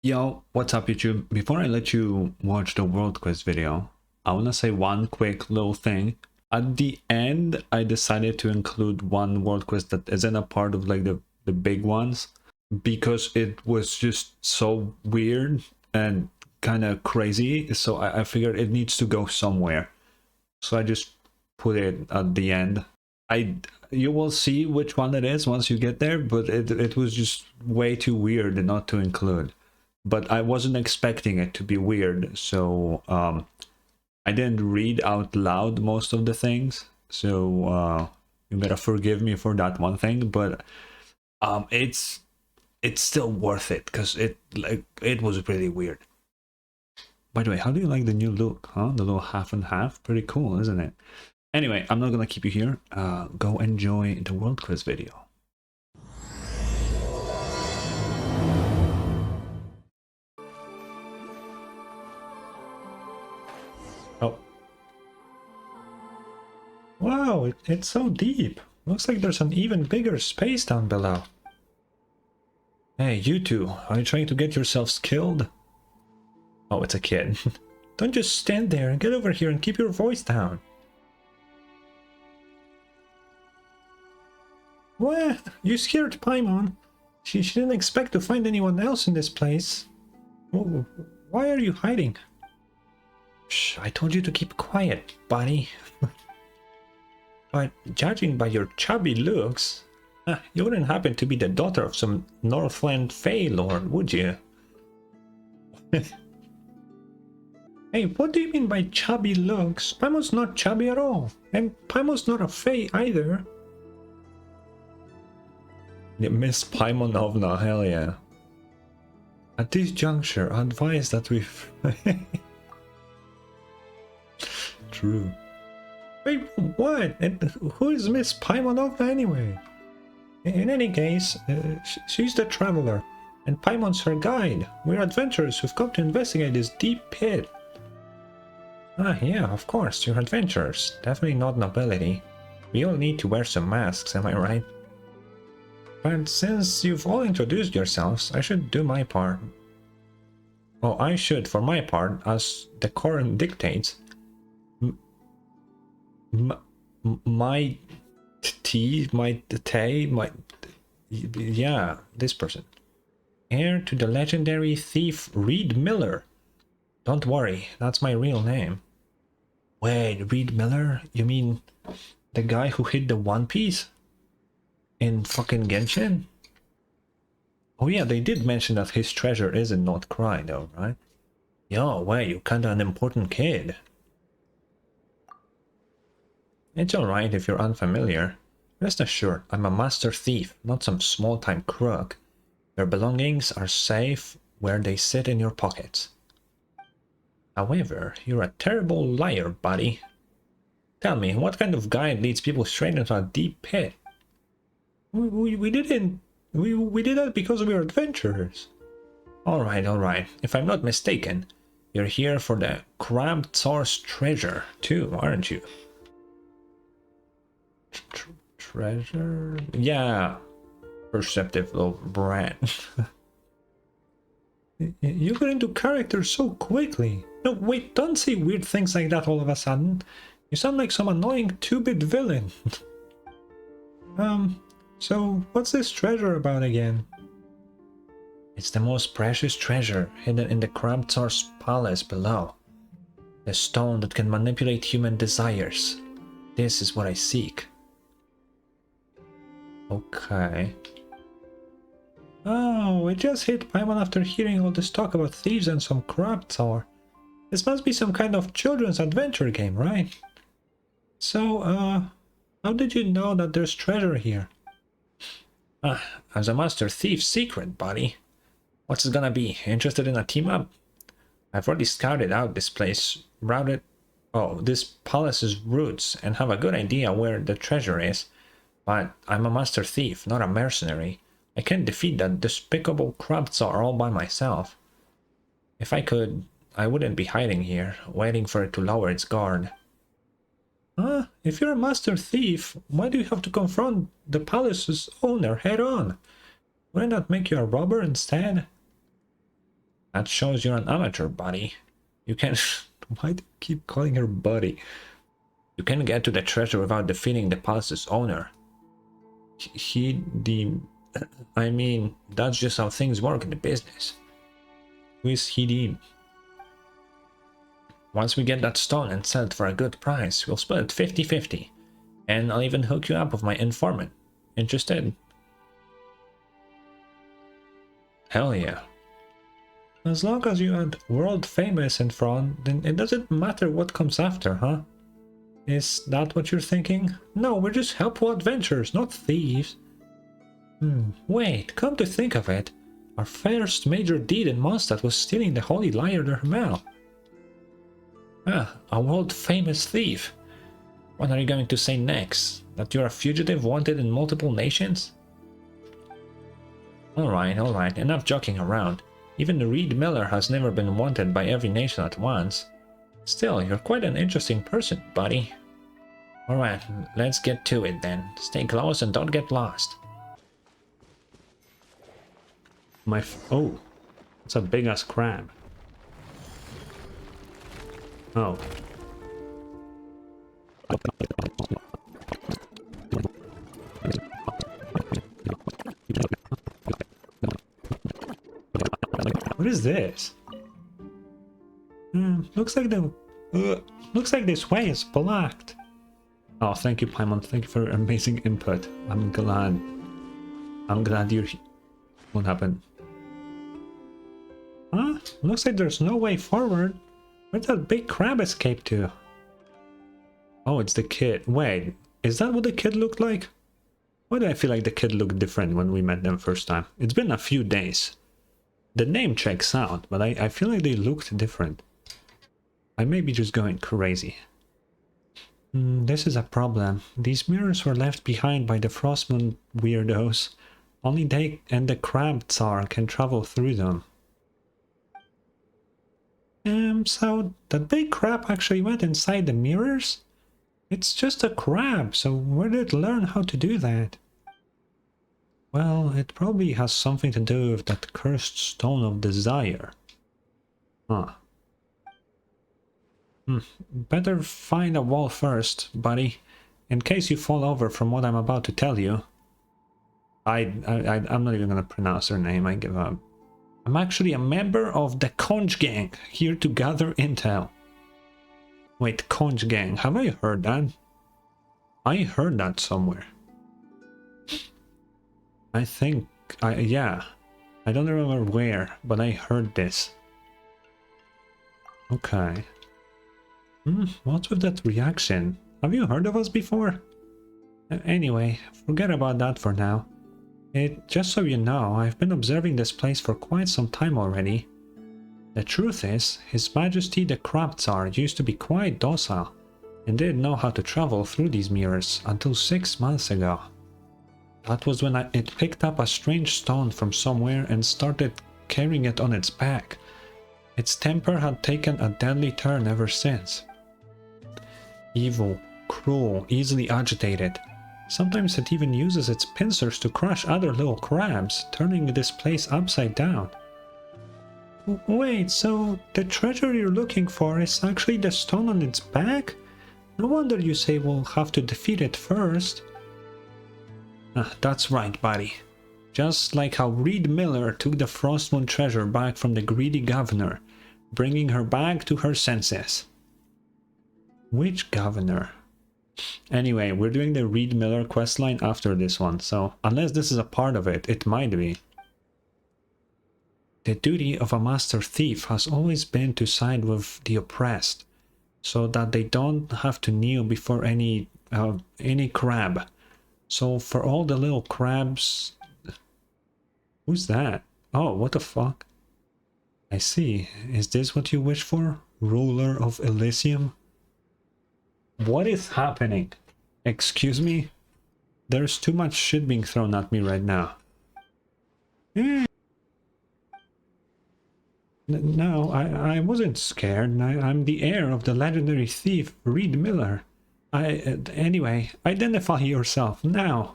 Yo, what's up YouTube? Before I let you watch the world quiz video, I wanna say one quick little thing. At the end, I decided to include one world quiz that isn't a part of like the big ones because it was just so weird and kind of crazy. So I figured it needs to go somewhere. So I just put it at the end. You will see which one it is once you get there, but it was just way too weird not to include. But I wasn't expecting it to be weird, so I didn't read out loud most of the things, so you gotta forgive me for that one thing. But it's still worth it because it was really weird. By the way, how do you like the new look, huh? The little half and half, pretty cool, isn't it? Anyway, I'm not gonna keep you here. Go enjoy the world quiz video. Oh. Wow, it's so deep. Looks like there's an even bigger space down below. Hey, you two, are you trying to get yourselves killed? Oh, it's a kid. Don't just stand there and get over here and keep your voice down. What? You scared Paimon? She didn't expect to find anyone else in this place. Why are you hiding? Shh, I told you to keep quiet, buddy. But judging by your chubby looks, you wouldn't happen to be the daughter of some Northland Fey Lord, would you? Hey, what do you mean by chubby looks? Paimon's not chubby at all. And Paimon's not a Fey either. Yeah, Miss Paimonovna, hell yeah. At this juncture, I advise that we... True. Wait, what? And who is Miss Paimonovna anyway? In any case, she's the traveler, and Paimon's her guide. We're adventurers who've come to investigate this deep pit. Ah, yeah, of course, you're adventurers. Definitely not nobility. We all need to wear some masks, am I right? But since you've all introduced yourselves, I should do my part. Oh, I should, for my part, as decorum dictates. Yeah, this person. Heir to the legendary thief Reed Miller. Don't worry, that's my real name. Wait, Reed Miller? You mean the guy who hid the One Piece? In fucking Genshin? Oh yeah, they did mention that his treasure is in Nod-Krai though, right? Yo, wait, you're kinda an important kid. It's alright if you're unfamiliar. Rest assured, I'm a master thief, not some small-time crook. Your belongings are safe where they sit in your pockets. However, you're a terrible liar, buddy. Tell me, what kind of guide leads people straight into a deep pit? We didn't... We did that because we're adventurers. Alright. If I'm not mistaken, you're here for the Crab Tsar's treasure, too, aren't you? Treasure? Yeah. Perceptive little brat. You got into character so quickly. No, wait, don't say weird things like that all of a sudden. You sound like some annoying 2-bit villain. So what's this treasure about again? It's the most precious treasure hidden in the Crab Tsar's palace below. The stone that can manipulate human desires. This is what I seek. Okay. Oh, it just hit Paimon after hearing all this talk about thieves and some Crab Tsar. This must be some kind of children's adventure game, right? So, how did you know that there's treasure here? As a master thief's secret, buddy. What's it gonna be? Interested in a team-up? I've already scouted out this place, this palace's roots, and have a good idea where the treasure is. But I'm a master thief, not a mercenary. I can't defeat that despicable Crab Tsar all by myself. If I could, I wouldn't be hiding here, waiting for it to lower its guard. If you're a master thief, why do you have to confront the palace's owner head on? Wouldn't that make you a robber instead? That shows you're an amateur, buddy. You can... Why do you keep calling her buddy? You can get to the treasure without defeating the palace's owner. I mean, that's just how things work in the business. Who is Hidim? Once we get that stone and sell it for a good price, we'll split it 50-50. And I'll even hook you up with my informant. Interested? Hell yeah. As long as you add world famous in front, then it doesn't matter what comes after, huh? Is that what you're thinking? No, we're just helpful adventurers, not thieves. Wait, come to think of it, our first major deed in Mondstadt was stealing the Holy Lyre Hermel. Ah, a world-famous thief. What are you going to say next? That you're a fugitive wanted in multiple nations? Alright, enough joking around. Even Reed Miller has never been wanted by every nation at once. Still, you're quite an interesting person, buddy. Alright, let's get to it then. Stay close and don't get lost. Oh, it's a big-ass crab. Oh. What is this? Looks like this way is blocked. Oh, thank you, Paimon. Thank you for your amazing input. I'm glad you're... What happened? Huh? Looks like there's no way forward. Where'd that big crab escape to? Oh, it's the kid. Wait, is that what the kid looked like? Why do I feel like the kid looked different when we met them first time? It's been a few days. The name checks out, but I feel like they looked different. I may be just going crazy. This is a problem. These mirrors were left behind by the Frostmoon weirdos. Only they and the Crab Tsar can travel through them. So that big crab actually went inside the mirrors? It's just a crab, so where did it learn how to do that? Well, it probably has something to do with that cursed stone of desire. Huh. Better find a wall first, buddy, in case you fall over from what I'm about to tell you. I'm not even gonna pronounce her name, I give up. I'm actually a member of the Conch Gang, here to gather intel. Wait, Conch Gang, have I heard that? I heard that somewhere. I think, yeah. I don't remember where, but I heard this. Okay. What's with that reaction? Have you heard of us before? Anyway, forget about that for now. Just so you know, I've been observing this place for quite some time already. The truth is, His Majesty the Crab Tsar used to be quite docile, and didn't know how to travel through these mirrors until 6 months ago. That was when it picked up a strange stone from somewhere and started carrying it on its back. Its temper had taken a deadly turn ever since. Evil, cruel, easily agitated. Sometimes it even uses its pincers to crush other little crabs, turning this place upside down. Wait, so the treasure you're looking for is actually the stone on its back? No wonder you say we'll have to defeat it first. That's right, buddy. Just like how Reed Miller took the Frostmoon treasure back from the greedy governor, bringing her back to her senses. Which governor? Anyway, we're doing the Reed Miller questline after this one, so unless this is a part of it, it might be. The duty of a master thief has always been to side with the oppressed, so that they don't have to kneel before any crab. So for all the little crabs... Who's that? Oh, what the fuck? I see. Is this what you wish for? Ruler of Elysium? What is happening? Excuse me? There's too much shit being thrown at me right now. No, I wasn't scared. I'm the heir of the legendary thief, Reed Miller. Anyway, identify yourself, now.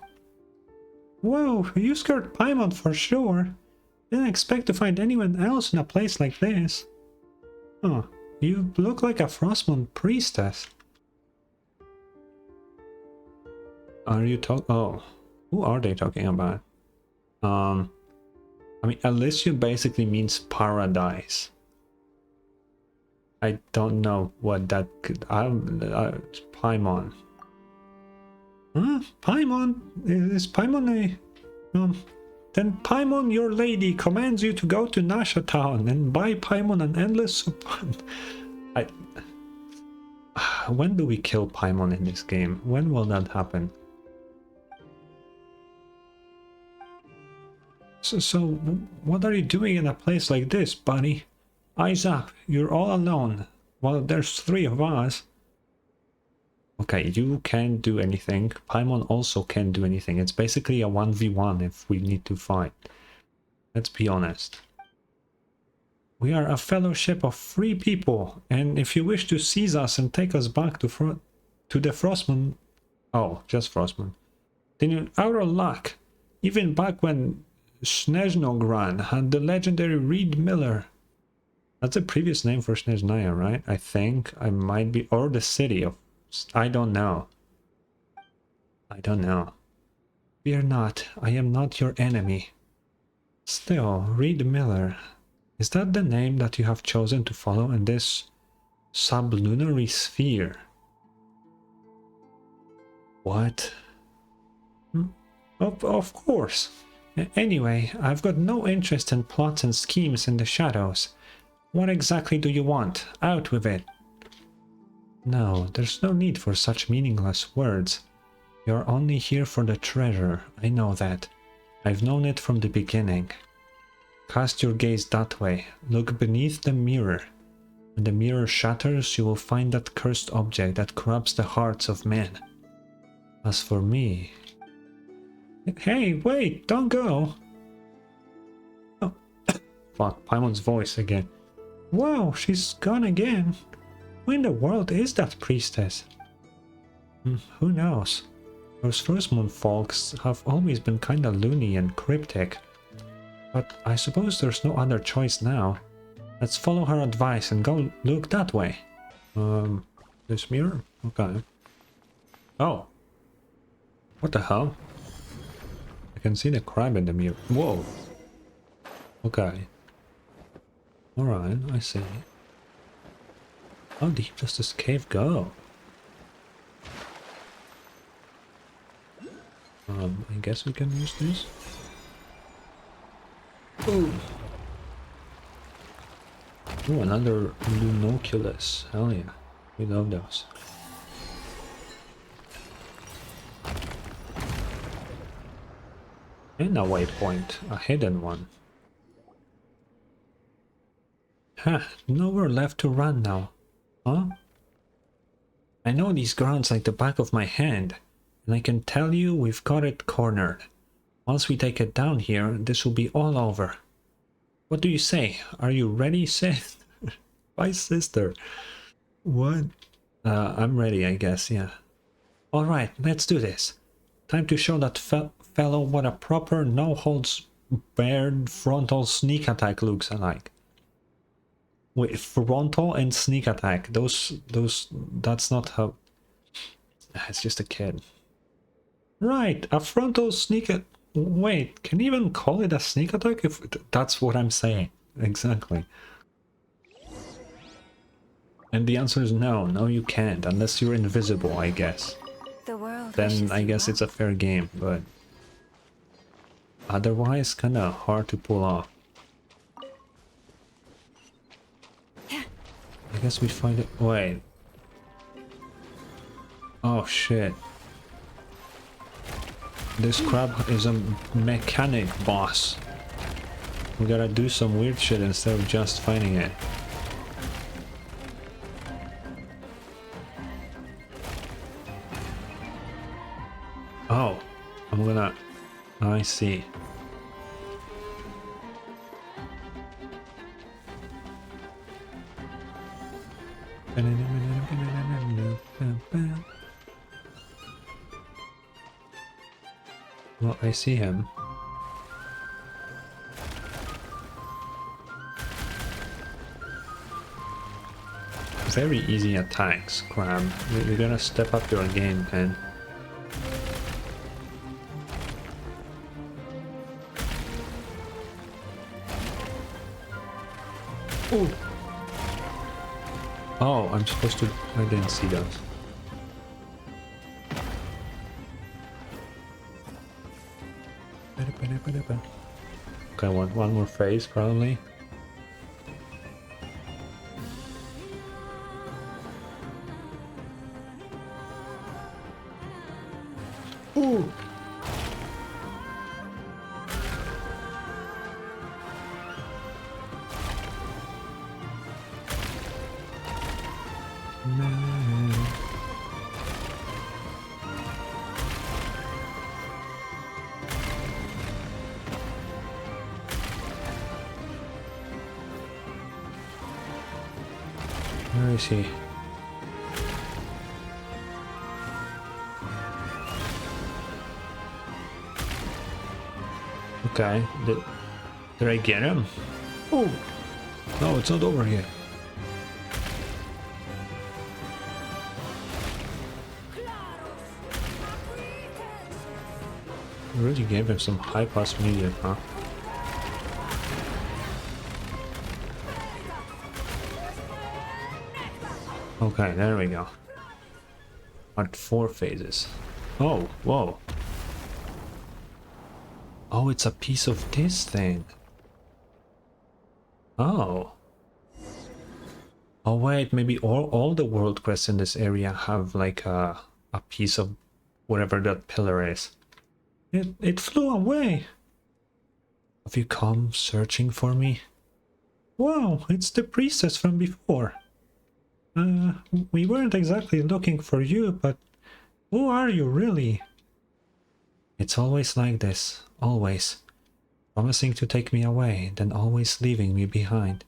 Whoa, you scared Paimon for sure. Didn't expect to find anyone else in a place like this. Oh, you look like a Frostmoon priestess. Are you oh, who are they talking about? I mean, Elysium basically means paradise. I don't know what that could... Paimon. Huh? Paimon? Is Paimon a... Then Paimon, your lady, commands you to go to Nasha Town and buy Paimon an endless supply. When do we kill Paimon in this game? When will that happen? So what are you doing in a place like this, buddy? Eyes up, you're all alone. Well, there's 3 of us. Okay, you can't do anything. Paimon also can't do anything. It's basically a 1v1 if we need to fight. Let's be honest. We are a fellowship of free people, and if you wish to seize us and take us back to the Frostmoon... Oh, just Frostmoon. Then you're out of luck. Even back when Snezhnogran had the legendary Reed Miller. That's the previous name for Snezhnaya, right? I think I might be... Or the city of... I don't know. I don't know. Fear not, I am not your enemy. Still, Reed Miller... Is that the name that you have chosen to follow in this sublunary sphere? What? Of course. Anyway, I've got no interest in plots and schemes in the shadows. What exactly do you want? Out with it. No, there's no need for such meaningless words. You're only here for the treasure, I know that. I've known it from the beginning. Cast your gaze that way. Look beneath the mirror. When the mirror shatters, you will find that cursed object that corrupts the hearts of men. As for me... Hey, wait, don't go! Oh, fuck, Paimon's voice again. Wow, she's gone again. Who in the world is that priestess? Who knows? Those Frostmoon folks have always been kinda loony and cryptic. But I suppose there's no other choice now. Let's follow her advice and go look that way. This mirror? Okay. Oh. What the hell? I can see the crab in the mirror. Whoa. Okay. Alright, I see. How deep does this cave go? I guess we can use this. Ooh. Ooh, another Lunoculus. Hell yeah. We love those. And a waypoint. A hidden one. Huh. Nowhere left to run now. Huh? I know these grounds like the back of my hand. And I can tell you we've got it cornered. Once we take it down here, this will be all over. What do you say? Are you ready, Sith? My sister. What? I'm ready, I guess, yeah. Alright, let's do this. Time to show that fellow what a proper no-holds-barred frontal sneak attack looks like. Wait, frontal and sneak attack. That's not how... It's just a kid. Right, a frontal sneak attack. Wait, can you even call it a sneak attack? If that's what I'm saying. Exactly. And the answer is no. No, you can't. Unless you're invisible, I guess. Then I guess it's a fair game, but... Otherwise, kinda hard to pull off. I guess we find it... Wait. Oh, shit. This crab is a mechanic boss. We gotta do some weird shit instead of just fighting it. Oh, I'm gonna... I see. Well, I see him. very easy attacks, Crab. You're gonna step up your game, man. Oh! Oh, I'm supposed to... I didn't see that. Okay, I want one more phase, probably. Ooh! Where is he? Okay, did I get him? Oh! No, it's not over yet. I really gave him some high-class media, huh? Okay, there we go. Part 4 phases. Oh, whoa. Oh, it's a piece of this thing. Oh. Oh wait, maybe all the world quests in this area have like a piece of whatever that pillar is. It flew away. Have you come searching for me? Wow, it's the priestess from before. We weren't exactly looking for you, but who are you really? It's always like this, always. Promising to take me away, then always leaving me behind.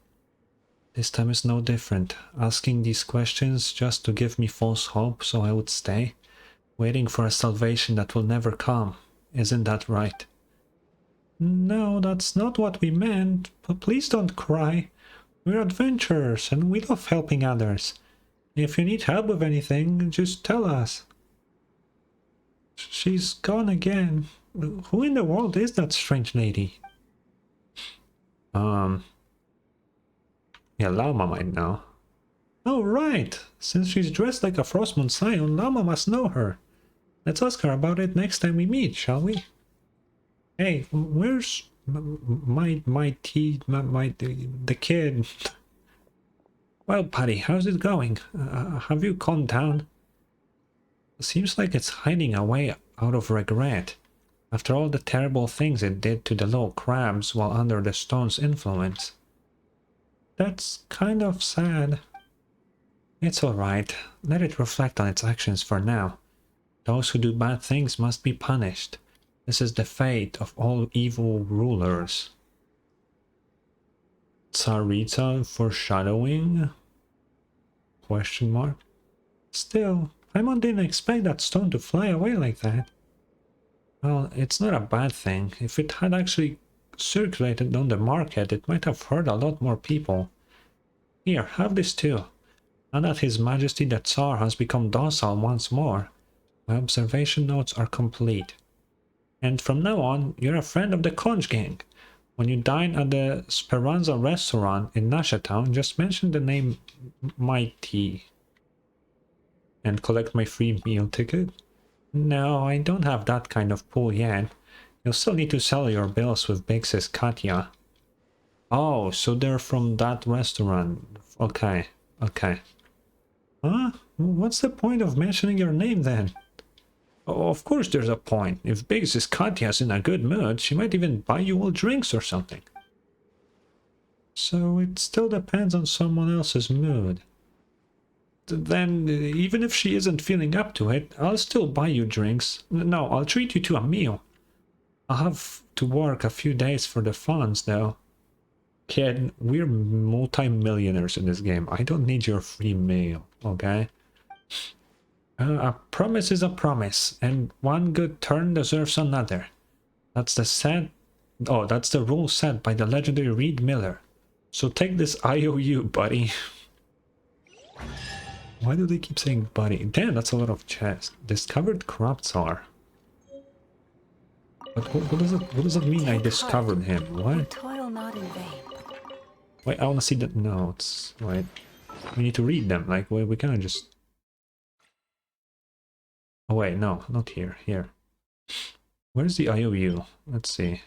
This time is no different, asking these questions just to give me false hope so I would stay, waiting for a salvation that will never come. Isn't that right? No, that's not what we meant, but please don't cry. We're adventurers and we love helping others. If you need help with anything, just tell us. She's gone again. Who in the world is that strange lady? Yeah, Llama might know. Oh, right. Since she's dressed like a Frostmoon Scion, Llama must know her. Let's ask her about it next time we meet, shall we? Hey, where's the kid? Well, Patty, how's it going? Have you calmed down? Seems like it's hiding away out of regret. After all the terrible things it did to the little crabs while under the stone's influence. That's kind of sad. It's alright. Let it reflect on its actions for now. Those who do bad things must be punished. This is the fate of all evil rulers. Tsarita foreshadowing? Question mark? Still, Paimon didn't expect that stone to fly away like that. Well, it's not a bad thing. If it had actually circulated on the market, it might have hurt a lot more people. Here, have this too. Now that His Majesty the Tsar has become docile once more, my observation notes are complete. And from now on, you're a friend of the Conch Gang. When you dine at the Speranza restaurant in Nashatown, just mention the name Mighty. And collect my free meal ticket? No, I don't have that kind of pull yet. You'll still need to sell your bills with Big Sis Katya. Oh, so they're from that restaurant. Okay, okay. Huh? What's the point of mentioning your name then? Oh, of course there's a point. If Big Sis Katya's in a good mood, she might even buy you all drinks or something. So it still depends on someone else's mood. Then, even if she isn't feeling up to it, I'll still buy you drinks. No, I'll treat you to a meal. I'll have to work a few days for the funds, though. Kid, we're multi-millionaires in this game. I don't need your free meal, okay? A promise is a promise, and one good turn deserves another. That's the rule set by the legendary Reed Miller. So take this IOU, buddy. Why do they keep saying buddy? Damn, that's a lot of chest. Discovered Kraptsar. But what does it mean I discovered him? What? Toil not in vain. Wait, I wanna see the notes. Wait. We need to read them. Like, we can't just... Oh wait, no, not here. Here. Where's the IOU? Let's see.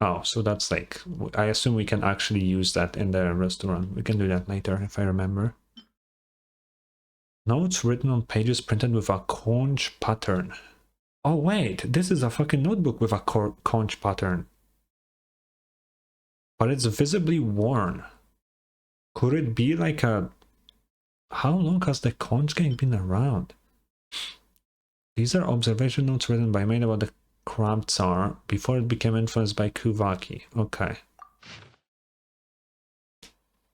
Oh, so that's like... I assume we can actually use that in the restaurant. We can do that later, if I remember. Notes written on pages printed with a conch pattern. Oh wait, this is a fucking notebook with a conch pattern. But it's visibly worn. Could it be like a... How long has the conch gang been around? These are observation notes written by Maid about the Kraptsar before it became influenced by Kuvaki. Okay.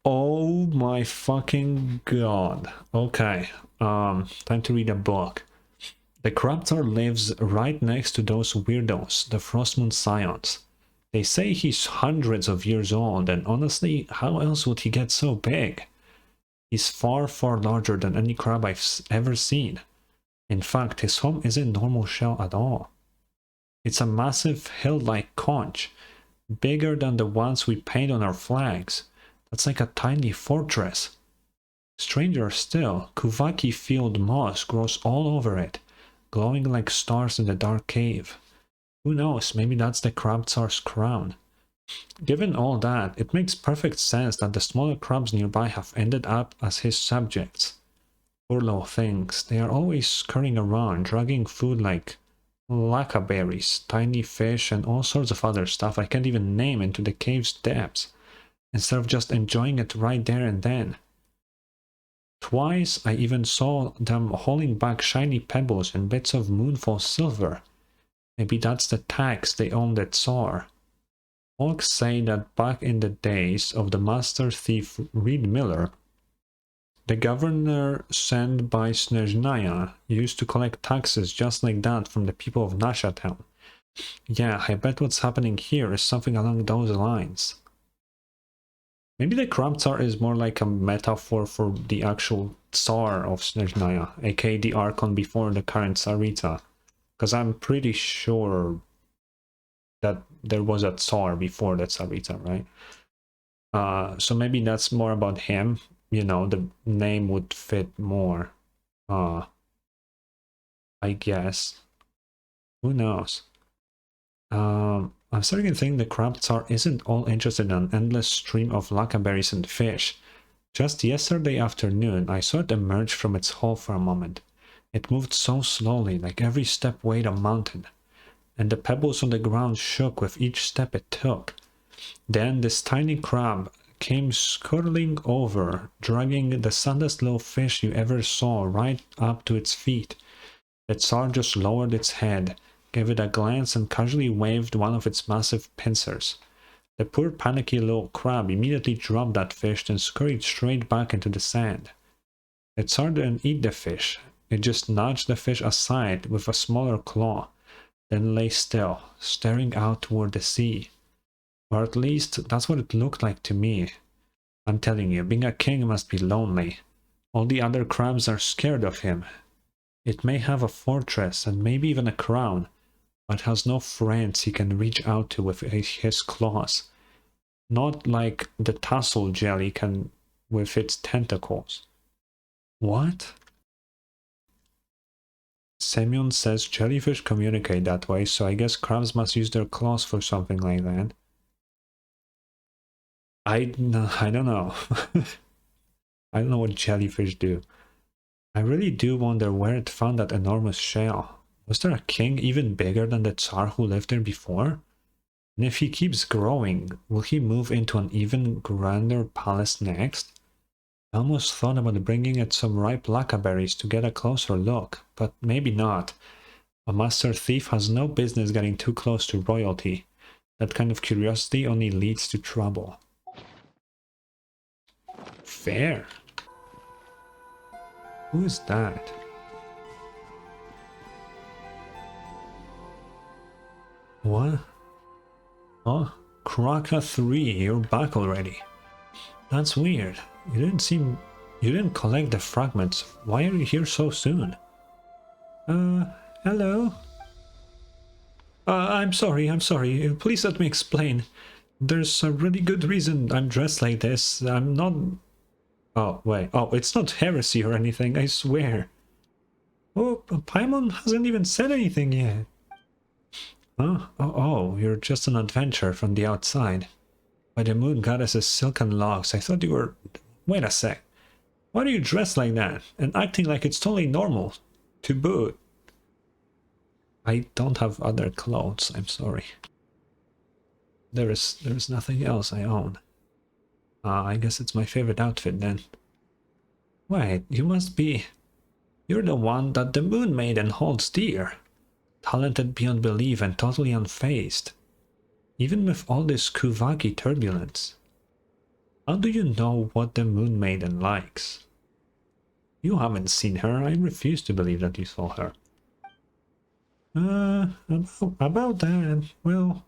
Oh my fucking god. Okay. Time to read a book. The Kraptsar lives right next to those weirdos, the Frostmoon Scions. They say he's hundreds of years old, and honestly, how else would he get so big? He's far, far larger than any crab I've ever seen. In fact, his home isn't normal shell at all. It's a massive hill-like conch, bigger than the ones we paint on our flags. That's like a tiny fortress. Stranger still, Kuvaki field moss grows all over it, glowing like stars in the dark cave. Who knows, maybe that's the Kraptsar's crown. Given all that, it makes perfect sense that the smaller crabs nearby have ended up as his subjects. Poor little things, they are always scurrying around, dragging food like lacaberries, tiny fish, and all sorts of other stuff I can't even name into the cave's depths, instead of just enjoying it right there and then. Twice I even saw them hauling back shiny pebbles and bits of moonfall silver. Maybe that's the tax they owned at Tsar. Folks say that back in the days of the master thief Reed Miller, the governor sent by Snezhnaya used to collect taxes just like that from the people of Nasha town. Yeah, I bet what's happening here is something along those lines. Maybe the Kraptsar is more like a metaphor for the actual Tsar of Snezhnaya, aka the Archon before the current Tsarita. Because I'm pretty sure that there was a Tsar before the Tsarita, right? So maybe that's more about him. You know, the name would fit more. I guess. Who knows? I'm starting to think the Kraptsar isn't all interested in an endless stream of lacaberries and fish. Just yesterday afternoon, I saw it emerge from its hole for a moment. It moved so slowly, like every step weighed a mountain, and the pebbles on the ground shook with each step it took. Then this tiny crab came scurrying over, dragging the saddest little fish you ever saw right up to its feet. The Tsar just lowered its head, gave it a glance, and casually waved one of its massive pincers. The poor panicky little crab immediately dropped that fish and scurried straight back into the sand. The Tsar didn't eat the fish. It just nudged the fish aside with a smaller claw, then lay still, staring out toward the sea. Or at least, that's what it looked like to me. I'm telling you, being a king must be lonely. All the other crabs are scared of him. It may have a fortress and maybe even a crown, but has no friends he can reach out to with his claws. Not like the tassel jelly can with its tentacles. What? Semyon says jellyfish communicate that way, so I guess crabs must use their claws for something like that. I don't know. I don't know what jellyfish do. I really do wonder where it found that enormous shell. Was there a king even bigger than the Tsar who lived there before? And if he keeps growing, will he move into an even grander palace next? I almost thought about bringing it some ripe lacaberries to get a closer look, but maybe not. A master thief has no business getting too close to royalty. That kind of curiosity only leads to trouble. Fair. Who is that? What? Oh, Kraka 3, you're back already. That's weird. You didn't seem You didn't collect the fragments. Why are you here so soon? Hello? I'm sorry. Please let me explain. There's a really good reason I'm dressed like this. I'm not... Oh, wait. Oh, it's not heresy or anything, I swear. Oh, Paimon hasn't even said anything yet. Huh? Oh, you're just an adventurer from the outside. By the moon goddess's silken locks, I thought you were... Wait a sec. Why are you dressed like that? And acting like it's totally normal? To boot. I don't have other clothes, I'm sorry. There's nothing else I own. I guess it's my favorite outfit then. Wait, you must be... You're the one that the Moon Maiden holds dear. Talented beyond belief and totally unfazed. Even with all this Kuvaki turbulence. How do you know what the Moon Maiden likes? You haven't seen her. I refuse to believe that you saw her. About that, well,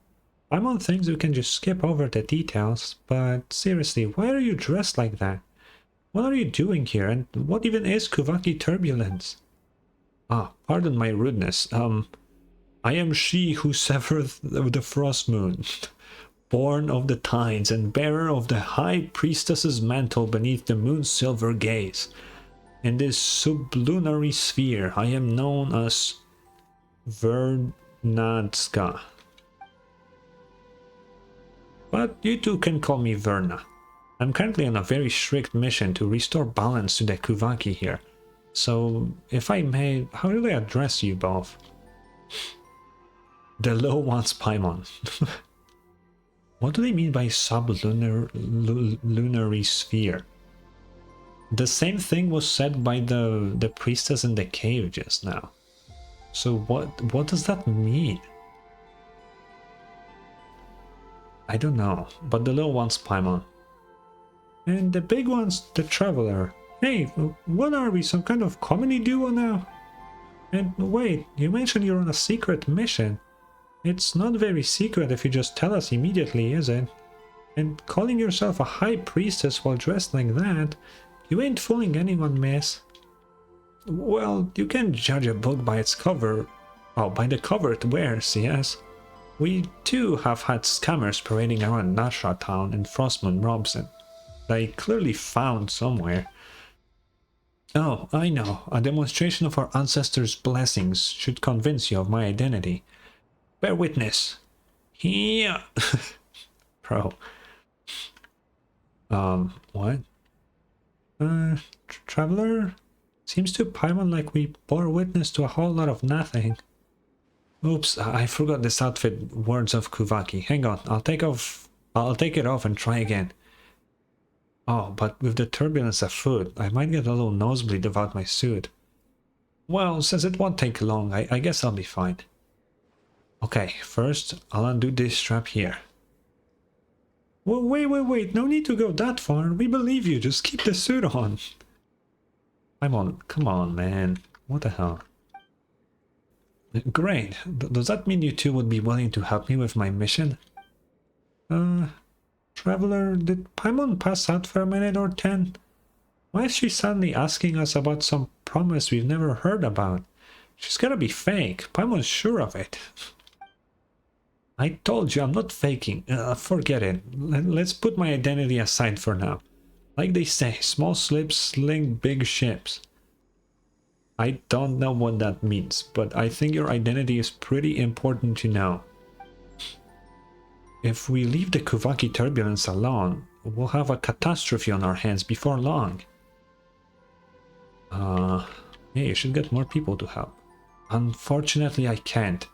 I'm on things we can just skip over the details, but seriously, why are you dressed like that? What are you doing here, and what even is Kuvaki turbulence? Ah, pardon my rudeness, I am she who severed the Frost Moon, born of the tides and bearer of the High Priestess's mantle beneath the moon's silver gaze. In this sublunary sphere, I am known as Vernadska. But you two can call me Verna. I'm currently on a very strict mission to restore balance to the Kuvaki here. So, if I may, how do I address you both? The low one's Paimon. What do they mean by sublunary sphere? The same thing was said by the priestess in the cave just now. So what does that mean? I don't know, but the little one's Paimon. And the big one's the Traveler. Hey, what are we, some kind of comedy duo now? And wait, you mentioned you're on a secret mission. It's not very secret if you just tell us immediately, is it? And calling yourself a high priestess while dressed like that, you ain't fooling anyone, miss. Well, you can judge a book by its cover. Oh, by the cover it wears, yes. We too have had scammers parading around Nashra town and Frostmoon Robson. They clearly found somewhere. Oh, I know. A demonstration of our ancestors' blessings should convince you of my identity. Bear witness. Yeah. Bro. What? Traveler? Seems to Paimon like we bore witness to a whole lot of nothing. Oops, I forgot this outfit, Words of Kuvaki. Hang on, I'll take it off and try again. Oh, but with the turbulence afoot, I might get a little nosebleed about my suit. Well, since it won't take long, I guess I'll be fine. Okay, first, I'll undo this strap here. Well, wait, no need to go that far. We believe you, just keep the suit on. Come on, man. What the hell? Great. Does that mean you two would be willing to help me with my mission? Traveler, did Paimon pass out for a minute or 10? Why is she suddenly asking us about some promise we've never heard about? She's gotta be fake. Paimon's sure of it. I told you I'm not faking. Forget it. Let's put my identity aside for now. Like they say, small slips sling big ships. I don't know what that means, but I think your identity is pretty important to know. If we leave the Kuvaki turbulence alone, we'll have a catastrophe on our hands before long. Yeah, you should get more people to help. Unfortunately, I can't.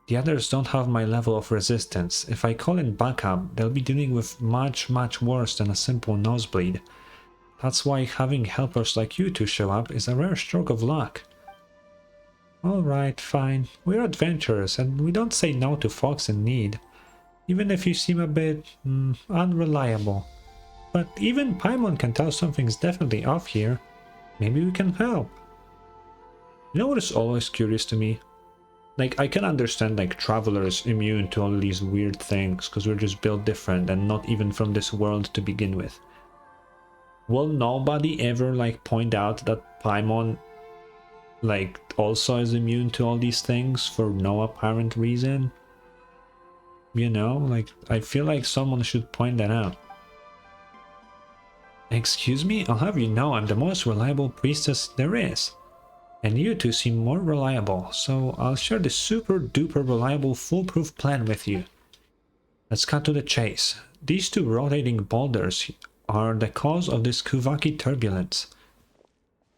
The others don't have my level of resistance. If I call in backup, they'll be dealing with much worse than a simple nosebleed. That's why having helpers like you two show up is a rare stroke of luck. Alright, fine. We're adventurers and we don't say no to folks in need. Even if you seem a bit unreliable. But even Paimon can tell something's definitely off here. Maybe we can help. You know what is always curious to me? Like, I can understand, like, travelers immune to all these weird things because we're just built different and not even from this world to begin with. Will nobody ever like point out that Paimon like also is immune to all these things for no apparent reason? You know, like I feel like someone should point that out. Excuse me, I'll have you know I'm the most reliable priestess there is. And you two seem more reliable, so I'll share the super duper reliable foolproof plan with you. Let's cut to the chase. These two rotating boulders are the cause of this Kuvaki turbulence.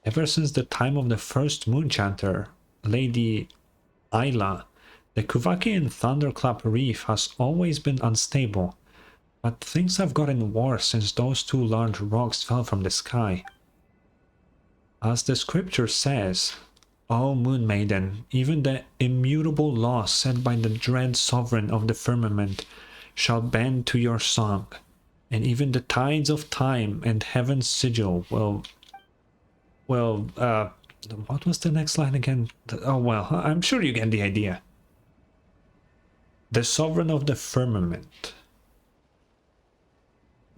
Ever since the time of the first moon chanter, Lady Ayla, the Kuvakian Thunderclap Reef has always been unstable, but things have gotten worse since those two large rocks fell from the sky. As the scripture says, O Moon Maiden, even the immutable laws set by the dread sovereign of the firmament shall bend to your song, and even the tides of time and heaven's sigil will... what was the next line again? Oh well, I'm sure you get the idea. The sovereign of the firmament.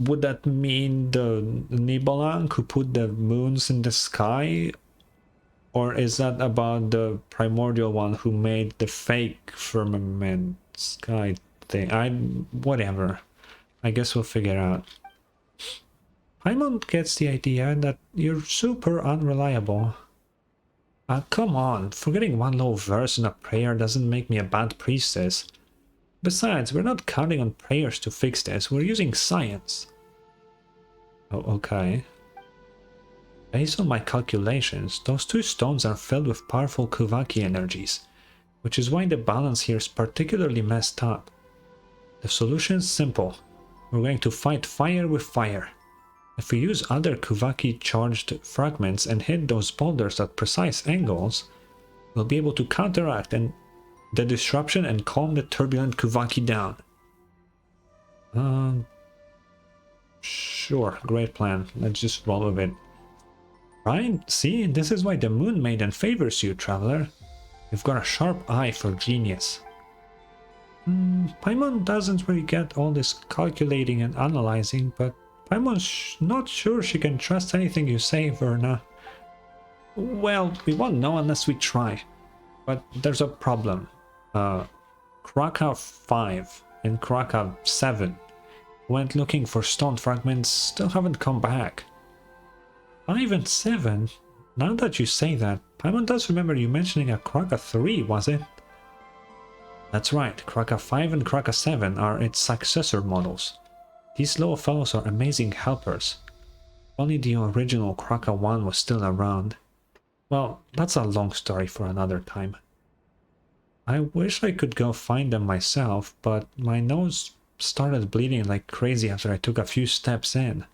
Would that mean the Nibalang who put the moons in the sky? Or is that about the primordial one who made the fake firmament sky thing? Whatever. I guess we'll figure out. Paimon gets the idea that you're super unreliable. Come on, forgetting one little verse in a prayer doesn't make me a bad priestess. Besides, we're not counting on prayers to fix this, we're using science. Oh, okay. Based on my calculations, those two stones are filled with powerful Kuvaki energies, which is why the balance here is particularly messed up. The solution is simple. We're going to fight fire with fire. If we use other Kuvaki charged fragments and hit those boulders at precise angles, we'll be able to counteract the disruption and calm the turbulent Kuvaki down. Sure, great plan. Let's just roll with it. Right? See, this is why the Moon Maiden favors you, traveler. You've got a sharp eye for genius. Paimon doesn't really get all this calculating and analyzing, but Paimon's not sure she can trust anything you say, Verna. Well, we won't know unless we try. But there's a problem. Krakow 5 and Krakow 7 went looking for stone fragments, still haven't come back. 5 and 7? Now that you say that, Paimon does remember you mentioning a Krakow 3, was it? That's right, Krakow 5 and Krakow 7 are its successor models. These little fellows are amazing helpers. Only the original Krakow 1 was still around. Well, that's a long story for another time. I wish I could go find them myself, but my nose started bleeding like crazy after I took a few steps in.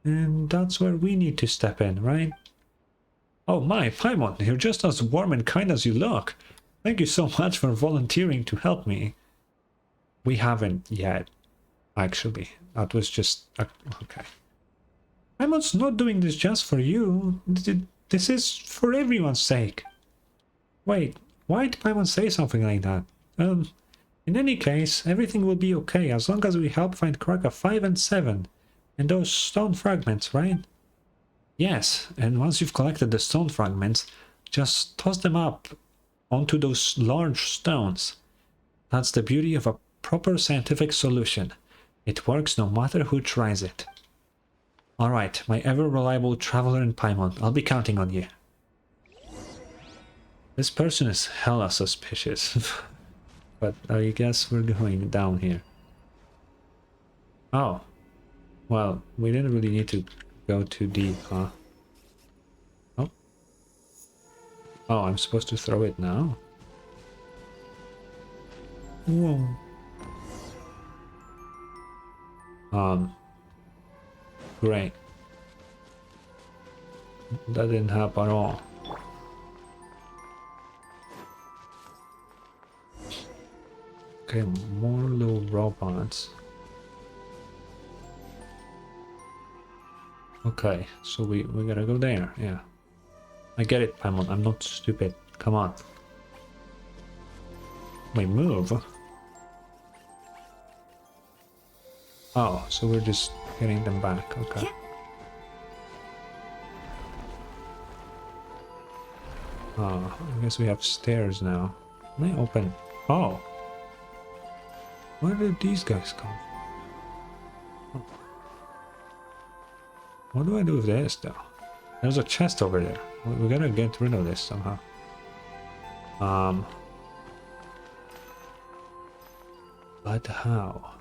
And that's where we need to step in, right? Oh my, Paimon, you're just as warm and kind as you look. Thank you so much for volunteering to help me. We haven't yet, actually. That was just... okay. Paimon's not doing this just for you. This is for everyone's sake. Wait, why did Paimon say something like that? In any case, everything will be okay as long as we help find Krakow 5 and 7. And those stone fragments, right? Yes, and once you've collected the stone fragments, just toss them up onto those large stones. That's the beauty of a proper scientific solution. It works no matter who tries it. Alright, my ever-reliable traveler in Paimon, I'll be counting on you. This person is hella suspicious. But I guess we're going down here. Oh. Well, we didn't really need to go too deep, huh? Oh. Oh, I'm supposed to throw it now? Whoa. Great. That didn't help at all. Okay, more little robots. Okay, so we gotta go there, yeah. I get it, Paimon, I'm not stupid. Come on. Wait, move? Oh, so we're just getting them back, okay. Oh, I guess we have stairs now. Can I open? Oh. Where did these guys come from? Oh. What do I do with this though? There's a chest over there. We gotta get rid of this somehow. But how?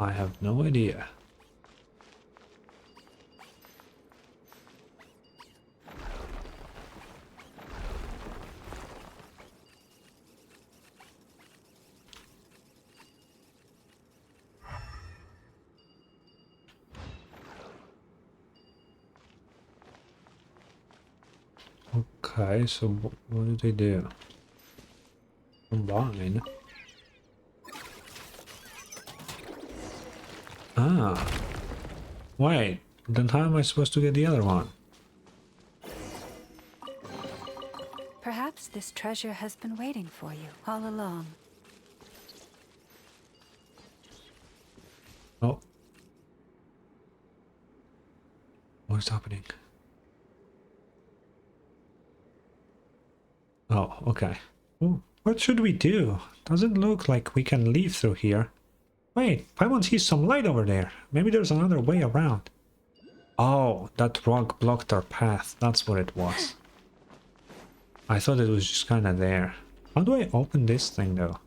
I have no idea. Okay, so what do they do? Combine. Ah. Wait, then how am I supposed to get the other one? Perhaps this treasure has been waiting for you all along. Oh. What's happening? Oh, okay. Ooh, what should we do? Doesn't look like we can leave through here. Wait, Paimon sees some light over there. Maybe there's another way around. Oh, that rock blocked our path. That's what it was. I thought it was just kind of there. How do I open this thing though?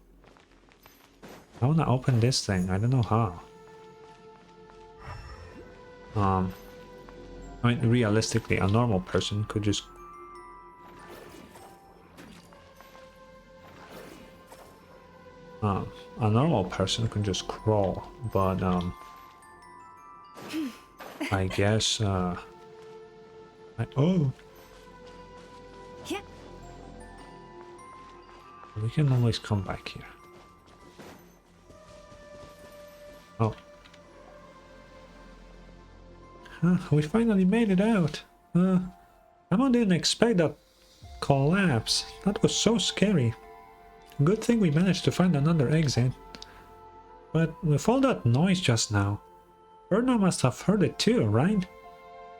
I want to open this thing. I don't know how. I mean, realistically, a normal person could just... a normal person could just crawl, but, I guess, oh! Yeah. We can always come back here. Oh. We finally made it out. I didn't expect that collapse. That was so scary. Good thing we managed to find another exit. But with all that noise just now, Verna must have heard it too, right?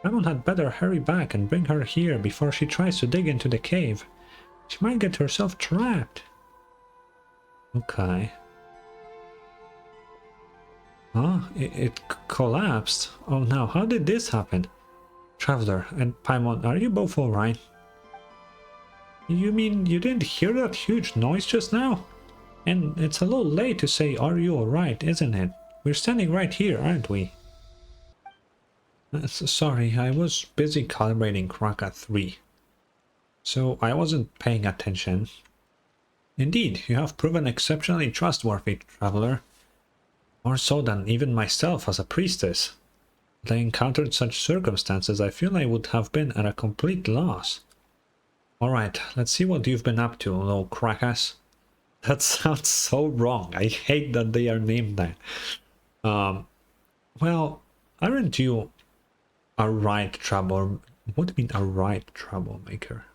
Paimon had better hurry back and bring her here before she tries to dig into the cave. She might get herself trapped. Okay. Oh, it collapsed. Oh no, how did this happen? Traveler and Paimon, are you both alright? You mean you didn't hear that huge noise just now? And it's a little late to say, are you alright, isn't it? We're standing right here, aren't we? Sorry, I was busy calibrating Kraka 3. So I wasn't paying attention. Indeed, you have proven exceptionally trustworthy, Traveler. More so than even myself as a priestess. Had I encountered such circumstances, I feel I would have been at a complete loss. Alright, let's see what you've been up to, little crackass. That sounds so wrong. I hate that they are named that. Well, aren't you a right trouble? What do you mean a right troublemaker?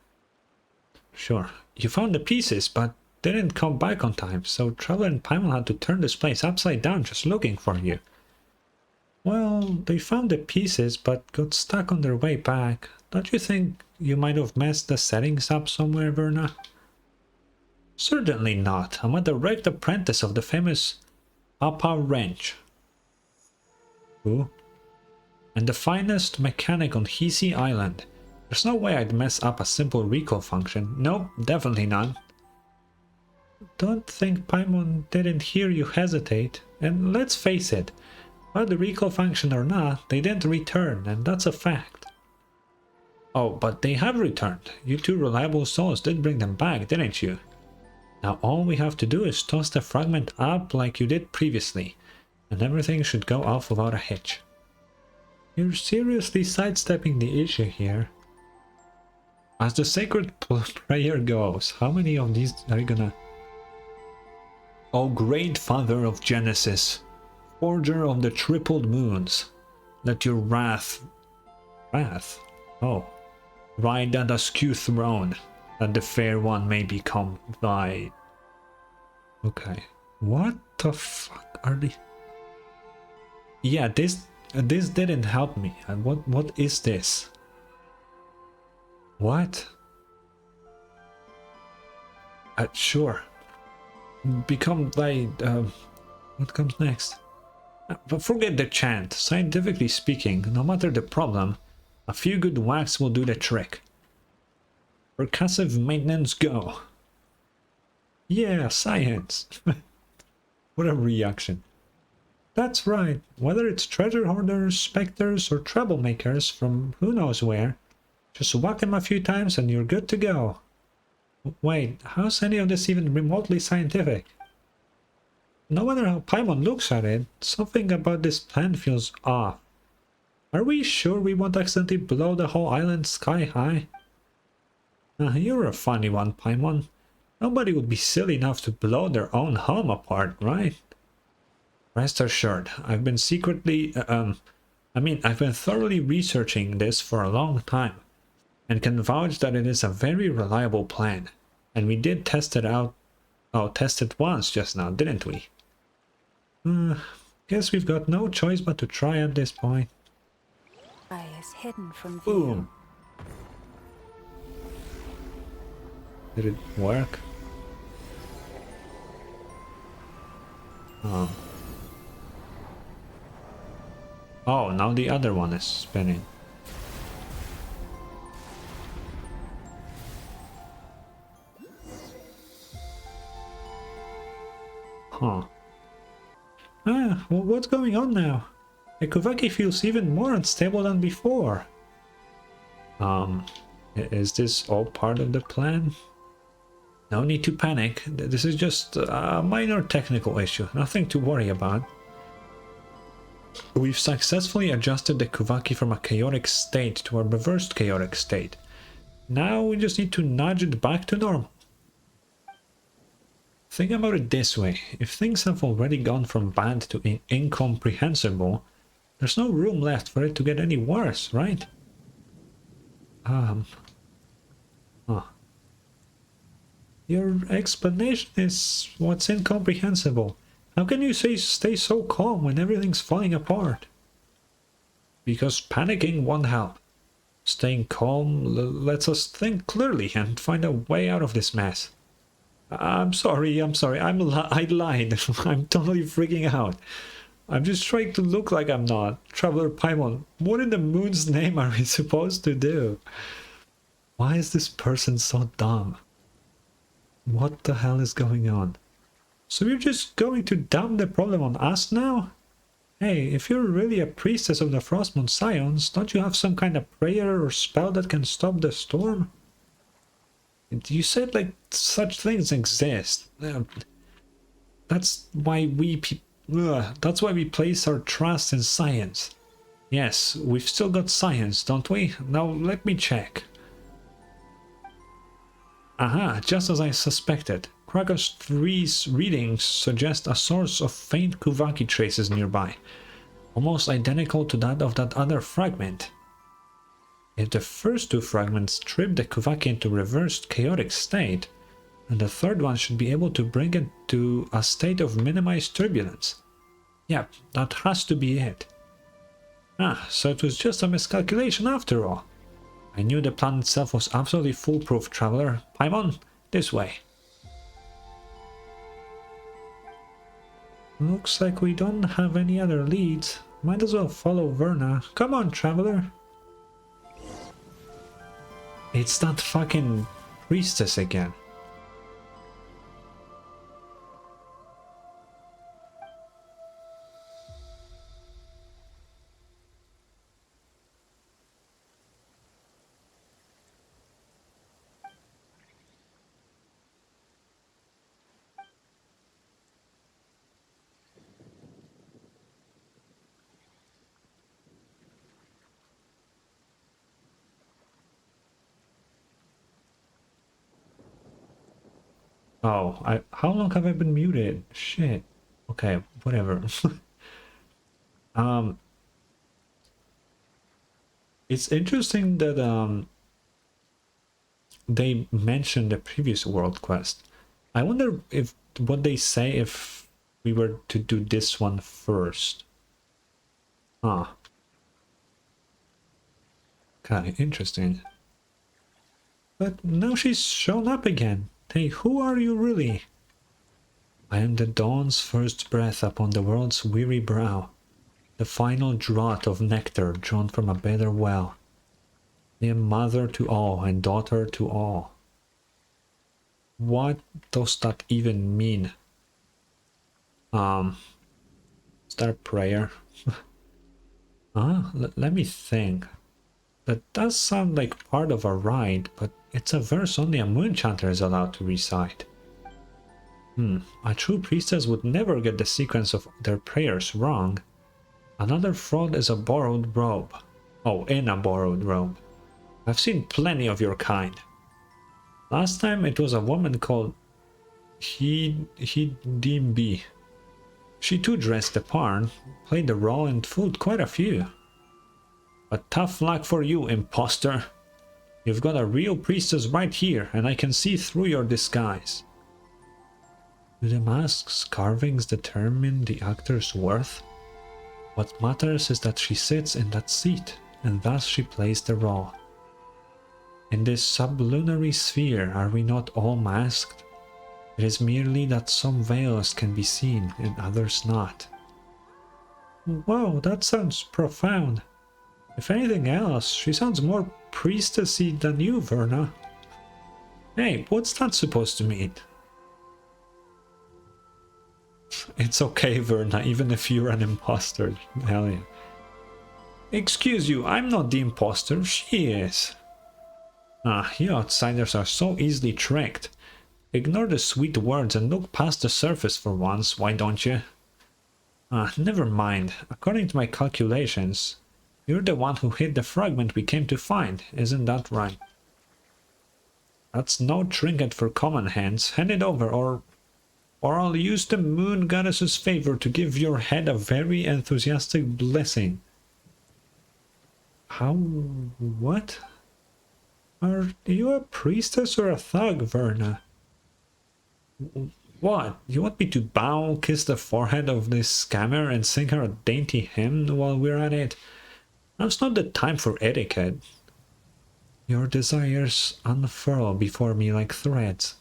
Sure, you found the pieces, but didn't come back on time, so Traveler and Paimon had to turn this place upside down just looking for you. Well, they found the pieces, but got stuck on their way back. Don't you think you might have messed the settings up somewhere, Verna? Certainly not. I'm a direct apprentice of the famous Papa Wrench. Who? And the finest mechanic on Hisi Island. There's no way I'd mess up a simple recall function. Nope, definitely none. Don't think Paimon didn't hear you hesitate. And let's face it, whether the recall function or not, they didn't return, and that's a fact. Oh, but they have returned. You two reliable souls did bring them back, didn't you? Now all we have to do is toss the fragment up like you did previously, and everything should go off without a hitch. You're seriously sidestepping the issue here. As the sacred prayer goes, how many of these are you gonna... O great father of Genesis, forger of the tripled moons, let your wrath... Oh. Ride that askew throne, that the fair one may become thy... Okay. What the fuck are they? Yeah, this didn't help me. And what is this? What? Sure. Become like what comes next? But forget the chant. Scientifically speaking, no matter the problem, a few good whacks will do the trick. Percussive maintenance, go. Yeah, science. What a reaction. That's right. Whether it's treasure hoarders, specters, or troublemakers from who knows where, just whack them a few times and you're good to go. Wait, how's any of this even remotely scientific? No matter how Paimon looks at it, something about this plan feels off. Are we sure we won't accidentally blow the whole island sky high? You're a funny one, Paimon. Nobody would be silly enough to blow their own home apart, right? Rest assured, I've been I've been thoroughly researching this for a long time, and can vouch that it is a very reliable plan. And we did test it out, test it once just now, didn't we? Guess we've got no choice but to try at this point. Eye is hidden from view. Boom! Did it work? Oh, now the other one is spinning. Huh. Well, what's going on now? Ekuvaki feels even more unstable than before. Is this all part of the plan? No need to panic. This is just a minor technical issue, nothing to worry about. We've successfully adjusted the Kuvaki from a chaotic state to a reversed chaotic state. Now we just need to nudge it back to normal. Think about it this way, if things have already gone from bad to incomprehensible, there's no room left for it to get any worse, right? Your explanation is what's incomprehensible. How can you stay so calm when everything's falling apart? Because panicking won't help. Staying calm lets us think clearly and find a way out of this mess. I'm sorry, I lied. I'm totally freaking out. I'm just trying to look like I'm not. Traveler Paimon, what in the moon's name are we supposed to do? Why is this person so dumb? What the hell is going on? So you're just going to dump the problem on us now? Hey, if you're really a priestess of the Frostmoon Scions, don't you have some kind of prayer or spell that can stop the storm? You said like such things exist. That's why we place our trust in science. Yes, we've still got science, don't we? Now let me check. Aha, just as I suspected. Krakos 3's readings suggest a source of faint Kuvaki traces nearby, almost identical to that of that other fragment. If the first two fragments trip the Kuvaki into reversed chaotic state, then the third one should be able to bring it to a state of minimized turbulence. Yep, that has to be it. So it was just a miscalculation after all. I knew the plan itself was absolutely foolproof, traveler. Paimon, this way. Looks like we don't have any other leads. Might as well follow Verna. Come on, traveler. It's that fucking priestess again. Oh, how long have I been muted? Shit. Okay, whatever. It's interesting that they mentioned the previous world quest. I wonder if what they say if we were to do this one first. Ah. Okay, interesting. But now she's shown up again. Hey, who are you really? I am the dawn's first breath upon the world's weary brow, the final draught of nectar drawn from a better well. I am mother to all and daughter to all. What does that even mean? Is that a prayer? Let me think. That does sound like part of a rite, but it's a verse only a moon chanter is allowed to recite. A true priestess would never get the sequence of their prayers wrong. Another fraud is a borrowed robe. Oh, in a borrowed robe. I've seen plenty of your kind. Last time it was a woman called Hidimbi. She too dressed the part, played the role and fooled quite a few. But tough luck for you, imposter. You've got a real priestess right here, and I can see through your disguise. Do the mask's carvings determine the actor's worth? What matters is that she sits in that seat, and thus she plays the role. In this sublunary sphere, are we not all masked? It is merely that some veils can be seen and others not. Wow, that sounds profound. If anything else, she sounds more priestessy than you, Verna. Hey, what's that supposed to mean? It's okay, Verna, even if you're an imposter. Hell yeah. Excuse you, I'm not the imposter, she is. You outsiders are so easily tricked. Ignore the sweet words and look past the surface for once, why don't you? Never mind. According to my calculations, you're the one who hid the fragment we came to find, isn't that right? That's no trinket for common hands. Hand it over, or I'll use the moon goddess's favor to give your head a very enthusiastic blessing. How? What? Are you a priestess or a thug, Verna? What? You want me to bow, kiss the forehead of this scammer and sing her a dainty hymn while we're at it? Now's not the time for etiquette. Your desires unfurl before me like threads,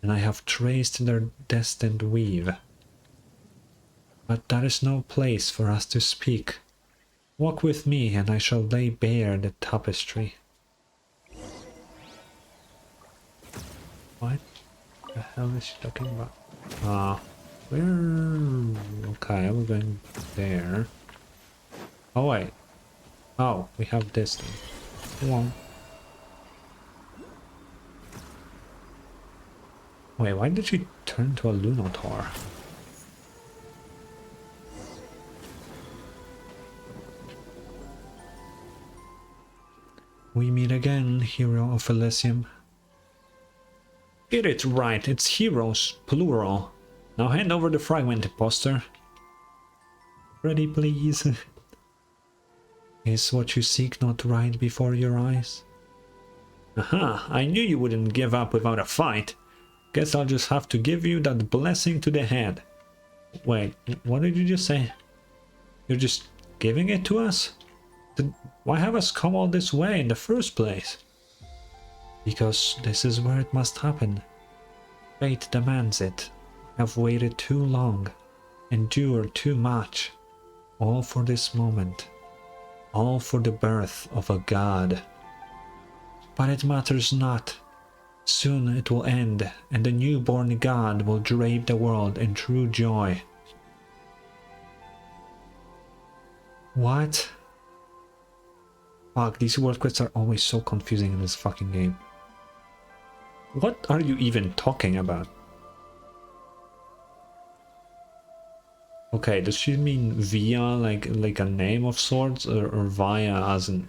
and I have traced their destined weave. But that is no place for us to speak. Walk with me, and I shall lay bare the tapestry. What the hell is she talking about? Where? Okay, we're going there. Oh wait. Oh, we have this thing. Come on. Wait, why did she turn to a Lunotar? We meet again, hero of Elysium. Get it right, it's heroes, plural. Now hand over the fragment, imposter. Ready, please. Is what you seek not right before your eyes? Aha, I knew you wouldn't give up without a fight. Guess I'll just have to give you that blessing to the head. Wait, what did you just say? You're just giving it to us? Then why have us come all this way in the first place? Because this is where it must happen. Fate demands it. I've waited too long, endured too much, all for this moment, all for the birth of a god. But it matters not. Soon it will end, and the newborn god will drape the world in true joy. What? Fuck, these world quests are always so confusing in this fucking game. What are you even talking about? Okay, does she mean via like a name of sorts, or via as in...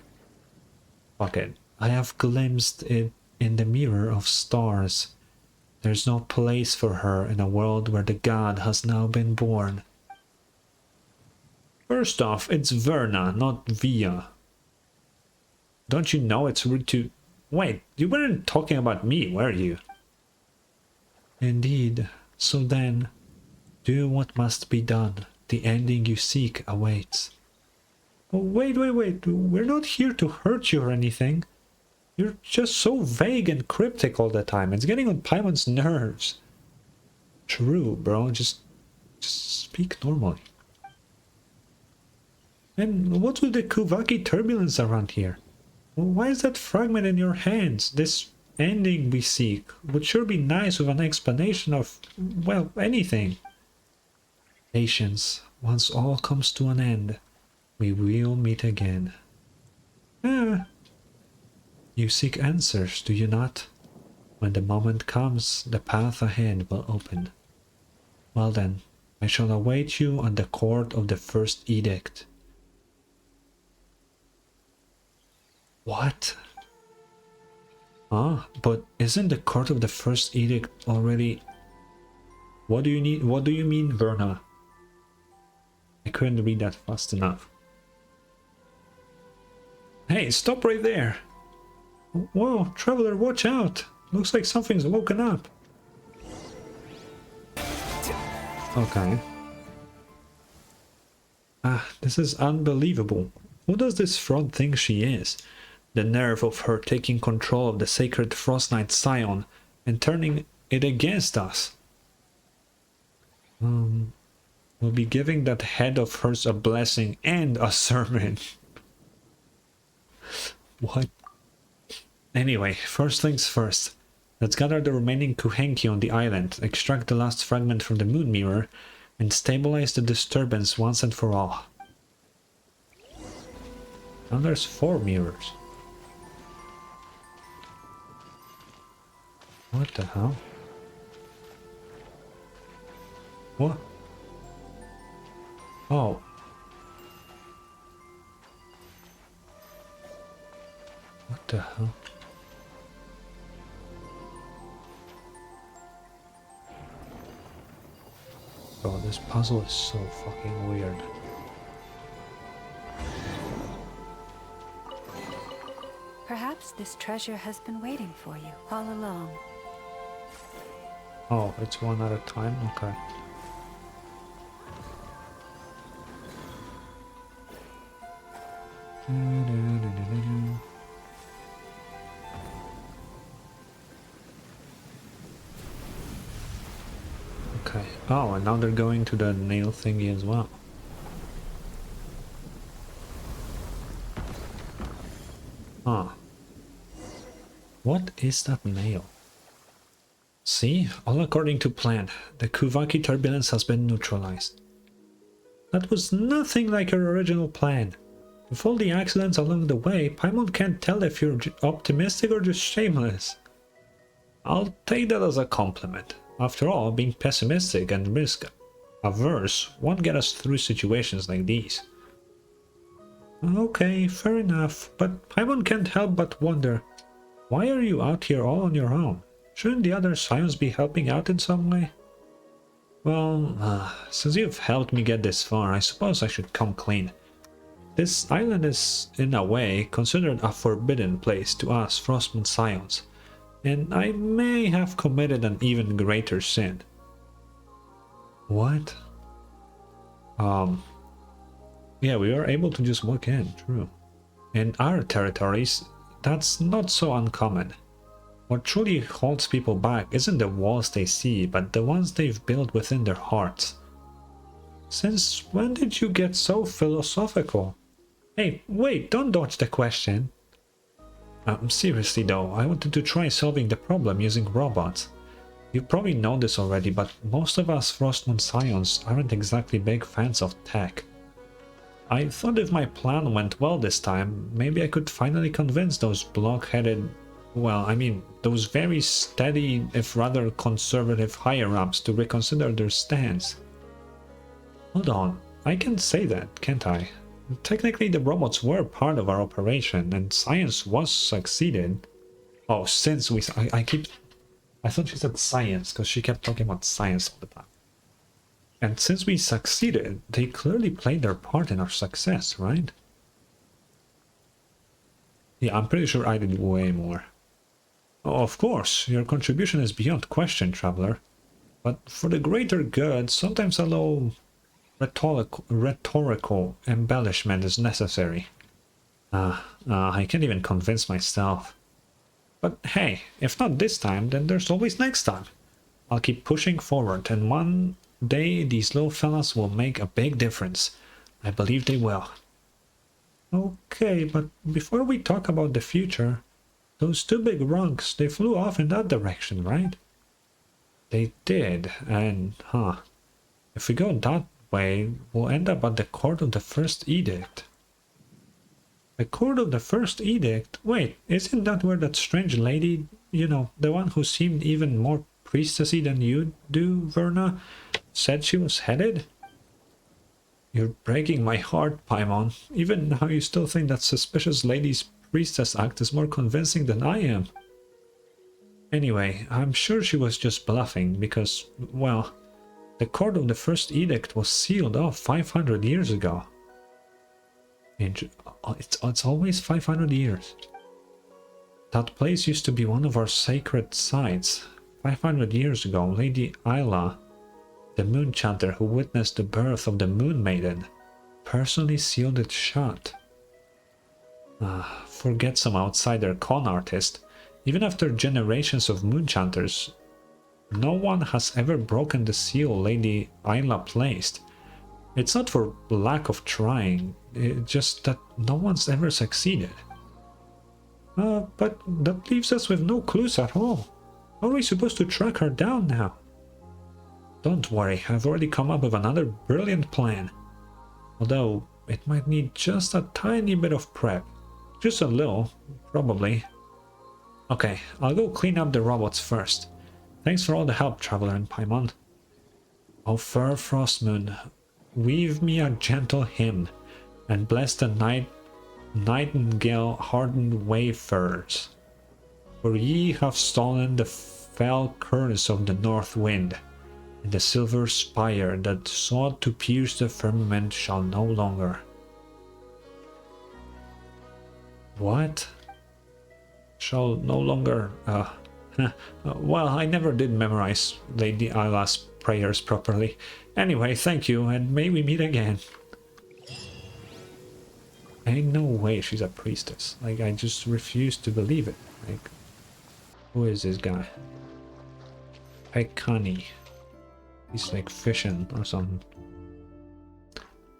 Fuck it. I have glimpsed it in the mirror of stars. There's no place for her in a world where the god has now been born. First off, it's Verna, not Via. Don't you know it's rude to... Wait, you weren't talking about me, were you? Indeed. So then, do what must be done. The ending you seek awaits. Oh, wait. We're not here to hurt you or anything. You're just so vague and cryptic all the time. It's getting on Paimon's nerves. True, bro. Just speak normally. And what's with the Kuvaki turbulence around here? Why is that fragment in your hands? This ending we seek would sure be nice with an explanation of, well, anything. Patience. Once all comes to an end, we will meet again. Ah. You seek answers, do you not? When the moment comes, the path ahead will open. Well then, I shall await you on the court of the first edict. What? Ah, but isn't the court of the first edict already... What do you mean, Verna? I couldn't read that fast enough. Hey, stop right there! Whoa, traveler, watch out! Looks like something's woken up. Okay. Ah, this is unbelievable. Who does this fraud think she is? The nerve of her taking control of the sacred Frost Knight Scion and turning it against us. We'll be giving that head of hers a blessing and a sermon. What? Anyway, first things first. Let's gather the remaining Kuhenki on the island, extract the last fragment from the moon mirror, and stabilize the disturbance once and for all. Now there's 4 mirrors. What the hell? What? Oh. What the hell? Bro, this puzzle is so fucking weird. Perhaps this treasure has been waiting for you all along. Oh, it's one at a time? Okay. Okay. Oh, and now they're going to the nail thingy as well. Huh. What is that nail? See? All according to plan. The Kuvaki turbulence has been neutralized. That was nothing like her original plan. With all the accidents along the way, Paimon can't tell if you're optimistic or just shameless. I'll take that as a compliment. After all, being pessimistic and risk-averse won't get us through situations like these. Okay, fair enough, but Paimon can't help but wonder, why are you out here all on your own? Shouldn't the other Scions be helping out in some way? Well, since you've helped me get this far, I suppose I should come clean. This island is, in a way, considered a forbidden place to us Frostmoon Scions, and I may have committed an even greater sin. What? Yeah, we were able to just walk in, true. In our territories, that's not so uncommon. What truly holds people back isn't the walls they see, but the ones they've built within their hearts. Since when did you get so philosophical? Hey, wait, don't dodge the question. Seriously though, I wanted to try solving the problem using robots. You probably know this already, but most of us Frostmoon Scions aren't exactly big fans of tech. I thought if my plan went well this time, maybe I could finally convince those block-headed, well, I mean, those very steady, if rather conservative higher-ups to reconsider their stance. Hold on, I can say that, can't I? Technically the robots were part of our operation, and science was succeeded. Oh, since we... I thought she said science, because she kept talking about science all the time. And since we succeeded, they clearly played their part in our success, right? Yeah, I'm pretty sure I did way more. Oh, of course, your contribution is beyond question, traveler. But for the greater good, sometimes a little rhetorical embellishment is necessary. I can't even convince myself. But hey, if not this time, then there's always next time. I'll keep pushing forward, and one day these little fellas will make a big difference. I believe they will. Okay, but before we talk about the future, those two big runks, they flew off in that direction, right? They did, and if we go that way, we'll end up at the court of the first edict. The court of the first edict? Wait, isn't that where that strange lady, you know, the one who seemed even more priestessy than you do, Verna, said she was headed? You're breaking my heart, Paimon. Even now you still think that suspicious lady's priestess act is more convincing than I am. Anyway, I'm sure she was just bluffing because, well, the court of the first edict was sealed off 500 years ago. It's always 500 years. That place used to be one of our sacred sites. 500 years ago, Lady Isla, the moon chanter who witnessed the birth of the Moon Maiden, personally sealed it shut. Forget some outsider con artist. Even after generations of moon chanters, no one has ever broken the seal Lady Isla placed. It's not for lack of trying, it's just that no one's ever succeeded. But that leaves us with no clues at all. How are we supposed to track her down now? Don't worry, I've already come up with another brilliant plan. Although, it might need just a tiny bit of prep. Just a little, probably. Okay, I'll go clean up the robots first. Thanks for all the help, Traveler and Paimon. O fair Frostmoon, weave me a gentle hymn, and bless the nightingale-hardened wayfarers. For ye have stolen the fell curse of the north wind, and the silver spire that sought to pierce the firmament shall no longer. What? Shall no longer... well, I never did memorize Lady Isla's prayers properly. Anyway, thank you, and may we meet again. Ain't no way she's a priestess. Like, I just refuse to believe it. Like, who is this guy? Pekani. He's like fishing or something.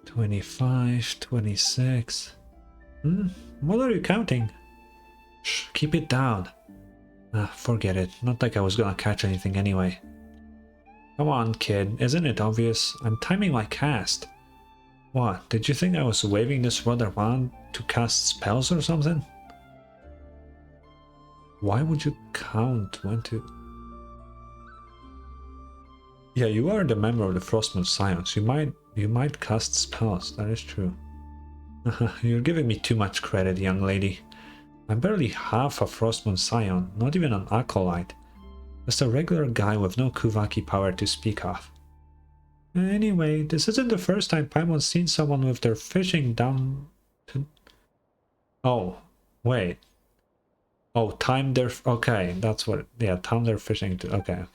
25, 26. What are you counting? Shh, keep it down. Forget it. Not like I was gonna catch anything anyway. Come on, kid. Isn't it obvious? I'm timing my cast. What? Did you think I was waving this rod around to cast spells or something? Why would you count when to... Yeah, you are the member of the Frostmoon Scions. You might cast spells. That is true. You're giving me too much credit, young lady. I'm barely half a Frostmoon Scion, not even an acolyte. Just a regular guy with no Kuvaki power to speak of. Anyway, this isn't the first time Paimon's seen someone with their fishing down to... Oh, wait. Oh, time their... Okay, that's what... Yeah, time their fishing to... Okay.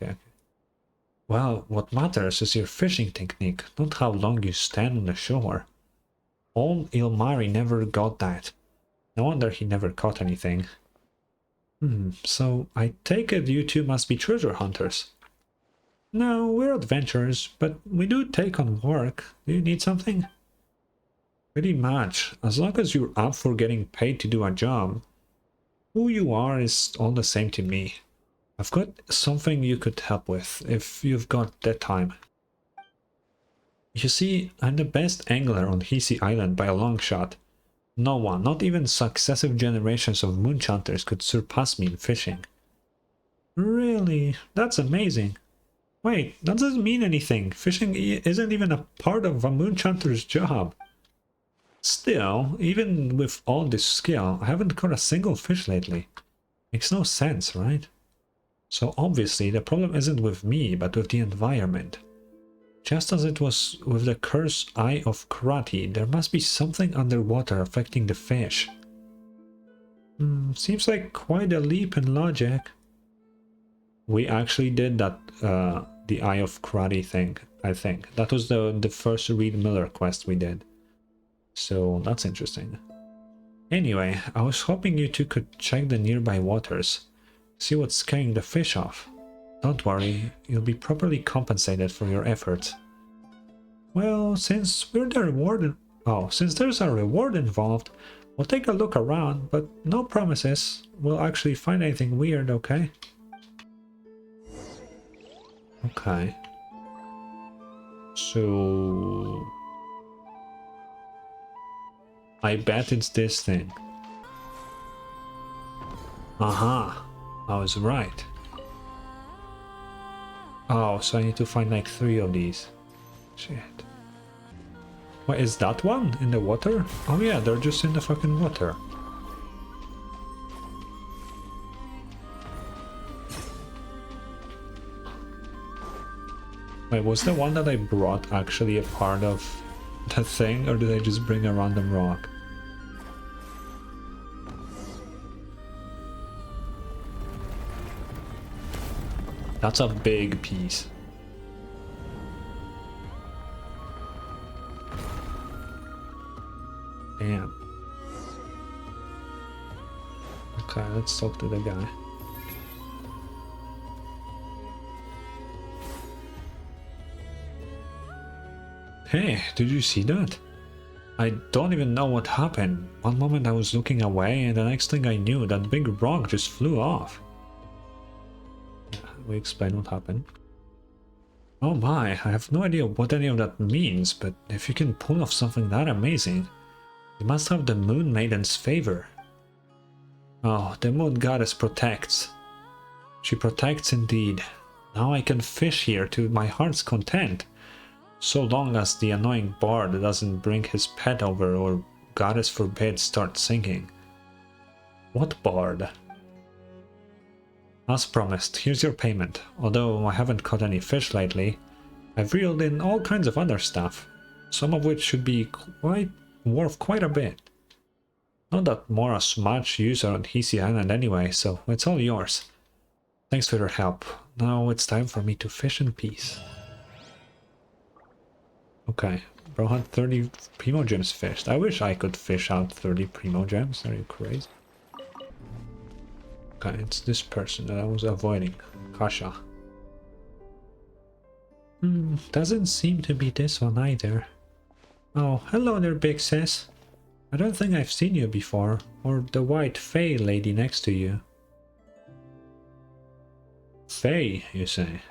Well, what matters is your fishing technique, not how long you stand on the shore. Old Ilmari never got that. No wonder he never caught anything. So I take it you two must be treasure hunters. No, we're adventurers, but we do take on work. Do you need something? Pretty much. As long as you're up for getting paid to do a job. Who you are is all the same to me. I've got something you could help with, if you've got that time. You see, I'm the best angler on Hisi Island by a long shot. No one, not even successive generations of moonchanters, could surpass me in fishing. Really? That's amazing. Wait, that doesn't mean anything. Fishing isn't even a part of a moonchanter's job. Still, even with all this skill, I haven't caught a single fish lately. Makes no sense, right? So obviously the problem isn't with me, but with the environment. Just as it was with the cursed Eye of Karate, there must be something underwater affecting the fish. Seems like quite a leap in logic. We actually did that the Eye of Cruddy thing, I think. That was the first Reed Miller quest we did. So that's interesting. Anyway, I was hoping you two could check the nearby waters, see what's scaring the fish off. Don't worry, you'll be properly compensated for your efforts. Well, since there's a reward involved, we'll take a look around, but no promises. We'll actually find anything weird, okay? Okay. So... I bet it's this thing. Aha! I was right. Oh, so I need to find like 3 of these. Shit. What, is that one in the water? Oh yeah, they're just in the fucking water. Wait, was the one that I brought actually a part of the thing, or did I just bring a random rock? That's a big piece. Damn. Okay, let's talk to the guy. Hey, did you see that? I don't even know what happened. One moment I was looking away, and the next thing I knew, that big rock just flew off. We explain what happened. Oh my, I have no idea what any of that means, but if you can pull off something that amazing, you must have the Moon Maiden's favor. Oh, the Moon Goddess protects. She protects indeed. Now I can fish here to my heart's content, so long as the annoying bard doesn't bring his pet over or, Goddess forbid, start singing. What bard? As promised, here's your payment. Although I haven't caught any fish lately, I've reeled in all kinds of other stuff, some of which should be worth quite a bit. Not that Mora's much use on Hisi Island anyway, so it's all yours. Thanks for your help. Now it's time for me to fish in peace. Okay, bro had 30 Primo Gems fished. I wish I could fish out 30 Primo Gems. Are you crazy? Okay, it's this person that I was avoiding. Kasha. Doesn't seem to be this one either. Oh, hello there, big sis. I don't think I've seen you before, or the white Fae lady next to you. Fae, you say?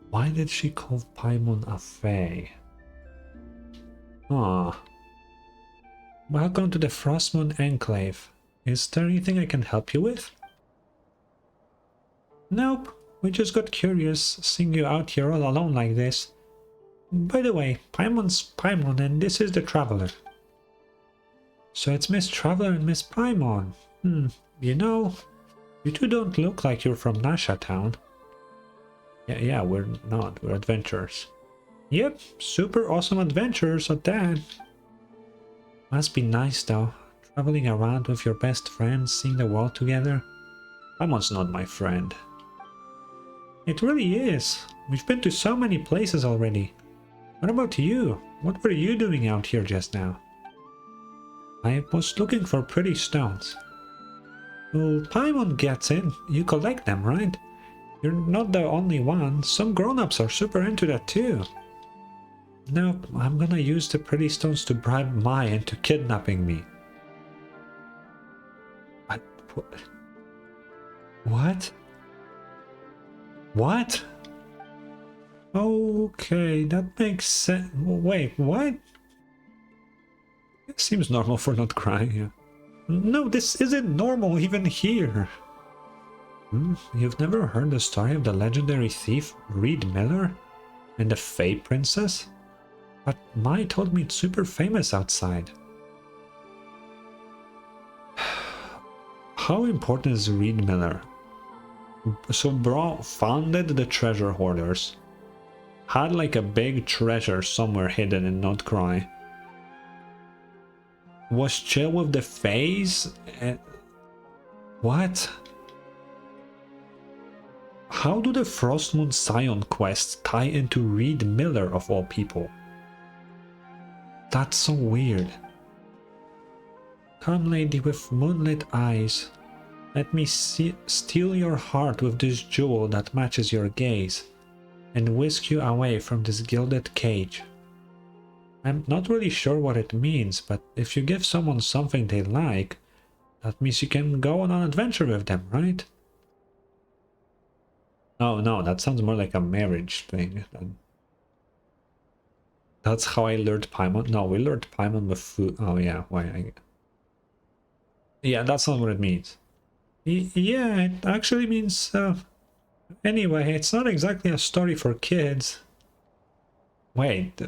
Why did she call Paimon a Fae? Ah. Welcome to the Frostmoon Enclave. Is there anything I can help you with? Nope, we just got curious seeing you out here all alone like this. By the way, Paimon's Paimon and this is the Traveler. So it's Miss Traveler and Miss Paimon. You know, you two don't look like you're from Nasha Town. Yeah, we're not. We're adventurers. Yep, super awesome adventurers at that. Must be nice though, traveling around with your best friends, seeing the world together. Paimon's not my friend. It really is. We've been to so many places already. What about you? What were you doing out here just now? I was looking for pretty stones. Well, Paimon gets it. You collect them, right? You're not the only one. Some grown-ups are super into that too. Nope, I'm gonna use the pretty stones to bribe Mai into kidnapping me. What? What? Okay, that makes sense. Wait, what? It seems normal for Nod-Krai. No, this isn't normal even here. You've never heard the story of the legendary thief Reed Miller and the Fae Princess? But Mai told me it's super famous outside. How important is Reed Miller? So bro founded the treasure hoarders. Had like a big treasure somewhere hidden in Nod-Krai. Was chill with the Faes? What? How do the Frostmoon Scion quests tie into Reed Miller of all people? That's so weird. Come, lady with moonlit eyes, let me steal your heart with this jewel that matches your gaze, and whisk you away from this gilded cage. I'm not really sure what it means, but if you give someone something they like, that means you can go on an adventure with them, right? Oh no, that sounds more like a marriage thing. That's how I learned Paimon. No, we learned Paimon with food. Oh yeah, why? Yeah, that's not what it means. Yeah, it actually means... Anyway, it's not exactly a story for kids. Wait,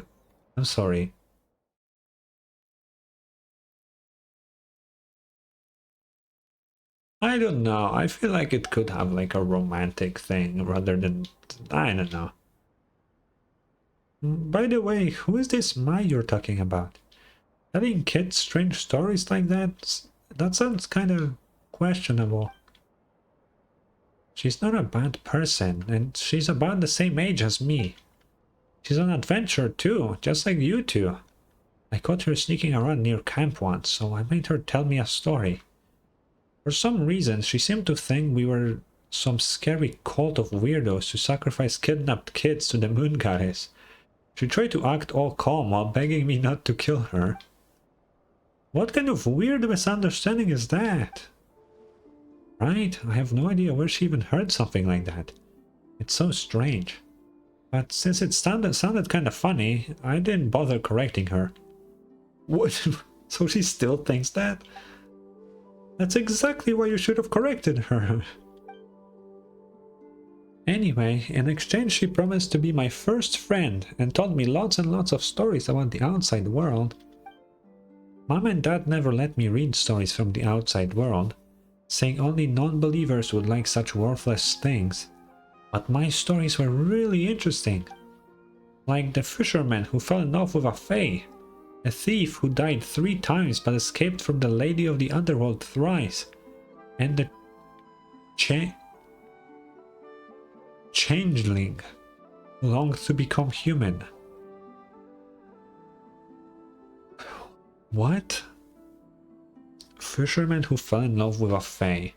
I'm sorry. I don't know. I feel like it could have like a romantic thing rather than... I don't know. By the way, who is this Mai you're talking about? Telling kids strange stories like that? That sounds kind of questionable. She's not a bad person, and she's about the same age as me. She's on adventure too, just like you two. I caught her sneaking around near camp once, so I made her tell me a story. For some reason, she seemed to think we were some scary cult of weirdos who sacrifice kidnapped kids to the moon goddess. She tried to act all calm while begging me not to kill her. What kind of weird misunderstanding is that? Right? I have no idea where she even heard something like that. It's so strange. But since it sounded kind of funny, I didn't bother correcting her. What? So she still thinks that? That's exactly why you should have corrected her. Anyway, in exchange she promised to be my first friend and told me lots and lots of stories about the outside world. Mom and Dad never let me read stories from the outside world, saying only non-believers would like such worthless things. But my stories were really interesting. Like the fisherman who fell in love with a fae, a thief who died 3 times but escaped from the Lady of the Underworld thrice, and the changeling who longed to become human. What? Fisherman who fell in love with a fae.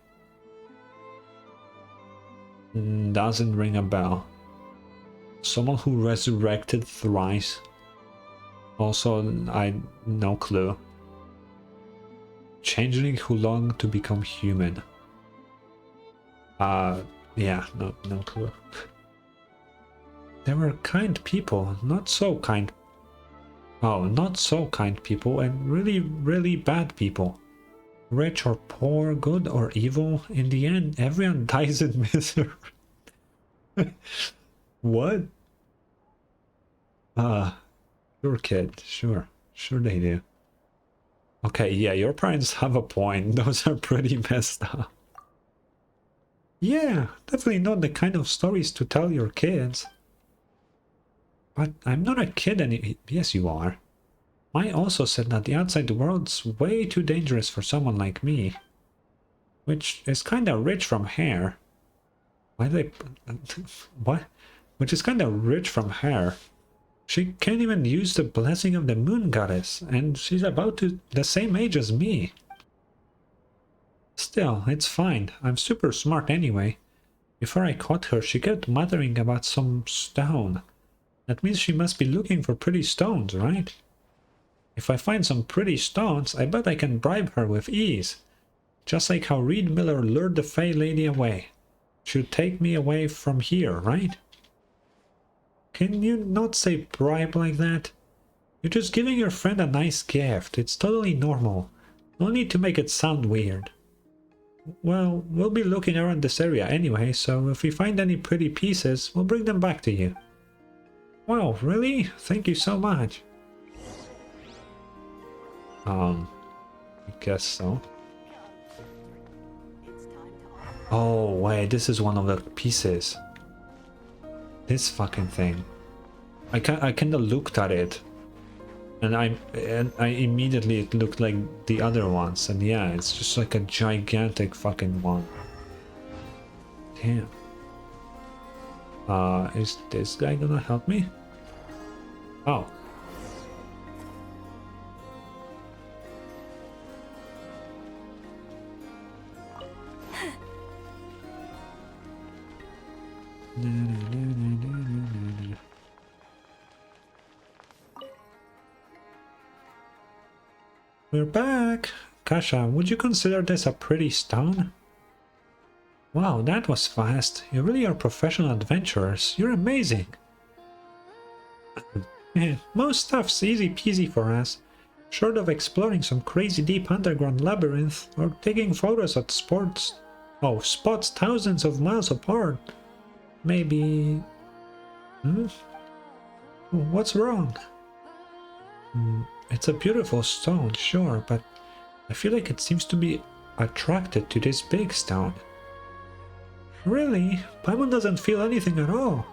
Doesn't ring a bell. Someone who resurrected thrice. Also, no clue. Changeling who longed to become human. Yeah, no clue. There were kind people, not so kind. Oh, not so kind people, and really, really bad people. Rich or poor, good or evil, in the end, everyone dies in misery. What? Sure, kid. Sure they do. Okay, yeah, your parents have a point. Those are pretty messed up. Yeah, definitely not the kind of stories to tell your kids. But I'm not a kid any... Yes, you are. Mai also said that the outside world's way too dangerous for someone like me. Which is kinda rich from her. Why do they... What? Which is kinda rich from her. She can't even use the blessing of the moon goddess, and she's about to the same age as me. Still, it's fine. I'm super smart anyway. Before I caught her, she kept muttering about some stone. That means she must be looking for pretty stones, right? If I find some pretty stones, I bet I can bribe her with ease. Just like how Reed Miller lured the Fey Lady away. She'll take me away from here, right? Can you not say bribe like that? You're just giving your friend a nice gift. It's totally normal. No need to make it sound weird. Well, we'll be looking around this area anyway, so if we find any pretty pieces, we'll bring them back to you. Wow, really? Thank you so much. I guess so. Oh, wait, this is one of the pieces. This fucking thing. I kinda looked at it. And I immediately it looked like the other ones, and yeah, it's just like a gigantic fucking one. Damn. Is this guy gonna help me? Oh. We're back! Kasha, would you consider this a pretty stone? Wow, that was fast. You really are professional adventurers. You're amazing. Most stuff's easy peasy for us. Short of exploring some crazy deep underground labyrinth or taking photos at spots thousands of miles apart. Maybe... What's wrong? It's a beautiful stone, sure, but I feel like it seems to be attracted to this big stone. Really? Paimon doesn't feel anything at all.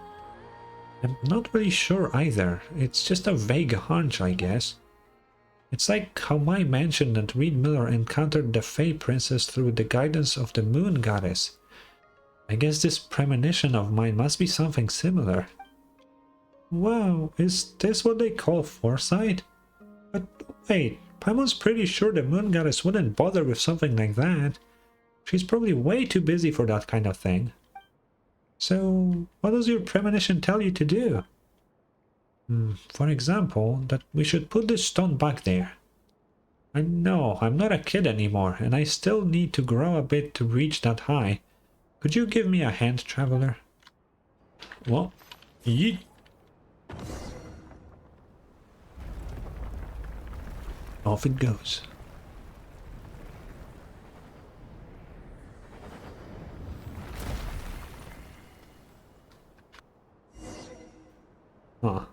I'm not really sure either. It's just a vague hunch, I guess. It's like how Mai mentioned that Reed Miller encountered the Fey Princess through the guidance of the Moon Goddess. I guess this premonition of mine must be something similar. Wow, is this what they call foresight? But wait, Paimon's pretty sure the Moon Goddess wouldn't bother with something like that. She's probably way too busy for that kind of thing. So, what does your premonition tell you to do? For example, that we should put this stone back there. I know, I'm not a kid anymore, and I still need to grow a bit to reach that high. Could you give me a hand, traveler? Well, yeet. Off it goes. Huh.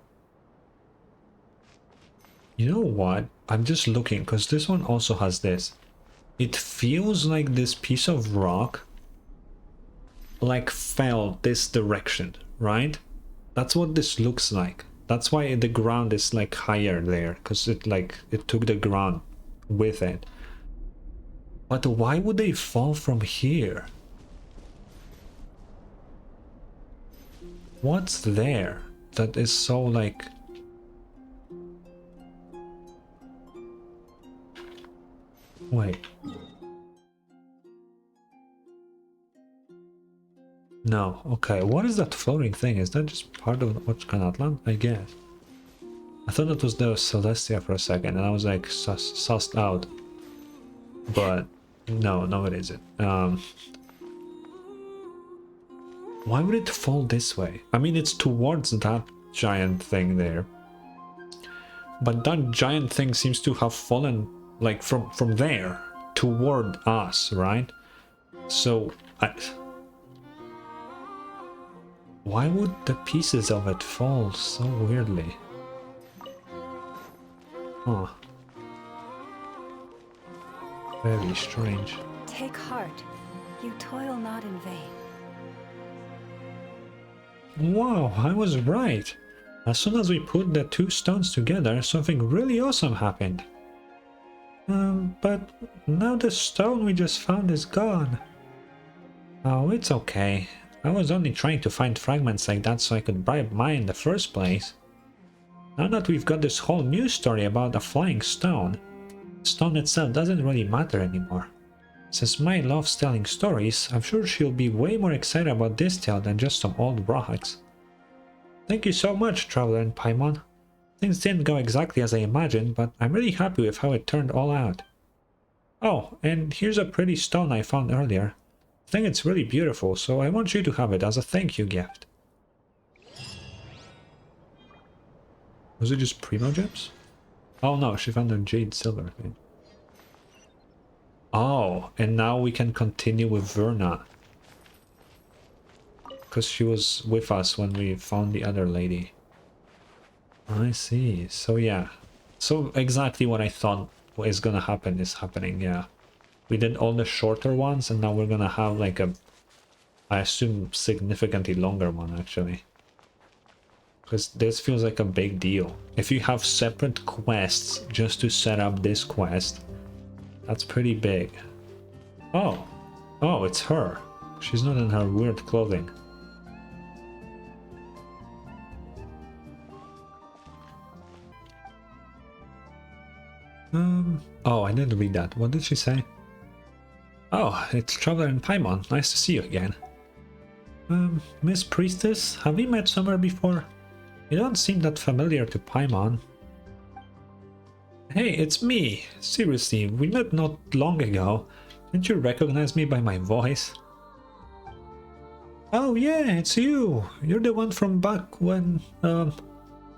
You know what? I'm just looking, because this one also has this. It feels like this piece of rock like fell this direction, right? That's what this looks like. That's why the ground is like higher there, because it took the ground with it. But why would they fall from here? What's there that is so like... Wait. No, okay, what is that floating thing? Is that just part of Ochkanatlan? I guess. I thought that was the Celestia for a second, and I was like sussed out. But no it isn't. Why would it fall this way? I mean, it's towards that giant thing there. But that giant thing seems to have fallen like from there toward us, right? So why would the pieces of it fall so weirdly? Huh. Very strange. Take heart. You toil not in vain. Wow, I was right. As soon as we put the two stones together, something really awesome happened. But now the stone we just found is gone. Oh, it's okay. I was only trying to find fragments like that so I could bribe Mai in the first place. Now that we've got this whole new story about a flying stone, the stone itself doesn't really matter anymore. Since Mai loves telling stories, I'm sure she'll be way more excited about this tale than just some old rocks. Thank you so much, Traveler and Paimon. Things didn't go exactly as I imagined, but I'm really happy with how it turned all out. Oh, and here's a pretty stone I found earlier. I think it's really beautiful, so I want you to have it as a thank you gift. Was it just Primo Gems? Oh no, she found a jade silver thing. Oh, and now we can continue with Verna. Because she was with us when we found the other lady. I see. So yeah. So exactly what I thought is gonna happen is happening, yeah. We did all the shorter ones and now we're gonna have like a... I assume significantly longer one actually. Because this feels like a big deal. If you have separate quests just to set up this quest, that's pretty big. Oh, it's her. She's not in her weird clothing. Oh, I didn't read that. What did she say? Oh, it's Traveler and Paimon. Nice to see you again. Miss Priestess, have we met somewhere before? You don't seem that familiar to Paimon. Hey, it's me. Seriously, we met not long ago. Didn't you recognize me by my voice? Oh yeah, it's you. You're the one from back when...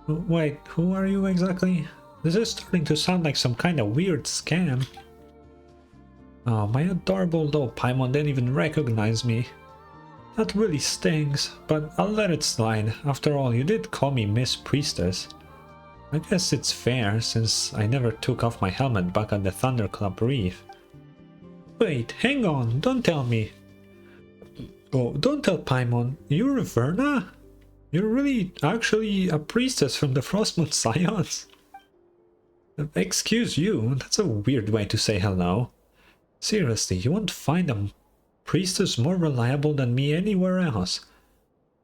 Wait, who are you exactly? This is starting to sound like some kind of weird scam. Oh, my adorable little Paimon didn't even recognize me. That really stings, but I'll let it slide. After all, you did call me Miss Priestess. I guess it's fair, since I never took off my helmet back at the Thunderclap Reef. Wait, hang on, don't tell me. Oh, don't tell Paimon, you're Verna? You're really actually a priestess from the Frostmoon Scions? Excuse you, that's a weird way to say hello. Seriously, you won't find a priestess more reliable than me anywhere else.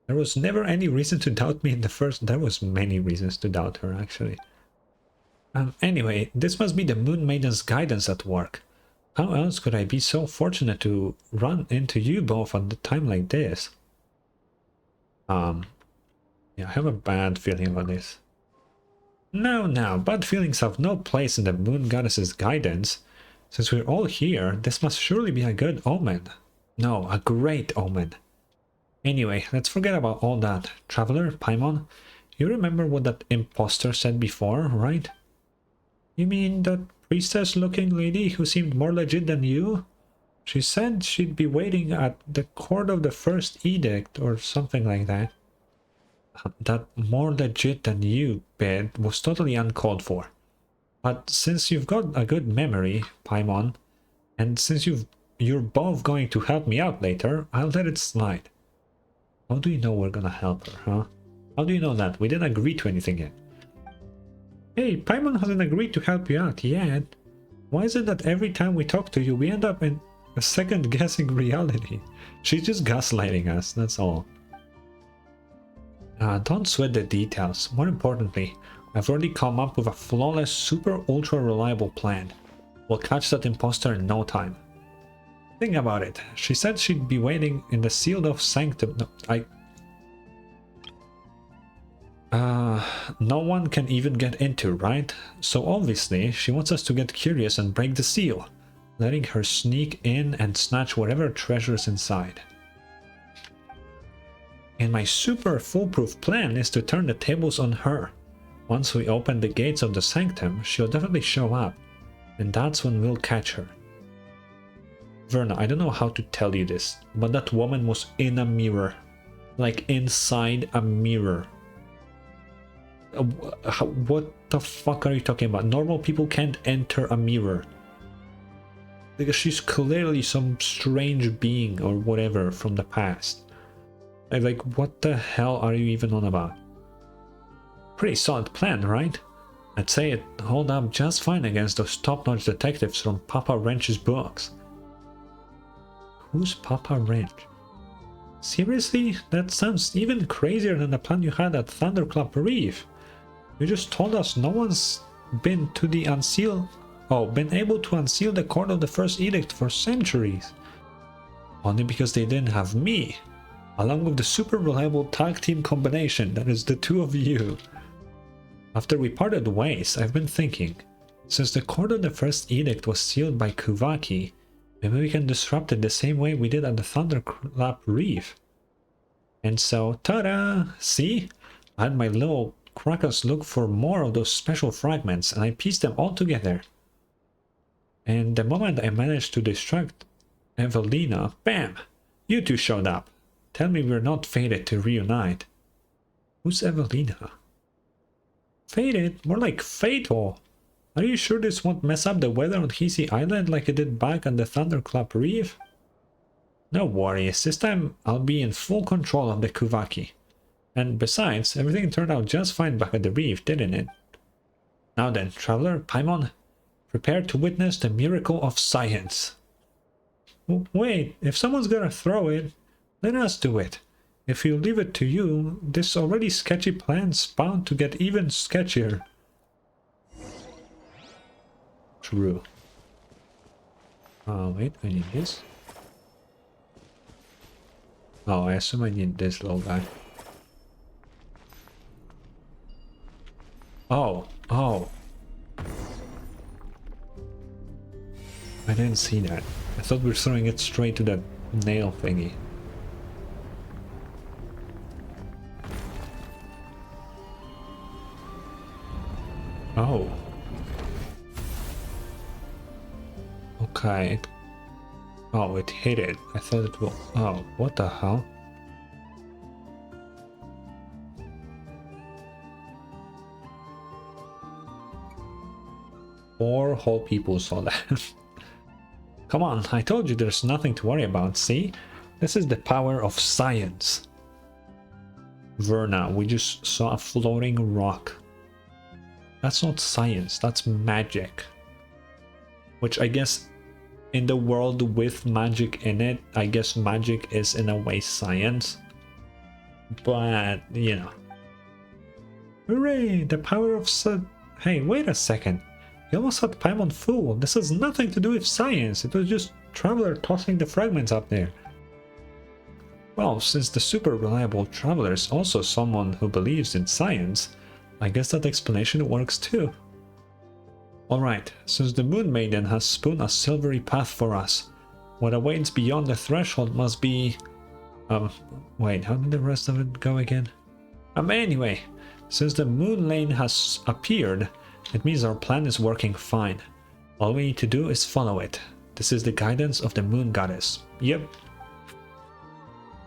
There was never any reason to doubt me in the first... There was many reasons to doubt her, actually. Anyway, this must be the Moon Maiden's guidance at work. How else could I be so fortunate to run into you both at a time like this? Yeah, I have a bad feeling about this. No, bad feelings have no place in the Moon Goddess's guidance. Since we're all here, this must surely be a good omen. No, a great omen. Anyway, let's forget about all that. Traveler, Paimon, you remember what that imposter said before, right? You mean that priestess-looking lady who seemed more legit than you? She said she'd be waiting at the court of the first edict or something like that. That more legit than you bit was totally uncalled for. But since you've got a good memory, Paimon, and since you're both going to help me out later, I'll let it slide. How do you know we're gonna help her, huh? How do you know that? We didn't agree to anything yet. Hey, Paimon hasn't agreed to help you out yet. Why is it that every time we talk to you, we end up in a second-guessing reality? She's just gaslighting us, that's all. Don't sweat the details. More importantly, I've already come up with a flawless, super ultra reliable plan. We'll catch that imposter in no time. Think about it. She said she'd be waiting in the sealed off sanctum. No one can even get into, right? So obviously, she wants us to get curious and break the seal, letting her sneak in and snatch whatever treasures inside. And my super foolproof plan is to turn the tables on her. Once we open the gates of the sanctum, she'll definitely show up, and that's when we'll catch her. Verna, I don't know how to tell you this, but that woman was in a mirror. Like inside a mirror. What the fuck are you talking about? Normal people can't enter a mirror. Because she's clearly some strange being or whatever from the past. Like, what the hell are you even on about? Pretty solid plan, right? I'd say it hold up just fine against those top-notch detectives from Papa Wrench's books. Who's Papa Wrench? Seriously? That sounds even crazier than the plan you had at Thunderclap Reef. You just told us no one's been to the been able to unseal the court of the first edict for centuries. Only because they didn't have me, along with the super reliable tag team combination that is the two of you. After we parted ways, I've been thinking, since the court of the first edict was sealed by Kuvaki, maybe we can disrupt it the same way we did at the Thunderclap Reef. And so, ta-da! See? I had my little crackers look for more of those special fragments, and I pieced them all together. And the moment I managed to distract Evelina, bam! You two showed up. Tell me we're not fated to reunite. Who's Evelina? Fated? More like fatal. Are you sure this won't mess up the weather on Hisi Island like it did back on the Thunderclap Reef? No worries, this time I'll be in full control of the Kuvaki. And besides, everything turned out just fine back at the reef, didn't it? Now then, Traveler, Paimon, prepare to witness the miracle of science. Wait, if someone's gonna throw it, let us do it. If you leave it to you, this already sketchy plan's bound to get even sketchier. shrew. Wait, I need this. Oh, I assume I need this little guy. Oh, oh. I didn't see that. I thought we were throwing it straight to that nail thingy. Oh. Okay. Oh, it hit it. I thought it will... Oh, what the hell? Four whole people saw that. Come on, I told you there's nothing to worry about, see? This is the power of science. Verna, we just saw a floating rock. That's not science, that's magic. Which I guess in the world with magic in it, I guess magic is in a way science. But, you know. Hooray, the power of Hey, wait a second. You almost had Paimon fooled. This has nothing to do with science. It was just Traveler tossing the fragments up there. Well, since the super reliable Traveler is also someone who believes in science, I guess that explanation works too. Alright, since the Moon Maiden has spun a silvery path for us, what awaits beyond the threshold must be... wait, how did the rest of it go again? Anyway, since the Moon Lane has appeared, it means our plan is working fine. All we need to do is follow it. This is the guidance of the Moon Goddess. Yep.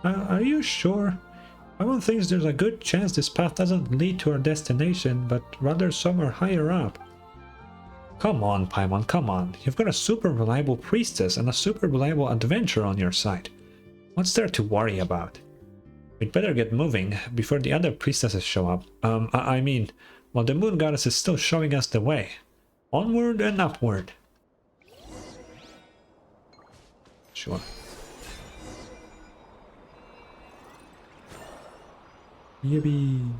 Are you sure? Paimon thinks there's a good chance this path doesn't lead to our destination, but rather somewhere higher up. Come on, Paimon, come on. You've got a super reliable priestess and a super reliable adventurer on your side. What's there to worry about? We'd better get moving before the other priestesses show up. I mean, while the Moon Goddess is still showing us the way. Onward and upward. Sure. Yippee.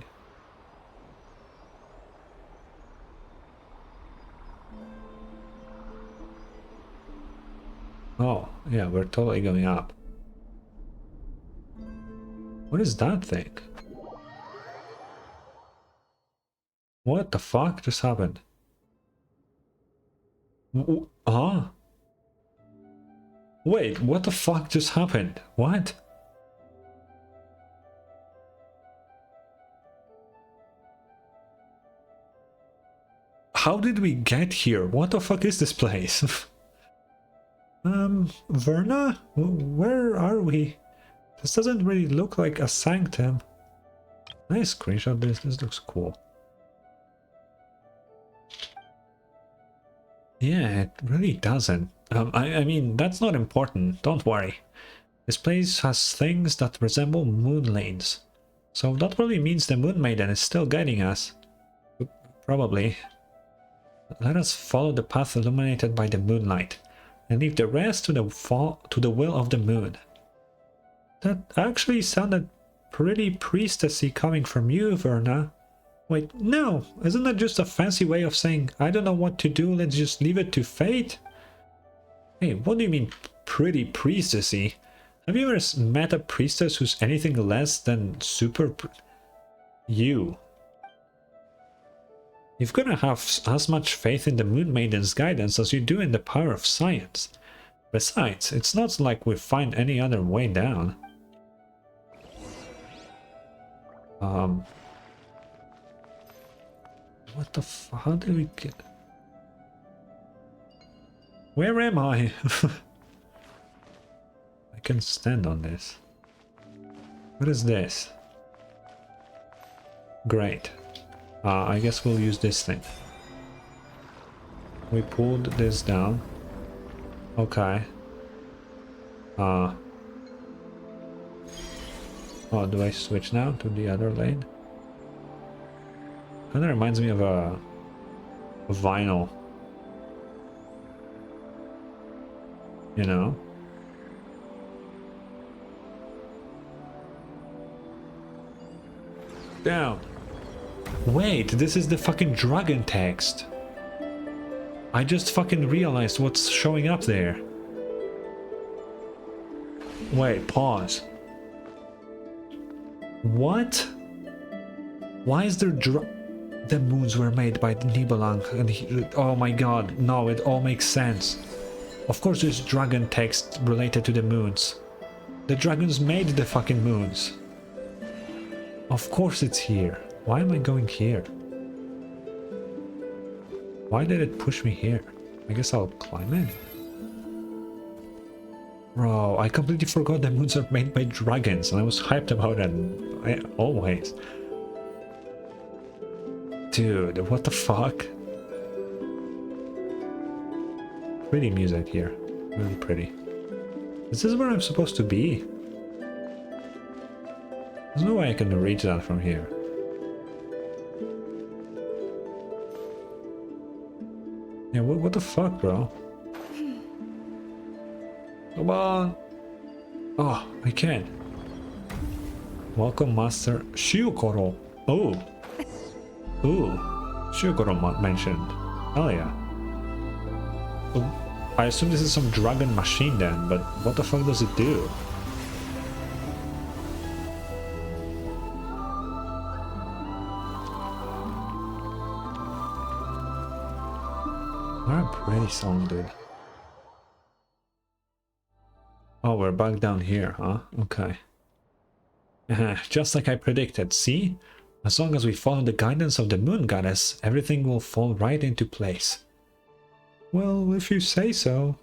Oh, yeah, we're totally going up. What is that thing? What the fuck just happened? Huh? Wait, what the fuck just happened? What? How did we get here? What the fuck is this place? Verna? Where are we? This doesn't really look like a sanctum. Nice screenshot this. This looks cool. Yeah, it really doesn't. I mean, that's not important. Don't worry. This place has things that resemble moon lanes. So that probably means the Moon Maiden is still guiding us. Probably. Let us follow the path illuminated by the moonlight, and leave the rest to the will of the moon. That actually sounded pretty priestessy coming from you, Verna. Wait, no! Isn't that just a fancy way of saying, I don't know what to do, let's just leave it to fate? Hey, what do you mean, pretty priestessy? Have you ever met a priestess who's anything less than super you? You've got to have as much faith in the Moon Maiden's guidance as you do in the power of science. Besides, it's not like we find any other way down. What the f- how did we get... Where am I? I can stand on this. What is this? Great. I guess we'll use this thing. We pulled this down. Okay. Oh, do I switch now to the other lane? Kinda reminds me of a vinyl. You know? Down. Wait, this is the fucking dragon text. I just fucking realized what's showing up there. Wait, pause. What? Why is there the moons were made by Nibelung and oh my god, no, it all makes sense. Of course there's dragon text related to the moons. The dragons made the fucking moons. Of course it's here. Why am I going here? Why did it push me here? I guess I'll climb in. Bro, I completely forgot that moons are made by dragons and I was hyped about it always. Dude, what the fuck? Pretty music here. Really pretty. Is this where I'm supposed to be? There's no way I can reach that from here. Yeah, what the fuck, bro? Come on! Oh, I can. Welcome, Master Shiokoro. Oh! Ooh, Shiokoro mentioned. Hell yeah. Oh, I assume this is some dragon machine then, but what the fuck does it do? What a pretty song, dude. Oh, we're back down here, huh? Okay. Just like I predicted, see? As long as we follow the guidance of the moon goddess, everything will fall right into place. Well, if you say so.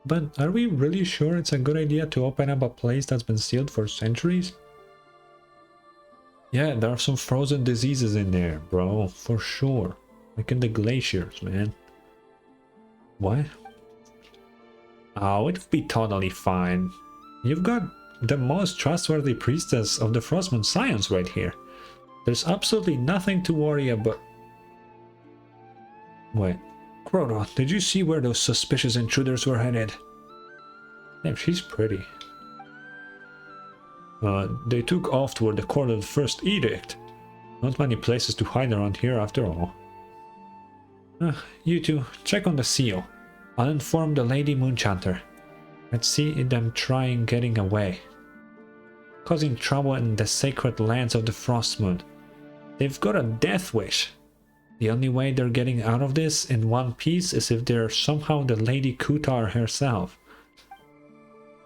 But are we really sure it's a good idea to open up a place that's been sealed for centuries? Yeah, there are some frozen diseases in there, bro, for sure. Like in the glaciers, man. What? Oh, it would be totally fine. You've got the most trustworthy priestess of the Frostmoon Scions right here. There's absolutely nothing to worry about. Wait, Chrono, did you see where those suspicious intruders were headed? Damn, she's pretty. They took off toward the court of the first edict. Not many places to hide around here after all. You two, check on the seal. I'll inform the Lady Moonchanter. Let's see them trying getting away. Causing trouble in the sacred lands of the Frostmoon. They've got a death wish. The only way they're getting out of this in one piece is if they're somehow the Lady Kutar herself.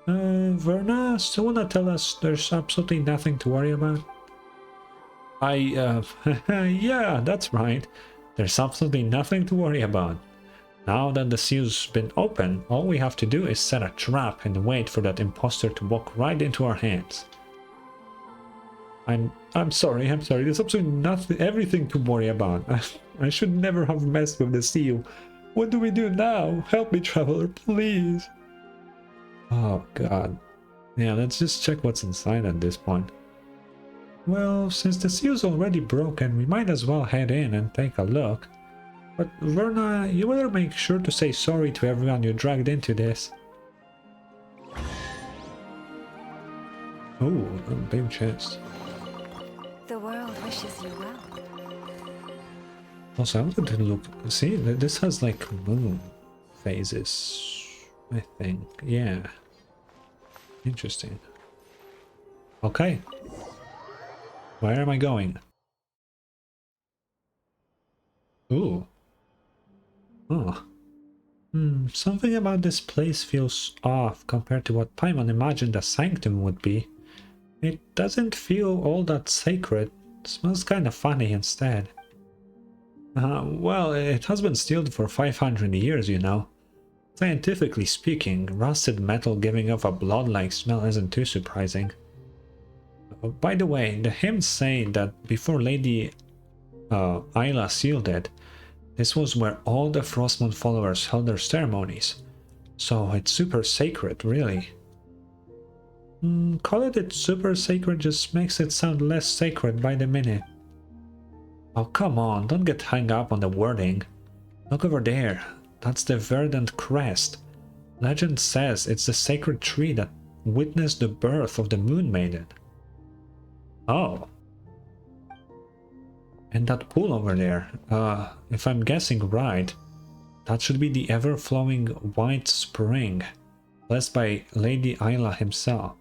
Verna, still wanna tell us there's absolutely nothing to worry about? Yeah, that's right. There's absolutely nothing to worry about. Now that the seal's been opened, all we have to do is set a trap and wait for that imposter to walk right into our hands. I'm sorry, there's absolutely nothing, everything to worry about. I should never have messed with the seal. What do we do now? Help me, traveler, please. Oh god. Yeah, let's just check what's inside at this point. Well, since the seal's already broken, we might as well head in and take a look. But Verna, you better make sure to say sorry to everyone you dragged into this. Oh, a big chest. The world wishes you well. Also, I wanted to look. See, this has like moon phases, I think. Yeah. Interesting. Okay. Where am I going? Ooh. Oh. Something about this place feels off compared to what Paimon imagined a sanctum would be. It doesn't feel all that sacred. It smells kind of funny instead. Well, it has been sealed for 500 years, you know. Scientifically speaking, rusted metal giving off a blood-like smell isn't too surprising. By the way, the hymns say that before Lady Ayla sealed it, this was where all the Frostmoon followers held their ceremonies. So it's super sacred, really. Calling it super sacred just makes it sound less sacred by the minute. Oh, come on, don't get hung up on the wording. Look over there, that's the verdant crest. Legend says it's the sacred tree that witnessed the birth of the Moon Maiden. Oh. And that pool over there, if I'm guessing right, That should be the ever-flowing white spring. Blessed by Lady Isla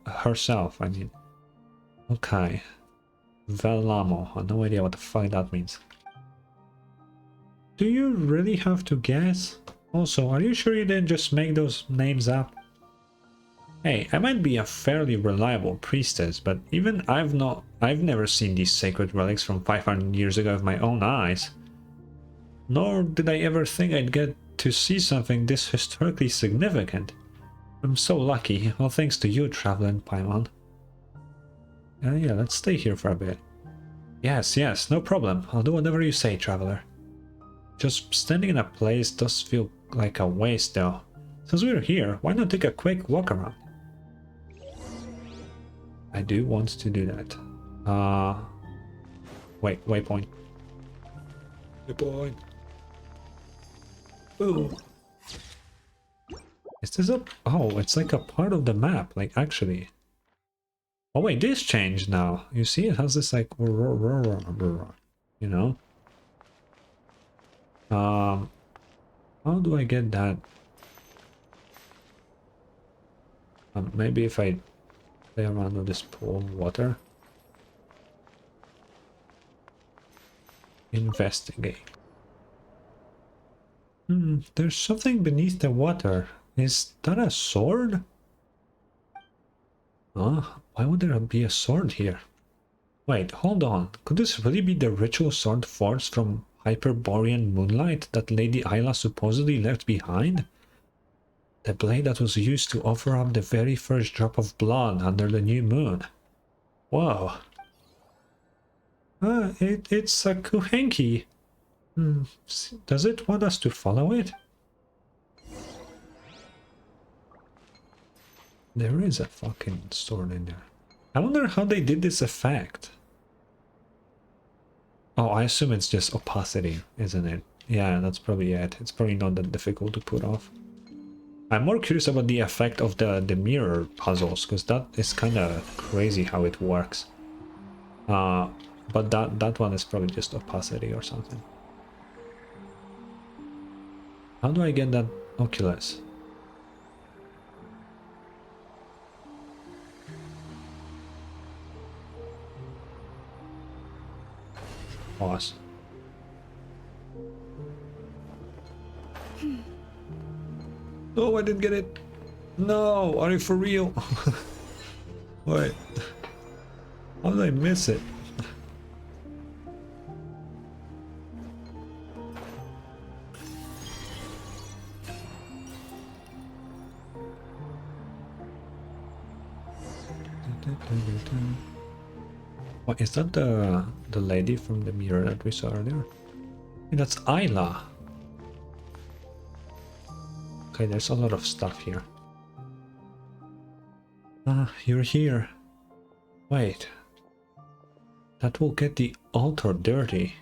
herself, I mean. Okay. Velamo. I have no idea what the fuck that means. Do you really have to guess? Also, are you sure you didn't just make those names up? Hey, I might be a fairly reliable priestess, but even I've never seen these sacred relics from 500 years ago with my own eyes. Nor did I ever think I'd get to see something this historically significant. I'm so lucky, all thanks to you, traveling Paimon. Yeah, let's stay here for a bit. Yes, no problem. I'll do whatever you say, traveler. Just standing in a place does feel like a waste, though. Since we're here, why not take a quick walk around? I do want to do that. Waypoint. Waypoint. Ooh. Is this a... Oh, it's like a part of the map, like, actually. Oh wait, this changed now. You see, it has this, like... You know? How do I get that? Maybe if I play around with this pool of water. Investigate. There's something beneath the water. Is that a sword? Huh? Why would there be a sword here? Wait, hold on. Could this really be the ritual sword forged from Hyperborean moonlight that Lady Isla supposedly left behind? The blade that was used to offer up the very first drop of blood under the new moon. Whoa. It's a kuhenki. Does it want us to follow it? There is a fucking sword in there. I wonder how they did this effect. Oh, I assume it's just opacity, isn't it? Yeah, that's probably it. It's probably not that difficult to put off. I'm more curious about the effect of the mirror puzzles, because that is kind of crazy how it works. But that one is probably just opacity or something. How do I get that Oculus? Pause. Oh, I didn't get it. No, are you for real? Wait. How did I miss it? What is that the lady from the mirror that we saw earlier? Hey, that's Isla. Okay, there's a lot of stuff here. Ah, you're here. Wait. That will get the altar dirty.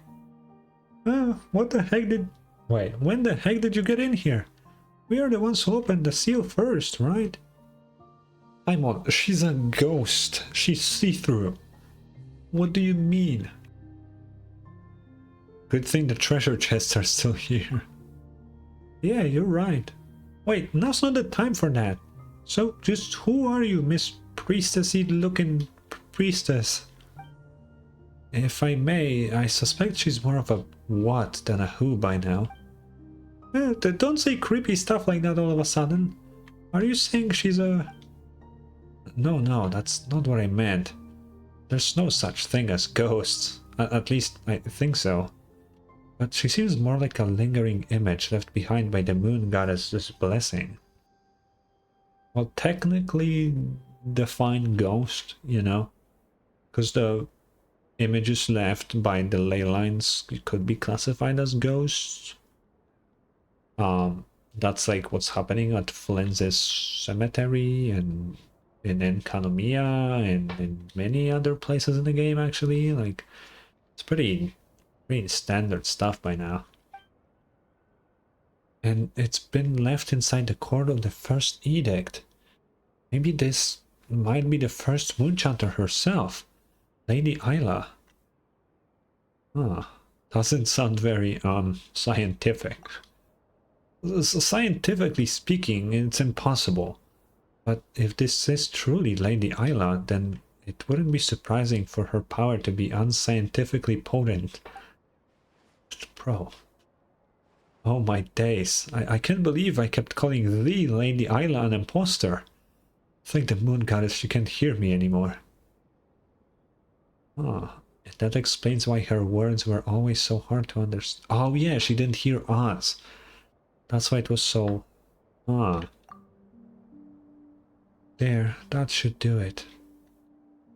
What the heck did... Wait, when the heck did you get in here? We are the ones who opened the seal first, right? Paimon, she's a ghost. She's see-through. What do you mean? Good thing the treasure chests are still here. Yeah, you're right. Wait, now's not the time for that. So, just who are you, Miss Priestessy-looking priestess? If I may, I suspect she's more of a what than a who by now. Don't say creepy stuff like that all of a sudden. Are you saying she's a... No, that's not what I meant. There's no such thing as ghosts. At least, I think so. But she seems more like a lingering image left behind by the moon goddess's blessing. Well, technically define ghost, you know? Because the images left by the ley lines could be classified as ghosts. That's like what's happening at Flen's cemetery and in Enkanomiya and in many other places in the game, actually. Like, it's pretty standard stuff by now. And it's been left inside the court of the first edict. Maybe this might be the first Moonchanter herself, Lady Isla. Doesn't sound very scientific. Scientifically speaking, it's impossible. But if this is truly Lady Isla, then it wouldn't be surprising for her power to be unscientifically potent. Bro. Oh my days. I can't believe I kept calling the Lady Isla an imposter. Thank the moon goddess she can't hear me anymore. Ah, that explains why her words were always so hard to understand. Oh yeah, she didn't hear us. That's why it was so... Ah. There, that should do it.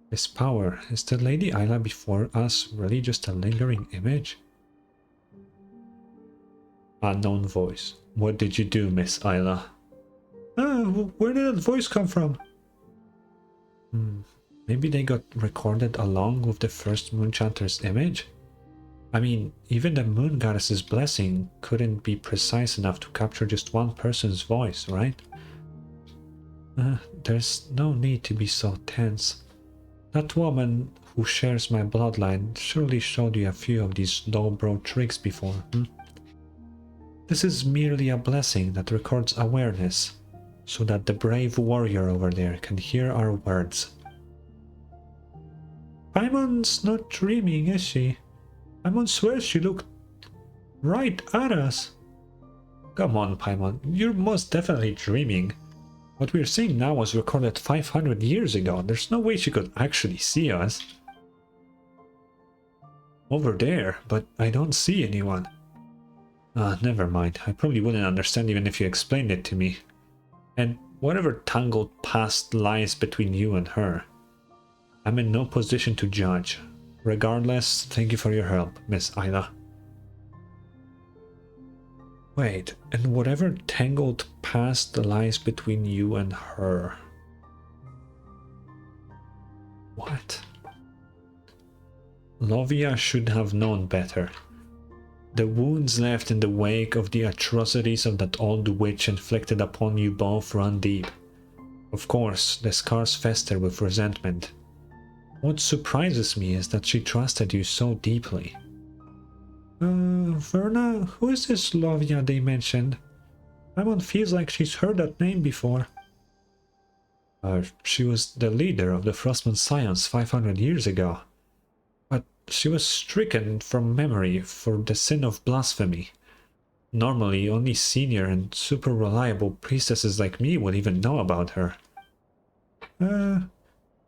This power, is the Lady Isla before us really just a lingering image? Unknown voice. What did you do, Miss Isla? Ah, where did that voice come from? Maybe they got recorded along with the first Moonchanter's image? I mean, even the Moon Goddess's blessing couldn't be precise enough to capture just one person's voice, right? There's no need to be so tense. That woman who shares my bloodline surely showed you a few of these lowbrow tricks before, This is merely a blessing that records awareness, so that the brave warrior over there can hear our words. Paimon's not dreaming, is she? Paimon swears she looked right at us. Come on, Paimon, you're most definitely dreaming. What we're seeing now was recorded 500 years ago. There's no way she could actually see us. Over there, but I don't see anyone. Never mind. I probably wouldn't understand even if you explained it to me. And whatever tangled past lies between you and her, I'm in no position to judge. Regardless, thank you for your help, Miss Isla. Wait, and whatever tangled past lies between you and her... What? Lovia should have known better. The wounds left in the wake of the atrocities of that old witch inflicted upon you both run deep. Of course, the scars fester with resentment. What surprises me is that she trusted you so deeply. Verna, who is this Lovia they mentioned? Paimon feels like she's heard that name before. She was the leader of the Frostmoon Scions 500 years ago. But she was stricken from memory for the sin of blasphemy. Normally, only senior and super reliable priestesses like me would even know about her.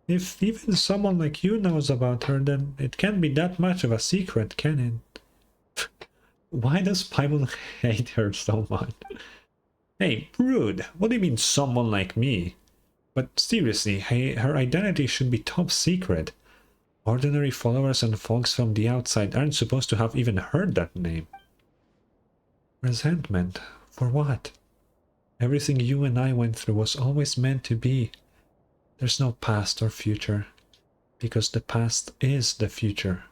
If even someone like you knows about her, then it can't be that much of a secret, can it? Why does Paimon hate her so much? Hey, rude. What do you mean someone like me? But seriously, hey, her identity should be top secret. Ordinary followers and folks from the outside aren't supposed to have even heard that name. Resentment? For what? Everything you and I went through was always meant to be. There's no past or future, because the past is the future.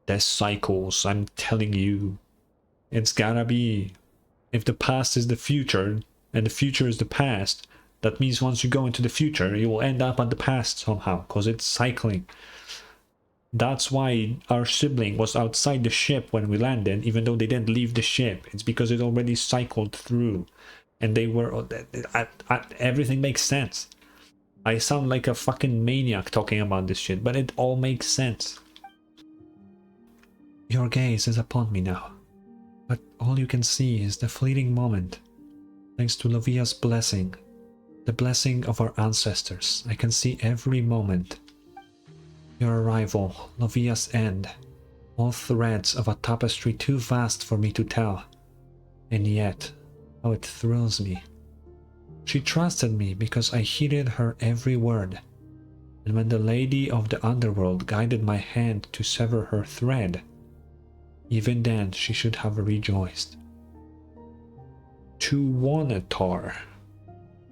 There's cycles, I'm telling you. It's gotta be. If the past is the future, and the future is the past, that means once you go into the future, you will end up at the past somehow, because it's cycling. That's why our sibling was outside the ship when we landed, even though they didn't leave the ship. It's because it already cycled through. And they were... everything makes sense. I sound like a fucking maniac talking about this shit, but it all makes sense. Your gaze is upon me now, but all you can see is the fleeting moment. Thanks to Lovia's blessing, the blessing of our ancestors, I can see every moment. Your arrival, Lovia's end, all threads of a tapestry too vast for me to tell. And yet, how it thrills me. She trusted me because I heeded her every word. And when the lady of the underworld guided my hand to sever her thread, even then she should have rejoiced. Tuwanatar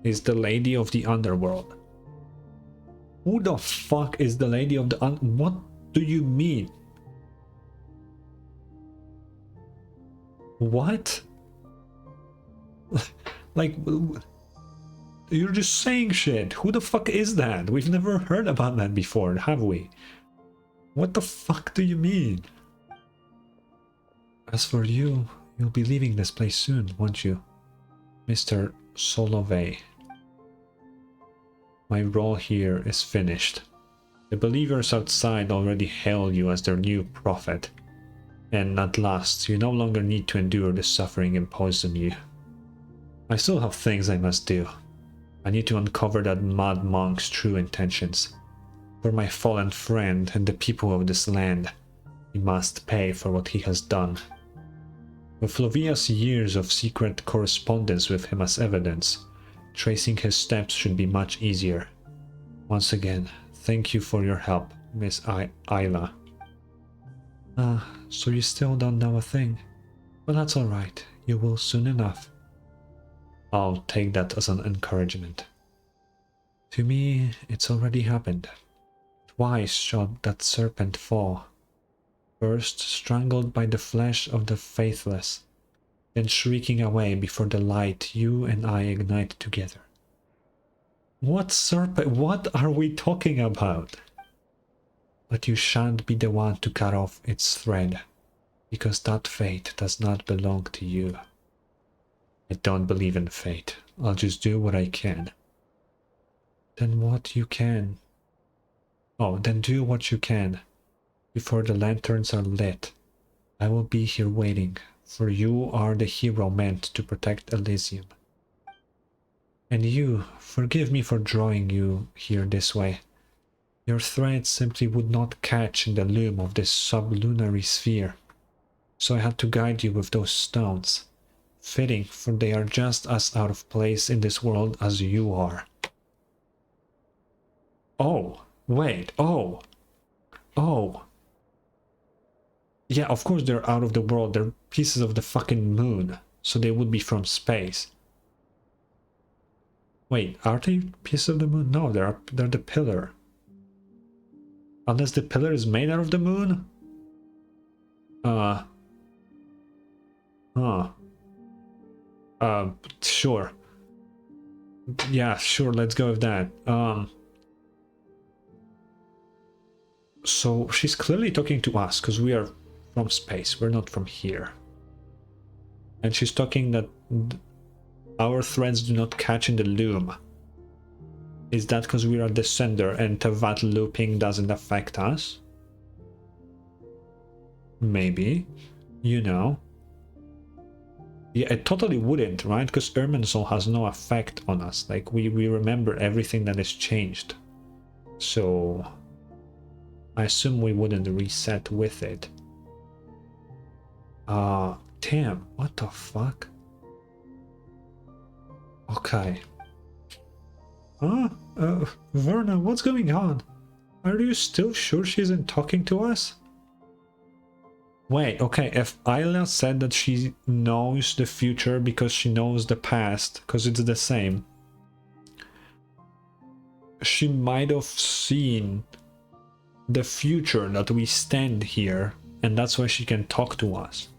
is the lady of the underworld. Who the fuck is the lady of the what do you mean? What? Like, you're just saying shit. Who the fuck is that? We've never heard about that before, have we? What the fuck do you mean? As for you, you'll be leaving this place soon, won't you, Mr. Solovey? My role here is finished. The believers outside already hail you as their new prophet, and at last you no longer need to endure the suffering imposed on you. I still have things I must do. I need to uncover that mad monk's true intentions. For my fallen friend and the people of this land, he must pay for what he has done. With Flavia's years of secret correspondence with him as evidence, tracing his steps should be much easier. Once again, thank you for your help, Miss Isla. So you still don't know a thing? Well, that's alright. You will soon enough. I'll take that as an encouragement. To me, it's already happened. Twice shall that serpent fall. First strangled by the flesh of the faithless, then shrieking away before the light you and I ignite together. What serpent? What are we talking about? But you shan't be the one to cut off its thread, because that fate does not belong to you. I don't believe in fate. I'll just do what I can. Then what you can. Oh, then do what you can. Before the lanterns are lit, I will be here waiting, for you are the hero meant to protect Elysium. And you, forgive me for drawing you here this way. Your thread simply would not catch in the loom of this sublunary sphere, so I had to guide you with those stones. Fitting, for they are just as out of place in this world as you are. Oh, wait, oh. Yeah, of course they're out of the world, they're pieces of the fucking moon, so they would be from space. Wait, are they pieces of the moon? No, they're the pillar. Unless the pillar is made out of the moon? Sure. Yeah, sure, let's go with that. So she's clearly talking to us, because we are from space, we're not from here. And she's talking that our threads do not catch in the loom. Is that because we are the sender and that looping doesn't affect us? Maybe. You know. Yeah, it totally wouldn't, right? Because Irminsul has no effect on us. Like, we remember everything that is changed. So I assume we wouldn't reset with it. Damn, what the fuck? Okay. Verna, what's going on? Are you still sure she isn't talking to us? Wait, okay, if Ayla said that she knows the future because she knows the past, because it's the same, she might have seen the future that we stand here, and that's why she can talk to us.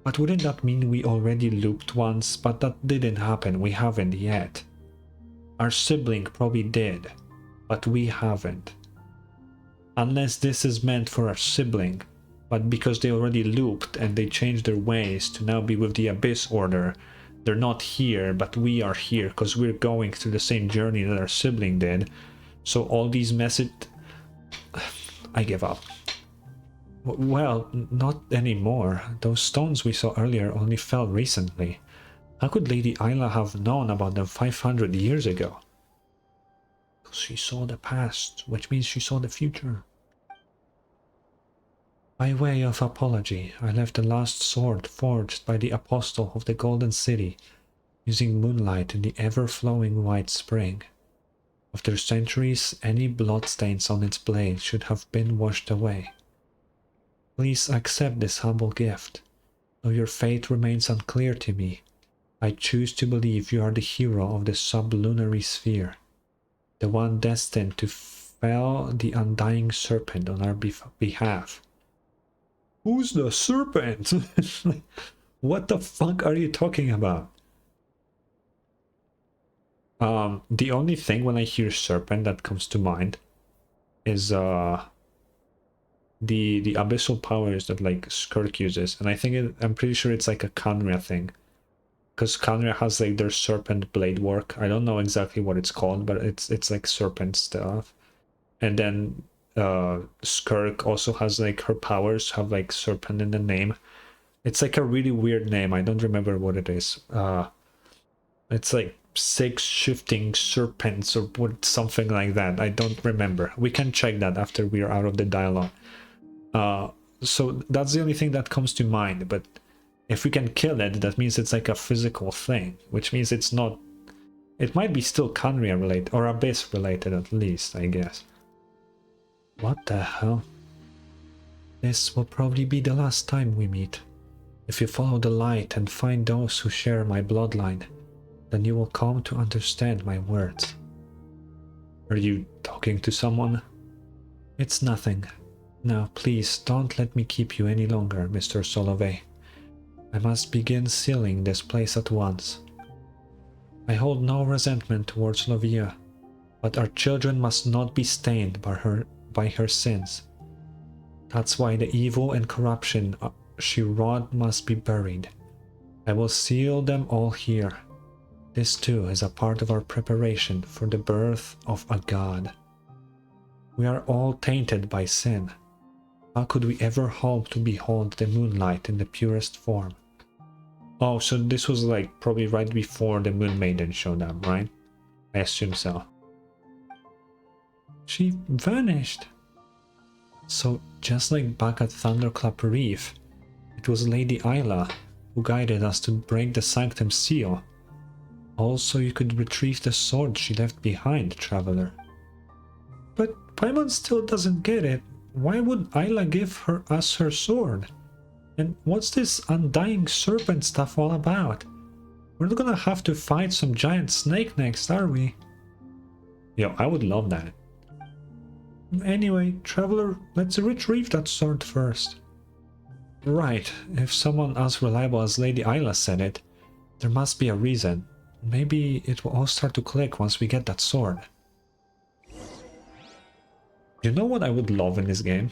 But wouldn't that mean we already looped once? But that didn't happen, we haven't yet. Our sibling probably did, but we haven't. Unless this is meant for our sibling, but because they already looped and they changed their ways to now be with the Abyss Order, they're not here, but we are here because we're going through the same journey that our sibling did. So all these messages... I give up. Well, not anymore. Those stones we saw earlier only fell recently. How could Lady Ayla have known about them 500 years ago? She saw the past, which means she saw the future. By way of apology, I left the last sword forged by the Apostle of the Golden City, using moonlight in the ever-flowing white spring. After centuries, any bloodstains on its blade should have been washed away. Please accept this humble gift. Though your fate remains unclear to me, I choose to believe you are the hero of the sublunary sphere, the one destined to fell the undying serpent on our behalf. Who's the serpent? What the fuck are you talking about? The only thing when I hear serpent that comes to mind is the abyssal powers that like Skirk uses, and I think I'm pretty sure it's like a Khaenri'ah thing, because Khaenri'ah has like their serpent blade work. I don't know exactly what it's called, but it's like serpent stuff. And then Skirk also has like her powers have like serpent in the name. It's like a really weird name. I don't remember what it is. It's like 6 shifting serpents or what, something like that. I don't remember. We can check that after we are out of the dialogue. So that's the only thing that comes to mind. But if we can kill it, that means it's like a physical thing, which means it's not. It might be still Khaenri'ah related or Abyss related at least, I guess. What the hell? This will probably be the last time we meet. If you follow the light and find those who share my bloodline, then you will come to understand my words. Are you talking to someone? It's nothing. Now, please don't let me keep you any longer, Mr. Solovey. I must begin sealing this place at once. I hold no resentment towards Lovia, but our children must not be stained by her sins. That's why the evil and corruption she wrought must be buried. I will seal them all here. This too is a part of our preparation for the birth of a god. We are all tainted by sin. How could we ever hope to behold the moonlight in the purest form? Oh, so this was like probably right before the Moon Maiden showed up, right? I assume so. She vanished. So just like back at Thunderclap Reef, it was Lady Isla who guided us to break the Sanctum Seal. Also, you could retrieve the sword she left behind, Traveler. But Paimon still doesn't get it. Why would Isla give us her sword? And what's this undying serpent stuff all about? We're not gonna have to fight some giant snake next, are we? Yo, I would love that. Anyway, Traveler, let's retrieve that sword first. Right, if someone as reliable as Lady Isla said it, there must be a reason. Maybe it will all start to click once we get that sword. You know what I would love in this game?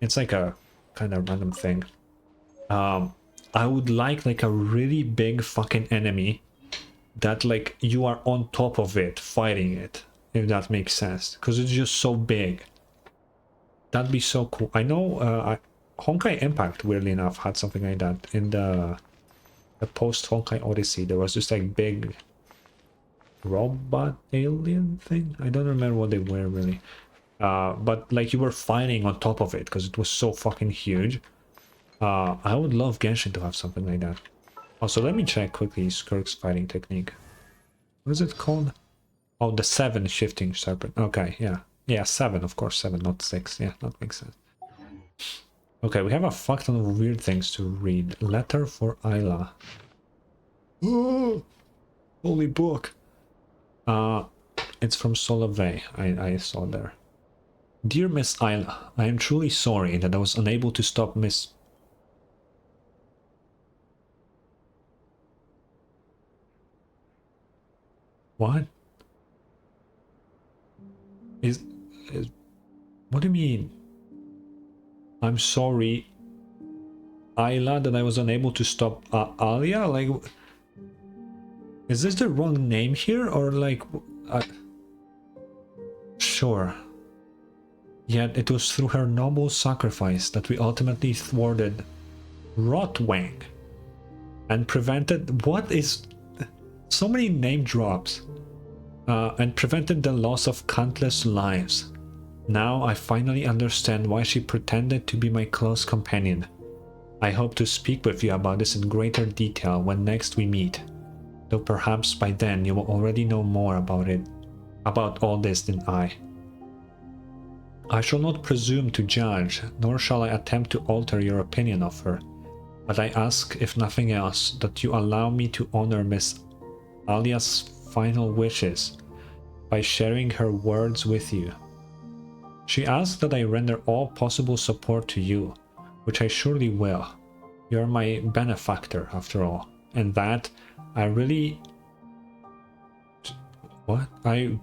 It's like a kind of random thing. I would like a really big fucking enemy that like you are on top of it fighting it, if that makes sense, because it's just so big. That'd be so cool. I know Honkai Impact, weirdly enough, had something like that in the post Honkai Odyssey. There was this like big robot alien thing. I don't remember what they were really, but like you were fighting on top of it because it was so fucking huge. I would love Genshin to have something like that. Also, let me check quickly Skirk's fighting technique. What is it called? Oh, the 7 shifting serpent. Okay, yeah. Yeah, 7, of course, 7, not 6. Yeah, that makes sense. Okay, we have a fuck ton of weird things to read. Letter for Isla. Oh, holy book. It's from Solovey, I saw there. Dear Miss Isla, I am truly sorry that I was unable to stop Miss... What? Is what do you mean? I'm sorry, Isla, that I was unable to stop Alia? Like, is this the wrong name here, or like... Sure. Yet it was through her noble sacrifice that we ultimately thwarted Rotwang and prevented... What is... So many name drops. And prevented the loss of countless lives. Now I finally understand why she pretended to be my close companion. I hope to speak with you about this in greater detail when next we meet, though perhaps by then you will already know more about all this than I. I shall not presume to judge, nor shall I attempt to alter your opinion of her, but I ask, if nothing else, that you allow me to honor Miss Alia's final wishes by sharing her words with you. She asked that I render all possible support to you, which I surely will. You are my benefactor, after all, and that I really... What? I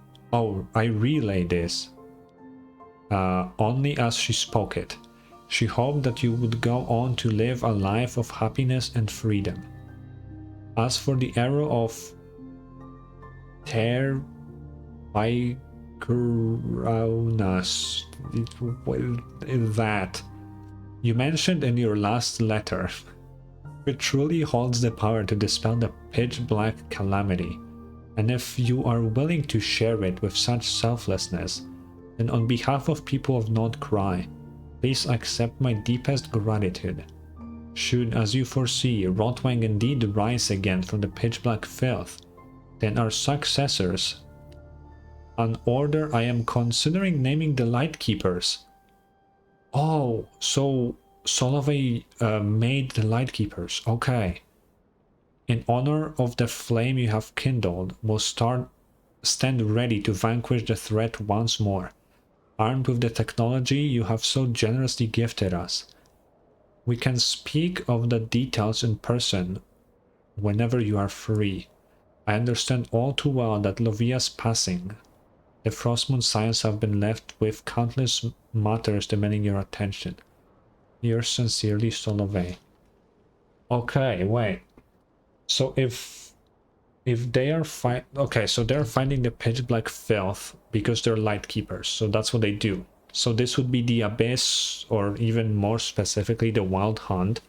relay this only as she spoke it. She hoped that you would go on to live a life of happiness and freedom. As for the arrow of Ter Bicuranas, that you mentioned in your last letter, it truly holds the power to dispel the pitch-black calamity, and if you are willing to share it with such selflessness, then on behalf of people of Nod-Krai, please accept my deepest gratitude. Should, as you foresee, Rotwang indeed rise again from the pitch-black filth, then our successors, an order I am considering naming the Lightkeepers. Oh, so Solovey made the Lightkeepers, okay. In honor of the flame you have kindled, will stand ready to vanquish the threat once more, armed with the technology you have so generously gifted us. We can speak of the details in person whenever you are free. I understand all too well that Lovia's passing, the Frostmoon Scions have been left with countless matters demanding your attention. Yours sincerely, Solovey. Okay, wait. So if they are so they're finding the pitch black filth because they're light keepers, so that's what they do. So this would be the abyss, or even more specifically the wild hunt.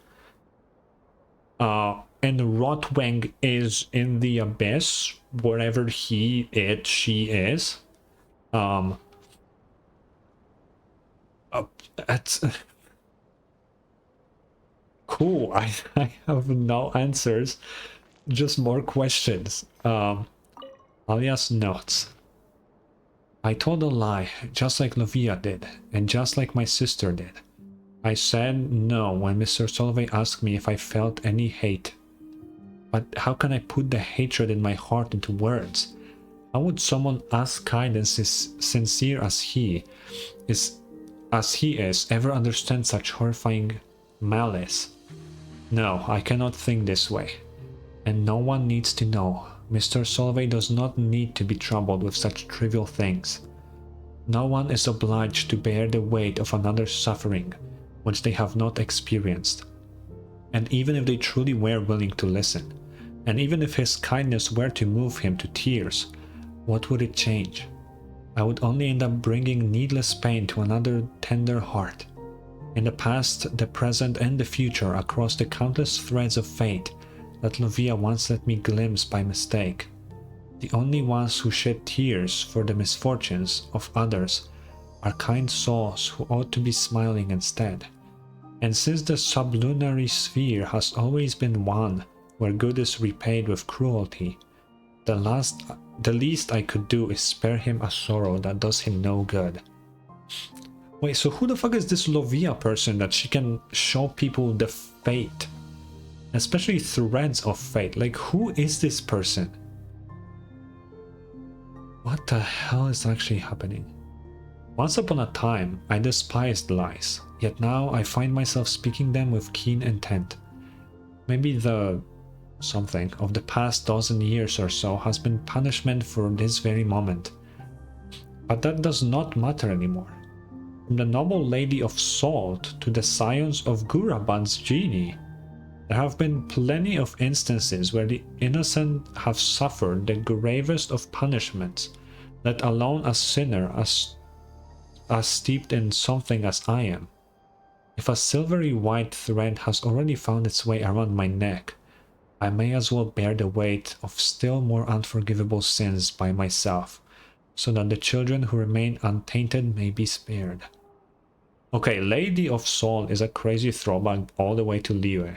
And Rotwang is in the abyss, wherever she is. That's cool. I have no answers, just more questions. Alias notes. I told a lie, just like Lovia did, and just like my sister did. I said no when Mr. Solovey asked me if I felt any hate. But how can I put the hatred in my heart into words? How would someone as kind and sincere as he is ever understand such horrifying malice? No, I cannot think this way. And no one needs to know. Mr. Solovey does not need to be troubled with such trivial things. No one is obliged to bear the weight of another's suffering, which they have not experienced. And even if they truly were willing to listen, and even if his kindness were to move him to tears, what would it change? I would only end up bringing needless pain to another tender heart. In the past, the present, and the future, across the countless threads of fate that Lovia once let me glimpse by mistake, the only ones who shed tears for the misfortunes of others are kind souls who ought to be smiling instead. And since the sublunary sphere has always been one where good is repaid with cruelty, the least I could do is spare him a sorrow that does him no good. Wait, so who the fuck is this Lovia person that she can show people the fate? Especially threads of fate. Like, who is this person? What the hell is actually happening? Once upon a time, I despised lies, yet now I find myself speaking them with keen intent. Maybe the something of the past dozen years or so has been punishment for this very moment. But that does not matter anymore. From the noble lady of Salt to the scions of Guraband's genie, there have been plenty of instances where the innocent have suffered the gravest of punishments, let alone a sinner as steeped in something as I am. If a silvery white thread has already found its way around my neck, I may as well bear the weight of still more unforgivable sins by myself, so that the children who remain untainted may be spared. Okay, Lady of Sol is a crazy throwback all the way to Liyue.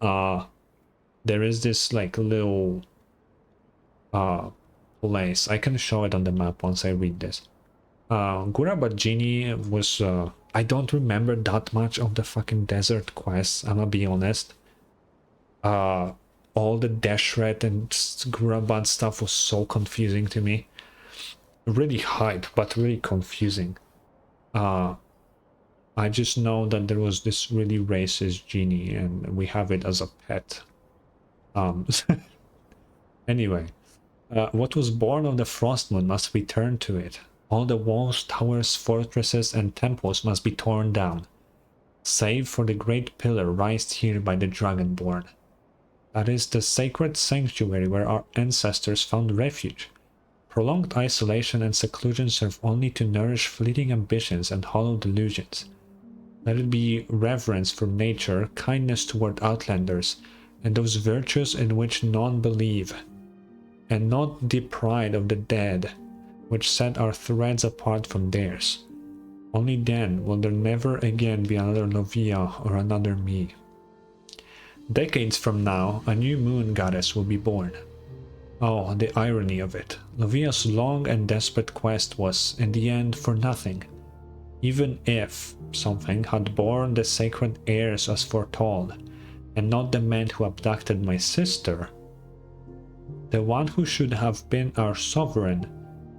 There is this like little place. I can show it on the map once I read this. Gurabajini was I don't remember that much of the fucking desert quests, I'm gonna be honest. All the Deshret and Gurabad stuff was so confusing to me. Really hype, but really confusing. I just know that there was this really racist genie and we have it as a pet. Anyway, what was born of the Frostmoon must return to it. All the walls, towers, fortresses, and temples must be torn down. save for the great pillar raised here by the Dragonborn. That is the sacred sanctuary where our ancestors found refuge. Prolonged isolation and seclusion serve only to nourish fleeting ambitions and hollow delusions. Let it be reverence for nature, kindness toward outlanders, and those virtues in which none believe, and not the pride of the dead, which set our threads apart from theirs. Only then will there never again be another Novia or another me. Decades from now, a new moon goddess will be born. Oh, the irony of it. Novia's long and desperate quest was, in the end, for nothing. Even if something had borne the sacred heirs as foretold, and not the man who abducted my sister, the one who should have been our sovereign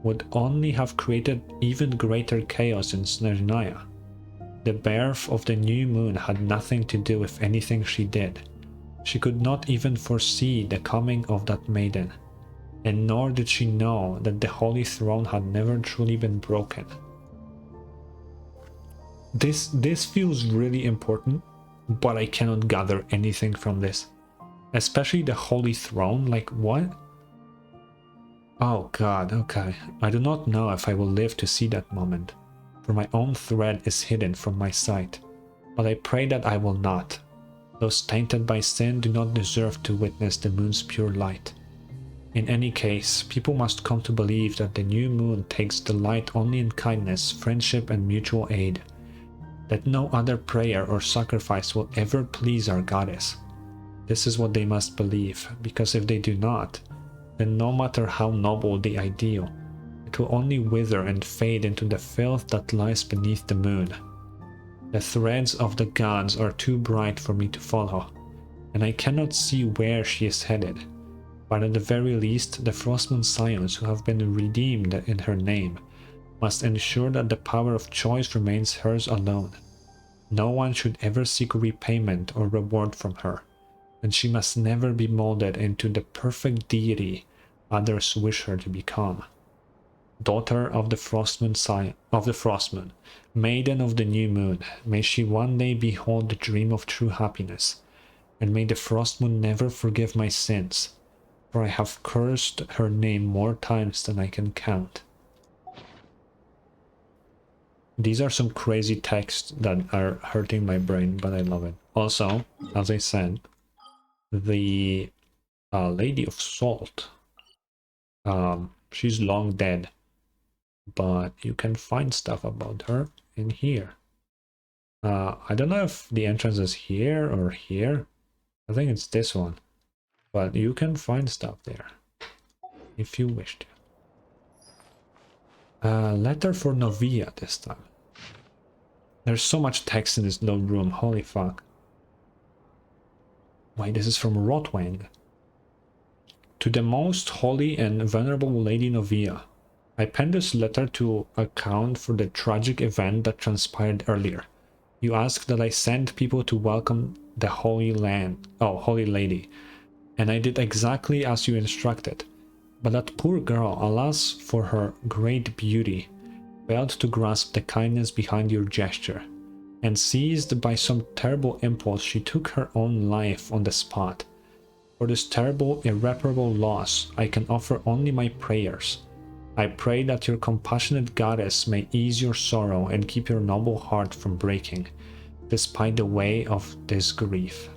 would only have created even greater chaos in Snezhnaya. The birth of the new moon had nothing to do with anything she did. She could not even foresee the coming of that maiden, and nor did she know that the Holy Throne had never truly been broken. This feels really important, but I cannot gather anything from this. Especially the Holy Throne, like what? Oh god, okay. I do not know if I will live to see that moment, for my own thread is hidden from my sight, but I pray that I will not. Those tainted by sin do not deserve to witness the moon's pure light. In any case, people must come to believe that the new moon takes delight only in kindness, friendship, and mutual aid, that no other prayer or sacrifice will ever please our goddess. This is what they must believe, because if they do not, then no matter how noble the ideal, it will only wither and fade into the filth that lies beneath the moon. The threads of the gods are too bright for me to follow, and I cannot see where she is headed, but at the very least the Frostmoon Scions who have been redeemed in her name must ensure that the power of choice remains hers alone. No one should ever seek repayment or reward from her, and she must never be molded into the perfect deity others wish her to become. Daughter of the Frostmoon, maiden of the new moon, may she one day behold the dream of true happiness, and may the Frostmoon never forgive my sins, for I have cursed her name more times than I can count. These are some crazy texts that are hurting my brain, but I love it. Also, as I said, the Lady of Salt, she's long dead, but you can find stuff about her in here. I don't know if the entrance is here or here. I think it's this one, but you can find stuff there if you wish to. Letter for Novia this time. There's so much text in this little room, holy fuck. Wait, this is from Rotwang. To the most holy and venerable Lady Novia, I pen this letter to account for the tragic event that transpired earlier. You asked that I send people to welcome the Holy Lady, and I did exactly as you instructed. But that poor girl, alas for her great beauty, failed to grasp the kindness behind your gesture, and seized by some terrible impulse she took her own life on the spot. For this terrible, irreparable loss, I can offer only my prayers. I pray that your compassionate goddess may ease your sorrow and keep your noble heart from breaking, despite the way of this grief.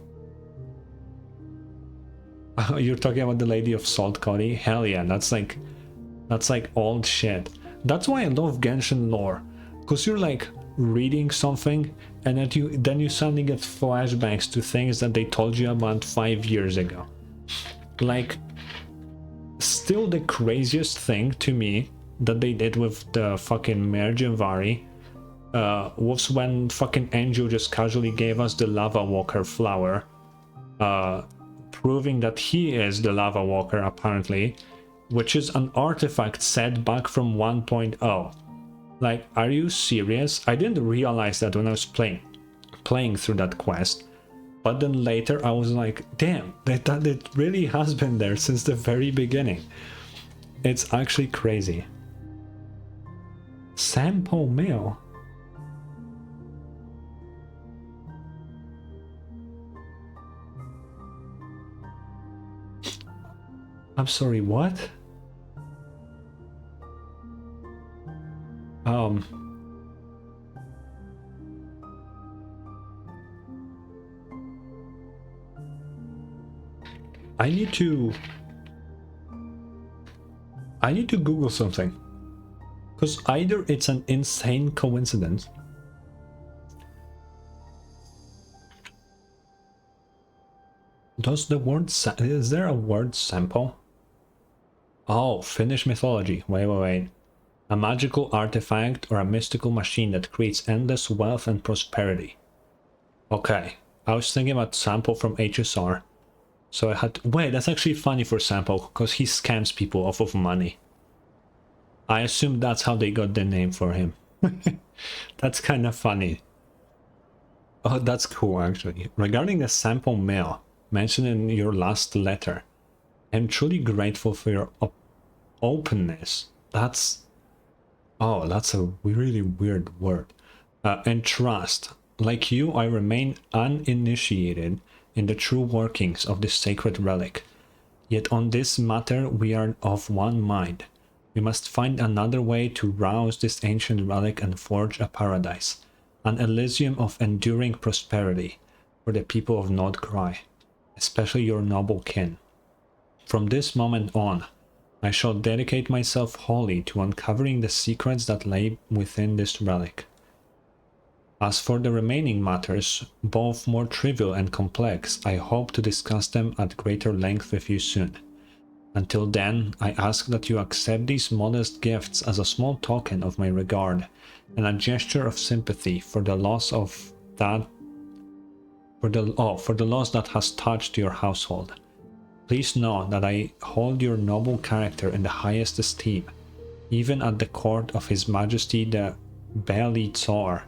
You're talking about the Lady of Salt, Cody? Hell yeah, that's like old shit. That's why I love Genshin lore, because you're like reading something and then you suddenly get flashbacks to things that they told you about 5 years ago. Like, still the craziest thing to me that they did with the fucking Mergenvari was when fucking Angel just casually gave us the Lava Walker flower, proving that he is the Lava Walker apparently, which is an artifact set back from 1.0. Like, are you serious? I didn't realize that when I was playing through that quest, but then later I was like, damn, that it really has been there since the very beginning. It's actually crazy. Sampo Mail. I'm sorry, what? Um... I need to... I need to Google something. Because either it's an insane coincidence. Does the word... Is there a word sample? Oh, Finnish mythology. Wait. A magical artifact or a mystical machine that creates endless wealth and prosperity. Okay. I was thinking about sample from HSR. So I had to... Wait, that's actually funny for sample, because he scams people off of money. I assume that's how they got the name for him. That's kind of funny. Oh, that's cool, actually. Regarding the sample mail mentioned in your last letter, I'm truly grateful for your openness. That's... Oh, that's a really weird word. And trust. Like you, I remain uninitiated in the true workings of this sacred relic. Yet on this matter we are of one mind. We must find another way to rouse this ancient relic and forge a paradise, an Elysium of enduring prosperity for the people of Nod-Krai, especially your noble kin. From this moment on, I shall dedicate myself wholly to uncovering the secrets that lay within this relic. As for the remaining matters, both more trivial and complex, I hope to discuss them at greater length with you soon. Until then, I ask that you accept these modest gifts as a small token of my regard and a gesture of sympathy for the loss of that for the loss that has touched your household. Please know that I hold your noble character in the highest esteem, even at the court of His Majesty the Bailey Tsar.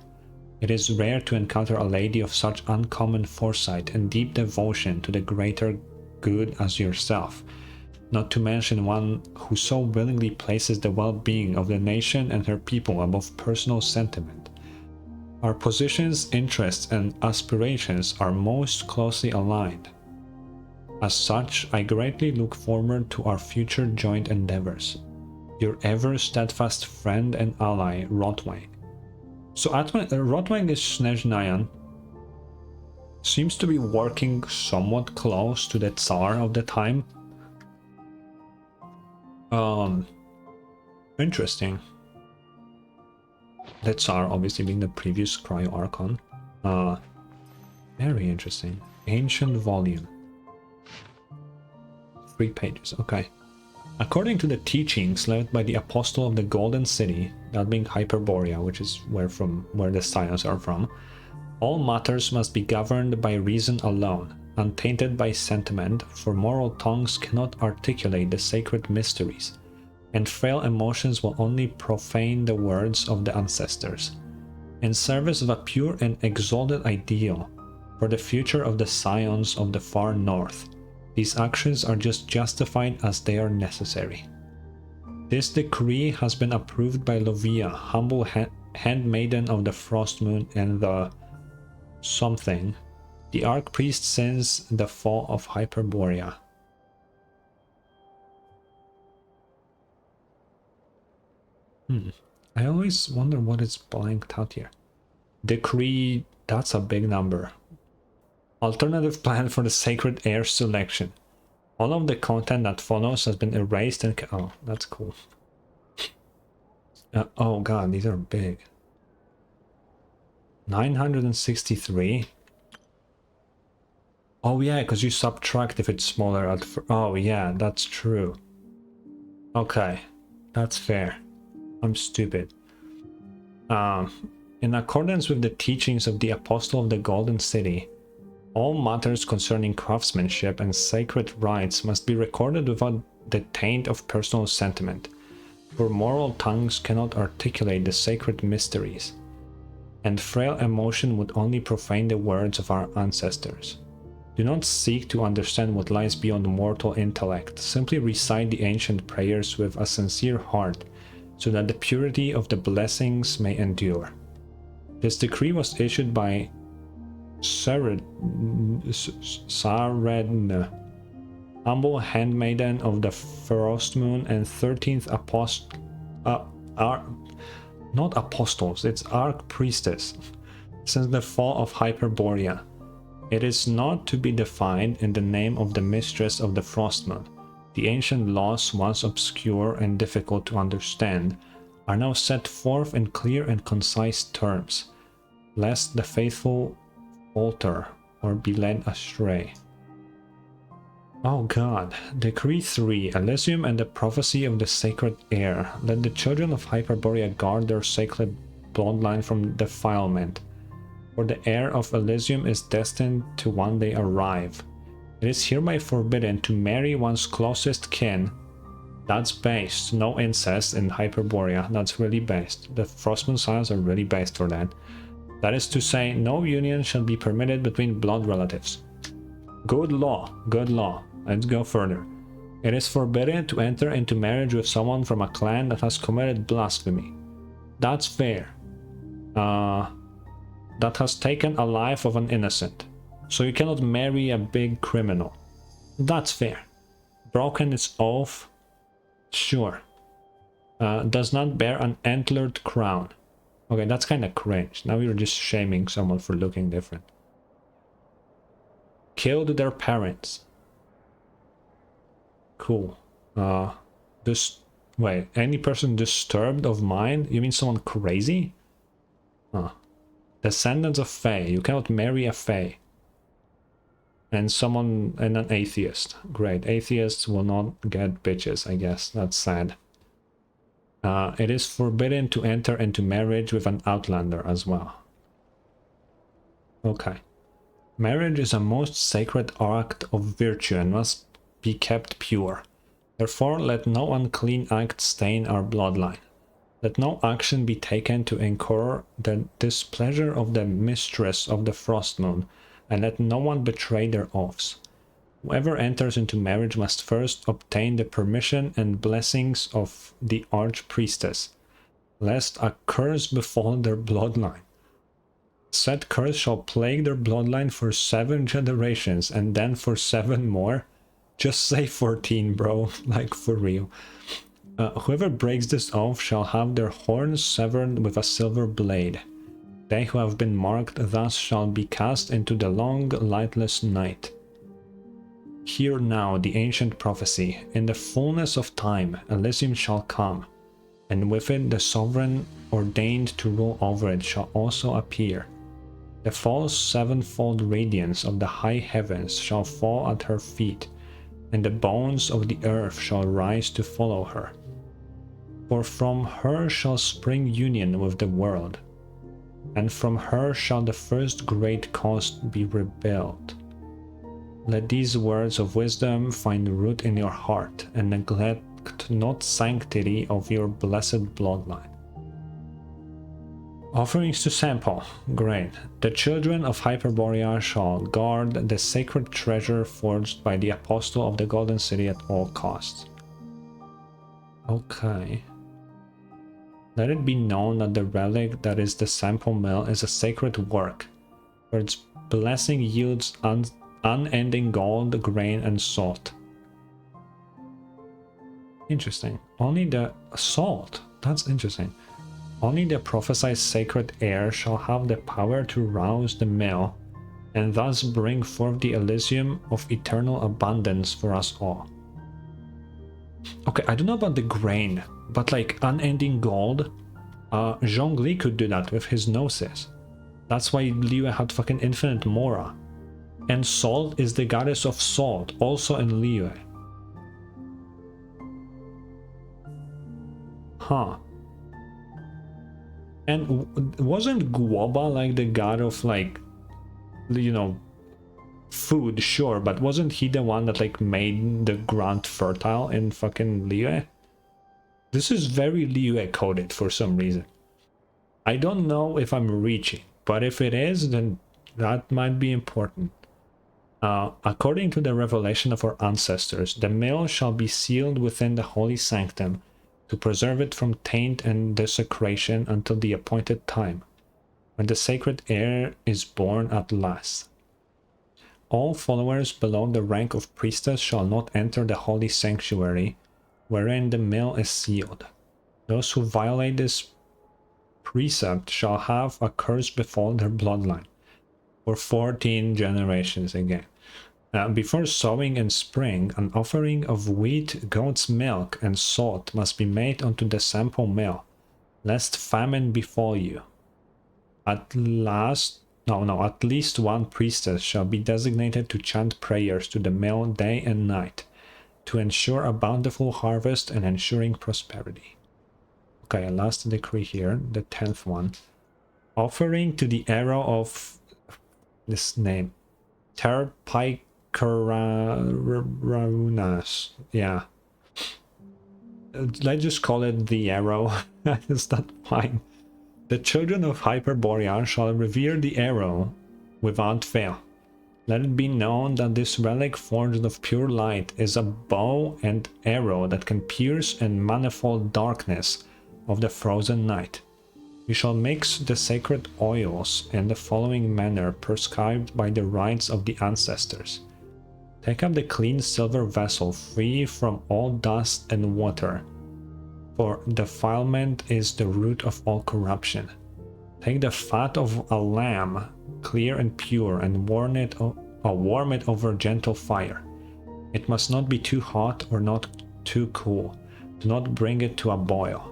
It is rare to encounter a lady of such uncommon foresight and deep devotion to the greater good as yourself, not to mention one who so willingly places the well-being of the nation and her people above personal sentiment. Our positions, interests, and aspirations are most closely aligned. As such, I greatly look forward to our future joint endeavors. Your ever steadfast friend and ally, Rotwang. So Rotwang is Snezhnayan. Seems to be working somewhat close to the Tsar of the time. Interesting. The Tsar obviously being the previous Cryo Archon. Very interesting. Ancient volume. 3 pages, okay. According to the teachings led by the Apostle of the Golden City, that being Hyperborea, which is where the Scions are from, all matters must be governed by reason alone, untainted by sentiment, for moral tongues cannot articulate the sacred mysteries, and frail emotions will only profane the words of the ancestors. In service of a pure and exalted ideal, for the future of the Scions of the far north, these actions are just justified as they are necessary. This decree has been approved by Lovia, humble handmaiden of the Frostmoon and the something, the Archpriest since the fall of Hyperborea. I always wonder what is blanked out here. Decree, that's a big number. Alternative plan for the sacred heir selection. All of the content that follows has been erased and... Oh, that's cool. Oh god, these are big. 963. Oh yeah, because you subtract if it's smaller at... Oh yeah, that's true. Okay, that's fair. I'm stupid. In accordance with the teachings of the Apostle of the Golden City, all matters concerning craftsmanship and sacred rites must be recorded without the taint of personal sentiment, for moral tongues cannot articulate the sacred mysteries, and frail emotion would only profane the words of our ancestors. Do not seek to understand what lies beyond mortal intellect, simply recite the ancient prayers with a sincere heart, so that the purity of the blessings may endure. This decree was issued by Saredn, humble handmaiden of the Frostmoon and 13th apostle, not apostles, it's archpriestess, since the fall of Hyperborea. It is not to be defined in the name of the mistress of the Frostmoon. The ancient laws, once obscure and difficult to understand, are now set forth in clear and concise terms, lest the faithful falter or be led astray. Oh god. Decree 3. Elysium and the prophecy of the sacred heir. Let the children of Hyperborea guard their sacred bloodline from defilement, for the heir of Elysium is destined to one day arrive. It is hereby forbidden to marry one's closest kin. That's based. No incest in Hyperborea. That's really based. The Frostmoon Scions are really based for that. That is to say, no union shall be permitted between blood relatives. Good law. Good law. Let's go further. It is forbidden to enter into marriage with someone from a clan that has committed blasphemy. That's fair. That has taken a life of an innocent. So you cannot marry a big criminal. That's fair. Broken its oath. Sure. Does not bear an antlered crown. Okay, that's kind of cringe. Now you're just shaming someone for looking different. Killed their parents. Cool. Wait, any person disturbed of mind? You mean someone crazy? Huh. Descendants of Fae. You cannot marry a Fae. And an atheist. Great. Atheists will not get bitches, I guess. That's sad. It is forbidden to enter into marriage with an outlander as well. Okay. Marriage is a most sacred act of virtue and must be kept pure. Therefore, let no unclean act stain our bloodline. Let no action be taken to incur the displeasure of the mistress of the Frostmoon, and let no one betray their oaths. Whoever enters into marriage must first obtain the permission and blessings of the archpriestess, lest a curse befall their bloodline. Said curse shall plague their bloodline for 7 generations, and then for 7 more. Just say 14, bro, like for real. Whoever breaks this oath shall have their horns severed with a silver blade. They who have been marked thus shall be cast into the long, lightless night. Hear now the ancient prophecy. In the fullness of time, Elysium shall come, and with it the sovereign ordained to rule over it shall also appear. The false sevenfold radiance of the high heavens shall fall at her feet, and the bones of the earth shall rise to follow her. For from her shall spring union with the world, and from her shall the first great cost be rebuilt. Let these words of wisdom find root in your heart, and neglect not sanctity of your blessed bloodline. Offerings to Sample. Great. The children of Hyperborea shall guard the sacred treasure forged by the Apostle of the Golden City at all costs. Okay. Let it be known that the relic that is the Sample Mill is a sacred work, for its blessing yields unending gold, grain, and salt. Interesting. Only the salt. That's interesting. Only the prophesied sacred heir shall have the power to rouse the mill, and thus bring forth the Elysium of eternal abundance for us all. Okay, I don't know about the grain, but like unending gold, Zhongli could do that with his gnosis. That's why Liyue had fucking infinite Mora. And salt is the goddess of salt, also in Liyue. Huh. And wasn't Guoba like the god of like, you know, food, sure, but wasn't he the one that like made the ground fertile in fucking Liyue? This is very Liyue coded for some reason. I don't know if I'm reaching, but if it is, then that might be important. According to the revelation of our ancestors, the mill shall be sealed within the holy sanctum to preserve it from taint and desecration until the appointed time, when the sacred heir is born at last. All followers below the rank of priestess shall not enter the holy sanctuary, wherein the mill is sealed. Those who violate this precept shall have a curse befall their bloodline for 14 generations again. Before sowing in spring, an offering of wheat, goat's milk, and salt must be made unto the sample mill, lest famine befall you. At least one priestess shall be designated to chant prayers to the mill day and night, to ensure a bountiful harvest and ensuring prosperity. Okay, a last decree here, the 10th one. Offering to the arrow of this name, Terpikararunas. Yeah. Let's just call it the arrow. Is that fine? The children of Hyperborea shall revere the arrow without fail. Let it be known that this relic forged of pure light is a bow and arrow that can pierce and manifold darkness of the frozen night. You shall mix the sacred oils in the following manner prescribed by the rites of the ancestors. Take up the clean silver vessel free from all dust and water, for defilement is the root of all corruption. Take the fat of a lamb, clear and pure, and warm it over gentle fire. It must not be too hot or not too cool. Do not bring it to a boil.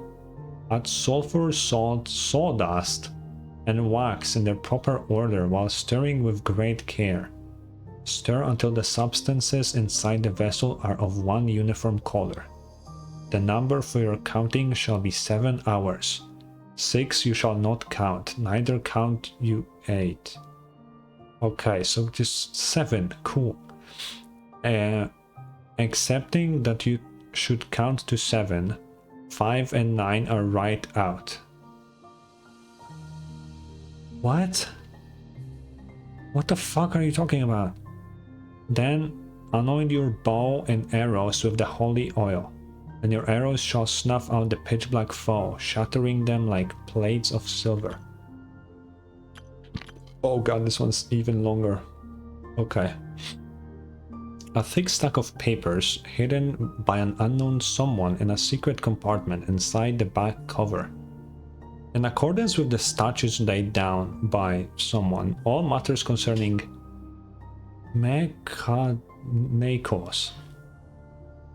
Add sulfur, salt, sawdust, and wax in their proper order while stirring with great care. Stir until the substances inside the vessel are of one uniform color. The number for your counting shall be 7 hours. 6 you shall not count, neither count you 8. Okay, so just 7, cool. Excepting that you should count to 7, 5 and 9 are right out. What? What the fuck are you talking about? Then anoint your bow and arrows with the holy oil, and your arrows shall snuff out the pitch-black foe, shattering them like plates of silver. Oh god, this one's even longer. Okay. A thick stack of papers hidden by an unknown someone in a secret compartment inside the back cover. In accordance with the statutes laid down by someone, all matters concerning Mechanikos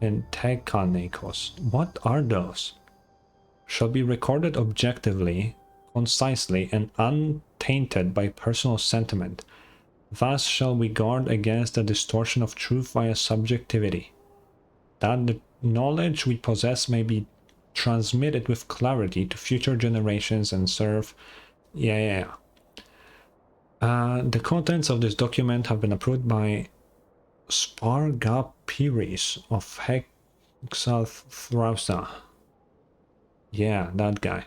and Tekanikos, what are those? Shall be recorded objectively, concisely, and untainted by personal sentiment. Thus shall we guard against the distortion of truth via subjectivity, that the knowledge we possess may be transmitted with clarity to future generations and serve... The contents of this document have been approved by Spargapiris of Hexathrausa. Yeah, that guy.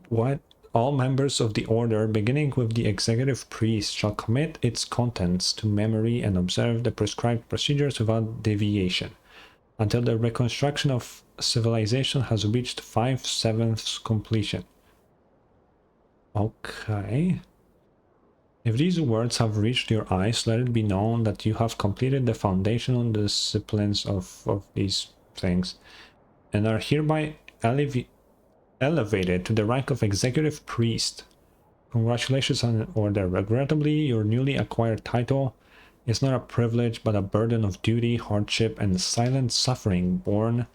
What? All members of the order, beginning with the executive priest, shall commit its contents to memory and observe the prescribed procedures without deviation, until the reconstruction of civilization has reached 5/7 completion. Okay. If these words have reached your eyes, let it be known that you have completed the foundational disciplines of these things, and are hereby elevated to the rank of executive priest. Congratulations on an order. Regrettably, your newly acquired title is not a privilege but a burden of duty, hardship, and silent suffering borne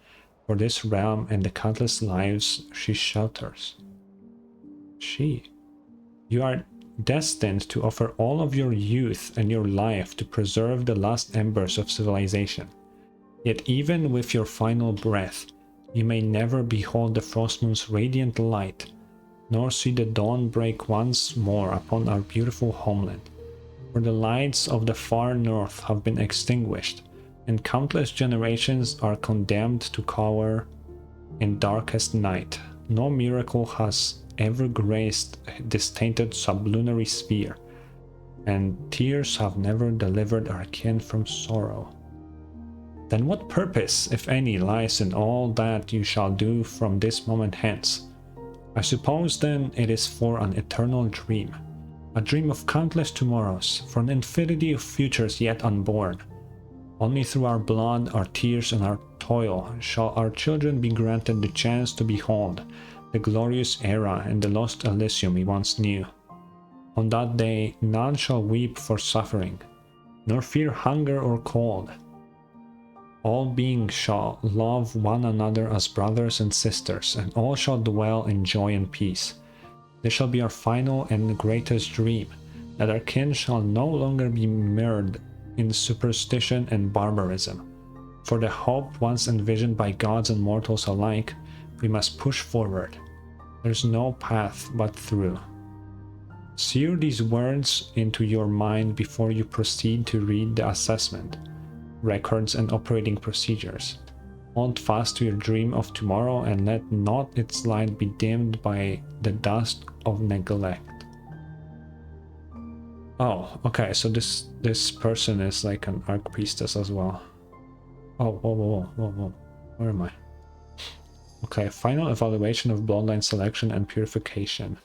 for this realm and the countless lives she shelters. You are destined to offer all of your youth and your life to preserve the last embers of civilization. Yet even with your final breath, you may never behold the Frostmoon's radiant light, nor see the dawn break once more upon our beautiful homeland. For the lights of the far north have been extinguished, and countless generations are condemned to cower in darkest night. No miracle has ever graced this tainted sublunary sphere, and tears have never delivered our kin from sorrow. Then what purpose, if any, lies in all that you shall do from this moment hence? I suppose then it is for an eternal dream. A dream of countless tomorrows, for an infinity of futures yet unborn. Only through our blood, our tears, and our toil shall our children be granted the chance to behold the glorious era and the lost Elysium we once knew. On that day, none shall weep for suffering, nor fear hunger or cold. All beings shall love one another as brothers and sisters, and all shall dwell in joy and peace. This shall be our final and greatest dream, that our kin shall no longer be mired in superstition and barbarism. For the hope once envisioned by gods and mortals alike, we must push forward. There's no path but through. Sear these words into your mind before you proceed to read the assessment, records, and operating procedures. Hold fast to your dream of tomorrow and let not its light be dimmed by the dust of neglect. Oh, okay, so this person is like an archpriestess as well. Oh, whoa. Where am I? Okay, final evaluation of bloodline selection and purification.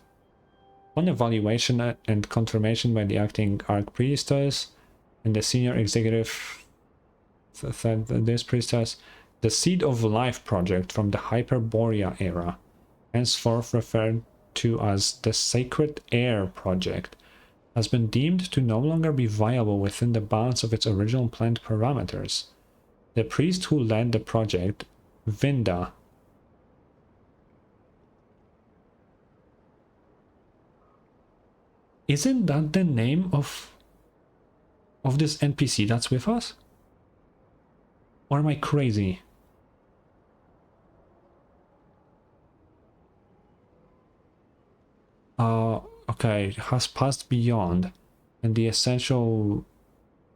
On evaluation and confirmation by the acting archpriestess and the senior executive this priestess, the Seed of Life project from the Hyperborea era, henceforth referred to as the Sacred Air project, has been deemed to no longer be viable within the bounds of its original planned parameters. The priest who led the project, Vinda, isn't that the name of this NPC that's with us? Or am I crazy? Okay, has passed beyond, and the essential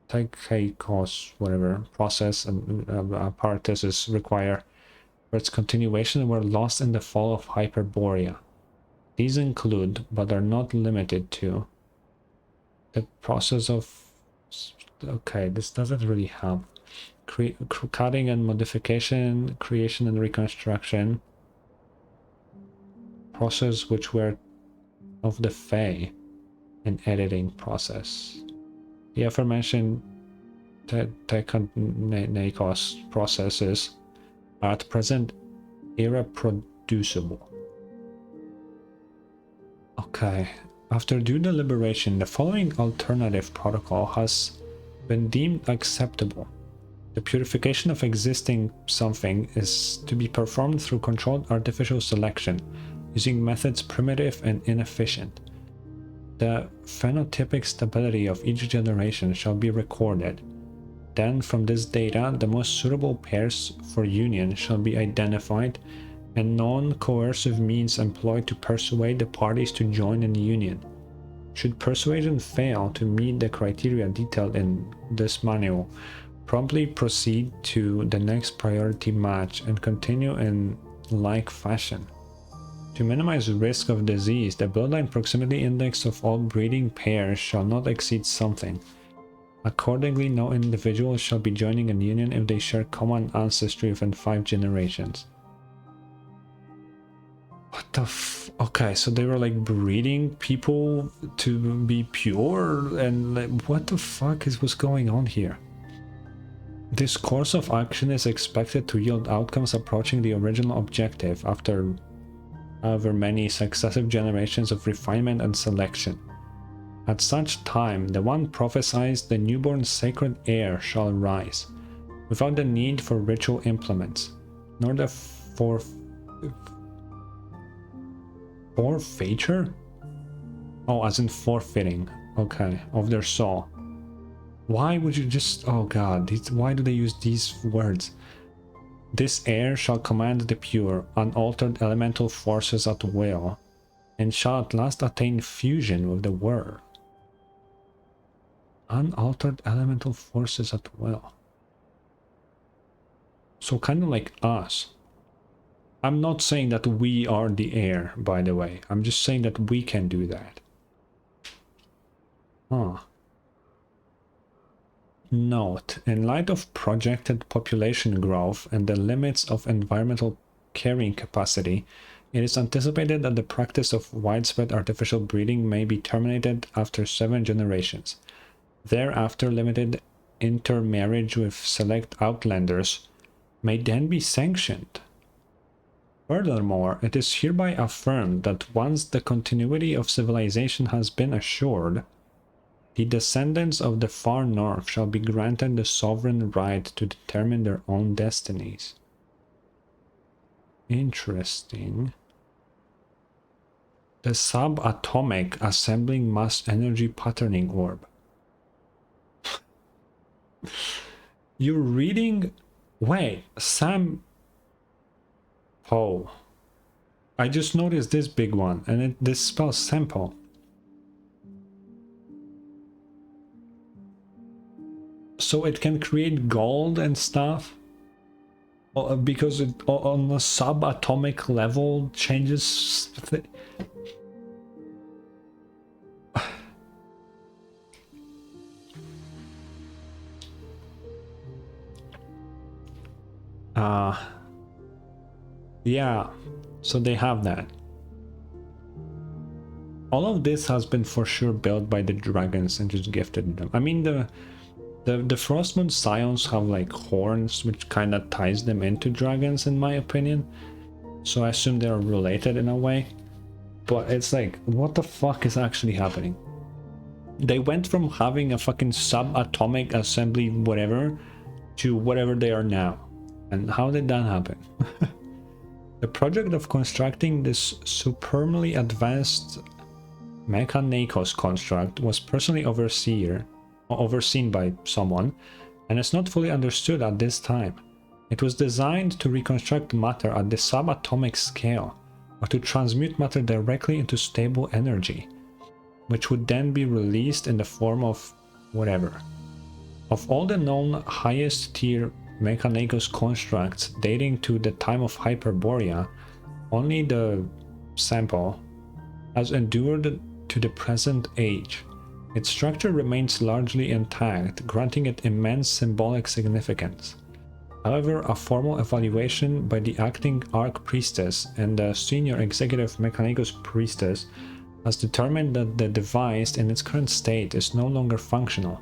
Taikos, whatever, process and apparatus require for its continuation were lost in the fall of Hyperborea. These include, but are not limited to, the process of... Okay, this doesn't really help. Cutting and modification, creation and reconstruction, process which were of the Fae, and editing process. The aforementioned Taikos processes are at present irreproducible. Okay, after due deliberation, the following alternative protocol has been deemed acceptable. The purification of existing something is to be performed through controlled artificial selection, using methods primitive and inefficient. The phenotypic stability of each generation shall be recorded. Then, from this data, the most suitable pairs for union shall be identified, and non-coercive means employed to persuade the parties to join in union. Should persuasion fail to meet the criteria detailed in this manual, promptly proceed to the next priority match and continue in like fashion. To minimize risk of disease, the bloodline proximity index of all breeding pairs shall not exceed something. Accordingly, no individual shall be joining a union if they share common ancestry within 5 generations. What the okay, so they were like breeding people to be pure, and like, what the fuck was going on here? This course of action is expected to yield outcomes approaching the original objective after however many successive generations of refinement and selection. At such time, the one prophesied the newborn sacred heir shall rise, without the need for ritual implements, nor the forfeiture? Oh, as in forfeiting, okay, of their soul. Why would you just... oh god, why do they use these words? This heir shall command the pure, unaltered elemental forces at will, and shall at last attain fusion with the world. Unaltered elemental forces at will. So kind of like us. I'm not saying that we are the heir, by the way. I'm just saying that we can do that. Huh. Note, in light of projected population growth and the limits of environmental carrying capacity, It is anticipated that the practice of widespread artificial breeding may be terminated after 7 generations. Thereafter, limited intermarriage with select outlanders may then be sanctioned. Furthermore, it is hereby affirmed that once the continuity of civilization has been assured, the descendants of the far north shall be granted the sovereign right to determine their own destinies. Interesting. The subatomic assembling mass energy patterning orb. You're reading... Wait, Sam... Oh. I just noticed this big one, and this spells sample. So it can create gold and stuff? Because it on a subatomic level changes... Yeah, so they have that. All of this has been for sure built by the dragons and just gifted them. I mean, the Frostmoon Scions have like horns, which kind of ties them into dragons, in my opinion. So I assume they're related in a way. But it's like, what the fuck is actually happening? They went from having a fucking subatomic assembly whatever to whatever they are now. And how did that happen? The project of constructing this supremely advanced Mechanikos construct was personally overseen by someone, and is not fully understood at this time. It was designed to reconstruct matter at the subatomic scale, or to transmute matter directly into stable energy, which would then be released in the form of whatever. Of all the known highest tier Mechanikos constructs dating to the time of Hyperborea, only the sample has endured to the present age. Its structure remains largely intact, granting it immense symbolic significance. However, a formal evaluation by the acting Archpriestess and the senior executive Mechanikos Priestess has determined that the device in its current state is no longer functional.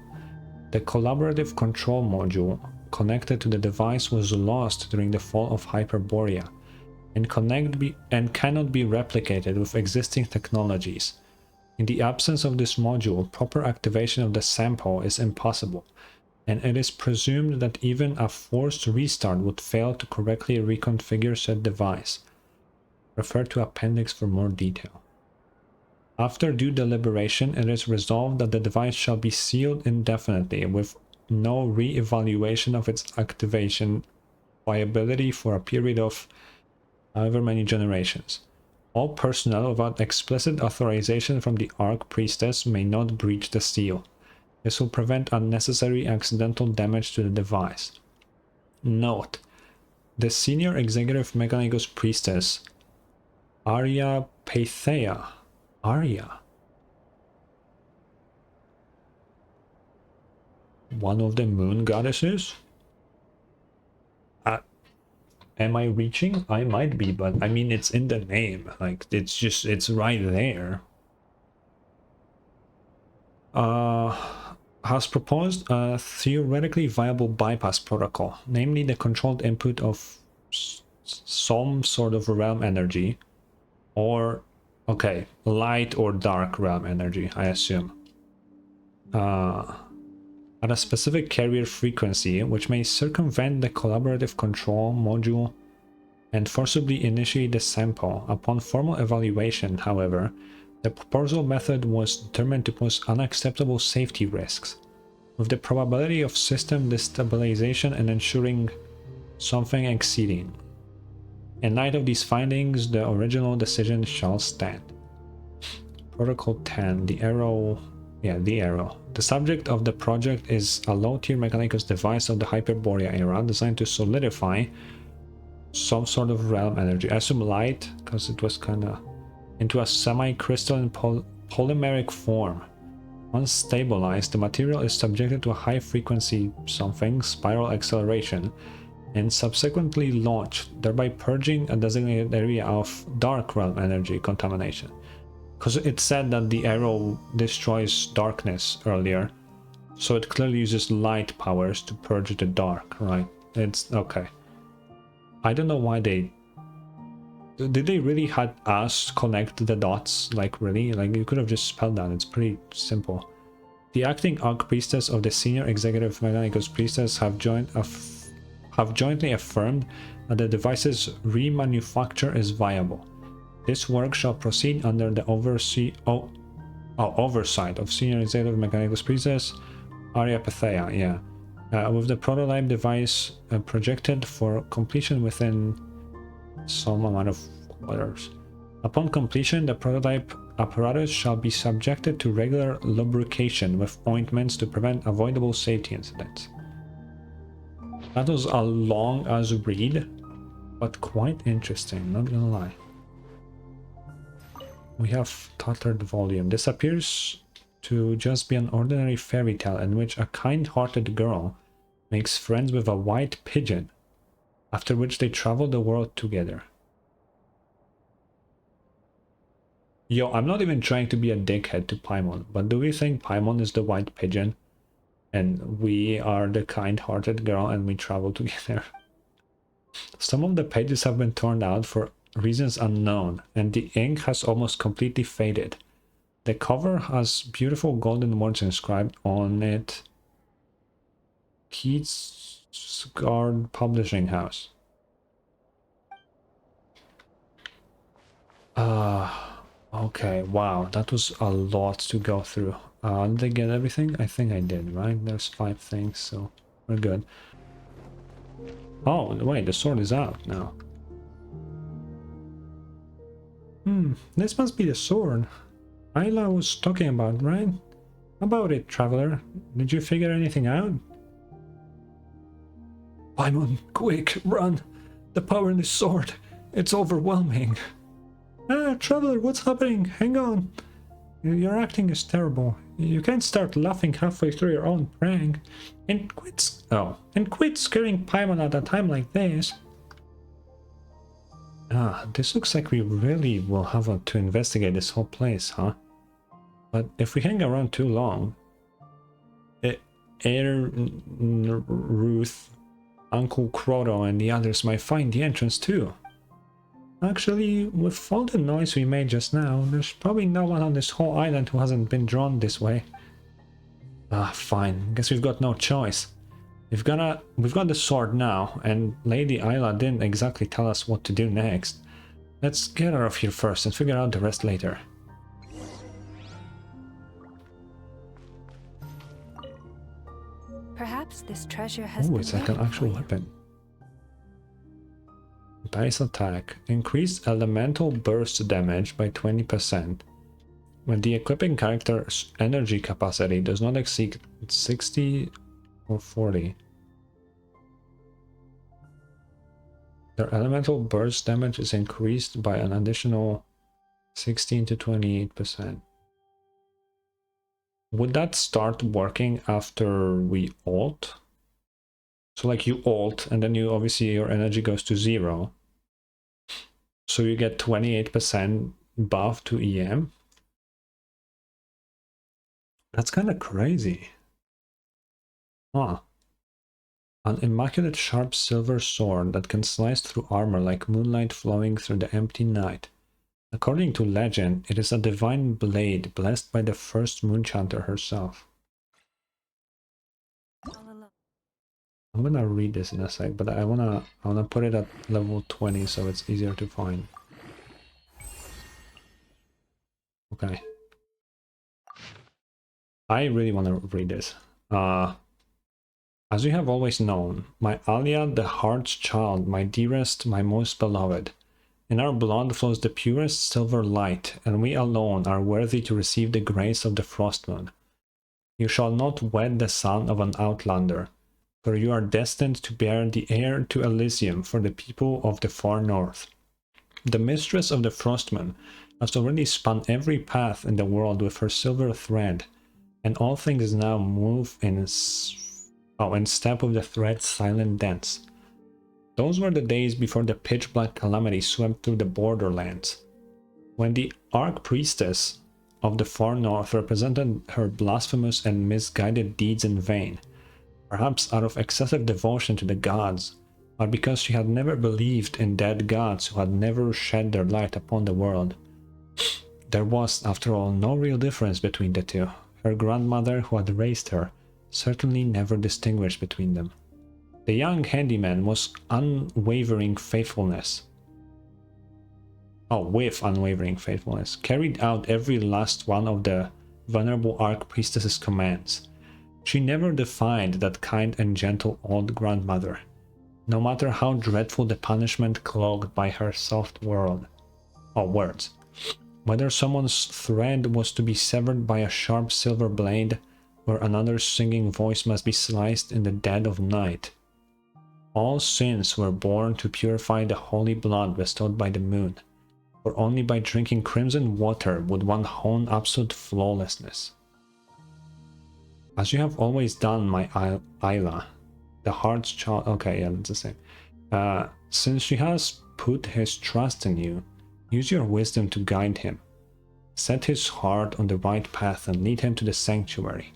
The collaborative control module connected to the device was lost during the fall of Hyperborea, and cannot be replicated with existing technologies. In the absence of this module, proper activation of the sample is impossible, and it is presumed that even a forced restart would fail to correctly reconfigure said device. Refer to appendix for more detail. After due deliberation, it is resolved that the device shall be sealed indefinitely, with no re-evaluation of its activation viability for a period of however many generations. All personnel without explicit authorization from the Archpriestess may not breach the seal. This will prevent unnecessary accidental damage to the device. Note: the senior executive Mechanikos Priestess, Arya Paithea. Arya? One of the moon goddesses? Am I reaching? I might be, but I mean, it's in the name. Like, it's right there. Has proposed a theoretically viable bypass protocol, namely the controlled input of some sort of realm energy, or, okay, light or dark realm energy, I assume. At a specific carrier frequency, which may circumvent the collaborative control module and forcibly initiate the sample. Upon formal evaluation, however, the proposal method was determined to pose unacceptable safety risks, with the probability of system destabilization and ensuring something exceeding. In light of these findings, the original decision shall stand. Protocol 10, the arrow. The arrow. The subject of the project is a low-tier Mechanikos device of the Hyperborea era designed to solidify some sort of realm energy. I assume light, because it was kind of into a semi-crystalline polymeric form. Once stabilized, the material is subjected to a high-frequency spiral acceleration, and subsequently launched, thereby purging a designated area of Dark Realm energy contamination. Because it said that the arrow destroys darkness earlier, so it clearly uses light powers to purge the dark, right? It's okay. I don't know why they... Did they really had us connect the dots? Like, really? Like, you could have just spelled that. It's pretty simple. The acting Archpriestess of the Senior Executive Mechanicus Priestess have jointly affirmed that the device's remanufacture is viable. This work shall proceed under the oversight of Senior Executive Mechanicus Priestess Arya Pathea, with the prototype device projected for completion within some amount of quarters. Upon completion, the prototype apparatus shall be subjected to regular lubrication with ointments to prevent avoidable safety incidents. That was a long as read, but quite interesting, not gonna lie. We have Tattered Volume. This appears to just be an ordinary fairy tale in which a kind-hearted girl makes friends with a white pigeon, after which they travel the world together. Yo, I'm not even trying to be a dickhead to Paimon, but do we think Paimon is the white pigeon? And we are the kind-hearted girl and we travel together? Some of the pages have been torn out for reasons unknown, and the ink has almost completely faded. The cover has beautiful golden words inscribed on it. Keatsguard Publishing House. Okay, wow, that was a lot to go through. Did I get everything? I think I did, right? There's 5 things, so we're good. Oh, wait, the sword is out now. This must be the sword Ayla was talking about, right? How about it, traveler? Did you figure anything out? Paimon, quick, run! The power in this sword, it's overwhelming. Traveler, what's happening? Hang on. Your acting is terrible. You can't start laughing halfway through your own prank. And quit scaring Paimon at a time like this. This looks like we really will have to investigate this whole place, huh? But if we hang around too long, Ruth, Uncle Croto, and the others might find the entrance too. Actually, with all the noise we made just now, there's probably no one on this whole island who hasn't been drawn this way. Fine. Guess we've got no choice. We've got the sword now, and Lady Ayla didn't exactly tell us what to do next. Let's get her off here first and figure out the rest later. Perhaps this treasure has Ooh, been it's like an waiting actual for you. weapon. Base attack. Increased elemental burst damage by 20% when the equipping character's energy capacity does not exceed 60 or 40. Their elemental burst damage is increased by an additional 16 to 28%. Would that start working after we ult? So like you ult and then you obviously your energy goes to 0. So you get 28% buff to EM. That's kind of crazy. Huh. An immaculate sharp silver sword that can slice through armor like moonlight flowing through the empty night. According to legend, it is a divine blade blessed by the first Moonchanter herself. I'm gonna read this in a sec, but I wanna put it at level 20 so it's easier to find. Okay. I really want to read this. As you have always known, my Alia, the heart's child, my dearest, my most beloved. In our blood flows the purest silver light, and we alone are worthy to receive the grace of the Frostmoon. You shall not wed the son of an outlander, for you are destined to bear the heir to Elysium for the people of the far north. The mistress of the Frostmoon has already spun every path in the world with her silver thread, and all things now move in step with the thread's silent dance. Those were the days before the pitch-black calamity swept through the borderlands, when the Archpriestess of the Far North represented her blasphemous and misguided deeds in vain, perhaps out of excessive devotion to the gods, or because she had never believed in dead gods who had never shed their light upon the world. There was, after all, no real difference between the two. Her grandmother, who had raised her, certainly never distinguished between them. The young handyman was unwavering faithfulness. With unwavering faithfulness, carried out every last one of the venerable Archpriestess's commands. She never defied that kind and gentle old grandmother, no matter how dreadful the punishment cloaked by her soft words. Whether someone's thread was to be severed by a sharp silver blade, or another's singing voice must be sliced in the dead of night. All sins were born to purify the holy blood bestowed by the moon, for only by drinking crimson water would one hone absolute flawlessness. As you have always done, my Isla, the heart's child. Okay, yeah, that's the same. Since she has put his trust in you, use your wisdom to guide him. Set his heart on the right path and lead him to the sanctuary.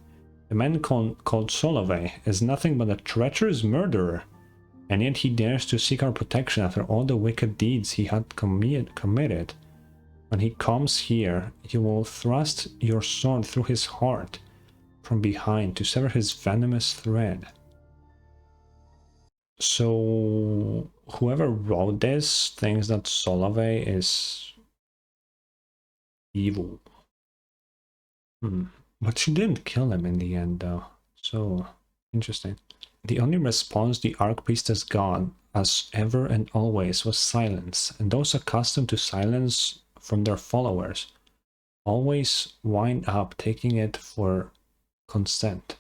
The man called Solove is nothing but a treacherous murderer, and yet he dares to seek our protection after all the wicked deeds he had committed. When he comes here, you will thrust your sword through his heart from behind to sever his venomous thread. So whoever wrote this thinks that Solove is evil. But she didn't kill him in the end, though. So interesting. The only response the Archpriestess got, as ever and always, was silence, and those accustomed to silence from their followers always wind up taking it for consent.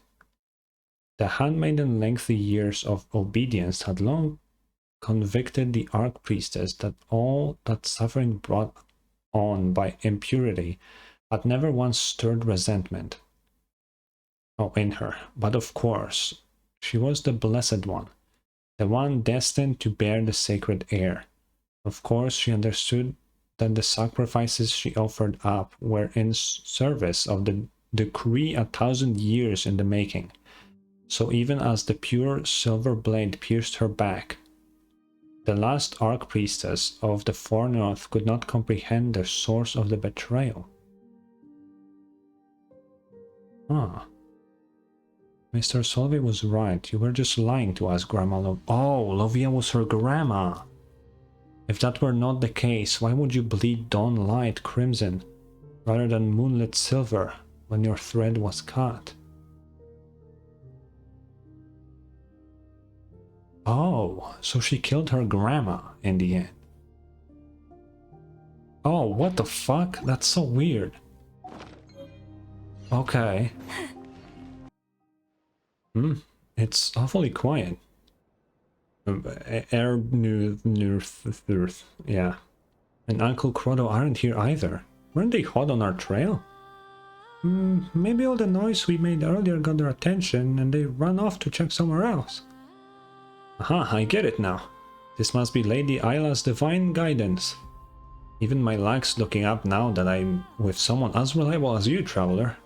The handmaiden lengthy years of obedience had long convicted the Archpriestess that all that suffering brought on by impurity had never once stirred resentment in her. But of course, she was the Blessed One, the one destined to bear the sacred heir. Of course, she understood that the sacrifices she offered up were in service of the decree 1,000 years in the making. So even as the pure silver blade pierced her back, the last Archpriestess of the Far North could not comprehend the source of the betrayal. Mr. Solve was right. You were just lying to us, Grandma Lovia was her grandma. If that were not the case, why would you bleed dawn light crimson rather than moonlit silver when your thread was cut? Oh, so she killed her grandma in the end. Oh, what the fuck? That's so weird. Okay. It's awfully quiet. Yeah. And Uncle Crotto aren't here either. Weren't they hot on our trail? Maybe all the noise we made earlier got their attention and they ran off to check somewhere else. Aha, I get it now. This must be Lady Isla's divine guidance. Even my luck's looking up now that I'm with someone as reliable as you, traveler.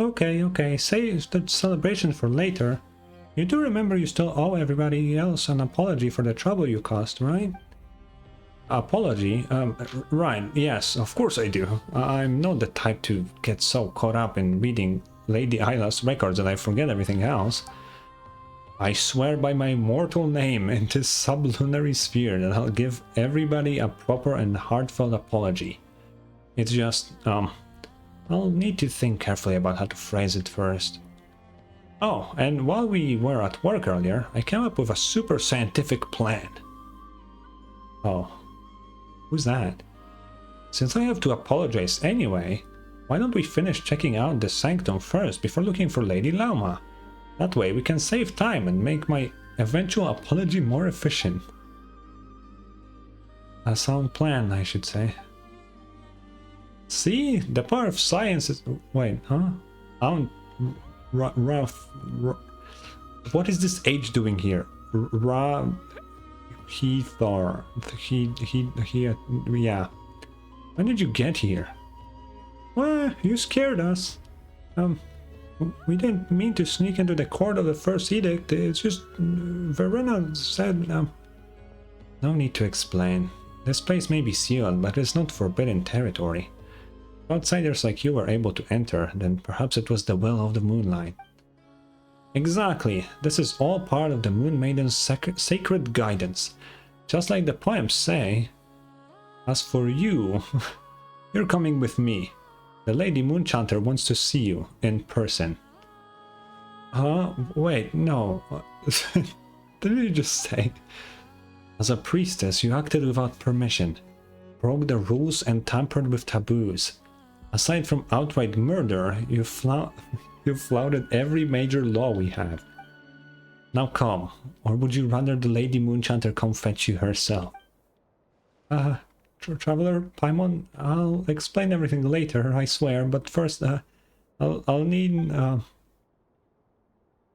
Okay, save the celebration for later. You do remember you still owe everybody else an apology for the trouble you caused, right? Apology? Right, yes, of course I do. I'm not the type to get so caught up in reading Lady Isla's records that I forget everything else. I swear by my mortal name in this sublunary sphere that I'll give everybody a proper and heartfelt apology. It's just, I'll need to think carefully about how to phrase it first. Oh, and while we were at work earlier, I came up with a super scientific plan. Oh, who's that? Since I have to apologize anyway, why don't we finish checking out the sanctum first before looking for Lady Lauma? That way we can save time and make my eventual apology more efficient. A sound plan, I should say. See? The power of science is... Wait, huh? What is this H doing here? Heathor. Yeah. When did you get here? Well, you scared us. We didn't mean to sneak into the court of the first edict. It's just Verena said. No need to explain. This place may be sealed, but it's not forbidden territory. If outsiders like you were able to enter, then perhaps it was the will of the Moonlight. Exactly. This is all part of the Moon Maiden's sacred guidance. Just like the poems say. As for you, you're coming with me. The Lady Moonchanter wants to see you in person. Huh? Wait, no. Did you just say? As a priestess, you acted without permission, broke the rules and tampered with taboos. Aside from outright murder, you flouted every major law we have. Now come, or would you rather the Lady Moonchanter come fetch you herself? Traveler Paimon, I'll explain everything later, I swear, but first, I'll need,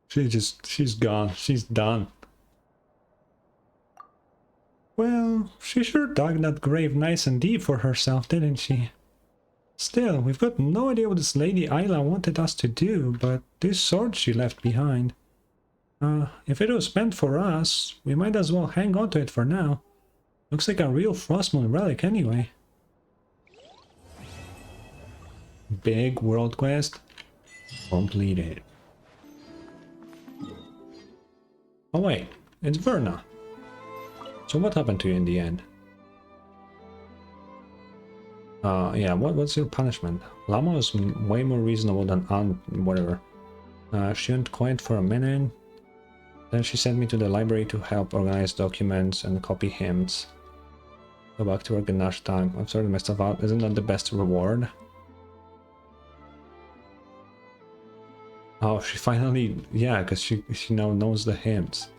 she's gone, she's done. Well, she sure dug that grave nice and deep for herself, didn't she? Still, we've got no idea what this Lady Isla wanted us to do, but this sword she left behind. If it was meant for us, we might as well hang on to it for now. Looks like a real Frostmoon relic anyway. Big world quest completed. Oh wait, it's Verna. So what happened to you in the end? Yeah, what's your punishment? Llama was way more reasonable than whatever. She went quiet for a minute. Then she sent me to the library to help organize documents and copy hymns. Go back to work in Nash time. I've sorted myself out. Isn't that the best reward? Oh, she finally... Yeah, because she now knows the hymns.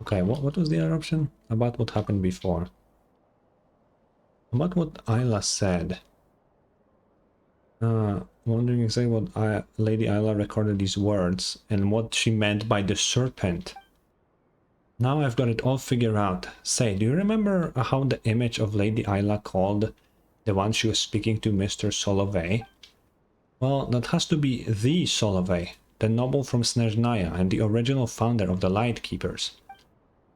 Okay, what was the other option? About what happened before. About what Isla said. Wondering exactly what Lady Isla recorded these words and what she meant by the serpent. Now I've got it all figured out. Say, do you remember how the image of Lady Isla called the one she was speaking to Mr. Solovey? Well, that has to be the Solovey, the noble from Snezhnaya and the original founder of the Lightkeepers.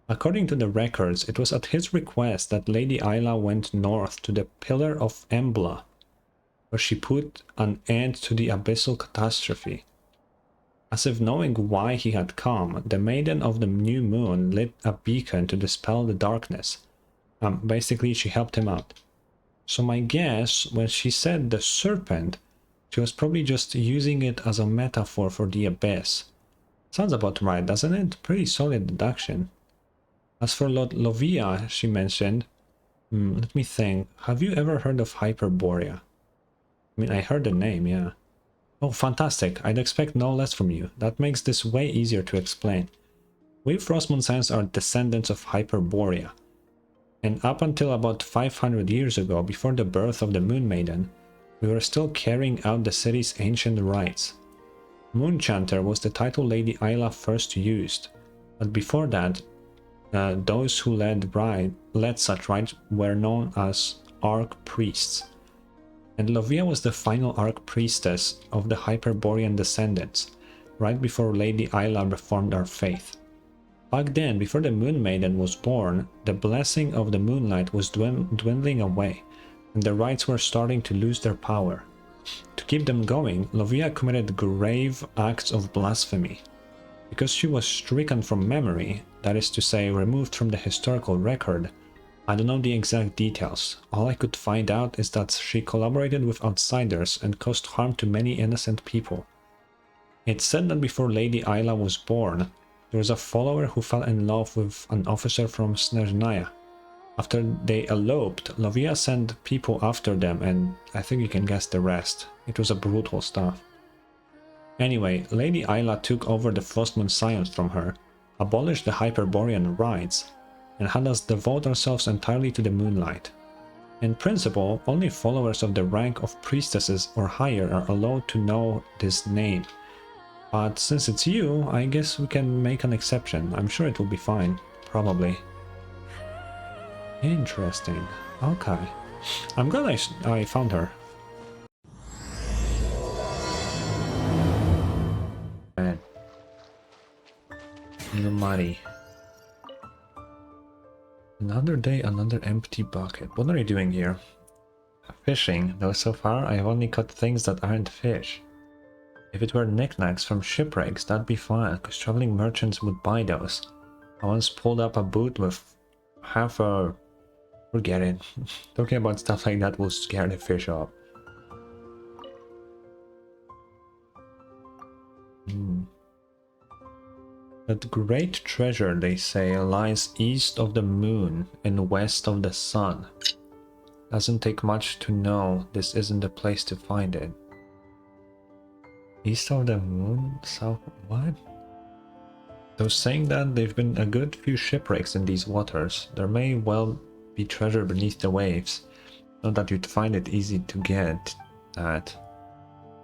According to the records, it was at his request that Lady Isla went north to the Pillar of Embla, where she put an end to the abyssal catastrophe. As if knowing why he had come, the Maiden of the New Moon lit a beacon to dispel the darkness. Basically, she helped him out. So my guess, when she said the serpent, she was probably just using it as a metaphor for the abyss. Sounds about right, doesn't it? Pretty solid deduction. As for Lovia, she mentioned, let me think, have you ever heard of Hyperborea? I mean, I heard the name, yeah. Oh, fantastic. I'd expect no less from you. That makes this way easier to explain. We Frostmoon Scions are descendants of Hyperborea. And up until about 500 years ago, before the birth of the Moon Maiden, we were still carrying out the city's ancient rites. Moonchanter was the title Lady Isla first used, but before that, those who led such rites were known as Archpriests. And Lovia was the final Archpriestess of the Hyperborean descendants, right before Lady Isla reformed our faith. Back then, before the Moon Maiden was born, the blessing of the moonlight was dwindling away, and the rites were starting to lose their power. To keep them going, Lovia committed grave acts of blasphemy. Because she was stricken from memory, that is to say, removed from the historical record, I don't know the exact details. All I could find out is that she collaborated with outsiders and caused harm to many innocent people. It's said that before Lady Isla was born, there was a follower who fell in love with an officer from Snezhnaya. After they eloped, Lovia sent people after them, and I think you can guess the rest. It was a brutal stuff. Anyway, Lady Isla took over the Frostmoon Scions from her, abolished the Hyperborean rites, and had us devote ourselves entirely to the moonlight. In principle, only followers of the rank of priestesses or higher are allowed to know this name. But since it's you, I guess we can make an exception. I'm sure it will be fine. Probably. Interesting. Okay. I'm glad I found her. Man. Numari. Another day, another empty bucket. What are you doing here? Fishing, though so far I have only caught things that aren't fish. If it were knickknacks from shipwrecks, that'd be fine, because traveling merchants would buy those. I once pulled up a boat with half a... Forget it. Talking about stuff like that will scare the fish off. That great treasure, they say, lies east of the moon and west of the sun. Doesn't take much to know this isn't the place to find it. East of the moon? South... what? So saying that there've been a good few shipwrecks in these waters. There may well be treasure beneath the waves. Not that you'd find it easy to get at.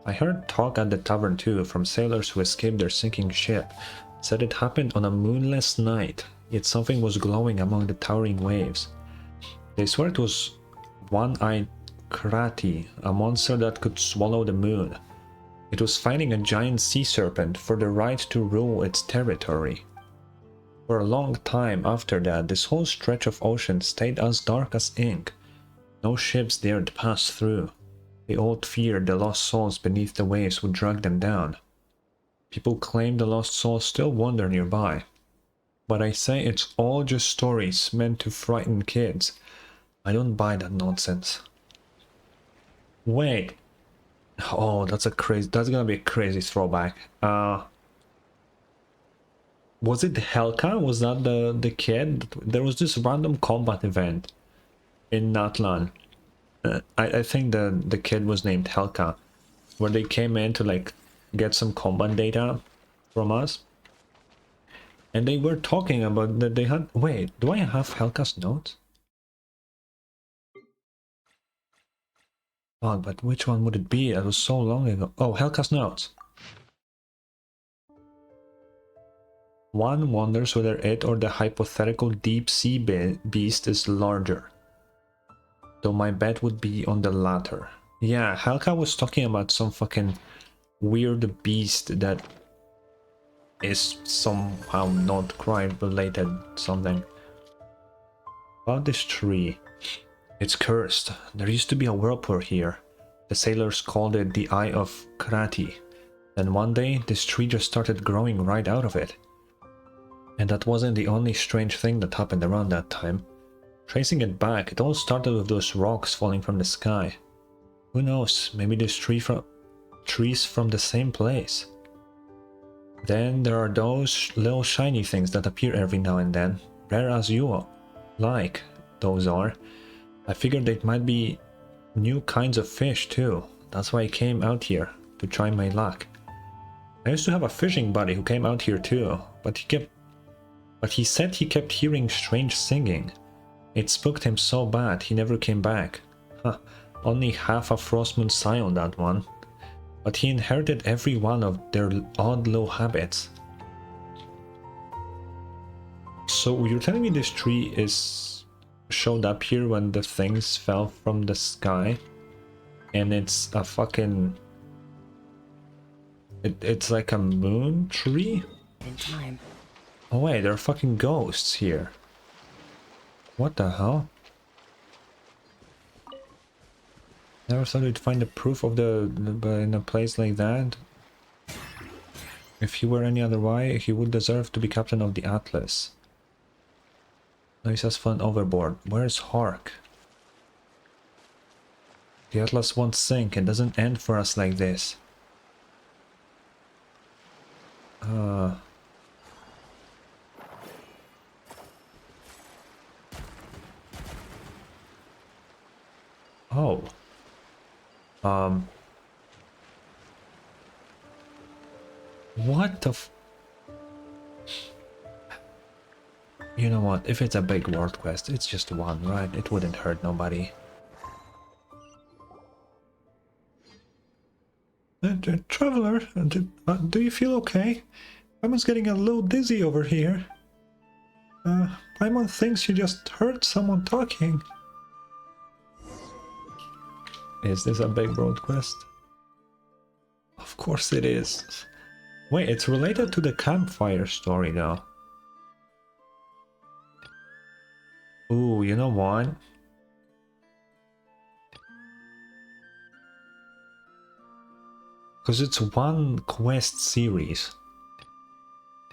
I heard talk at the tavern too from sailors who escaped their sinking ship. Said it happened on a moonless night, yet something was glowing among the towering waves. They swear it was one-eyed Krati, a monster that could swallow the moon. It was fighting a giant sea serpent for the right to rule its territory. For a long time after that, this whole stretch of ocean stayed as dark as ink. No ships dared pass through. They all feared the lost souls beneath the waves would drag them down. People claim the lost souls still wander nearby. But I say it's all just stories meant to frighten kids. I don't buy that nonsense. Wait. Oh, that's gonna be a crazy throwback. Was it Helka? Was that the kid? There was this random combat event in Natlan. I think the kid was named Helka, where they came in to like get some combat data from us. And they were talking about that they had... Wait, do I have Helka's notes? Oh, but which one would it be? That was so long ago. Oh, Helka's notes. One wonders whether it or the hypothetical deep sea beast is larger. Though my bet would be on the latter. Yeah, Helka was talking about some fucking weird beast that is somehow Nod-Krai related something. About this tree. It's cursed. There used to be a whirlpool here. The sailors called it the Eye of Krati. Then one day, this tree just started growing right out of it. And that wasn't the only strange thing that happened around that time. Tracing it back, it all started with those rocks falling from the sky. Who knows, maybe this trees from the same place. Then there are those little shiny things that appear every now and then, rare as you like those are. I figured they might be new kinds of fish too. That's why I came out here, to try my luck. I used to have a fishing buddy who came out here too, but he said he kept hearing strange singing. It spooked him so bad he never came back. Huh, only half a Frostmoon Scion, that one. But he inherited every one of their odd little habits. So you're telling me this tree showed up here when the things fell from the sky? And it's a fucking... It's like a moon tree? In time. Oh wait, there are fucking ghosts here. What the hell? Never thought you'd find the proof of in a place like that. If he were any other way, he would deserve to be captain of the Atlas. Now he has fallen overboard. Where's Hark? The Atlas won't sink. It doesn't end for us like this. Oh. What the You know what, if it's a big world quest, it's just one, right? It wouldn't hurt nobody. Traveler, do you feel okay? I was getting a little dizzy over here. Paimon thinks she just heard someone talking. Is this a big world quest? Of course it is. Wait, it's related to the campfire story though. Ooh, you know what? Because it's one quest series.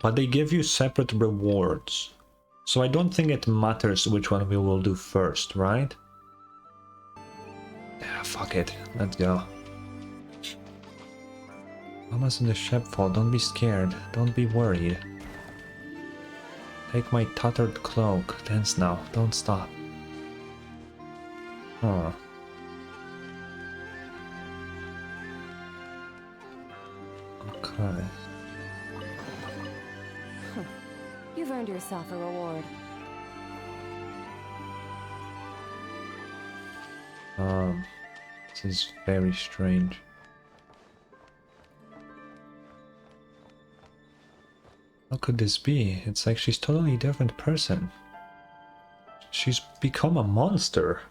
But they give you separate rewards. So I don't think it matters which one we will do first, right? Yeah, fuck it. Let's go. Mama's in the sheepfold. Don't be scared. Don't be worried. Take my tattered cloak. Dance now. Don't stop. Huh. Okay. You've earned yourself a reward. This is very strange. How could this be? It's like she's totally different person. She's become a monster.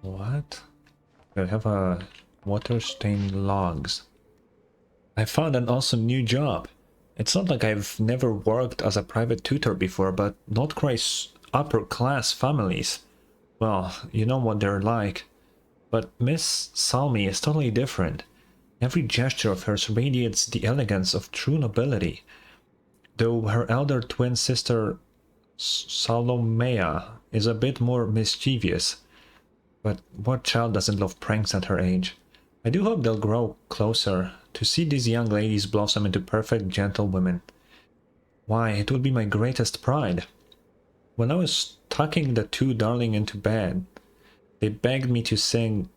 What? I have a water-stained logs. I found an awesome new job. It's not like I've never worked as a private tutor before, but Nod-Krai's upper-class families, well, you know what they're like. But Miss Salmi is totally different. Every gesture of hers radiates the elegance of true nobility. Though her elder twin sister Salomea is a bit more mischievous. But what child doesn't love pranks at her age? I do hope they'll grow closer, to see these young ladies blossom into perfect gentlewomen. Why, it would be my greatest pride. When I was tucking the two darling into bed, they begged me to sing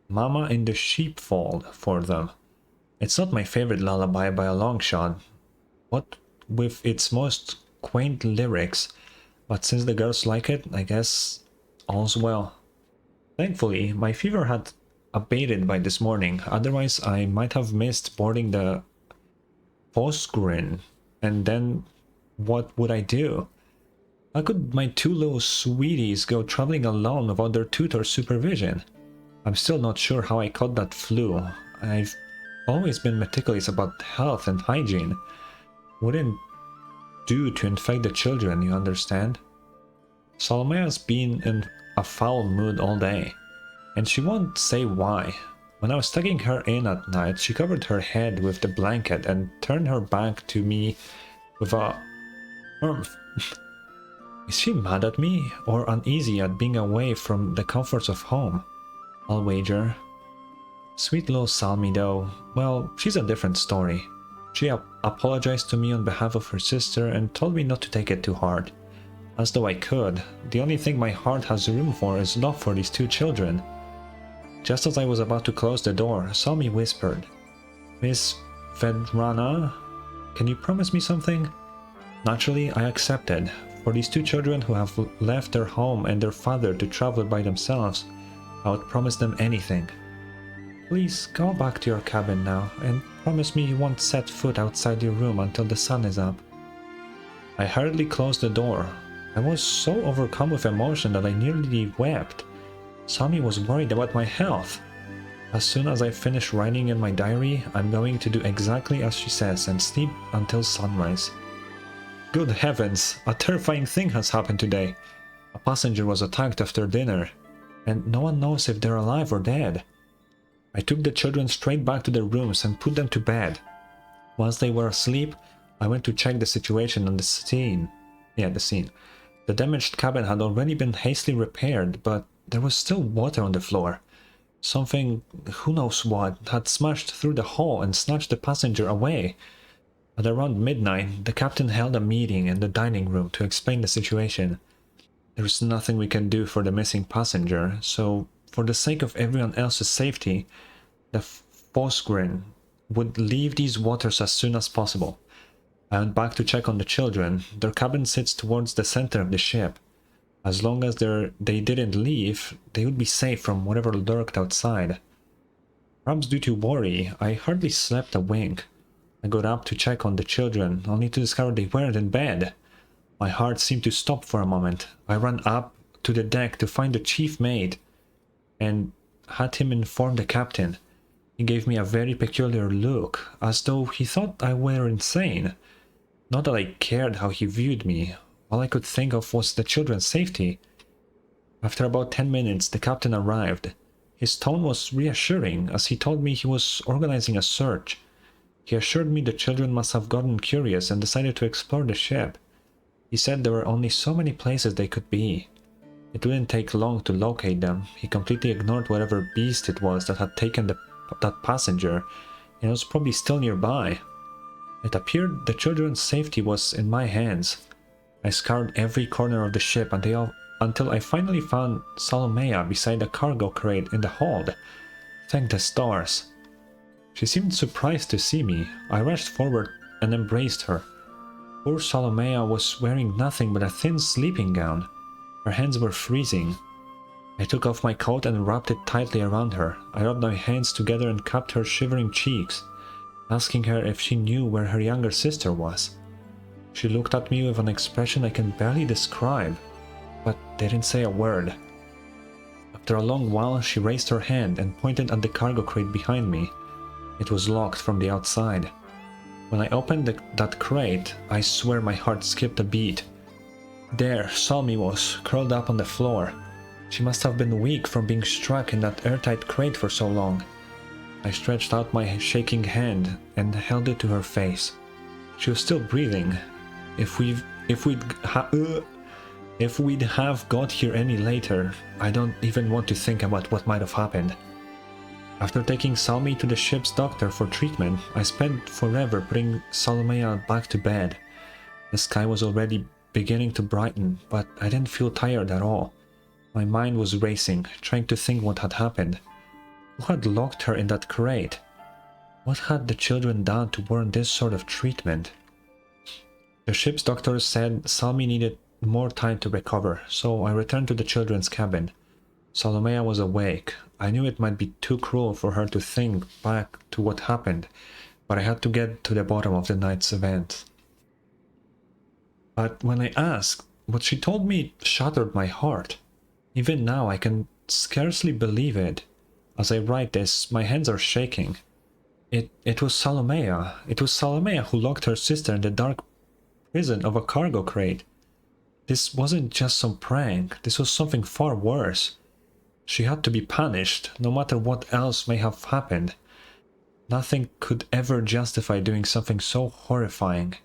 Mama in the Sheepfold for them. It's not my favorite lullaby by a long shot, what with its most quaint lyrics, but since the girls like it, I guess all's well. Thankfully, my fever had abated by this morning, otherwise I might have missed boarding the Frostmoon, and then what would I do? How could my two little sweeties go traveling alone without their tutor's supervision? I'm still not sure how I caught that flu. I've always been meticulous about health and hygiene. Wouldn't do to infect the children, you understand? Salomea's been in a foul mood all day, and she won't say why. When I was tucking her in at night, she covered her head with the blanket and turned her back to me with a... Is she mad at me, or uneasy at being away from the comforts of home? I'll wager. Sweet little Salmi though, well, she's a different story. She apologized to me on behalf of her sister and told me not to take it too hard. As though I could. The only thing my heart has room for is love for these two children. Just as I was about to close the door, Salmi whispered, Miss Vedrana, can you promise me something? Naturally, I accepted. For these two children who have left their home and their father to travel by themselves, I would promise them anything. Please go back to your cabin now, and promise me you won't set foot outside your room until the sun is up. I hurriedly closed the door. I was so overcome with emotion that I nearly wept. Salmi was worried about my health. As soon as I finish writing in my diary, I'm going to do exactly as she says and sleep until sunrise. Good heavens, a terrifying thing has happened today. A passenger was attacked after dinner, and no one knows if they're alive or dead. I took the children straight back to their rooms and put them to bed. Once they were asleep, I went to check the situation on the scene. The damaged cabin had already been hastily repaired, but there was still water on the floor. Something, who knows what, had smashed through the hole and snatched the passenger away. At around midnight, the captain held a meeting in the dining room to explain the situation. There's nothing we can do for the missing passenger, so for the sake of everyone else's safety, the Frostmoon would leave these waters as soon as possible. I went back to check on the children. Their cabin sits towards the center of the ship. As long as they didn't leave, they would be safe from whatever lurked outside. Perhaps due to worry, I hardly slept a wink. I got up to check on the children, only to discover they weren't in bed. My heart seemed to stop for a moment. I ran up to the deck to find the chief mate and had him inform the captain. He gave me a very peculiar look, as though he thought I were insane. Not that I cared how he viewed me. All I could think of was the children's safety. After about 10 minutes, the captain arrived. His tone was reassuring, as he told me he was organizing a search. He assured me the children must have gotten curious and decided to explore the ship. He said there were only so many places they could be. It wouldn't take long to locate them. He completely ignored whatever beast it was that had taken that passenger, and it was probably still nearby. It appeared the children's safety was in my hands. I scoured every corner of the ship until I finally found Salomea beside a cargo crate in the hold. Thank the stars. She seemed surprised to see me. I rushed forward and embraced her. Poor Salomea was wearing nothing but a thin sleeping gown. Her hands were freezing. I took off my coat and wrapped it tightly around her. I rubbed my hands together and cupped her shivering cheeks, asking her if she knew where her younger sister was. She looked at me with an expression I can barely describe, but didn't say a word. After a long while, she raised her hand and pointed at the cargo crate behind me. It was locked from the outside. When I opened that crate, I swear my heart skipped a beat. There, Salmi was, curled up on the floor. She must have been weak from being struck in that airtight crate for so long. I stretched out my shaking hand and held it to her face. She was still breathing. If we'd have got here any later, I don't even want to think about what might have happened. After taking Salmi to the ship's doctor for treatment, I spent forever putting Salomea back to bed. The sky was already beginning to brighten, but I didn't feel tired at all. My mind was racing, trying to think what had happened. Who had locked her in that crate? What had the children done to warrant this sort of treatment? The ship's doctor said Salmi needed more time to recover, so I returned to the children's cabin. Salomea was awake. I knew it might be too cruel for her to think back to what happened, but I had to get to the bottom of the night's event. But when I asked, what she told me shattered my heart. Even now I can scarcely believe it. As I write this, my hands are shaking. It was Salomea. It was Salomea who locked her sister in the dark prison of a cargo crate. This wasn't just some prank. This was something far worse. She had to be punished, no matter what else may have happened. Nothing could ever justify doing something so horrifying.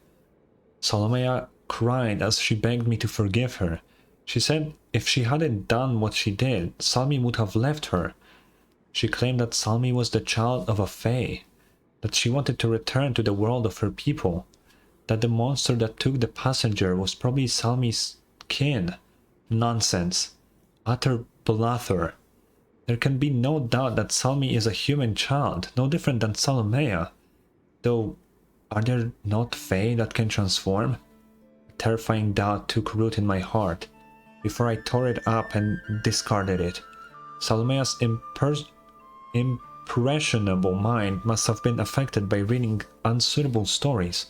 Salomea cried as she begged me to forgive her. She said if she hadn't done what she did, Salmi would have left her. She claimed that Salmi was the child of a fae, that she wanted to return to the world of her people, that the monster that took the passenger was probably Salmi's kin. Nonsense. Utter blather. There can be no doubt that Salmi is a human child, no different than Salomea. Though, are there not fae that can transform? A terrifying doubt took root in my heart. Before I tore it up and discarded it, Salomea's impressionable mind must have been affected by reading unsuitable stories,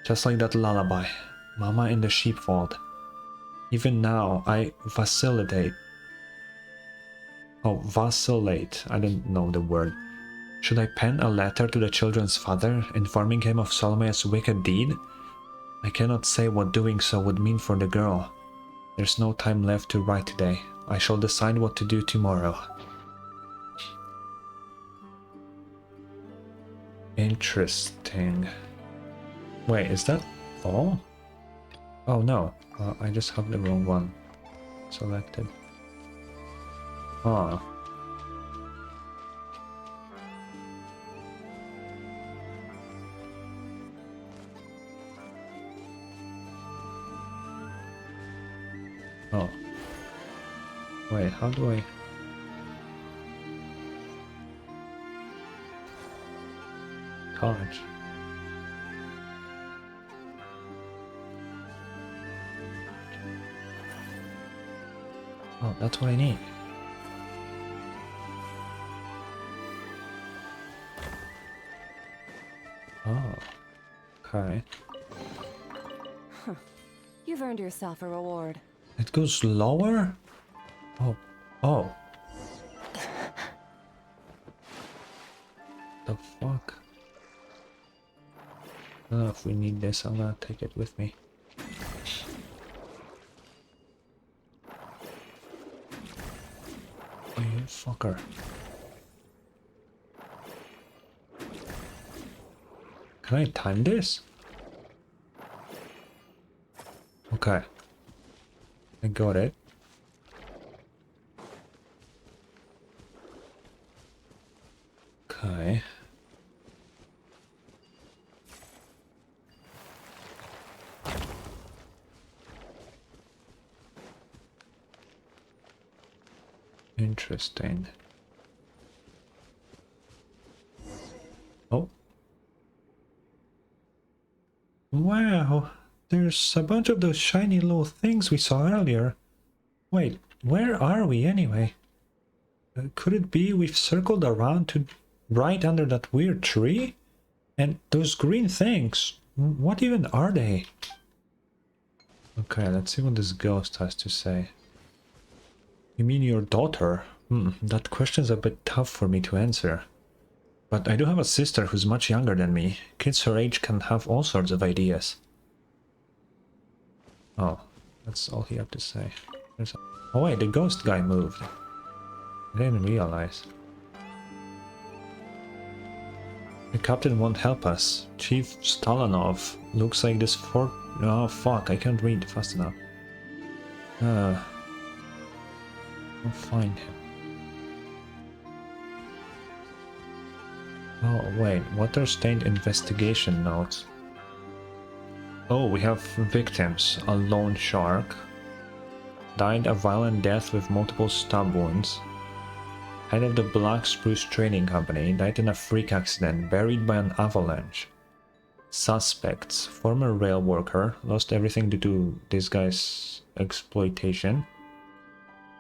just like that lullaby, Mama in the Sheepfold. Even now, I vacillate. I don't know the word. Should I pen a letter to the children's father, informing him of Salomea's wicked deed? I cannot say what doing so would mean for the girl. There's no time left to write today. I shall decide what to do tomorrow. Interesting. Wait, is that all? Oh no, I just have the wrong one selected. Ah. Oh. Wait, how do I... College. Oh, that's what I need. Oh. Okay. You've earned yourself a reward. It goes lower? Oh. Oh. The fuck? I don't know if we need this. I'm gonna take it with me. Oh, you fucker. Can I time this? Okay. I got it. Okay. Interesting. Oh. Wow. There's a bunch of those shiny little things we saw earlier. Wait, where are we anyway? Could it be we've circled around to right under that weird tree? And those green things, what even are they? Okay, let's see what this ghost has to say. You mean your daughter? That question's a bit tough for me to answer. But I do have a sister who's much younger than me. Kids her age can have all sorts of ideas. Oh, that's all he had to say. Oh wait, the ghost guy moved. I didn't realize. The captain won't help us. Chief Stalanov looks like this fort. Oh fuck, I can't read fast enough. I'll find him. Oh wait, water-stained investigation notes. Oh, we have victims. A lone shark. Died a violent death with multiple stab wounds. Head of the Black Spruce Trading Company died in a freak accident, buried by an avalanche. Suspects: former rail worker, lost everything due to this guy's exploitation.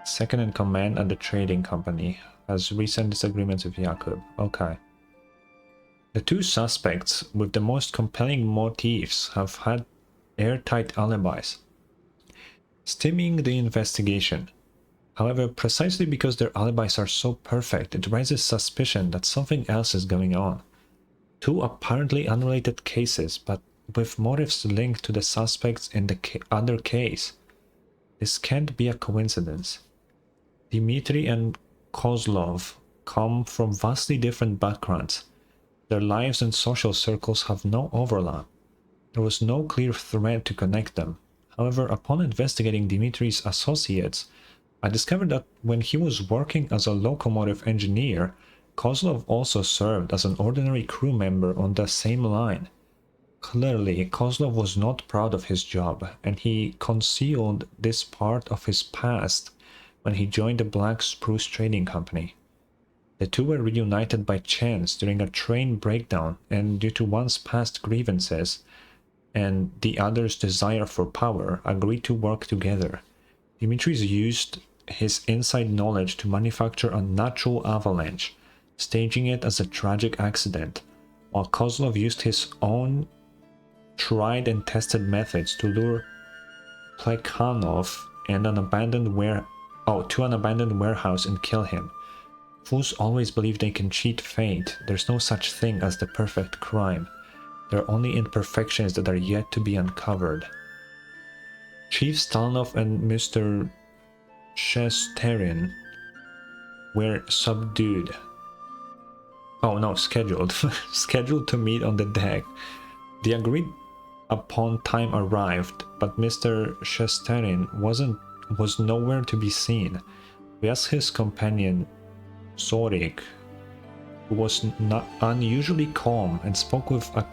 Second in command at the trading company, has recent disagreements with Jakub. Okay. The two suspects with the most compelling motifs have had airtight alibis, stemming the investigation. However, precisely because their alibis are so perfect, it raises suspicion that something else is going on. Two apparently unrelated cases, but with motives linked to the suspects in the other case. This can't be a coincidence. Dmitry and Kozlov come from vastly different backgrounds. Their lives and social circles have no overlap. There was no clear thread to connect them. However, upon investigating Dmitry's associates, I discovered that when he was working as a locomotive engineer, Kozlov also served as an ordinary crew member on the same line. Clearly, Kozlov was not proud of his job, and he concealed this part of his past when he joined the Black Spruce Trading Company. The two were reunited by chance during a train breakdown, and due to one's past grievances and the other's desire for power, agreed to work together. Dimitri's used his inside knowledge to manufacture a natural avalanche, staging it as a tragic accident, while Kozlov used his own tried and tested methods to lure Plekhanov and to an abandoned warehouse and kill him. Fools always believe they can cheat fate. There's no such thing as the perfect crime. There are only imperfections that are yet to be uncovered. Chief Stalanov and Mr. Shesterin were subdued. Oh no, scheduled. Scheduled to meet on the deck. The agreed upon time arrived, but Mr. Shesterin was nowhere to be seen. We asked his companion Sorik, who was not unusually calm and spoke with a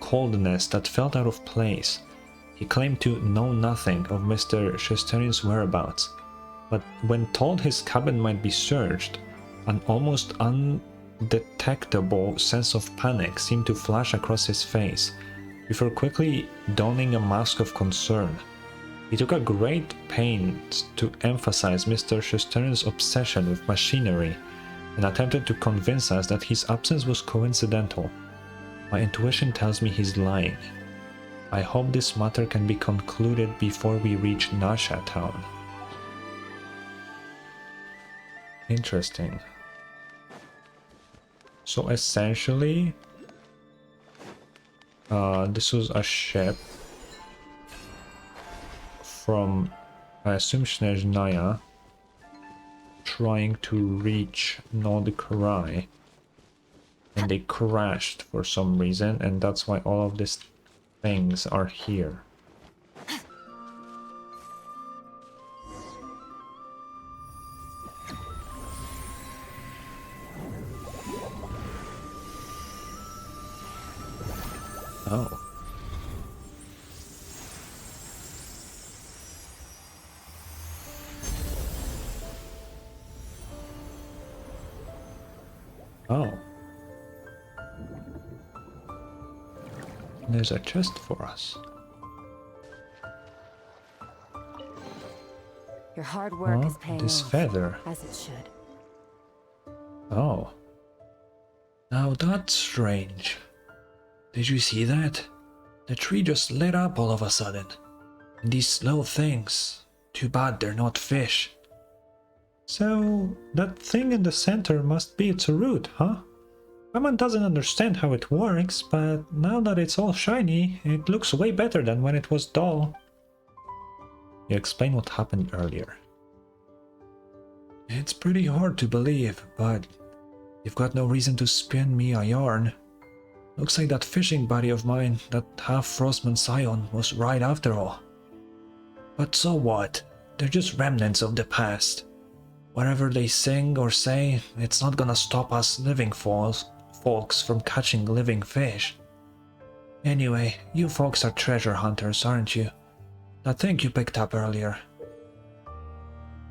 coldness that felt out of place. He claimed to know nothing of Mr. Shesterin's whereabouts, but when told his cabin might be searched, an almost undetectable sense of panic seemed to flash across his face, before quickly donning a mask of concern. He took a great pains to emphasize Mr. Shesterin's obsession with machinery and attempted to convince us that his absence was coincidental. My intuition tells me he's lying. I hope this matter can be concluded before we reach Nasha town. Interesting. So essentially, this was a ship from, I assume, Snezhnaya, trying to reach Nod-Krai, and they crashed for some reason, and that's why all of these things are here. Oh. Oh. There's a chest for us. Your hard work is paying this off, feather. as it should. Oh. Now that's strange. Did you see that? The tree just lit up all of a sudden. And these little things. Too bad they're not fish. So, that thing in the center must be its root, huh? Paimon doesn't understand how it works, but now that it's all shiny, it looks way better than when it was dull. You explain what happened earlier. It's pretty hard to believe, but you've got no reason to spin me a yarn. Looks like that fishing buddy of mine, that half Frostmoon Scion, was right after all. But so what? They're just remnants of the past. Whatever they sing or say, it's not gonna stop us living folks from catching living fish. Anyway, you folks are treasure hunters, aren't you? That thing you picked up earlier.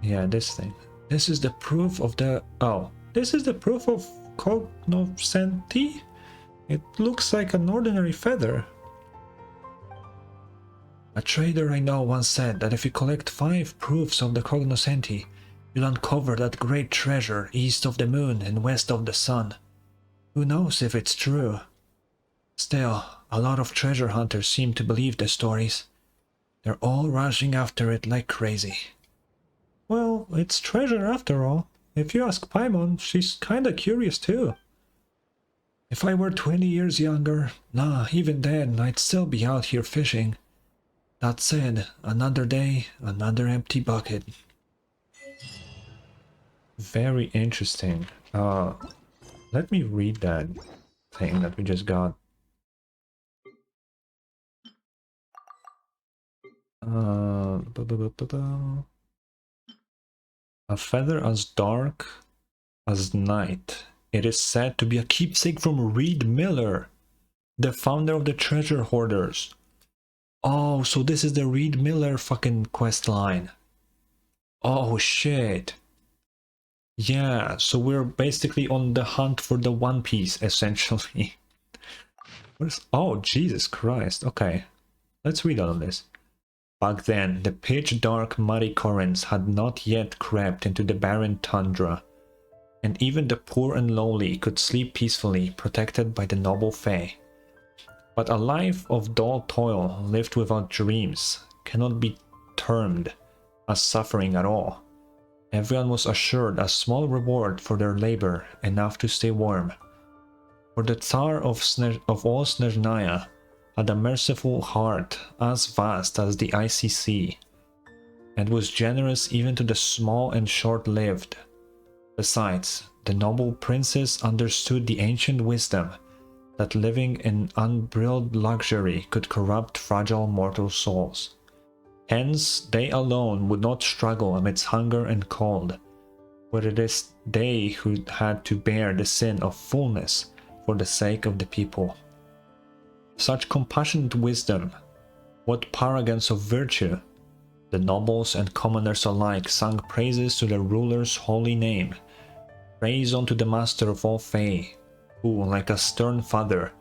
Yeah, this thing. This is the proof of the... Oh, this is the proof of cognoscenti? It looks like an ordinary feather. A trader I know once said that if you collect 5 proofs of the cognoscenti, you'll uncover that great treasure east of the moon and west of the sun. Who knows if it's true? Still, a lot of treasure hunters seem to believe the stories. They're all rushing after it like crazy. Well, it's treasure after all. If you ask Paimon, she's kinda curious too. If I were 20 years younger, even then, I'd still be out here fishing. That said, another day, another empty bucket. Very interesting. Let me read that thing that we just got. A feather as dark as night. It is said to be a keepsake from Reed Miller, the founder of the Treasure Hoarders. Oh, so this is the Reed Miller fucking quest line. Oh shit. Yeah, so we're basically on the hunt for the One Piece, essentially. Oh, Jesus Christ. Okay, let's read all of this. Back then, the pitch-dark muddy currents had not yet crept into the barren tundra, and even the poor and lowly could sleep peacefully, protected by the noble Fae. But a life of dull toil lived without dreams cannot be termed as suffering at all. Everyone was assured a small reward for their labor, enough to stay warm. For the Tsar of all Snezhnaya had a merciful heart as vast as the icy sea, and was generous even to the small and short-lived. Besides, the noble princess understood the ancient wisdom that living in unbridled luxury could corrupt fragile mortal souls. Hence, they alone would not struggle amidst hunger and cold, but it is they who had to bear the sin of fullness for the sake of the people. Such compassionate wisdom, what paragons of virtue! The nobles and commoners alike sang praises to the ruler's holy name, praise unto the master of all Fae, who, like a stern father,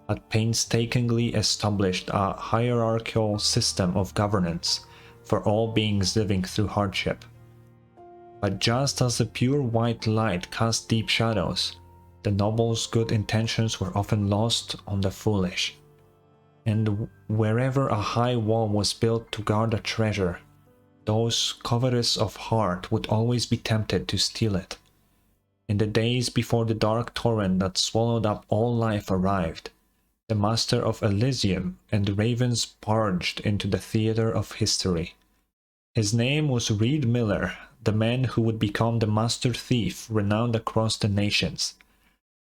had painstakingly established a hierarchical system of governance for all beings living through hardship. But just as the pure white light cast deep shadows, The noble's good intentions were often lost on the foolish. And wherever a high wall was built to guard a treasure, those covetous of heart would always be tempted to steal it. In the days before the dark torrent that swallowed up all life arrived, the master of Elysium and the ravens barged into the theater of history. His name was Reed Miller, the man who would become the master thief renowned across the nations.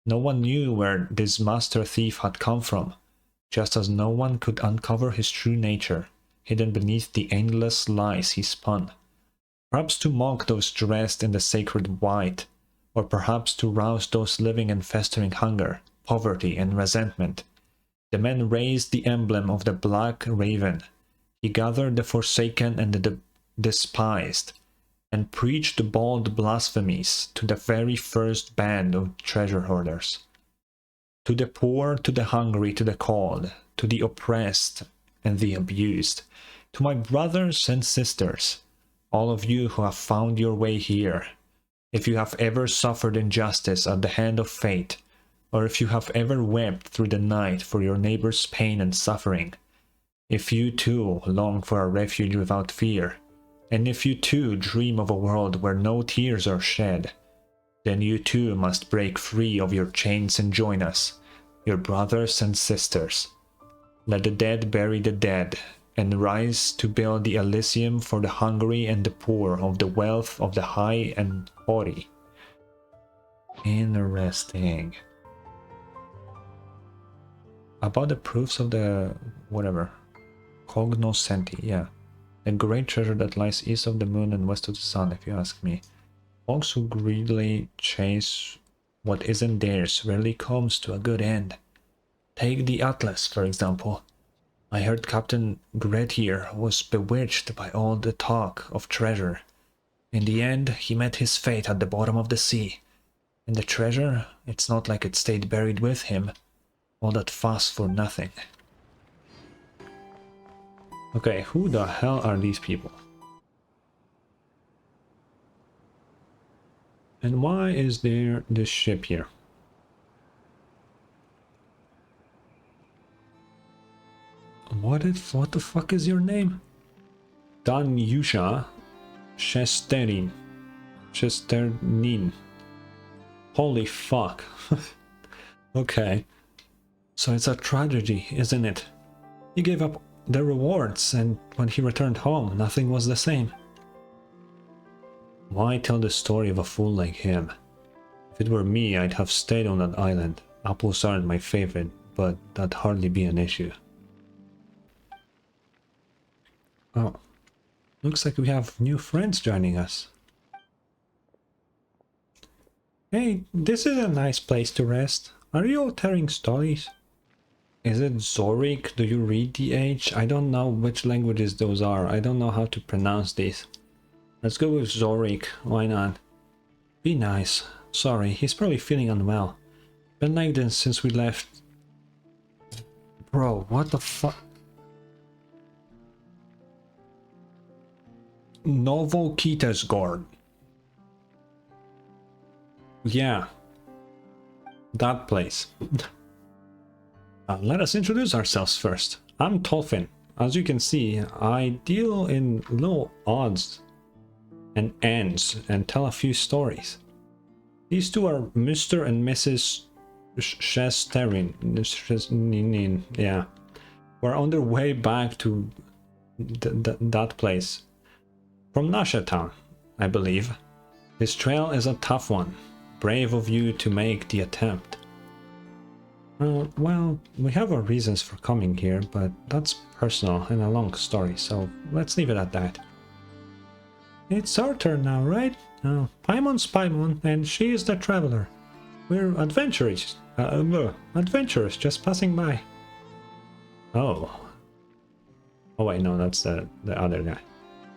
No one knew where this master thief had come from, just as no one could uncover his true nature, hidden beneath the endless lies he spun. Perhaps to mock those dressed in the sacred white, or perhaps to rouse those living in festering hunger, poverty, and resentment. The man raised the emblem of the black raven. He gathered the forsaken and the despised, and preached bold blasphemies to the very first band of treasure hoarders. To the poor, to the hungry, to the cold, to the oppressed and the abused, to my brothers and sisters, all of you who have found your way here, if you have ever suffered injustice at the hand of fate, or if you have ever wept through the night for your neighbor's pain and suffering, if you too long for a refuge without fear, and if you too dream of a world where no tears are shed, then you too must break free of your chains and join us, your brothers and sisters. Let the dead bury the dead, and rise to build the Elysium for the hungry and the poor of the wealth of the high and haughty. Interesting. About the proofs of the whatever. Cognoscenti, yeah. A great treasure that lies east of the moon and west of the sun, if you ask me. Folks who greedily chase what isn't theirs rarely comes to a good end. Take the Atlas, for example. I heard Captain Grettir was bewitched by all the talk of treasure. In the end, he met his fate at the bottom of the sea. And the treasure, it's not like it stayed buried with him. All that fuss for nothing. Okay, who the hell are these people? And why is there this ship here? What the fuck is your name? Danyusha Shesternin. Holy fuck. Okay. So it's a tragedy, isn't it? He gave up the rewards, and when he returned home, nothing was the same. Why tell the story of a fool like him? If it were me, I'd have stayed on that island. Apples aren't my favorite, but that'd hardly be an issue. Oh, looks like we have new friends joining us. Hey, this is a nice place to rest. Are you all telling stories? Is it Zorik? Do you read the H? I don't know which languages those are. I don't know how to pronounce these. Let's go with Zorik. Why not? Be nice. Sorry, he's probably feeling unwell. Been like this since we left. Bro, what the fuck? Novokitesgord. Yeah. That place. Let us introduce ourselves first. I'm Tolfin. As you can see, I deal in little odds and ends and tell a few stories. These two are Mr. and Mrs. Shesterin. Yeah. We're on their way back to that place. From Nasha Town, I believe. This trail is a tough one. Brave of you to make the attempt. Well, we have our reasons for coming here, but that's personal and a long story, so let's leave it at that. It's our turn now, right? Paimon's Paimon, and she is the traveler. We're adventurers. Adventurers just passing by. Oh. Oh wait, no, that's the other guy.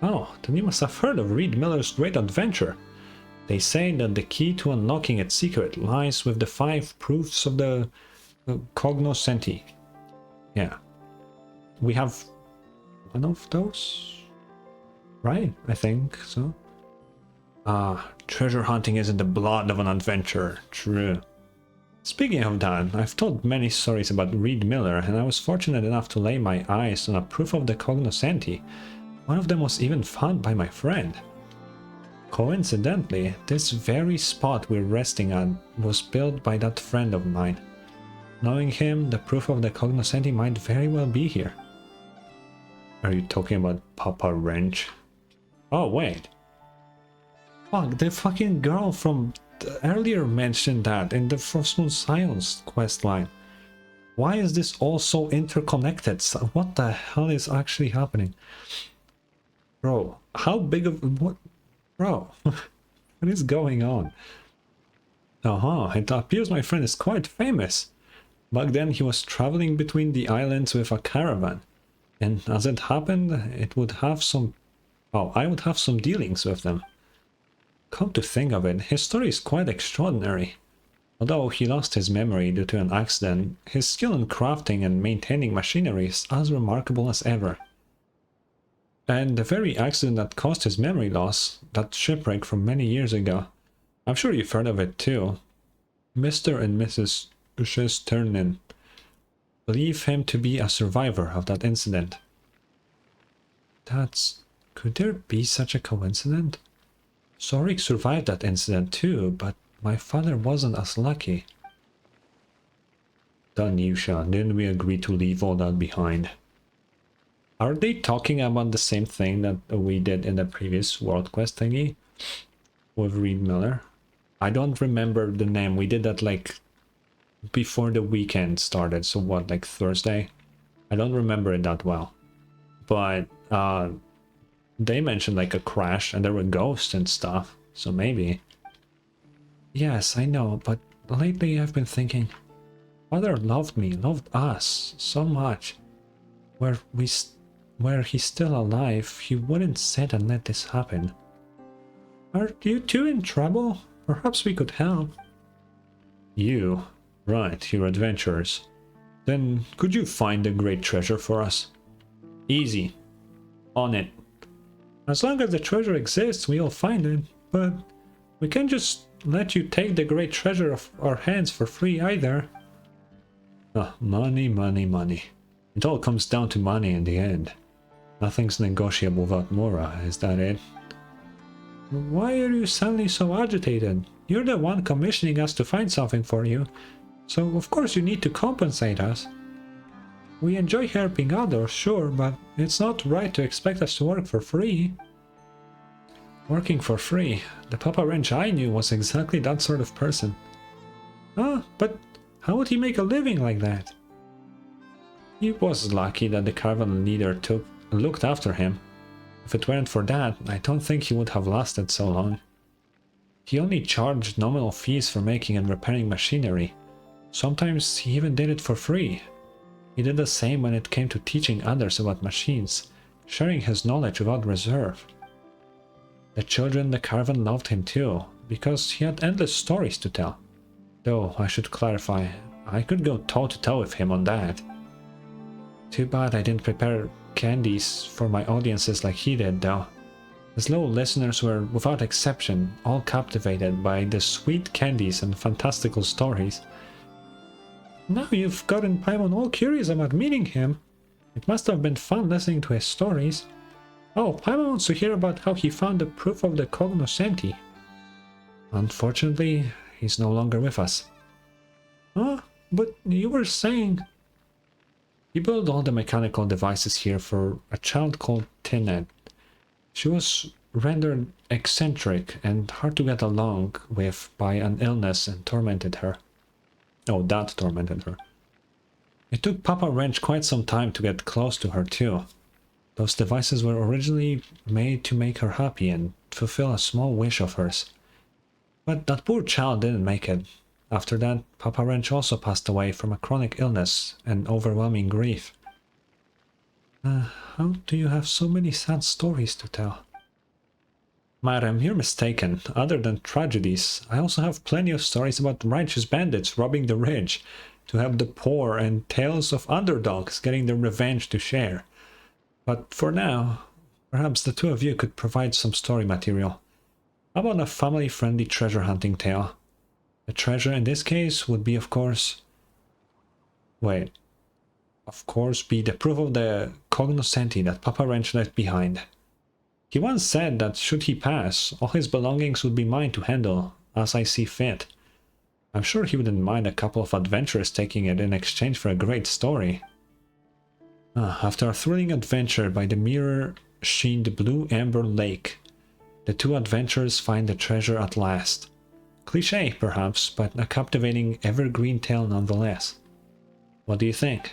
Oh, then you must have heard of Reed Miller's great adventure. They say that the key to unlocking its secret lies with the 5 proofs of the Cognoscenti. Yeah. We have one of those? Right, I think so. Treasure hunting is in the blood of an adventurer. True. Speaking of that, I've told many stories about Reed Miller, and I was fortunate enough to lay my eyes on a proof of the cognoscenti. One of them was even found by my friend. Coincidentally, this very spot we're resting at was built by that friend of mine. Knowing him, the proof of the cognoscenti might very well be here. Are you talking about Papa Wrench? Oh, wait. Fuck, the fucking girl from earlier mentioned that in the Frostmoon Scions questline. Why is this all so interconnected? What the hell is actually happening? Bro, how big of... what? Bro, what is going on? It appears my friend is quite famous. Back then he was traveling between the islands with a caravan. And as it happened, it would have some... well, I would have some dealings with them. Come to think of it, his story is quite extraordinary. Although he lost his memory due to an accident, his skill in crafting and maintaining machinery is as remarkable as ever. And the very accident that caused his memory loss, that shipwreck from many years ago, I'm sure you've heard of it too. Mr. and Mrs. Shesternin believe him to be a survivor of that incident. Could there be such a coincidence? Sorik survived that incident too, but my father wasn't as lucky. Danusha, didn't we agree to leave all that behind? Are they talking about the same thing that we did in the previous World Quest thingy? With Reed Miller? I don't remember the name. We did that like before the weekend started, so what, like Thursday? I don't remember it that well. But they mentioned like a crash and there were ghosts and stuff, so maybe. Yes, I know, but lately I've been thinking, Father loved me, loved us so much. Where he's still alive, he wouldn't sit and let this happen. Are you two in trouble? Perhaps we could help. You? Right, your adventurers. Then could you find the great treasure for us? Easy. On it. As long as the treasure exists, we'll find it, but we can't just let you take the great treasure off our hands for free either. Money, money, money. It all comes down to money in the end. Nothing's negotiable without Mora, is that it? Why are you suddenly so agitated? You're the one commissioning us to find something for you, so of course you need to compensate us. We enjoy helping others, sure, but it's not right to expect us to work for free. Working for free? The Papa Wrench I knew was exactly that sort of person. But how would he make a living like that? He was lucky that the caravan leader looked after him. If it weren't for that, I don't think he would have lasted so long. He only charged nominal fees for making and repairing machinery. Sometimes he even did it for free. He did the same when it came to teaching others about machines, sharing his knowledge without reserve. The children in the caravan loved him too, because he had endless stories to tell. Though, I should clarify, I could go toe-to-toe with him on that. Too bad I didn't prepare candies for my audiences like he did, though. His loyal listeners were, without exception, all captivated by the sweet candies and fantastical stories. Now you've gotten Paimon all curious about meeting him. It must have been fun listening to his stories. Oh, Paimon wants to hear about how he found the proof of the cognoscenti. Unfortunately, he's no longer with us. But you were saying... He built all the mechanical devices here for a child called Tinette. She was rendered eccentric and hard to get along with by an illness and tormented her. Oh, that tormented her. It took Papa Wrench quite some time to get close to her too. Those devices were originally made to make her happy and fulfill a small wish of hers. But that poor child didn't make it. After that, Papa Wrench also passed away from a chronic illness and overwhelming grief. How do you have so many sad stories to tell? Madam, you're mistaken. Other than tragedies, I also have plenty of stories about righteous bandits robbing the rich, to help the poor, and tales of underdogs getting their revenge to share. But for now, perhaps the two of you could provide some story material. How about a family-friendly treasure hunting tale? The The treasure in this case would be, of course... Wait. Of course, be the proof of the cognoscenti that Papa Wrench left behind. He once said that should he pass, all his belongings would be mine to handle, as I see fit. I'm sure he wouldn't mind a couple of adventurers taking it in exchange for a great story. After a thrilling adventure by the mirror-sheened blue amber lake, the two adventurers find the treasure at last. Cliché, perhaps, but a captivating evergreen tale nonetheless. What do you think?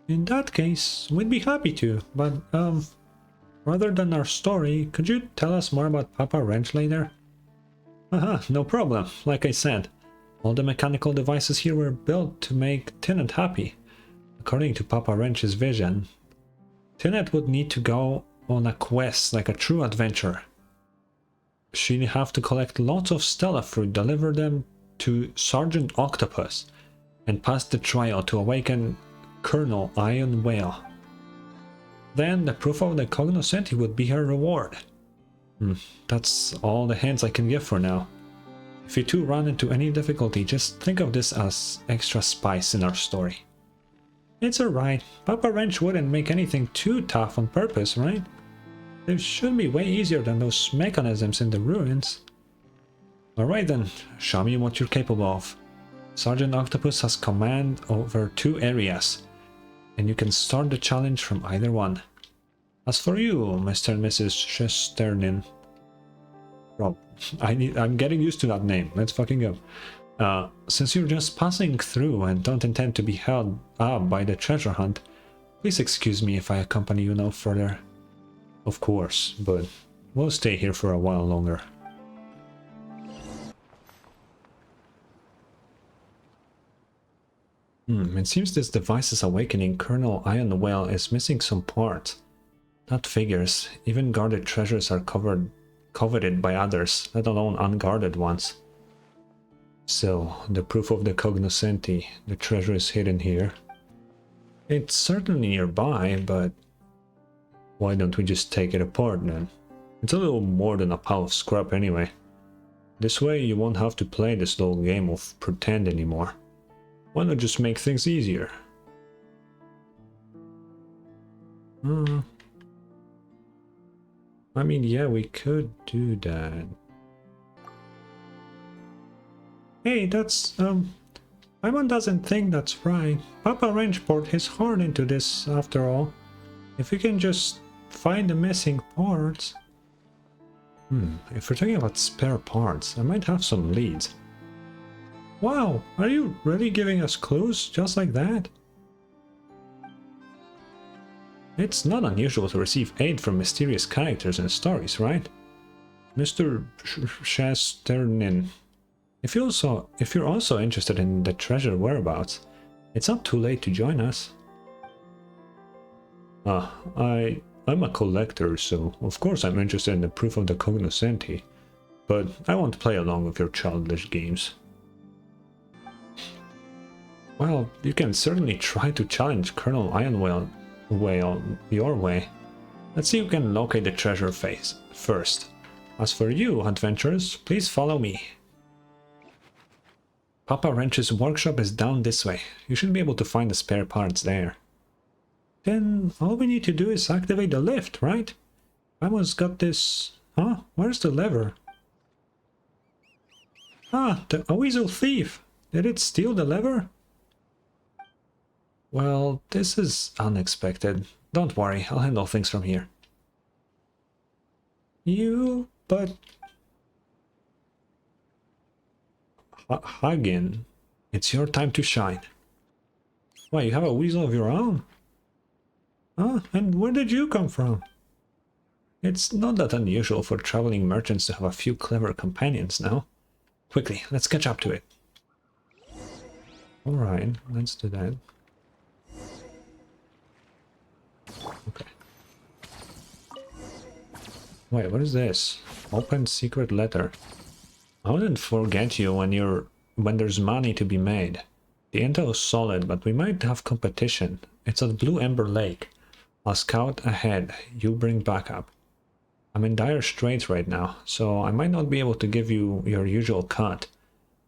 In that case, we'd be happy to, but, rather than our story, could you tell us more about Papa Wrench later? No problem. Like I said, all the mechanical devices here were built to make Tinette happy. According to Papa Wrench's vision, Tinette would need to go on a quest like a true adventurer. She'd have to collect lots of Stella fruit, deliver them to Sergeant Octopus, and pass the trial to awaken Colonel Iron Whale. Then the proof of the cognoscenti would be her reward. That's all the hints I can give for now. If you two run into any difficulty, just think of this as extra spice in our story. It's alright. Papa Wrench wouldn't make anything too tough on purpose, right? It should be way easier than those mechanisms in the ruins. Alright then, show me what you're capable of. Sergeant Octopus has command over 2 areas, and you can start the challenge from either one. As for you, Mr. and Mrs. Shesternin... Rob, I'm getting used to that name, let's fucking go. Since you're just passing through and don't intend to be held up by the treasure hunt, please excuse me if I accompany you no further. Of course, but we'll stay here for a while longer. It seems this device's awakening Colonel Iron Whale is missing some parts. That figures. Even guarded treasures are coveted by others, let alone unguarded ones. So, the proof of the cognoscenti, the treasure is hidden here. It's certainly nearby, but why don't we just take it apart then? It's a little more than a pile of scrap anyway. This way you won't have to play this little game of pretend anymore. Why not just make things easier? I mean, yeah, we could do that. Hey, that's, Paimon doesn't think that's right. Papa Wrench poured his heart into this, after all. If we can just find the missing parts... if we're talking about spare parts, I might have some leads. Wow, are you really giving us clues just like that? It's not unusual to receive aid from mysterious characters in stories, right? Mr. Shesternin, if you're also interested in the treasure whereabouts, it's not too late to join us. I'm a collector, so of course I'm interested in the proof of the cognoscenti, but I won't play along with your childish games. Well, you can certainly try to challenge Colonel Iron Whale your way. Let's see who can locate the treasure first. As for you, adventurers, please follow me. Papa Wrench's workshop is down this way. You should be able to find the spare parts there. Then all we need to do is activate the lift, right? Paimon's got this... Huh? Where's the lever? A weasel thief! Did it steal the lever? Well, this is unexpected. Don't worry, I'll handle things from here. But... Hagin, it's your time to shine. Why, you have a weasel of your own? And where did you come from? It's not that unusual for traveling merchants to have a few clever companions now. Quickly, let's catch up to it. Alright, let's do that. Okay. Wait, what is this? Open secret letter. I wouldn't forget you when there's money to be made. The intel is solid, but we might have competition. It's at Blue Ember Lake. I'll scout ahead. You bring backup. I'm in dire straits right now, so I might not be able to give you your usual cut.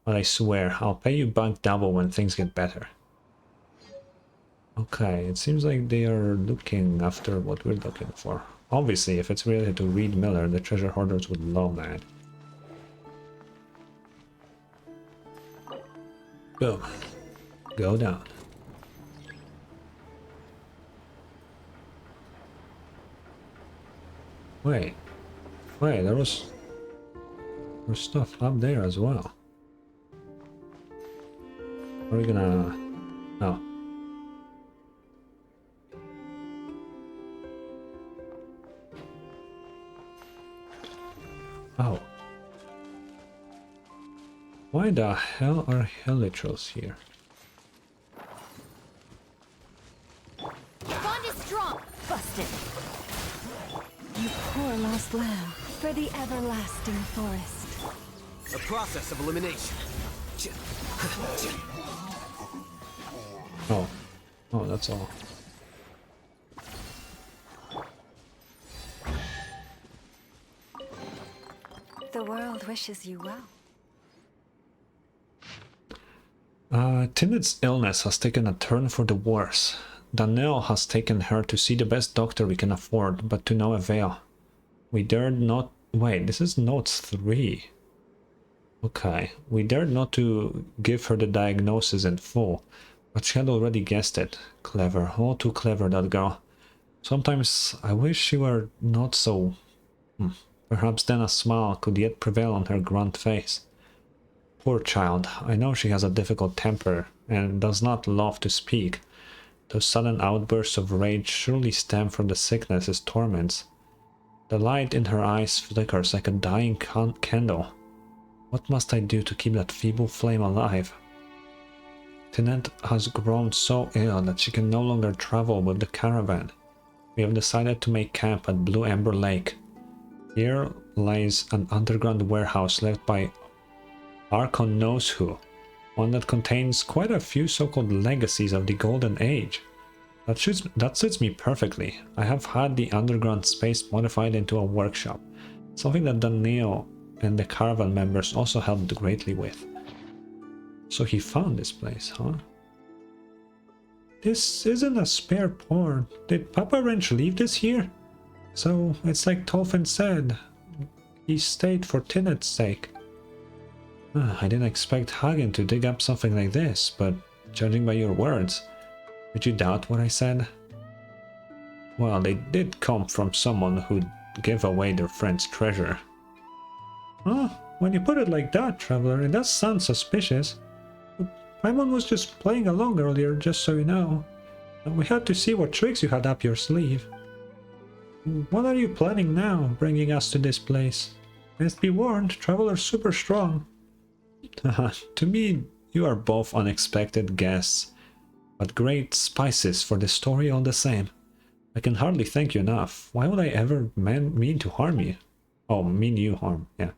But I swear, I'll pay you back double when things get better. Okay, it seems like they are looking after what we're looking for. Obviously, if it's related to Reed Miller, the treasure hoarders would love that. Boom. Go down. Wait, there was stuff up there as well. Are we gonna... Oh. Oh. Why the hell are helitrals here? Bond is strong. Busted. You poor lost lamb, for the everlasting forest. A process of elimination. Oh. Oh, that's all. The world wishes you well. Tinet's illness has taken a turn for the worse. Danielle has taken her to see the best doctor we can afford, but to no avail. We dared not... Wait, this is note 3. Okay, we dared not to give her the diagnosis in full, but she had already guessed it. Clever, all too clever, that girl. Sometimes I wish she were not so... Perhaps then a smile could yet prevail on her grunt face. Poor child, I know she has a difficult temper and does not love to speak. Those sudden outbursts of rage surely stem from the sickness's torments. The light in her eyes flickers like a dying candle. What must I do to keep that feeble flame alive? Tinet has grown so ill that she can no longer travel with the caravan. We have decided to make camp at Blue Ember Lake. Here lies an underground warehouse left by Archon knows who, one that contains quite a few so-called legacies of the Golden Age. That suits me perfectly. I have had the underground space modified into a workshop, something that Daniel and the caravan members also helped greatly with. So he found this place, huh? This isn't a spare pawn. Did Papa Wrench leave this here? So it's like Tolfin said, he stayed for Tinet's sake. I didn't expect Hagen to dig up something like this, but judging by your words, did you doubt what I said? Well, they did come from someone who'd give away their friend's treasure. Oh, when you put it like that, Traveler, it does sound suspicious. Paimon was just playing along earlier, just so you know. And we had to see what tricks you had up your sleeve. What are you planning now, bringing us to this place? Best be warned, Traveler's super strong. To me, you are both unexpected guests, but great spices for the story all the same. I can hardly thank you enough. Why would I ever mean to harm you? Oh, mean you harm, yeah.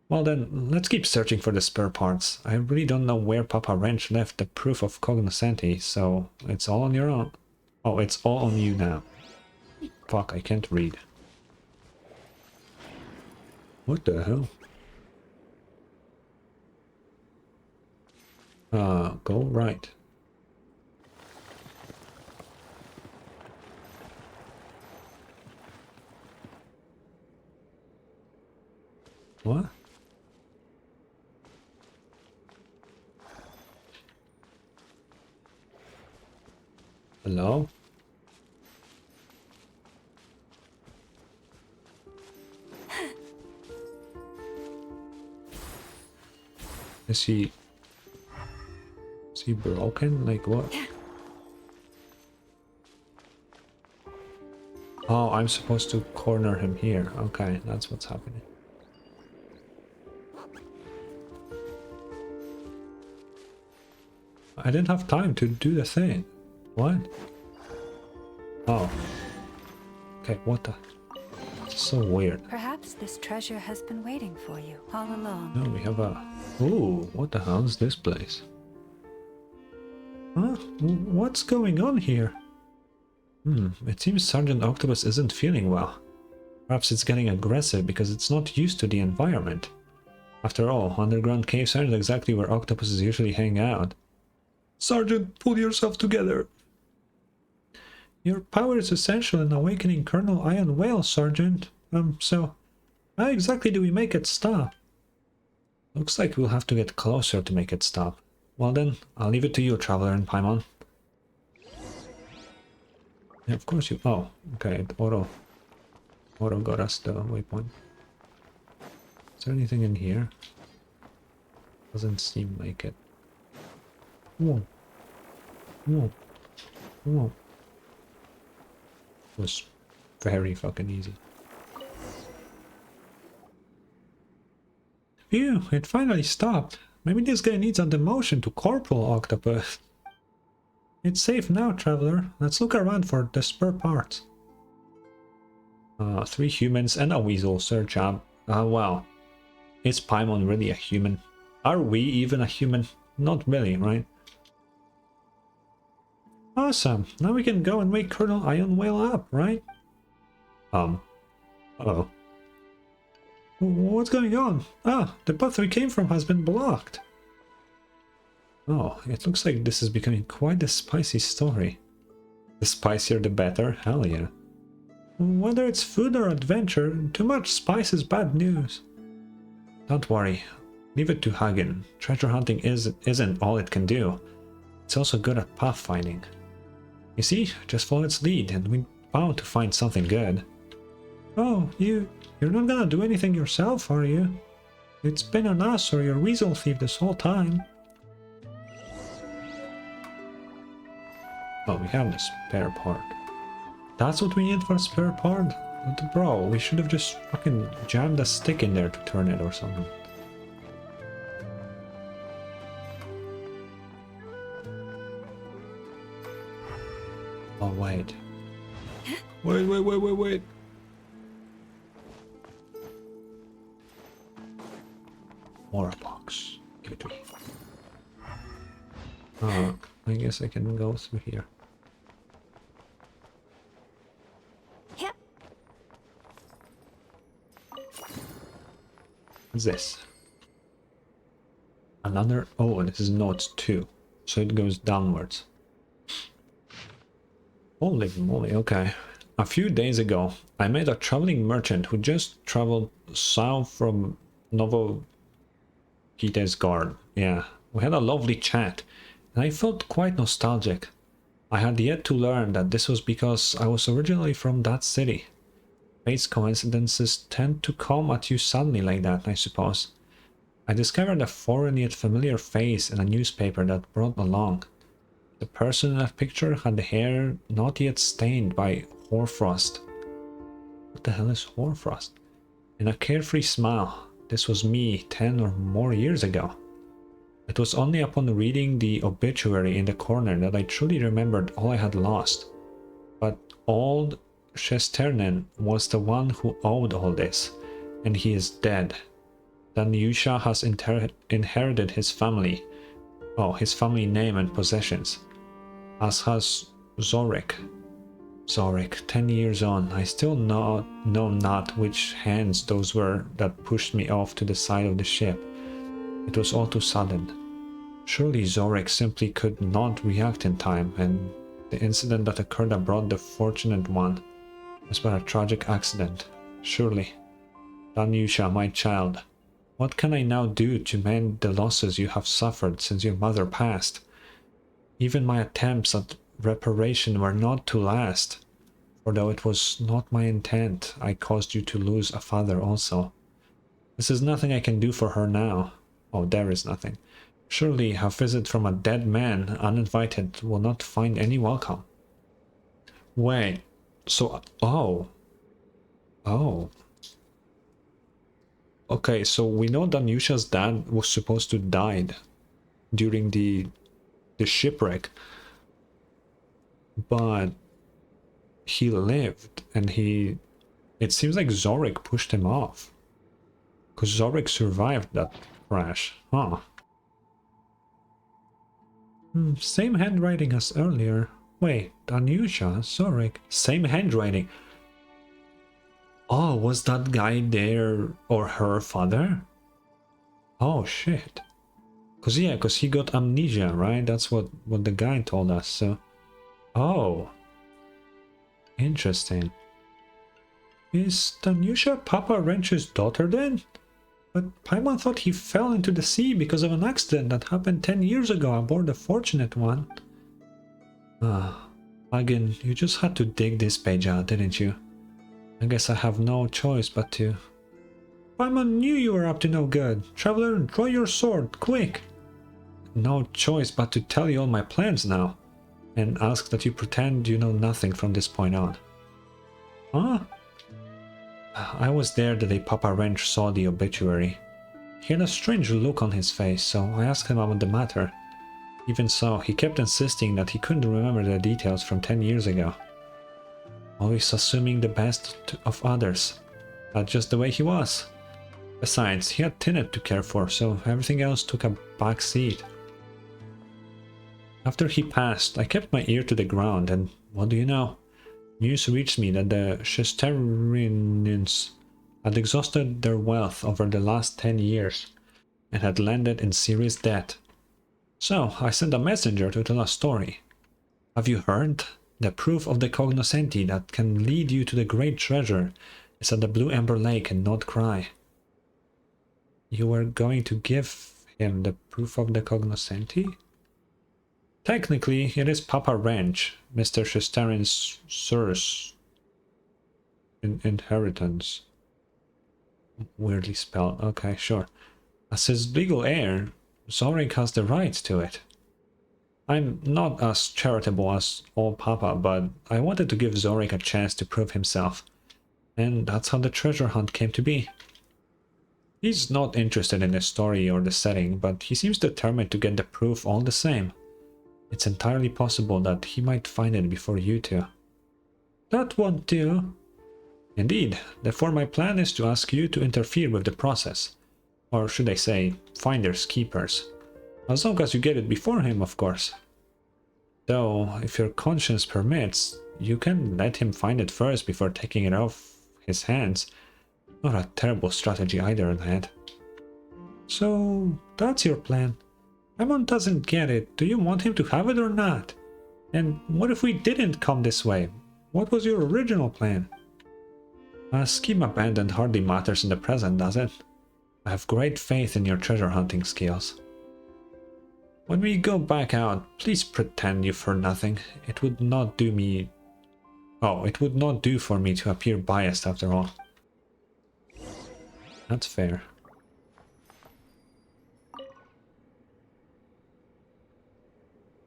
Well then, let's keep searching for the spare parts. I really don't know where Papa Wrench left the proof of cognoscenti, so it's all on your own. Oh, it's all on you now. Fuck, I can't read. What the hell? Go right. What? Hello? Is he broken? Like what? Oh, I'm supposed to corner him here. Okay, that's what's happening. I didn't have time to do the thing. What? Oh. Okay, what the? It's so weird. Perhaps this treasure has been waiting for you all along. No, we have a... Ooh, what the hell is this place? Huh? What's going on here? It seems Sergeant Octopus isn't feeling well. Perhaps it's getting aggressive because it's not used to the environment. After all, underground caves aren't exactly where octopuses usually hang out. Sergeant, pull yourself together. Your power is essential in awakening Colonel Iron Whale, Sergeant. So how exactly do we make it stop? Looks like we'll have to get closer to make it stop. Well then, I'll leave it to you, Traveler and Paimon. Yeah, of course you... Oh, okay, Auto got us the waypoint. Is there anything in here? Doesn't seem like it. Whoa. Whoa. Whoa. It was very fucking easy. Phew, it finally stopped. Maybe this guy needs a demotion to Corporal Octopus. It's safe now, Traveler. Let's look around for the spare parts. 3 humans and a weasel, Sir Job. Wow. Is Paimon really a human? Are we even a human? Not really, right? Awesome. Now we can go and wake Colonel Iron Whale up, right? Uh-oh. What's going on? Ah, the path we came from has been blocked. Oh, it looks like this is becoming quite a spicy story. The spicier the better, hell yeah. Whether it's food or adventure, too much spice is bad news. Don't worry, leave it to Hagen. Treasure hunting isn't all it can do. It's also good at pathfinding. You see, just follow its lead and we're bound to find something good. Oh, you're not gonna do anything yourself, are you? It's been on us or your weasel thief this whole time. Oh, we have the spare part. That's what we need for a spare part? Bro, we should have just fucking jammed a stick in there to turn it or something. Oh, wait. Wait. More box. Give it to me. Oh, I guess I can go through here. Yep. What's this? Another... Oh, this is note 2. So it goes downwards. Holy moly, okay. A few days ago, I met a traveling merchant who just traveled south from Novokitezgard. Yeah, we had a lovely chat, and I felt quite nostalgic. I had yet to learn that this was because I was originally from that city. Fate's coincidences tend to come at you suddenly like that, I suppose. I discovered a foreign yet familiar face in a newspaper that brought along. The person in that picture had the hair not yet stained by hoarfrost. What the hell is hoarfrost? And a carefree smile. This was me 10 or more years ago. It was only upon reading the obituary in the corner that I truly remembered all I had lost. But old Shesternen was the one who owed all this, and he is dead. Danyusha has inherited his family. Oh, his family name and possessions. As has Zorik. 10 years on, I still know not which hands those were that pushed me off to the side of the ship. It was all too sudden. Surely Zorik simply could not react in time, and the incident that occurred abroad the fortunate one was but a tragic accident. Surely. Danyusha, my child, what can I now do to mend the losses you have suffered since your mother passed? Even my attempts at reparation were not to last, for though it was not my intent, I caused you to lose a father also. This is nothing I can do for her now. Oh, there is nothing. Surely a visit from a dead man, uninvited, will not find any welcome. Wait, so... Oh. Okay, so we know Danyusha's dad was supposed to die during the shipwreck, but he lived, and it seems like Zorik pushed him off, because Zorik survived that crash. Huh. Same handwriting as earlier. Wait, Danyusha, Zorik, same handwriting. Oh, was that guy there or her father? Oh shit. Cause yeah, cause he got amnesia, right? That's what the guy told us. So, oh, interesting. Is Tanusha Papa Wrench's daughter then? But Paimon thought he fell into the sea because of an accident that happened 10 years ago aboard the Fortunate One. Ah, Megan, you just had to dig this page out, didn't you? I guess I have no choice but to. Paimon knew you were up to no good. Traveler, draw your sword, quick! No choice but to tell you all my plans now, and ask that you pretend you know nothing from this point on. Huh? I was there the day Papa Wrench saw the obituary. He had a strange look on his face, so I asked him about the matter. Even so, he kept insisting that he couldn't remember the details from 10 years ago. Always assuming the best of others. That's just the way he was. Besides, he had Tinette to care for, so everything else took a back seat. After he passed, I kept my ear to the ground, and what do you know? News reached me that the Shesterinians had exhausted their wealth over the last 10 years and had landed in serious debt. So I sent a messenger to tell a story. Have you heard? The proof of the cognoscenti that can lead you to the great treasure is at the Blue Ember Lake in Nod-Krai. You were going to give him the proof of the cognoscenti? Technically, it is Papa Wrench, Mr. Shestarin's source inheritance. Weirdly spelled. Okay, sure. As his legal heir, Zorik has the right to it. I'm not as charitable as old Papa, but I wanted to give Zorik a chance to prove himself. And that's how the treasure hunt came to be. He's not interested in the story or the setting, but he seems determined to get the proof all the same. It's entirely possible that he might find it before you two. That won't do. Indeed, therefore my plan is to ask you to interfere with the process. Or should I say, finders keepers. As long as you get it before him, of course. Though, if your conscience permits, you can let him find it first before taking it off his hands. Not a terrible strategy either, lad. So, that's your plan. Paimon doesn't get it. Do you want him to have it or not? And what if we didn't come this way? What was your original plan? A scheme abandoned hardly matters in the present, does it? I have great faith in your treasure hunting skills. When we go back out, please pretend you've heard nothing. It would not do me... Oh, it would not do for me to appear biased after all. That's fair.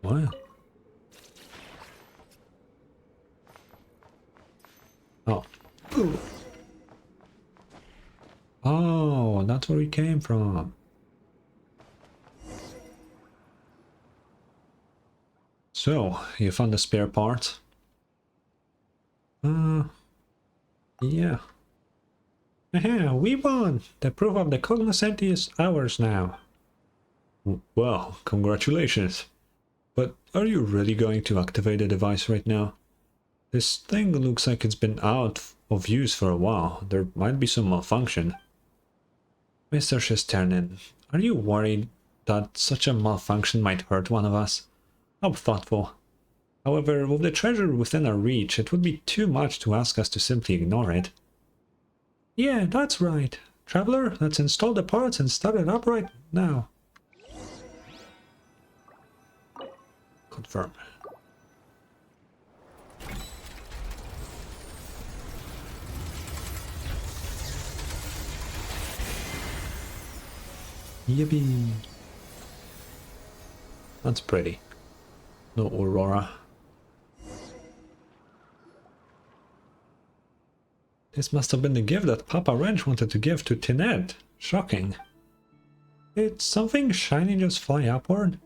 What? Oh. Ooh. Oh, that's where we came from. So, you found the spare part? Yeah. Aha, we won! The proof of the cognoscenti is ours now. Well, congratulations. But are you really going to activate the device right now? This thing looks like it's been out of use for a while. There might be some malfunction. Mr. Shesternin, are you worried that such a malfunction might hurt one of us? How thoughtful. However, with the treasure within our reach, it would be too much to ask us to simply ignore it. Yeah, that's right. Traveler, let's install the parts and start it up right now. Confirm. Yippee! That's pretty. No Aurora. This must have been the gift that Papa Wrench wanted to give to Tinette. Shocking. Did something shiny just fly upward?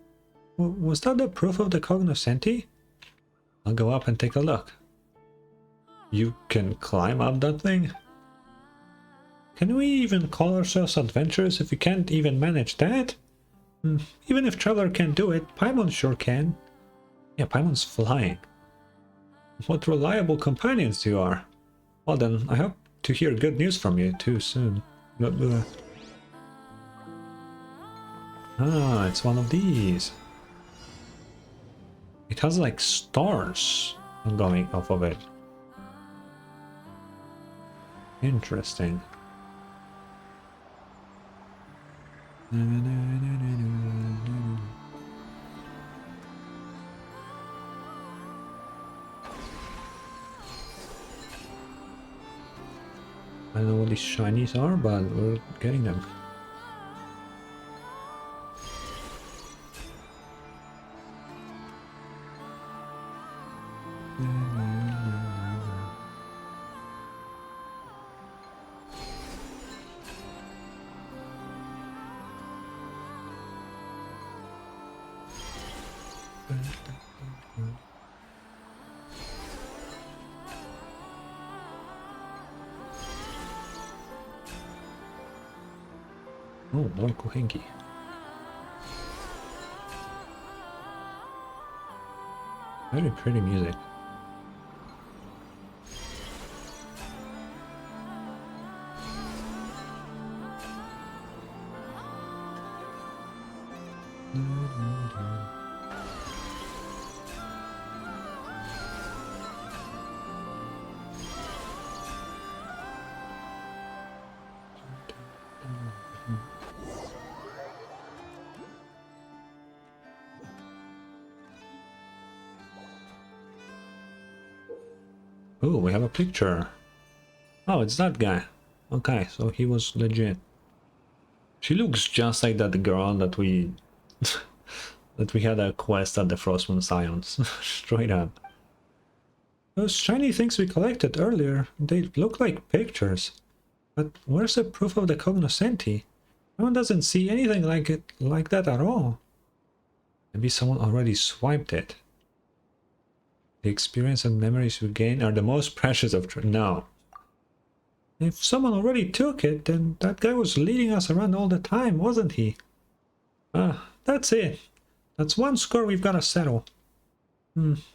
Was that the proof of the cognoscenti? I'll go up and take a look. You can climb up that thing? Can we even call ourselves adventurers if we can't even manage that? Even if Traveler can't do it, Paimon sure can. Yeah, Paimon's flying. What reliable companions you are. Well then, I hope to hear good news from you too soon. Ah, it's one of these. It has like stars going off of it. Interesting. I don't know what these shinies are, but we're getting them. Oh, more Kohenki. Very pretty music. Oh, we have a picture. Oh, it's that guy. Okay, so he was legit. She looks just like that girl that we that we had a quest at the Frostmoon Scions. Straight up. Those shiny things we collected earlier, they look like pictures. But where's the proof of the cognoscenti? No one doesn't see anything like it like that at all. Maybe someone already swiped it. The experience and memories we gain are the most precious of no. If someone already took it, then that guy was leading us around all the time, wasn't he? Ah, that's it. That's one score we've got to settle.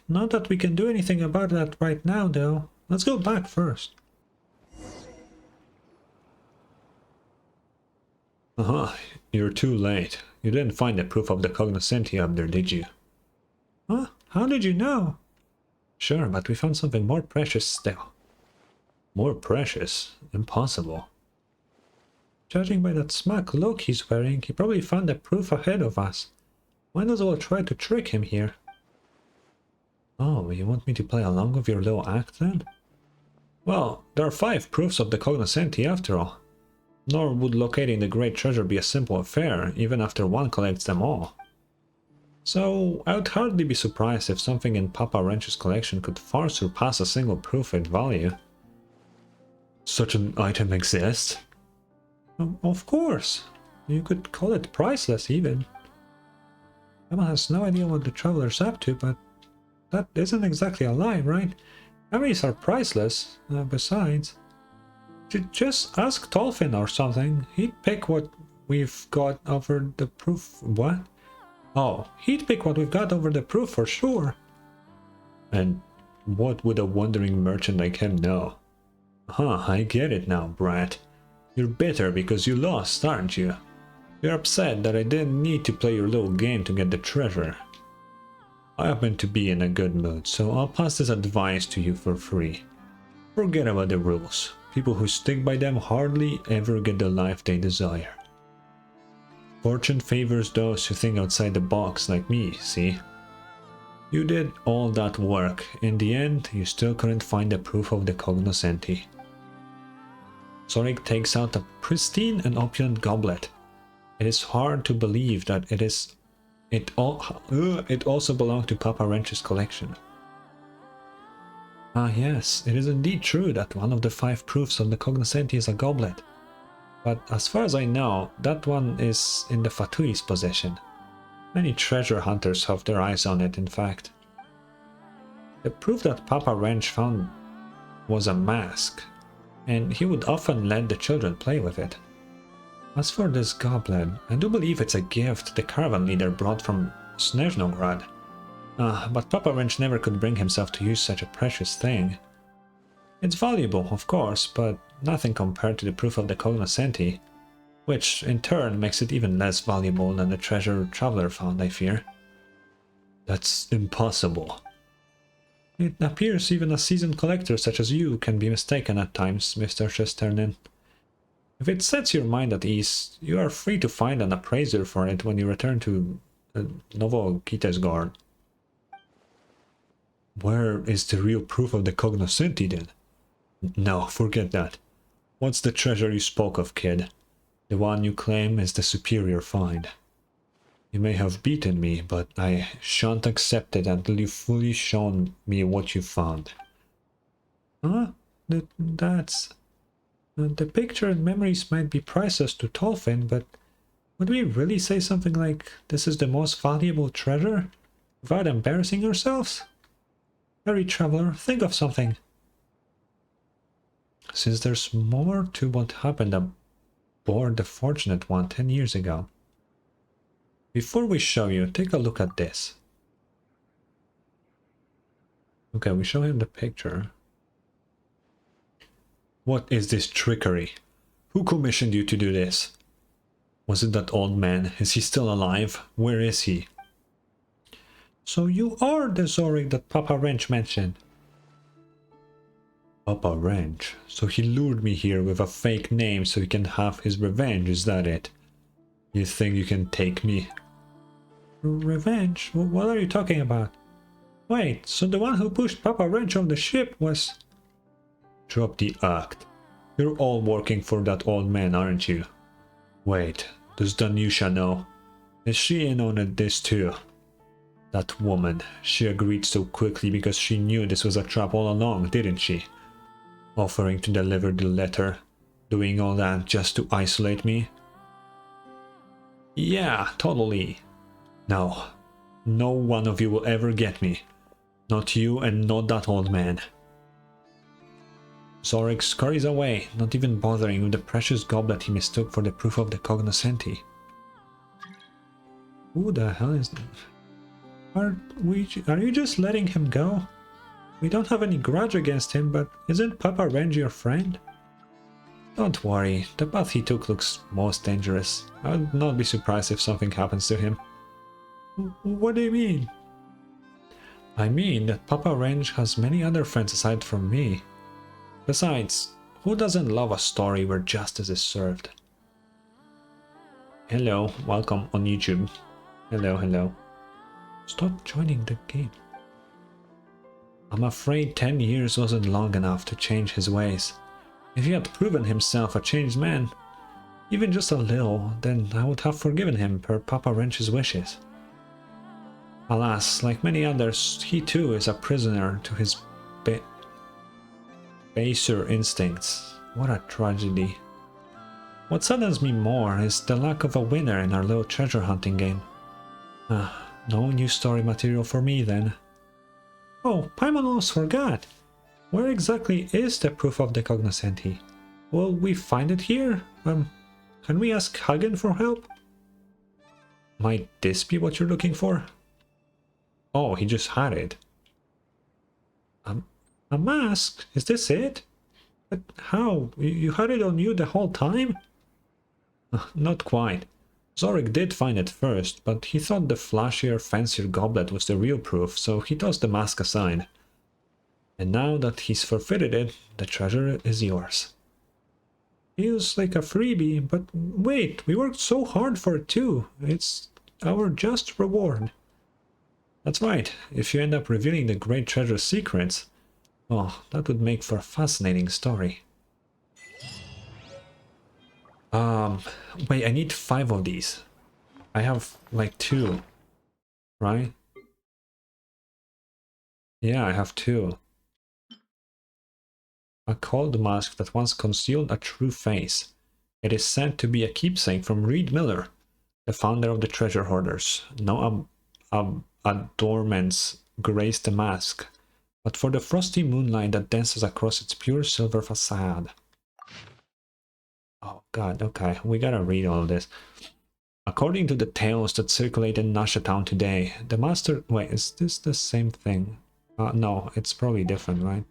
Not that we can do anything about that right now, though. Let's go back first. You're too late. You didn't find the proof of the cognoscenti up there, did you? Huh? How did you know? Sure, but we found something more precious still. More precious? Impossible. Judging by that smug look he's wearing, he probably found the proof ahead of us. Might as well try to trick him here. Oh, you want me to play along with your little act then? Well, there are 5 proofs of the cognoscenti after all. Nor would locating the great treasure be a simple affair, even after one collects them all. So, I would hardly be surprised if something in Papa Wrench's collection could far surpass a single proof in value. Such an item exists? Of course. You could call it priceless even. Emma has no idea what the traveler's up to, but that isn't exactly a lie, right? Memories are priceless, besides. Just ask Tolfin or something. He'd pick what we've got over the proof. What? Oh, he'd pick what we've got over the proof for sure. And what would a wandering merchant like him know? I get it now, brat. You're bitter because you lost, aren't you? You're upset that I didn't need to play your little game to get the treasure. I happen to be in a good mood, so I'll pass this advice to you for free. Forget about the rules. People who stick by them hardly ever get the life they desire. Fortune favors those who think outside the box like me, see? You did all that work. In the end, you still couldn't find the proof of the cognoscenti. Sorik takes out a pristine and opulent goblet. It is hard to believe that it also belonged to Papa Wrench's collection. Ah yes, it is indeed true that one of the 5 proofs of the cognoscenti is a goblet. But as far as I know, that one is in the Fatui's possession. Many treasure hunters have their eyes on it, in fact. The proof that Papa Wrench found was a mask, and he would often let the children play with it. As for this goblet, I do believe it's a gift the caravan leader brought from Snezhnograd. But Papa Wrench never could bring himself to use such a precious thing. It's valuable, of course, but nothing compared to the proof of the cognoscenti. which in turn makes it even less valuable than the treasure Traveler found, I fear. That's impossible. It appears even a seasoned collector such as you can be mistaken at times, Mr. Chesternin. If it sets your mind at ease, you are free to find an appraiser for it when you return to Novokitesgard. Where is the real proof of the cognoscenti then? No, forget that. What's the treasure you spoke of, kid? The one you claim is the superior find. You may have beaten me, but I shan't accept it until you've fully shown me what you found. Huh? That's... The picture and memories might be priceless to Tolfin, but would we really say something like, this is the most valuable treasure, without embarrassing ourselves? Hurry, Traveler, think of something. Since there's more to what happened aboard the Fortunate One 10 years ago. Before we show you, take a look at this. Okay, we show him the picture. What is this trickery? Who commissioned you to do this? Was it that old man? Is he still alive? Where is he? So you are the Zorik that Papa Wrench mentioned. Papa Wrench? So he lured me here with a fake name so he can have his revenge, is that it? You think you can take me? Revenge? What are you talking about? Wait, so the one who pushed Papa Wrench off the ship was... Drop the act. You're all working for that old man, aren't you? Wait, does Danusha know? Is she in on this too? That woman, she agreed so quickly because she knew this was a trap all along, didn't she? Offering to deliver the letter, doing all that just to isolate me? Yeah, totally. No, no one of you will ever get me. Not you and not that old man. Zorik scurries away, not even bothering with the precious goblet he mistook for the proof of the cognoscenti. Who the hell is that? Are you just letting him go? We don't have any grudge against him, but isn't Papa Wrench your friend? Don't worry, the path he took looks most dangerous. I would not be surprised if something happens to him. What do you mean? I mean that Papa Wrench has many other friends aside from me. Besides, who doesn't love a story where justice is served? Hello, welcome on YouTube. Hello, hello. Stop joining the game. I'm afraid 10 years wasn't long enough to change his ways. If he had proven himself a changed man, even just a little, then I would have forgiven him per Papa Wrench's wishes. Alas, like many others, he too is a prisoner to his baser instincts. What a tragedy. What saddens me more is the lack of a winner in our little treasure hunting game. No new story material for me then. Oh, Paimon almost forgot. Where exactly is the proof of the cognoscenti? Will we find it here? Can we ask Hagen for help? Might this be what you're looking for? Oh, he just had it. A mask? Is this it? But how? You had it on you the whole time? Not quite. Zorik did find it first, but he thought the flashier, fancier goblet was the real proof, so he tossed the mask aside. And now that he's forfeited it, the treasure is yours. Feels like a freebie, but wait, we worked so hard for it too. It's our just reward. That's right, if you end up revealing the great treasure's secrets, oh, that would make for a fascinating story. Wait, I need 5 of these. I have like 2, right? Yeah, I have 2. A cold mask that once concealed a true face. It is said to be a keepsake from Reed Miller, the founder of the Treasure Hoarders. No adornments grace the mask, but for the frosty moonlight that dances across its pure silver facade. Oh god, okay, we gotta read all of this. According to the tales that circulate in Nasha Town today, the master... Wait, is this the same thing? No, it's probably different, right?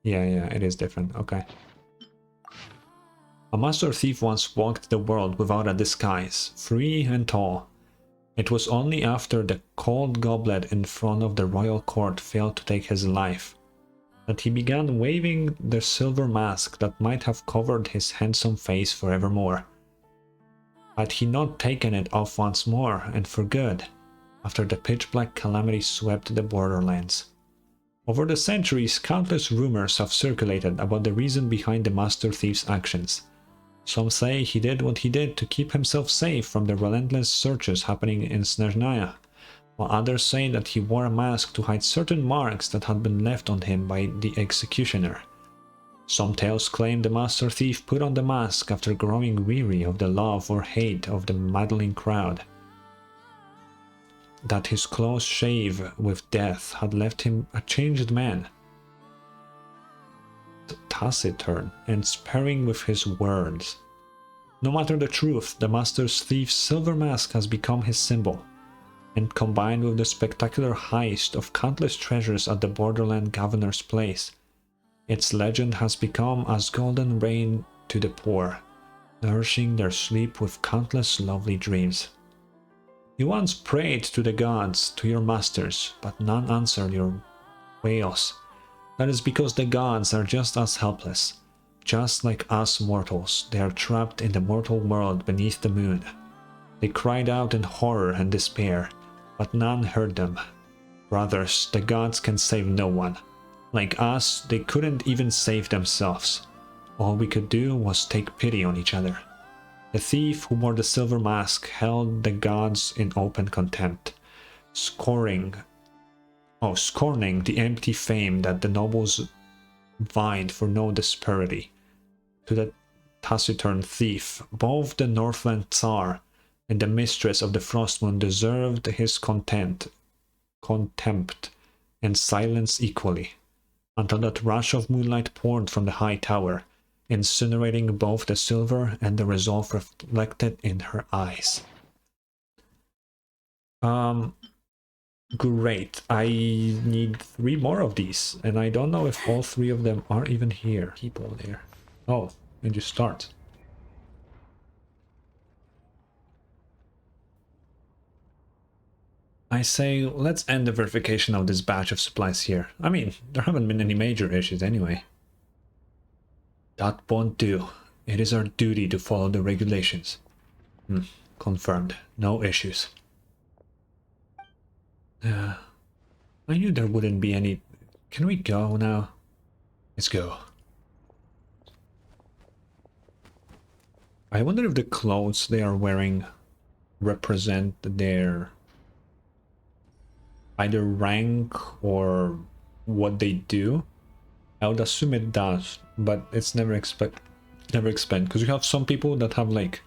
Yeah, it is different, okay. A master thief once walked the world without a disguise, free and tall. It was only after the cold goblet in front of the royal court failed to take his life that he began waving the silver mask that might have covered his handsome face forevermore. Had he not taken it off once more, and for good, after the pitch-black calamity swept the borderlands? Over the centuries, countless rumors have circulated about the reason behind the Master Thief's actions. Some say he did what he did to keep himself safe from the relentless searches happening in Snezhnaya, while others say that he wore a mask to hide certain marks that had been left on him by the executioner. Some tales claim the Master Thief put on the mask after growing weary of the love or hate of the madding crowd. That his close shave with death had left him a changed man, taciturn and sparing with his words. No matter the truth, the Master Thief's silver mask has become his symbol, and combined with the spectacular heist of countless treasures at the Borderland Governor's Place, its legend has become as golden rain to the poor, nourishing their sleep with countless lovely dreams. You once prayed to the gods, to your masters, but none answered your wails. That is because the gods are just as helpless. Just like us mortals, they are trapped in the mortal world beneath the moon. They cried out in horror and despair, but none heard them. Brothers, the gods can save no one. Like us, they couldn't even save themselves. All we could do was take pity on each other. The thief who wore the silver mask held the gods in open contempt, scorning the empty fame that the nobles vied for no disparity. To the taciturn thief, both the Northland Tsar and the mistress of the Frostmoon deserved his contempt, and silence equally, until that rush of moonlight poured from the high tower, incinerating both the silver and the resolve reflected in her eyes. Great. I need 3 more of these, and I don't know if all 3 of them are even here. People there. Oh, and you start. I say, let's end the verification of this batch of supplies here. I mean, there haven't been any major issues anyway. That won't do. It is our duty to follow the regulations. Confirmed. No issues. I knew there wouldn't be any... Can we go now? Let's go. I wonder if the clothes they are wearing represent their either rank or what they do. I would assume it does, but it's never explained, because you have some people that have like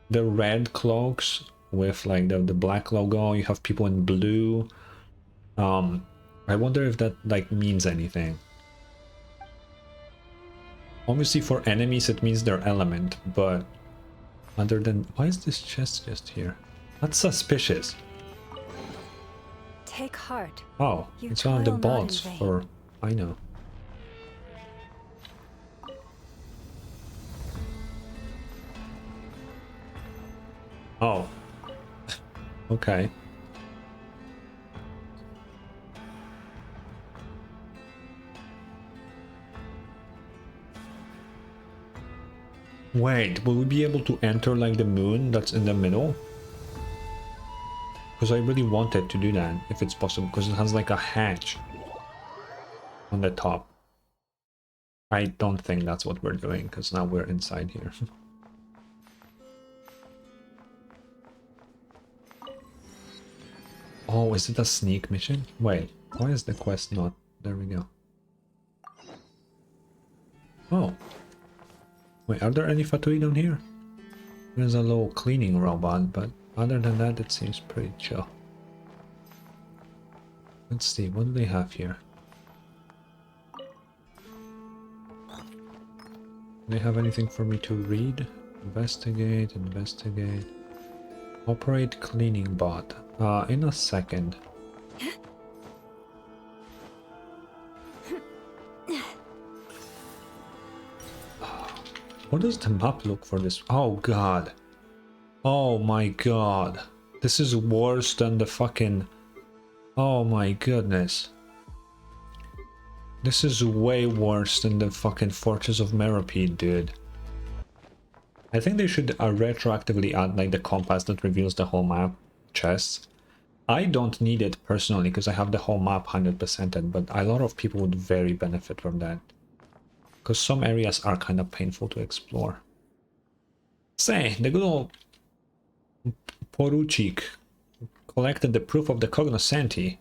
the red cloaks with like the black logo. You have people in blue. I wonder if that like means anything. Obviously for enemies it means their element, but other than... Why is this chest just here? That's suspicious. Take heart. Oh, Your it's one of the toil not in bots vain. for... I know. Oh. Okay. Wait, will we be able to enter like the moon that's in the middle? Because I really wanted to do that, if it's possible, because it has like a hatch on the top. I don't think that's what we're doing, because now we're inside here. Oh, is it a sneak mission? Wait, why is the quest not... There we go. Oh. Wait, are there any Fatui down here? There's a little cleaning robot, but other than that, it seems pretty chill. Let's see, what do they have here? Do they have anything for me to read? Investigate, investigate. Operate cleaning bot. In a second. What does the map look for this? Oh god. Oh my god. This is worse than the fucking... Oh my goodness. This is way worse than the fucking Fortress of Meropide, dude. I think they should retroactively add like the compass that reveals the whole map chests. I don't need it personally because I have the whole map 100%ed, but a lot of people would very benefit from that. Because some areas are kind of painful to explore. Say, the good old Poruchik collected the proof of the cognoscenti.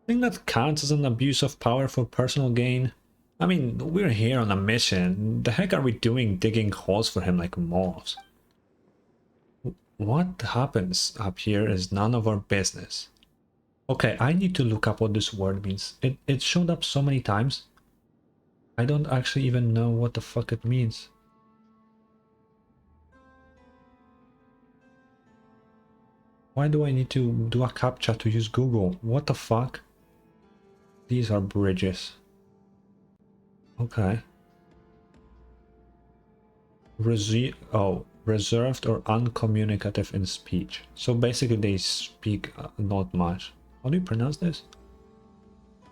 Think that counts as an abuse of power for personal gain? I mean, we're here on a mission. The heck are we doing digging holes for him like moles? What happens up here is none of our business. Okay, I need to look up what this word means. It showed up so many times. I don't actually even know what the fuck it means. Why do I need to do a captcha to use Google? What the fuck? These are bridges. Okay. Reserved or uncommunicative in speech. So basically they speak not much. How do you pronounce this?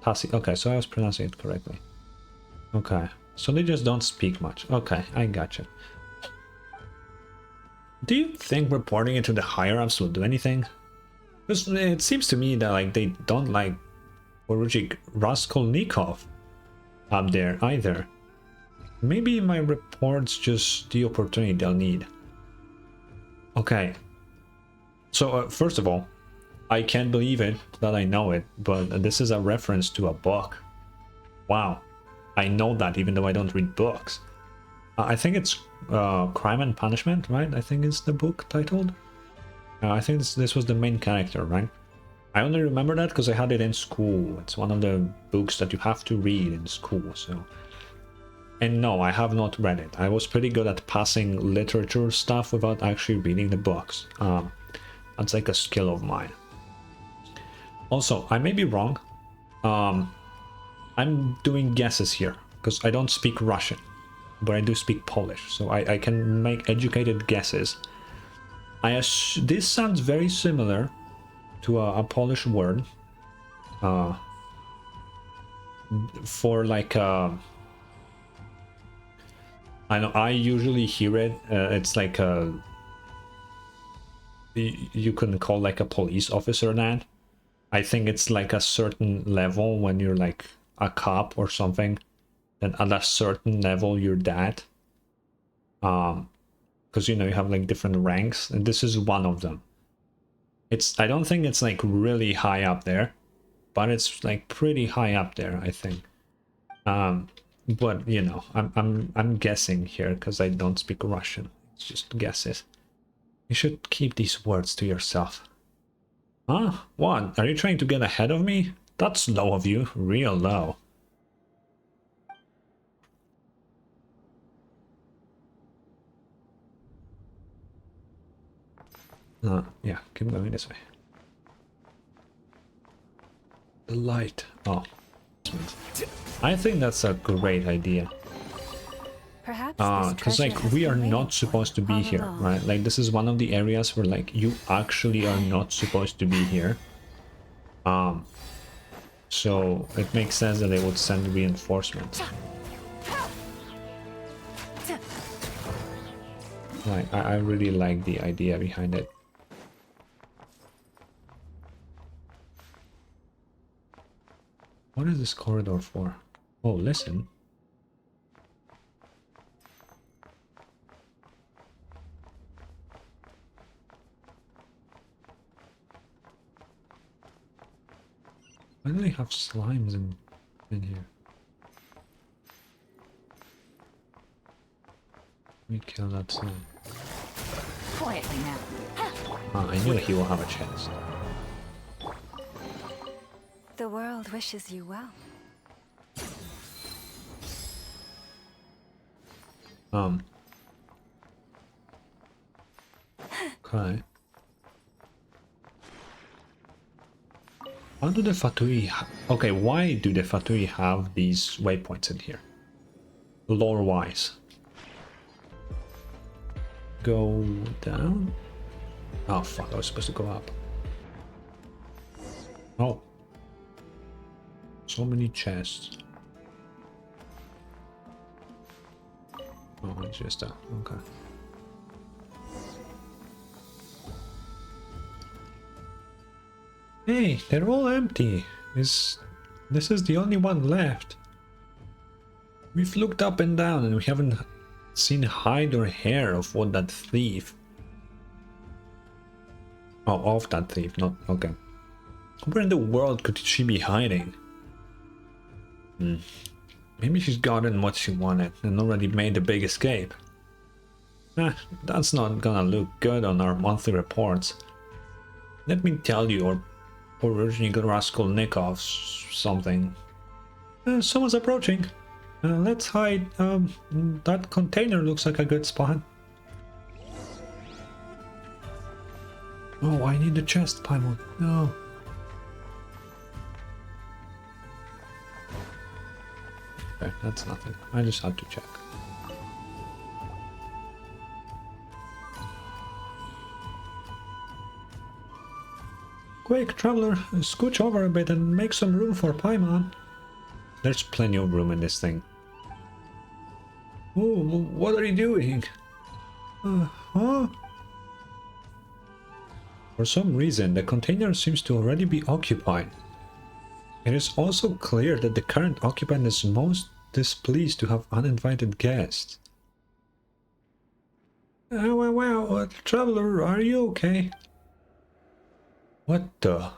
Tassi. Okay, so I was pronouncing it correctly. Okay, so they just don't speak much. Okay, I gotcha. Do you think reporting it to the higher-ups will do anything? Because it seems to me that like they don't like Poruchik Raskolnikov up there either. Maybe my report's just the opportunity they'll need. Okay. So first of all, I can't believe it that I know it, but this is a reference to a book. Wow. I know that even though I don't read books. I think it's Crime and Punishment, right? I think it's the book titled. I think this was the main character, right? I only remember that because I had it in school. It's one of the books that you have to read in school, so... And no, I have not read it. I was pretty good at passing literature stuff without actually reading the books. That's like a skill of mine. Also, I may be wrong. I'm doing guesses here because I don't speak Russian, but I do speak Polish, so I can make educated guesses. This sounds very similar to a Polish word for like I know I usually hear it. It's like you couldn't call like a police officer that. I think it's like a certain level when you're like a cop or something. Then at a certain level you're that. Because you know you have like different ranks, and this is one of them. I don't think it's like really high up there, but it's like pretty high up there, I think. But you know, I'm guessing here because I don't speak Russian. It's just guesses. You should keep these words to yourself. Huh? What? Are you trying to get ahead of me? That's low of you, real low. Yeah, keep going this way. The light. Oh. I think that's a great idea. Perhaps because like we are not supposed to be here, right? Like this is one of the areas where like you actually are not supposed to be here. So it makes sense that they would send reinforcements. Like I really like the idea behind it. What is this corridor for? Oh, listen. Why do they have slimes in here? Let me kill that slime. Quietly now. I knew he will have a chance. The world wishes you well. Okay. How do the Fatui okay, why do the Fatui have these waypoints in here? Lore-wise. go down? Oh fuck, I was supposed to go up. Oh. So many chests. Oh, it's just that. Okay. Hey, they're all empty. This is the only one left. We've looked up and down and we haven't seen hide or hair of what that thief. Oh, of that thief, not okay. Where in the world could she be hiding? Maybe she's gotten what she wanted and already made a big escape. That's not gonna look good on our monthly reports. Let me tell you, or original Raskolnikov something. Someone's approaching. Let's hide. That container looks like a good spot. Oh, I need the chest, Paimon. No. Okay, that's nothing. I just had to check. Quick, traveler, scooch over a bit and make some room for Paimon. There's plenty of room in this thing. Oh, what are you doing? Huh? For some reason, the container seems to already be occupied. It is also clear that the current occupant is most displeased to have uninvited guests. Wow, traveler, are you okay? What the?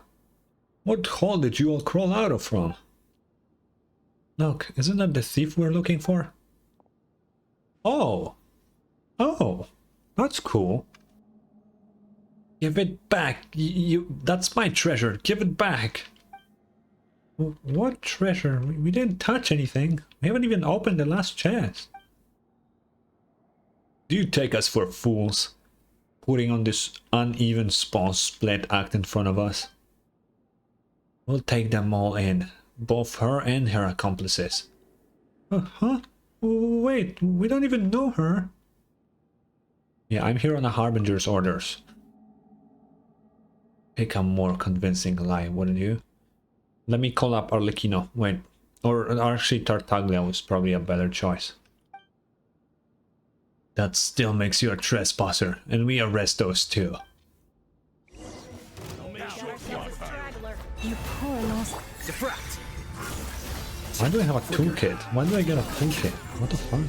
What hole did you all crawl out of from? Look, isn't that the thief we're looking for? Oh! Oh! That's cool. Give it back! That's my treasure! Give it back! What treasure? We didn't touch anything. We haven't even opened the last chest. Do you take us for fools? Putting on this uneven spawn split act in front of us? We'll take them all in. Both her and her accomplices. Huh? Wait, we don't even know her. Yeah, I'm here on a Harbinger's orders. Pick a more convincing lie, wouldn't you? Let me call up Arlecchino. Wait. Or actually Tartaglia was probably a better choice. That still makes you a trespasser, and we arrest those two. You poor lost. Diffract. Why do I have a toolkit? Why do I get a toolkit? What the fuck?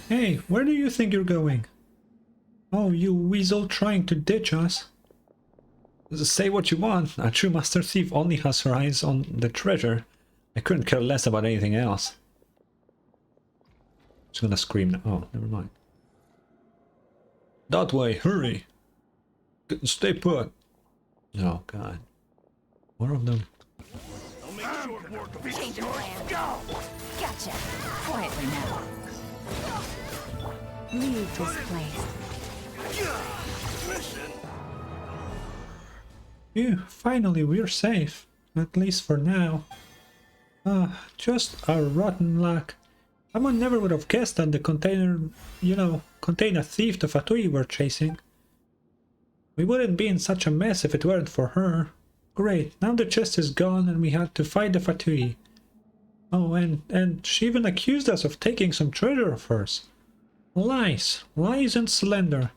Hey, where do you think you're going? Oh, you weasel trying to ditch us. Say what you want. A true master thief only has her eyes on the treasure. I couldn't care less about anything else. She's gonna scream now. Oh, never mind. That way, hurry! Stay put! Oh god. More of them. Change of plan. Go! Gotcha. Quietly now. Leave this place. Phew, finally we're safe. At least for now. Just our rotten luck. Someone never would have guessed that the container, contained a thief the Fatui were chasing. We wouldn't be in such a mess if it weren't for her. Great, now the chest is gone and we had to fight the Fatui. Oh, and she even accused us of taking some treasure of hers. Lies and slander.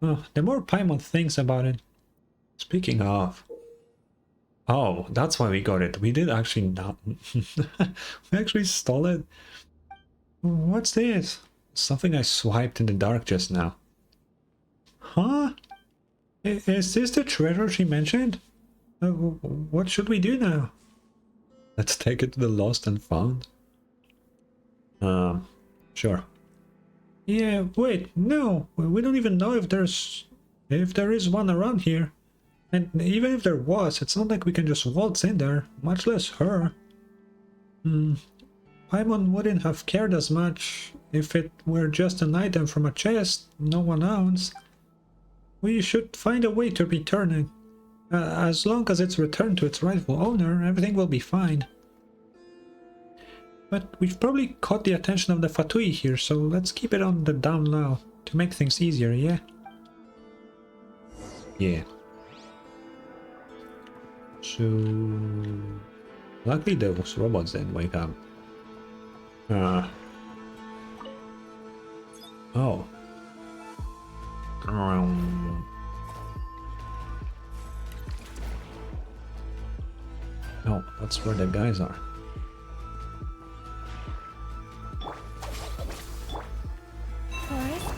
Oh, the more Paimon thinks about it. Speaking of... Oh, that's why we got it. We did actually not... we actually stole it. What's this? Something I swiped in the dark just now. Huh? Is this the treasure she mentioned? What should we do now? Let's take it to the lost and found. Sure. Yeah, wait, no. We don't even know if there is one around here. And even if there was, it's not like we can just waltz in there, much less her. Paimon wouldn't have cared as much if it were just an item from a chest no one owns. We should find a way to return it. As long as it's returned to its rightful owner, everything will be fine. But we've probably caught the attention of the Fatui here, so let's keep it on the down low to make things easier, yeah? Yeah. So... luckily those robots didn't wake up. Oh. No, that's where the guys are.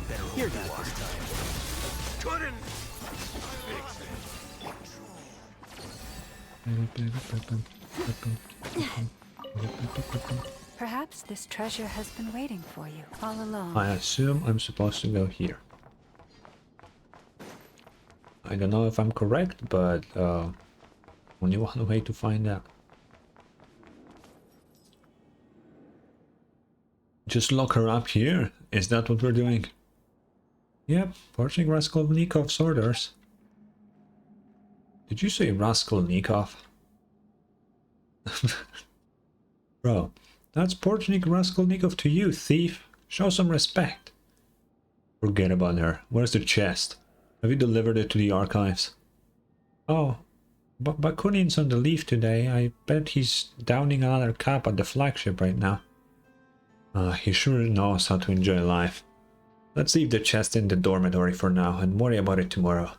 Better hear that this time. Couldn't Perhaps this treasure has been waiting for you all along. I assume I'm supposed to go here. I don't know if I'm correct, but only one way to find out. Just lock her up here? Is that what we're doing? Yep, forging Raskolnikov's orders. Did you say Raskolnikov? Bro, that's Porchnik Raskolnikov to you, thief. Show some respect. Forget about her. Where's the chest? Have you delivered it to the archives? Oh, but Bakunin's on the leave today. I bet he's downing another cup at the flagship right now. He sure knows how to enjoy life. Let's leave the chest in the dormitory for now and worry about it tomorrow.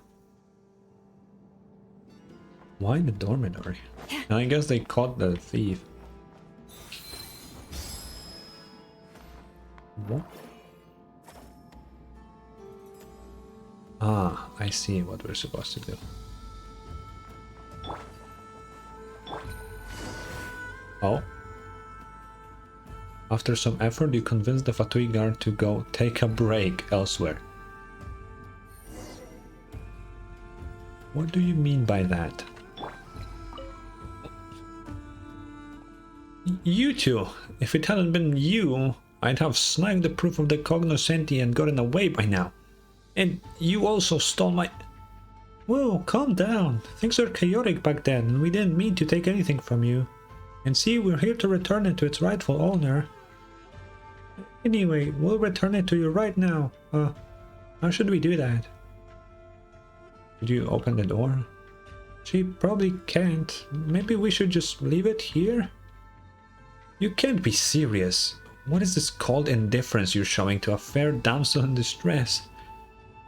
Why the dormitory? I guess they caught the thief. What? Ah, I see what we're supposed to do. Oh. After some effort, you convince the Fatui guard to go take a break elsewhere. What do you mean by that? You two! If it hadn't been you, I'd have snagged the proof of the cognoscenti and gotten away by now. And you also stole my... Whoa, calm down. Things were chaotic back then, and we didn't mean to take anything from you. And see, we're here to return it to its rightful owner. Anyway, we'll return it to you right now. How should we do that? Did you open the door? She probably can't. Maybe we should just leave it here? You can't be serious. What is this cold indifference you're showing to a fair damsel in distress?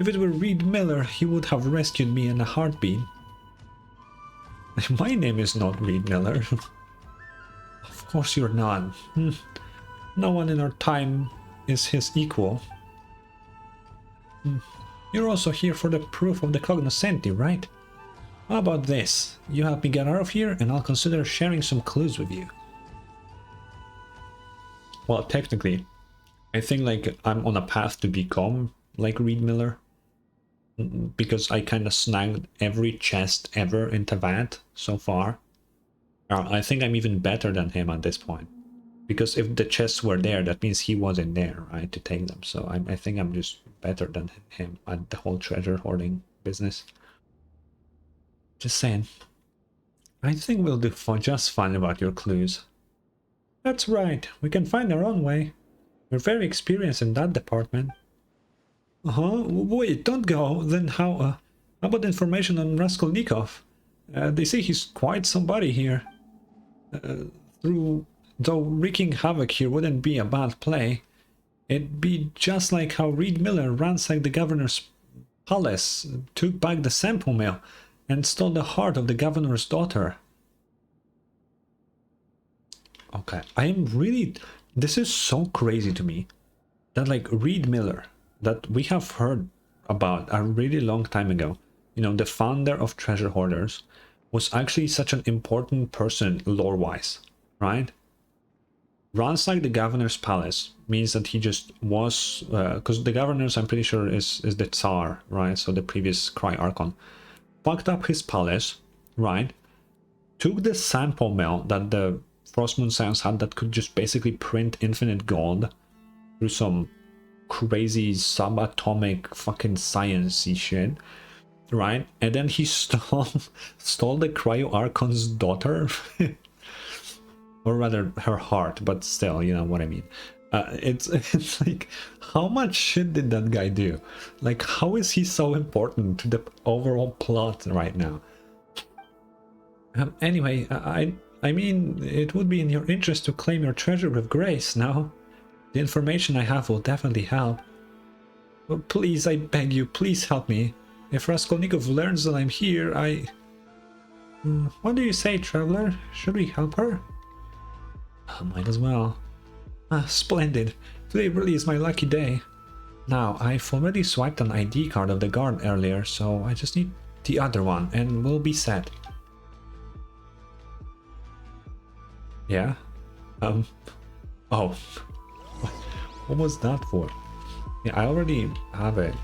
If it were Reed Miller, he would have rescued me in a heartbeat. My name is not Reed Miller. Of course you're not. No one in our time is his equal. You're also here for the proof of the cognoscenti, right? How about this? You help me get out of here and I'll consider sharing some clues with you. Well, technically, I think like I'm on a path to become like Reed Miller. Because I kind of snagged every chest ever in Teyvat so far. I think I'm even better than him at this point. Because if the chests were there, that means he wasn't there, right, to take them. So I think I'm just better than him at the whole treasure hoarding business. Just saying. I think we'll do just fine about your clues. That's right, we can find our own way. We're very experienced in that department. Wait, don't go. Then how about information on Raskolnikov? They say he's quite somebody here. Though wreaking havoc here wouldn't be a bad play. It'd be just like how Reed Miller ransacked the governor's palace, took back the sample mill, and stole the heart of the governor's daughter. Okay, I am really... This is so crazy to me. That like Reed Miller, that we have heard about a really long time ago, you know, the founder of Treasure Hoarders, was actually such an important person lore-wise, right? Ransack the governor's palace means that he just was, because the governor's, I'm pretty sure, is the Tsar, right? So the previous Krai Archon. Fucked up his palace, right? Took the sample mill that the Frostmoon Scions had that could just basically print infinite gold through some crazy subatomic fucking sciencey shit. right? And then he stole the Cryo Archon's daughter, or rather her heart, but still, you know what I mean. It's like, how much shit did that guy do? Like, how is he so important to the overall plot right now? Anyway, I mean, it would be in your interest to claim your treasure with grace, no? The information I have will definitely help. Well, please, I beg you, please help me. If Raskolnikov learns that I'm here, What do you say, traveler? Should we help her? Might as well. Splendid. Today really is my lucky day. Now, I've already swiped an ID card of the guard earlier, so I just need the other one, and we'll be set. Yeah? Oh. What was that for? Yeah, I already have it.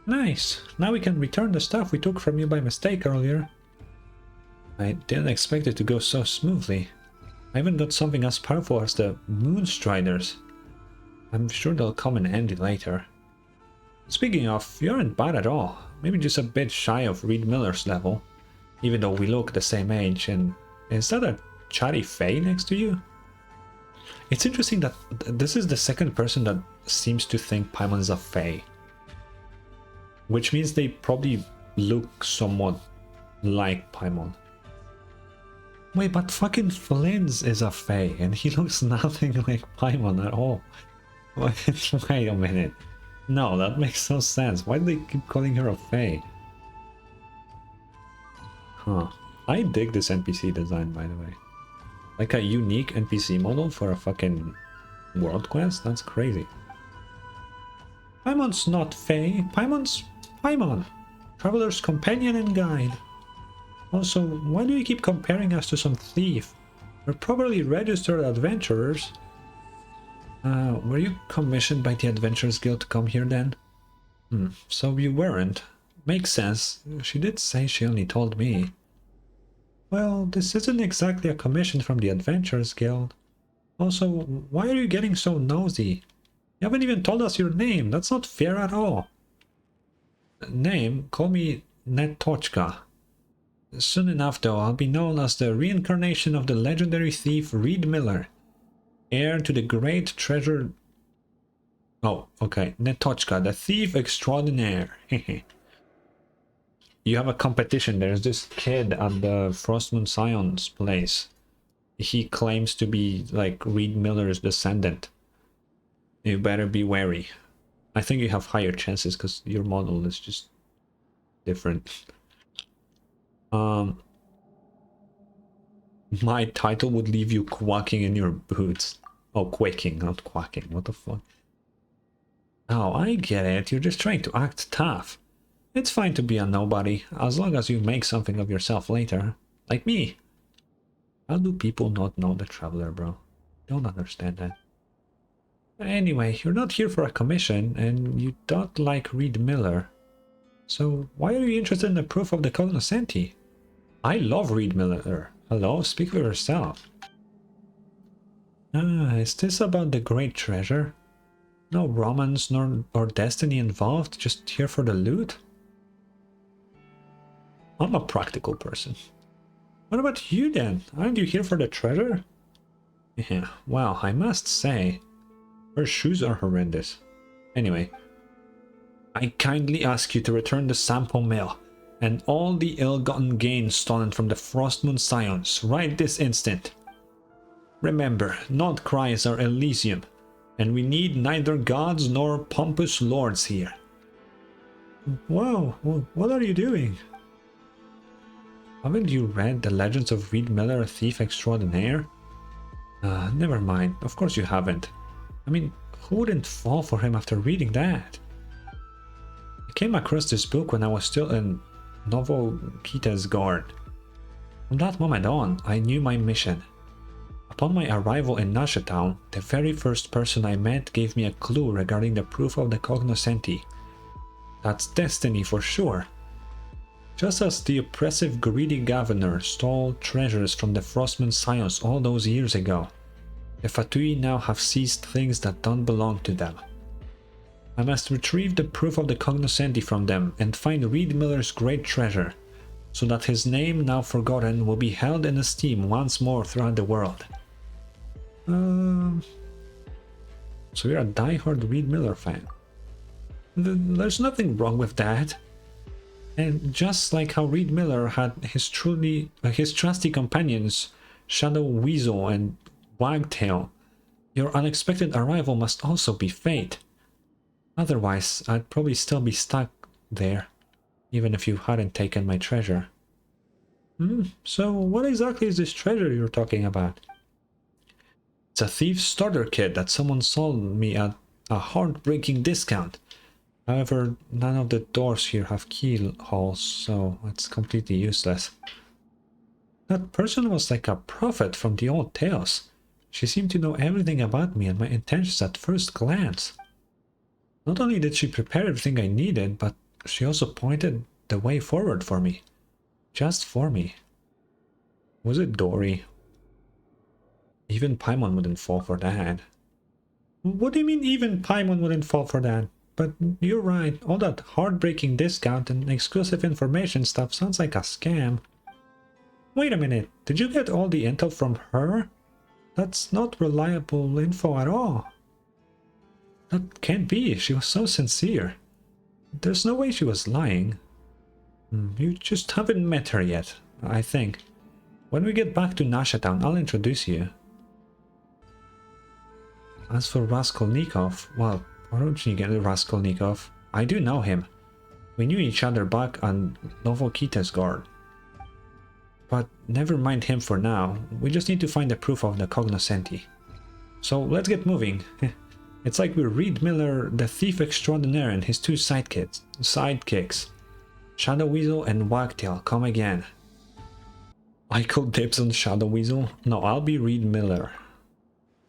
Nice! Now we can return the stuff we took from you by mistake earlier. I didn't expect it to go so smoothly. I even got something as powerful as the Moonstriders. I'm sure they'll come in handy later. Speaking of, you aren't bad at all. Maybe just a bit shy of Reed Miller's level. Even though we look the same age, and is that a chatty Fae next to you? It's interesting that this is the second person that seems to think Paimon's a Fae. Which means they probably look somewhat like Paimon. Wait, but fucking Flynn's is a Fae, and he looks nothing like Paimon at all. Wait a minute. No, that makes no sense. Why do they keep calling her a Fae? Huh. I dig this NPC design, by the way. Like a unique NPC model for a fucking world quest? That's crazy. Paimon's not Fae. Paimon's Paimon. Traveler's companion and guide. Also, why do you keep comparing us to some thief? We're probably registered adventurers. Were you commissioned by the Adventurers Guild to come here then? So you weren't. Makes sense. She did say she only told me. Well, this isn't exactly a commission from the Adventurers Guild. Also, why are you getting so nosy? You haven't even told us your name. That's not fair at all. Name? Call me Ned-Krai. Soon enough, though, I'll be known as the reincarnation of the legendary thief Reed Miller, heir to the great treasure... Oh, okay. Ned-Krai, the thief extraordinaire. You have a competition. There's this kid at the Frostmoon Scions place. He claims to be, like, Reed Miller's descendant. You better be wary. I think you have higher chances because your model is just different. My title would leave you quacking in your boots. Oh, quaking, not quacking. What the fuck? Oh, I get it. You're just trying to act tough. It's fine to be a nobody, as long as you make something of yourself later. Like me. How do people not know the Traveler, bro? Don't understand that. Anyway, you're not here for a commission, and you don't like Reed Miller. So, why are you interested in the proof of the cognoscenti? I love Reed Miller. Hello, speak for yourself. Is this about the great treasure? No romance or destiny involved, just here for the loot? I'm a practical person. What about you then? Aren't you here for the treasure? Yeah, well, I must say, her shoes are horrendous. Anyway, I kindly ask you to return the sample mill and all the ill-gotten gains stolen from the Frostmoon Scions right this instant. Remember, Nod-Krai is our Elysium, and we need neither gods nor pompous lords here. Wow, what are you doing? Haven't you read The Legends of Reed Miller, a Thief Extraordinaire? Never mind, of course you haven't. I mean, who wouldn't fall for him after reading that? I came across this book when I was still in Novokita's guard. From that moment on, I knew my mission. Upon my arrival in Nasha Town, the very first person I met gave me a clue regarding the proof of the cognoscenti. That's destiny for sure. Just as the oppressive greedy governor stole treasures from the Frostmoon Scions all those years ago. The Fatui now have seized things that don't belong to them. I must retrieve the proof of the cognoscenti from them and find Reed Miller's great treasure, so that his name, now forgotten, will be held in esteem once more throughout the world. So you're a die-hard Reed Miller fan. There's nothing wrong with that. And just like how Reed Miller had his trusty companions, Shadow Weasel and Wagtail, your unexpected arrival must also be fate. Otherwise, I'd probably still be stuck there, even if you hadn't taken my treasure. So what exactly is this treasure you're talking about? It's a thief's starter kit that someone sold me at a heartbreaking discount. However, none of the doors here have keyholes, so it's completely useless. That person was like a prophet from the old tales. She seemed to know everything about me and my intentions at first glance. Not only did she prepare everything I needed, but she also pointed the way forward for me. Just for me. Was it Dory? Even Paimon wouldn't fall for that. What do you mean even Paimon wouldn't fall for that? But you're right, all that heartbreaking discount and exclusive information stuff sounds like a scam. Wait a minute, did you get all the intel from her? That's not reliable info at all. That can't be, she was so sincere. There's no way she was lying. You just haven't met her yet, I think. When we get back to Nashatown, I'll introduce you. As for Raskolnikov, well, why don't you get Raskolnikov? I do know him. We knew each other back on Novokitesgard. But never mind him for now. We just need to find the proof of the cognoscenti. So let's get moving. It's like we're Reed Miller, the thief extraordinaire, and his two sidekicks. Shadow Weasel and Wagtail, come again. I call dibs on Shadow Weasel? No, I'll be Reed Miller.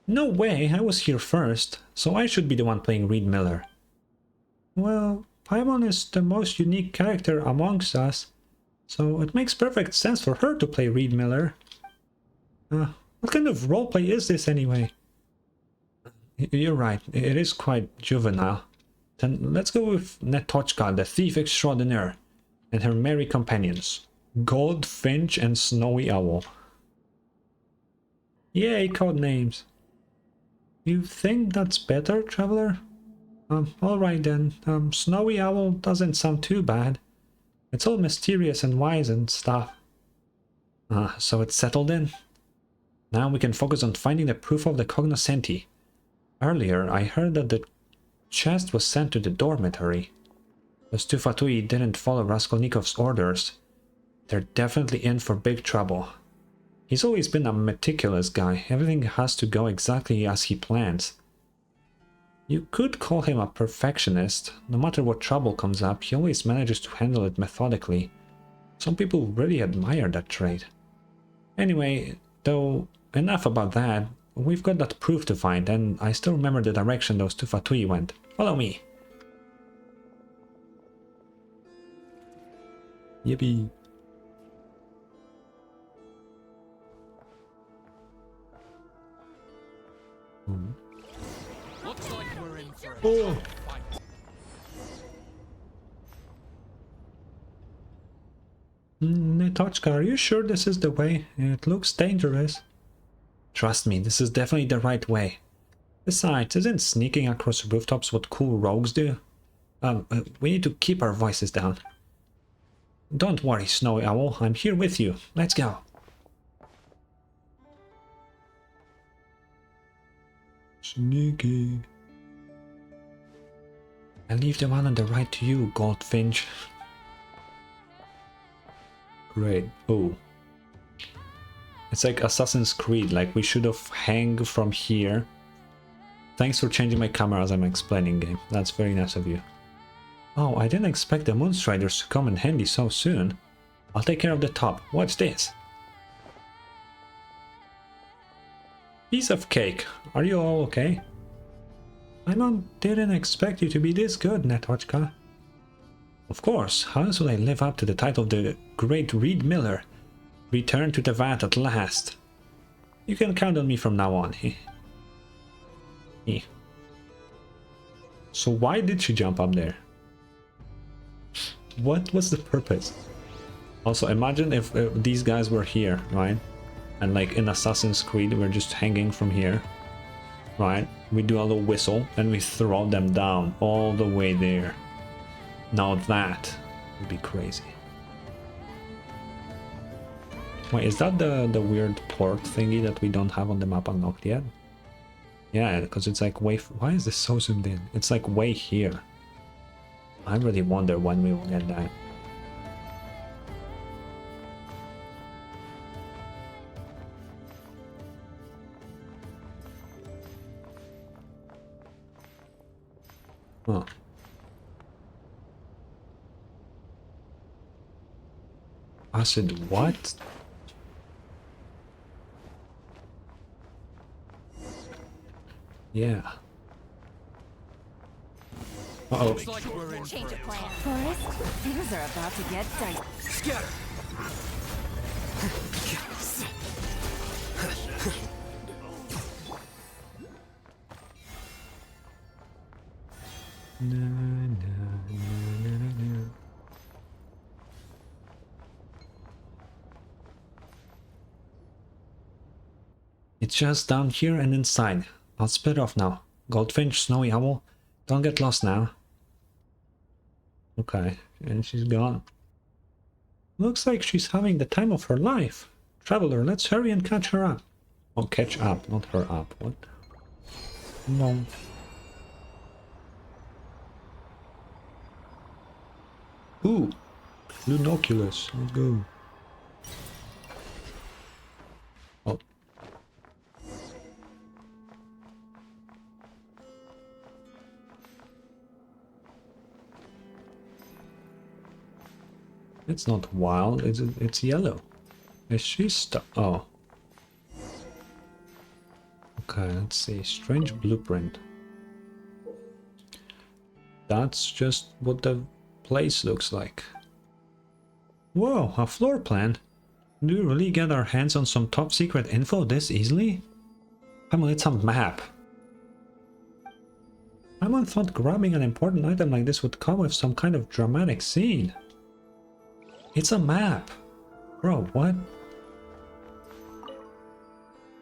No way, I was here first, so I should be the one playing Reed Miller. Well, Paimon is the most unique character amongst us, so it makes perfect sense for her to play Reed Miller. What kind of roleplay is this anyway? You're right, it is quite juvenile. Then let's go with Netochka, the thief extraordinaire, and her merry companions, Goldfinch and Snowy Owl. Yay, code names. You think that's better, Traveler? Alright then. Snowy Owl doesn't sound too bad. It's all mysterious and wise and stuff. So it's settled in? Now we can focus on finding the proof of the cognoscenti. Earlier, I heard that the chest was sent to the dormitory. Those two Fatui didn't follow Raskolnikov's orders. They're definitely in for big trouble. He's always been a meticulous guy. Everything has to go exactly as he plans. You could call him a perfectionist. No matter what trouble comes up, he always manages to handle it methodically. Some people really admire that trait. Anyway, though, enough about that. We've got that proof to find, and I still remember the direction those two Fatui went. Follow me! Yippee! Looks like we're in for Oh! Netochka, are you sure this is the way? It looks dangerous. Trust me, this is definitely the right way. Besides, isn't sneaking across rooftops what cool rogues do? We need to keep our voices down. Don't worry, Snowy Owl, I'm here with you. Let's go. Sneaky. I leave the one on the right to you, Goldfinch. Great. Oh. It's like Assassin's Creed, like we should have hang from here. Thanks for changing my camera as I'm explaining game. That's very nice of you. Oh, I didn't expect the Moonstriders to come in handy so soon. I'll take care of the top. Watch this. Piece of cake. Are you all okay? I didn't expect you to be this good, Netochka. Of course, how else will I live up to the title of the Great Reed Miller? Return to the vat at last. You can count on me from now on. Eh. So why did she jump up there? What was the purpose? Also, imagine if these guys were here, right? And like in Assassin's Creed, we're just hanging from here, right? We do a little whistle and we throw them down all the way there. Now that would be crazy. Wait, is that the weird port thingy that we don't have on the map unlocked yet? Yeah, because it's like way... Why is this so zoomed in? It's like way here. I really wonder when we will get that. Huh. Acid what? Yeah. Uh-oh. Looks like we're in Change for of it. plan. Forest, things are about to get dicey. Scatter. Na, na, na. It's just down here and inside. I'll split off now. Goldfinch, Snowy Owl, don't get lost now. Okay, and she's gone. Looks like she's having the time of her life. Traveler, let's hurry and catch her up. Oh, catch up, not her up. What? No. Ooh, Lunoculus, let's go. Oh. It's not wild, it's yellow. Is she stuck? Oh. Okay, let's see. Strange blueprint. That's just what the place looks like. Whoa, a floor plan? Do we really get our hands on some top secret info this easily? I mean, it's a map. I would thought grabbing an important item like this would come with some kind of dramatic scene. It's a map. Bro, what?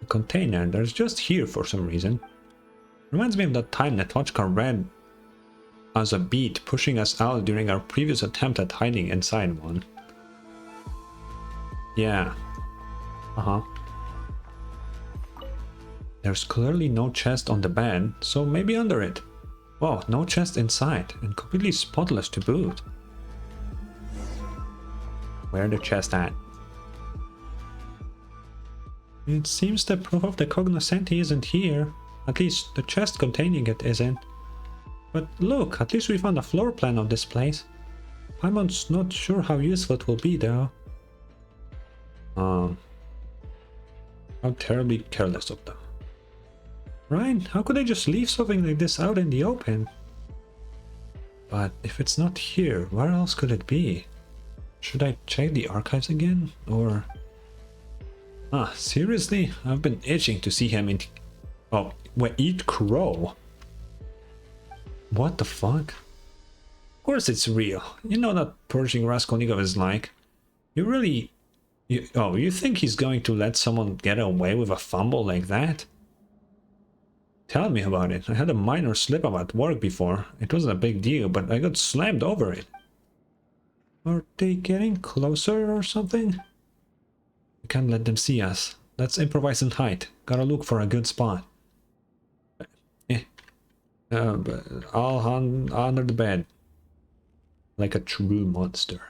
A container, there's just here for some reason. Reminds me of that time Nod-Krai read as a beat, pushing us out during our previous attempt at hiding inside one. Yeah. Uh-huh. There's clearly no chest on the bed, so maybe under it. Whoa, no chest inside, and completely spotless to boot. Where the chest at? It seems the proof of the cognoscenti isn't here. At least the chest containing it isn't. But look, at least we found a floor plan of this place. I'm not sure how useful it will be though. How terribly careless of them. Right? How could they just leave something like this out in the open? But if it's not here, where else could it be? Should I check the archives again? Or... Ah, seriously? I've been itching to see him in... Oh, wait, eat crow? What the fuck? Of course it's real. You know that Pershing Raskolnikov is like. You really... You think he's going to let someone get away with a fumble like that? Tell me about it. I had a minor slip-up at work before. It wasn't a big deal, but I got slammed over it. Are they getting closer or something? We can't let them see us. Let's improvise and hide. Gotta look for a good spot. I'll hunt under the bed. Like a true monster.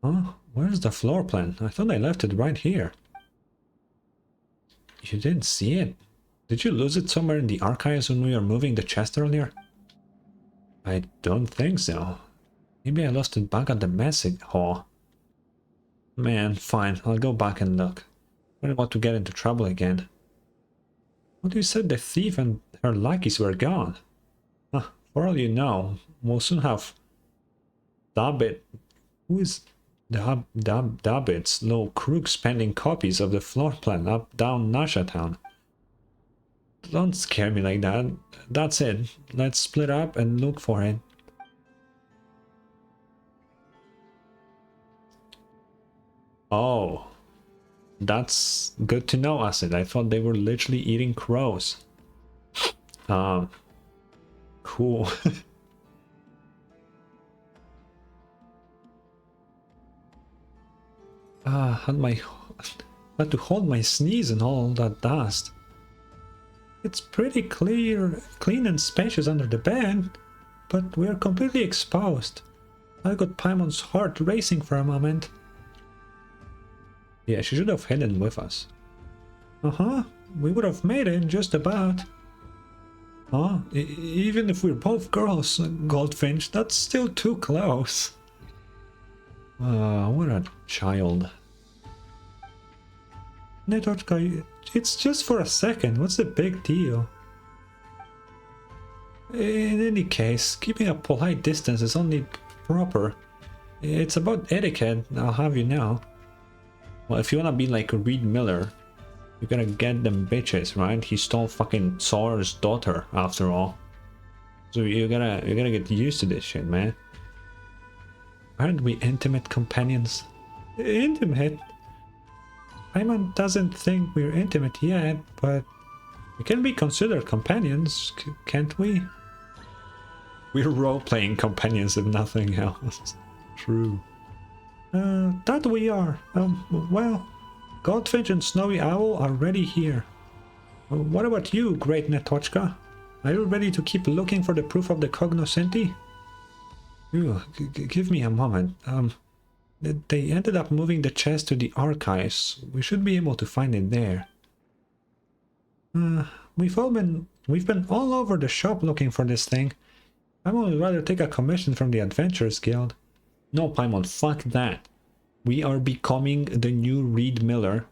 Huh? Where's the floor plan? I thought I left it right here. You didn't see it? Did you lose it somewhere in the archives when we were moving the chest earlier? I don't think so. Maybe I lost it back at the message hall. Man, fine, I'll go back and look. I don't want to get into trouble again. What you said the thief and her lackeys were gone? For all you know, we'll soon have... Stop it. Who is... The hobbits, no crooks pending copies of the floor plan up down Nasha Town. Don't scare me like that. That's it. Let's split up and look for it. Oh. That's good to know, Acid. I thought they were literally eating crows. Cool. Had to hold my sneeze and all that dust. It's pretty clean and spacious under the bed, but we're completely exposed. I got Paimon's heart racing for a moment. Yeah, she should have hidden with us. We would have made it, just about. Even if we're both girls, Goldfinch, that's still too close. What a child. Nod-Krai, it's just for a second, what's the big deal? In any case, keeping a polite distance is only proper. It's about etiquette, I'll have you know. Well, if you wanna be like Reed Miller, you gotta get them bitches, right? He stole fucking Saur's daughter, after all. So you gotta get used to this shit, man. Aren't we intimate companions? Intimate? Paimon doesn't think we're intimate yet, but we can be considered companions, can't we? We're role-playing companions if nothing else. True. That we are. Well, Goldfinch and Snowy Owl are already here. What about you, great Netochka? Are you ready to keep looking for the proof of the cognoscenti? Give me a moment. They ended up moving the chest to the archives. We should be able to find it there. We've been all over the shop looking for this thing. I would rather take a commission from the Adventurers Guild. No, Paimon, fuck that. We are becoming the new Reed Miller,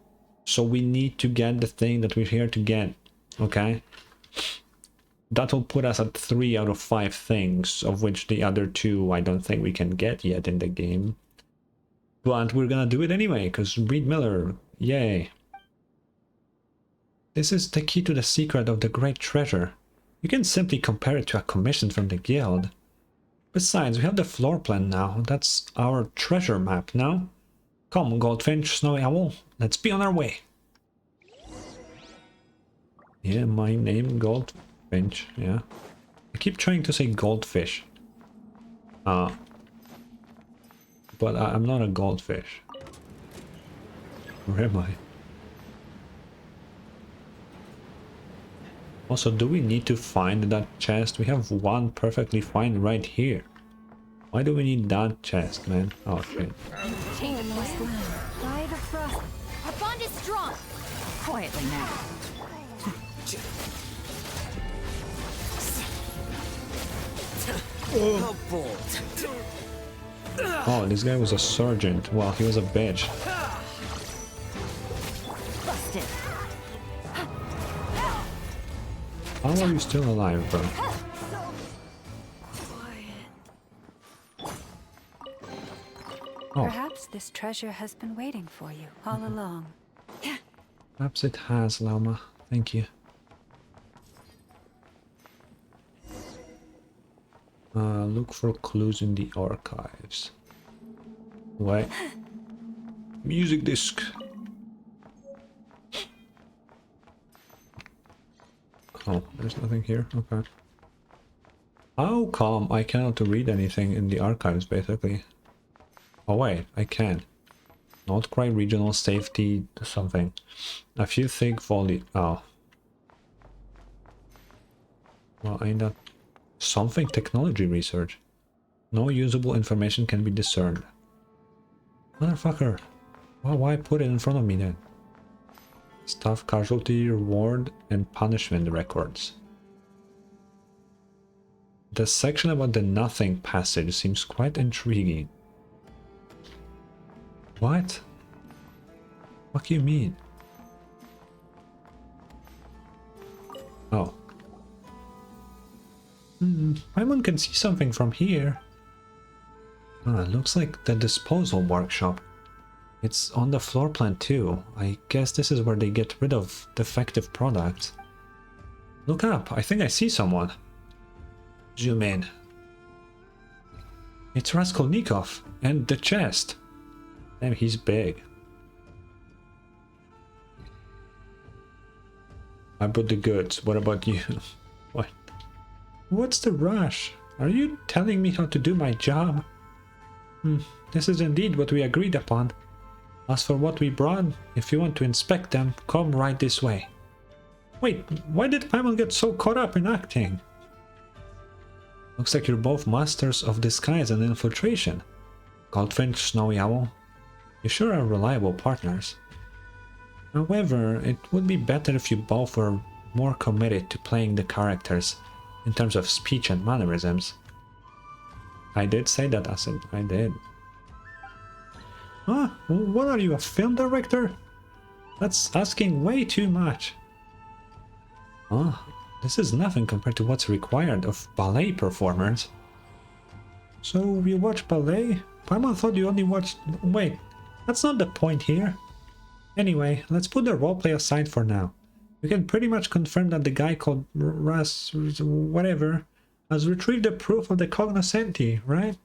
so we need to get the thing that we're here to get, okay? That will put us at 3 out of 5 things, of which the other 2 I don't think we can get yet in the game. But we're gonna do it anyway, because Reed Miller, yay. This is the key to the secret of the great treasure. You can simply compare it to a commission from the guild. Besides, we have the floor plan now. That's our treasure map now. Come, Goldfinch, Snowy Owl, let's be on our way. Yeah, my name, Goldfinch, yeah. I keep trying to say goldfish. But I'm not a goldfish. Where am I? Also, do we need to find that chest? We have one perfectly fine right here. Why do we need that chest, man? Oh, shit. Chain of lost land. By the frost. Our bond is strong. Quietly now. How bold. Oh, this guy was a sergeant. Wow, he was a bitch. Busted. How are you still alive, bro? Oh, Perhaps this treasure has been waiting for you all along. perhaps it has, Llama. Thank you. Look for clues in the archives. Wait. Music disc. Oh, there's nothing here. Okay. How come I cannot read anything in the archives, basically? Oh wait, I can. Nod-Krai regional safety something. A few thick volume. Oh. Well, ain't that something? Technology research. No usable information can be discerned. Motherfucker. Well, why put it in front of me then? Staff casualty, reward, and punishment records. The section about the nothing passage seems quite intriguing. What? What do you mean? Oh. Paimon can see something from here. Looks like the disposal workshop. It's on the floor plan too. I guess this is where they get rid of defective products. Look up, I think I see someone. Zoom in. It's Raskolnikov and the chest. Damn, he's big. I brought the goods. What about you? What? What's the rush? Are you telling me how to do my job? This is indeed what we agreed upon. As for what we brought, if you want to inspect them, come right this way. Wait, why did Paimon get so caught up in acting? Looks like you're both masters of disguise and infiltration. Goldfinch, Snowy Owl, you sure are reliable partners. However, it would be better if you both were more committed to playing the characters in terms of speech and mannerisms. I did say that, Acid. I did. What are you, a film director? That's asking way too much. This is nothing compared to what's required of ballet performers. So you watch ballet? Paimon thought you only watched... Wait, that's not the point here. Anyway, let's put the roleplay aside for now. We can pretty much confirm that the guy called whatever has retrieved the proof of the cognoscenti, right?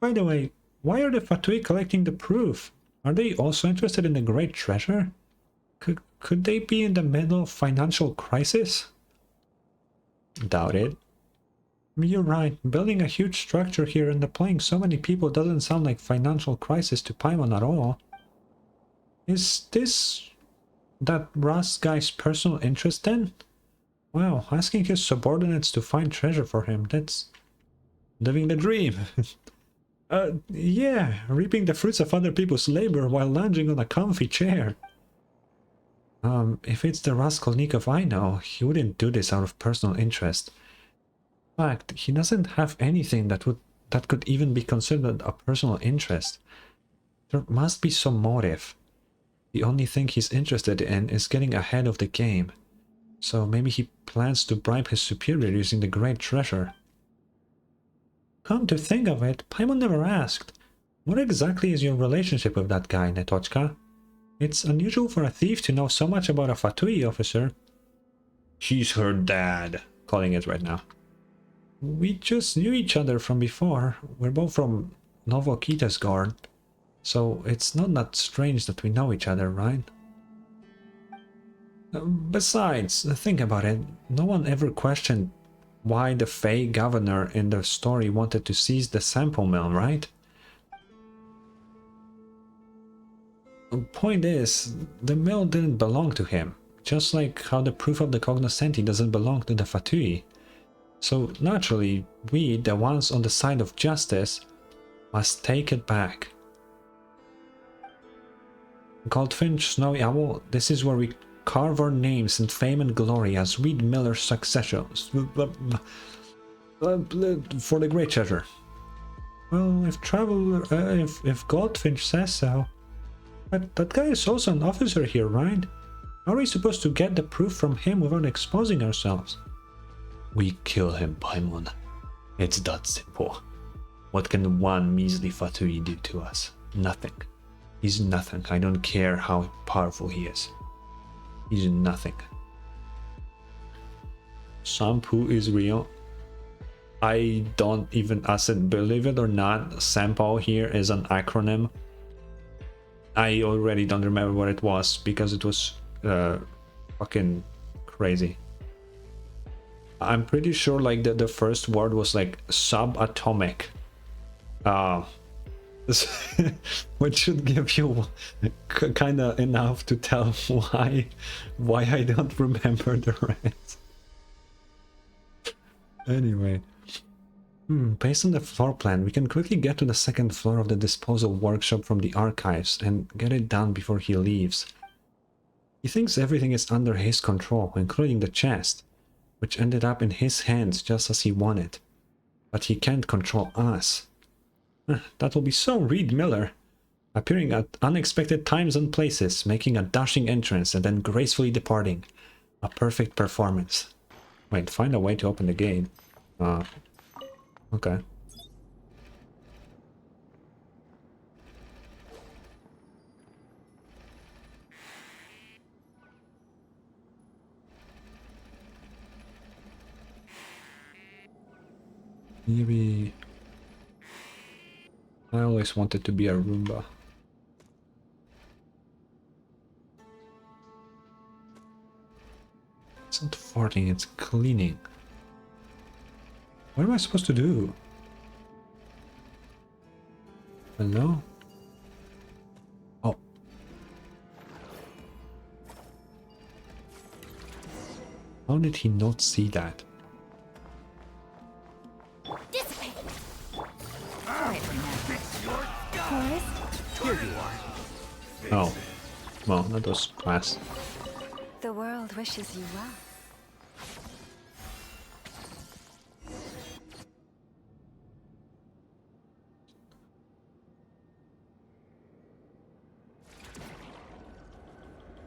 By the way, why are the Fatui collecting the proof? Are they also interested in the great treasure? Could they be in the middle of financial crisis? Doubt it. You're right, building a huge structure here and deploying so many people doesn't sound like financial crisis to Paimon at all. Is this that Rust guy's personal interest then? Wow, asking his subordinates to find treasure for him, that's living the dream. Yeah, reaping the fruits of other people's labor while lounging on a comfy chair. If it's the Raskolnikov I know, he wouldn't do this out of personal interest. In fact, he doesn't have anything that could even be considered a personal interest. There must be some motive. The only thing he's interested in is getting ahead of the game. So maybe he plans to bribe his superior using the great treasure. Come to think of it, Paimon never asked. What exactly is your relationship with that guy, Netochka? It's unusual for a thief to know so much about a Fatui officer. He's her dad, calling it right now. We just knew each other from before. We're both from Novokitas Guard. So it's not that strange that we know each other, right? Besides, think about it. No one ever questioned why the Fey governor in the story wanted to seize the sample mill, right? The point is, the mill didn't belong to him, just like how the proof of the cognoscenti doesn't belong to the Fatui. So naturally, we, the ones on the side of justice, must take it back. Goldfinch, Snowy Owl, this is where we carve our names in fame and glory as Reed Miller's successors for the great treasure. Well, if Goldfinch says so. But that guy is also an officer here, right? How are we supposed to get the proof from him without exposing ourselves? We kill him, Paimon. It's that simple. What can one measly Fatui do to us? Nothing. He's nothing. I don't care how powerful he is. He's nothing. Sampu is real. I don't even, believe it or not, Sampo here is an acronym. I already don't remember what it was because it was fucking crazy. I'm pretty sure like the first word was like subatomic. Which should give you kind of enough to tell why I don't remember the rest. Anyway, based on the floor plan, we can quickly get to the second floor of the disposal workshop from the archives and get it done before he leaves. He thinks everything is under his control, including the chest, which ended up in his hands just as he wanted. But he can't control us. That will be so Reed Miller, appearing at unexpected times and places, making a dashing entrance and then gracefully departing. A perfect performance. Wait, find a way to open the gate. Okay. Maybe... I always wanted to be a Roomba. It's not farting, it's cleaning. What am I supposed to do? Hello? Oh. How did he not see that? Dissipate. Forest? Here you are. Oh. Well, that was fast. The world wishes you well.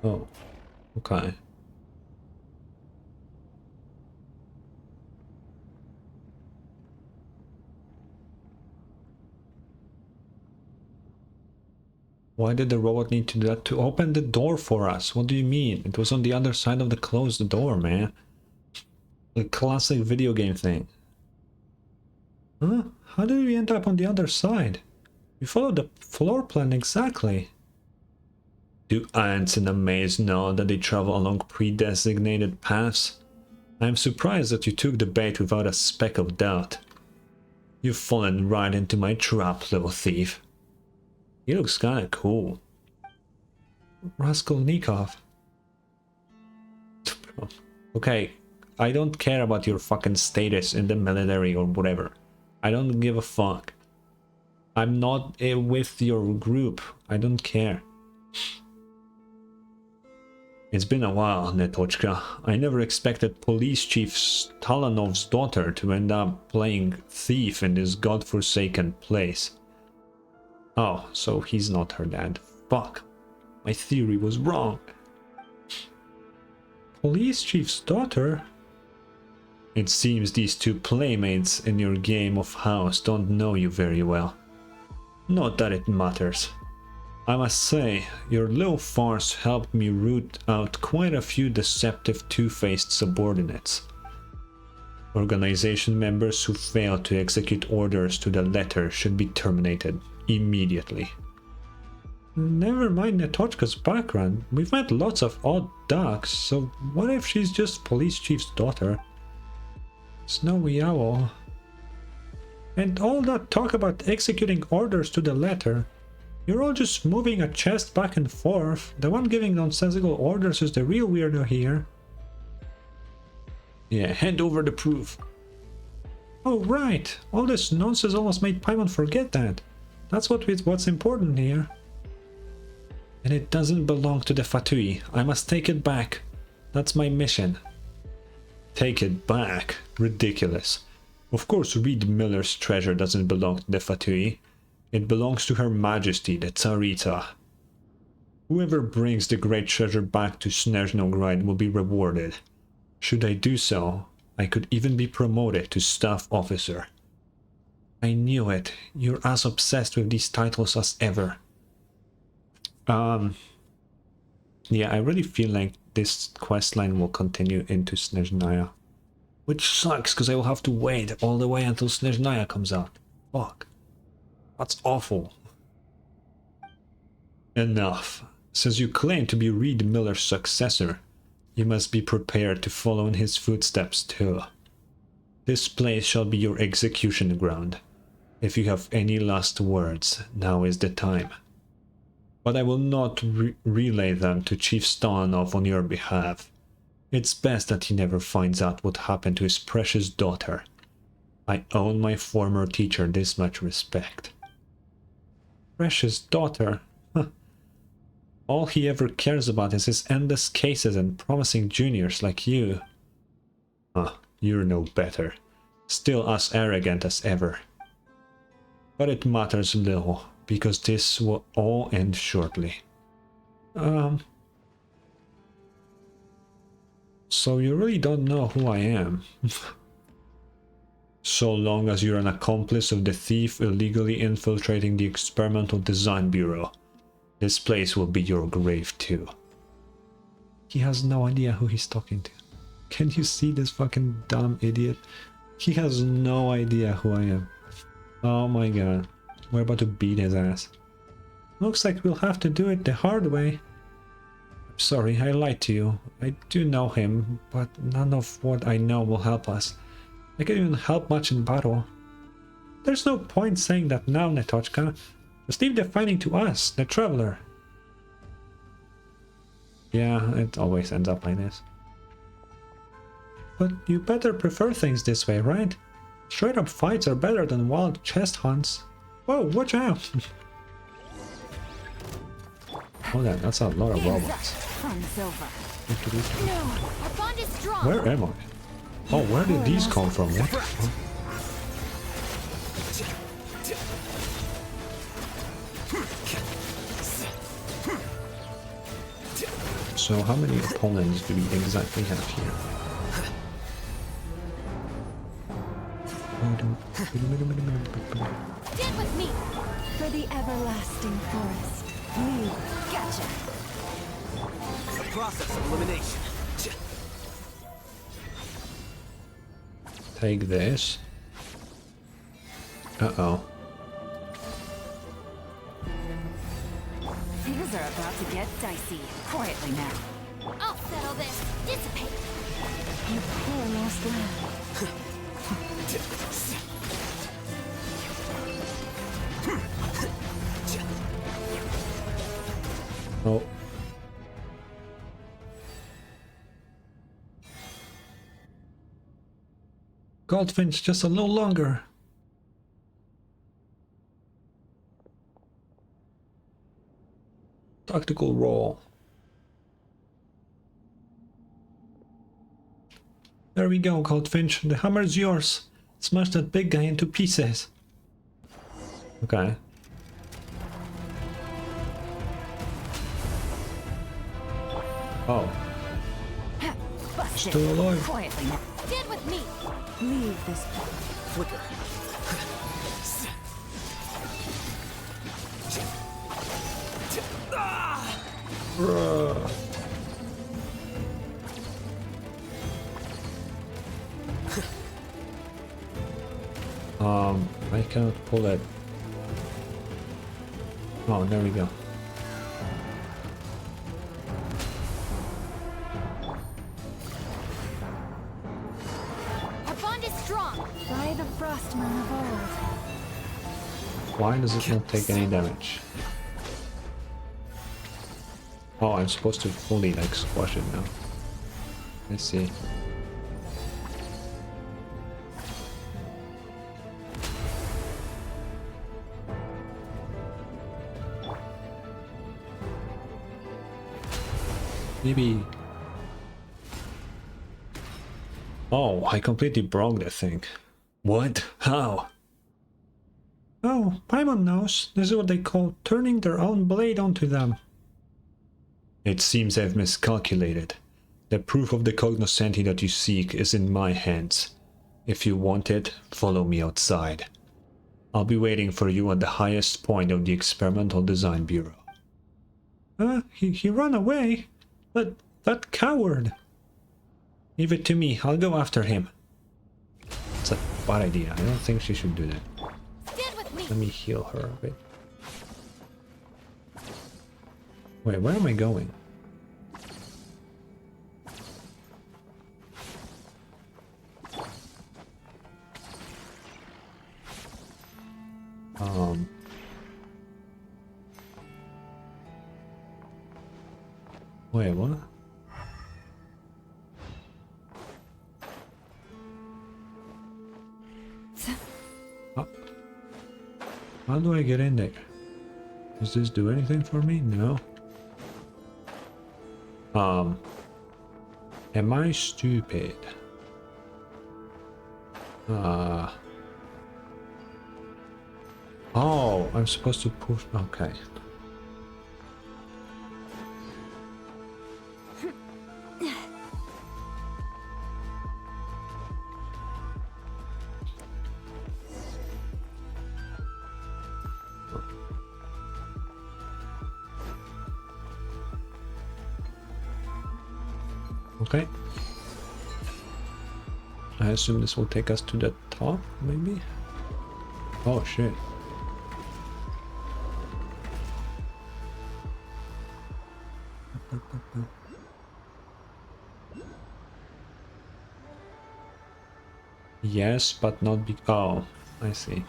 Oh. Okay. Why did the robot need to do that? To open the door for us? What do you mean? It was on the other side of the closed door, man. The classic video game thing. Huh? How did we end up on the other side? We followed the floor plan exactly. Do ants in a maze know that they travel along pre-designated paths? I am surprised that you took the bait without a speck of doubt. You've fallen right into my trap, little thief. He looks kinda cool. Raskolnikov. Okay, I don't care about your fucking status in the military or whatever. I don't give a fuck. I'm not with your group. I don't care. It's been a while, Netochka. I never expected Police Chief Stalanov's daughter to end up playing thief in this godforsaken place. Oh, so he's not her dad. Fuck. My theory was wrong. Police Chief's daughter? It seems these two playmates in your game of house don't know you very well. Not that it matters. I must say, your little farce helped me root out quite a few deceptive two-faced subordinates. Organization members who fail to execute orders to the letter should be terminated immediately. Never mind Netochka's background. We've met lots of odd ducks, so what if she's just Police Chief's daughter? Snowy Owl. And all that talk about executing orders to the letter. You're all just moving a chest back and forth. The one giving nonsensical orders is the real weirdo here. Yeah, hand over the proof. Oh right, all this nonsense almost made Paimon forget that. That's what's important here. And it doesn't belong to the Fatui. I must take it back. That's my mission. Take it back? Ridiculous. Of course Reed Miller's treasure doesn't belong to the Fatui. It belongs to Her Majesty, the Tsarita. Whoever brings the great treasure back to Snezhnograd will be rewarded. Should I do so, I could even be promoted to staff officer. I knew it. You're as obsessed with these titles as ever. Yeah, I really feel like this questline will continue into Snezhnaya. Which sucks, because I will have to wait all the way until Snezhnaya comes out. Fuck. That's awful. Enough. Since you claim to be Reed Miller's successor, you must be prepared to follow in his footsteps too. This place shall be your execution ground. If you have any last words, now is the time. But I will not relay them to Chief Stalanov on your behalf. It's best that he never finds out what happened to his precious daughter. I owe my former teacher this much respect. Precious daughter? Huh. All he ever cares about is his endless cases and promising juniors like you. Huh, you're no better. Still as arrogant as ever. But it matters little, because this will all end shortly. So you really don't know who I am? So long as you're an accomplice of the thief illegally infiltrating the Experimental Design Bureau, this place will be your grave too. He has no idea who he's talking to. Can you see this fucking dumb idiot? He has no idea who I am. Oh my god. We're about to beat his ass. Looks like we'll have to do it the hard way. I'm sorry, I lied to you. I do know him, but none of what I know will help us. I can't even help much in battle. There's no point saying that now, Netochka. Just leave the fighting to us, the Traveler. Yeah, it always ends up like this. But you better prefer things this way, right? Straight up fights are better than wild chest hunts. Whoa, watch out! Oh, that's a lot of robots. Fun's over. No, our bond is strong. Where am I? Oh, where did these come from? What? So how many opponents do we exactly have here? Stand with me For the everlasting forest. Leave. Gotcha. The process of elimination. Take this. Uh-oh. Things are about to get dicey. Quietly now. I'll settle this. Dissipate. You poor lost lamb. Oh. Goldfinch, just a little longer. Tactical roll. There we go, Goldfinch. The hammer's yours. Smash that big guy into pieces. Okay. Oh. Bust it. Still alive. Quietly now. Stand with me. Leave this Flicker. Bruh. I cannot pull it. Oh, there we go. Our bond is strong. by the Frostmoon of old. Why does it not take any damage? Oh, I'm supposed to fully like squash it now. Let's see. Maybe. Oh, I completely broke that thing. What? How? Oh, Paimon knows. This is what they call turning their own blade onto them. It seems I've miscalculated. The proof of the cognoscenti that you seek is in my hands. If you want it, follow me outside. I'll be waiting for you at the highest point of the Experimental Design Bureau. He ran away? But that coward! Leave it to me, I'll go after him. It's a bad idea, I don't think she should do that. Stand with me. Let me heal her a bit. Wait, where am I going? Wait, what? How do I get in there? Does this do anything for me? No. Am I stupid? Oh, I'm supposed to push. Okay. Okay. I assume this will take us to the top, maybe? Oh shit. Yes, but not be— oh, I see.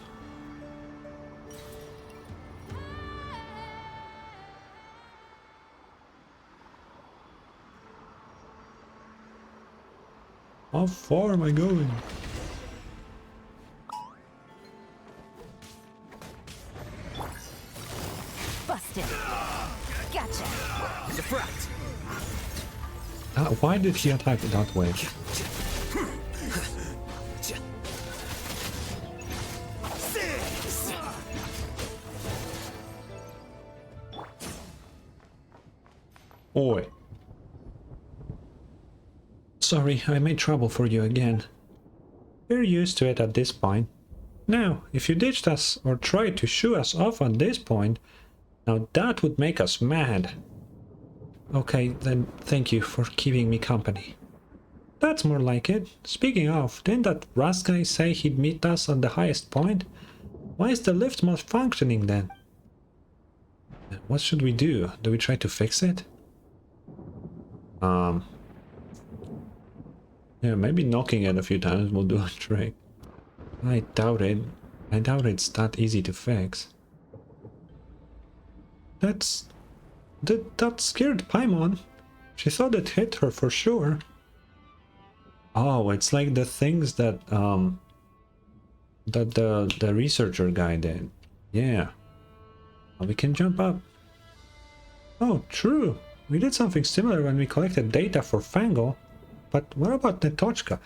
How far am I going? Busted. Gotcha. Defract. Why did he attack that way? Oi. Sorry, I made trouble for you again. We're used to it at this point. Now, if you ditched us or tried to shoo us off at this point, now that would make us mad. Okay, then thank you for keeping me company. That's more like it. Speaking of, didn't that Rust guy say he'd meet us at the highest point? Why is the lift malfunctioning then? What should we do? Do we try to fix it? Yeah, maybe knocking it a few times will do a trick. I doubt it. I doubt it's that easy to fix. That scared Paimon. She thought it hit her for sure. Oh, it's like the things that the researcher guy did. Yeah. Oh, we can jump up. Oh, true. We did something similar when we collected data for Fangle. But what about Netochka?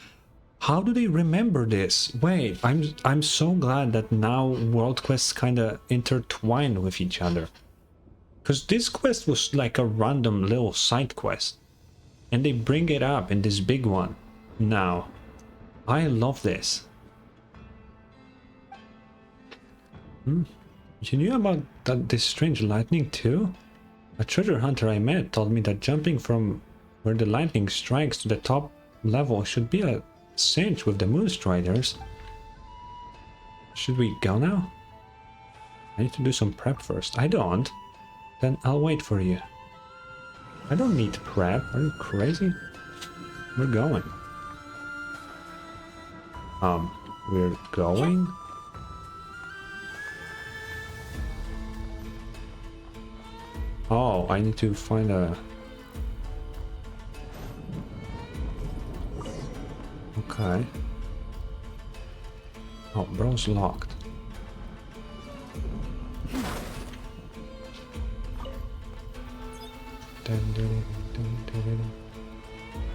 How do they remember this? Wait, I'm so glad that now world quests kind of intertwine with each other. Because this quest was like a random little side quest. And they bring it up in this big one. Now, I love this. You knew about this strange lightning too? A treasure hunter I met told me that jumping from where the lightning strikes to the top level should be a cinch with the Moonstriders. Should we go now? I need to do some prep first. I don't. Then I'll wait for you. I don't need prep. Are you crazy? We're going. We're going? Oh, I need to find a... Okay. Oh, bro's locked.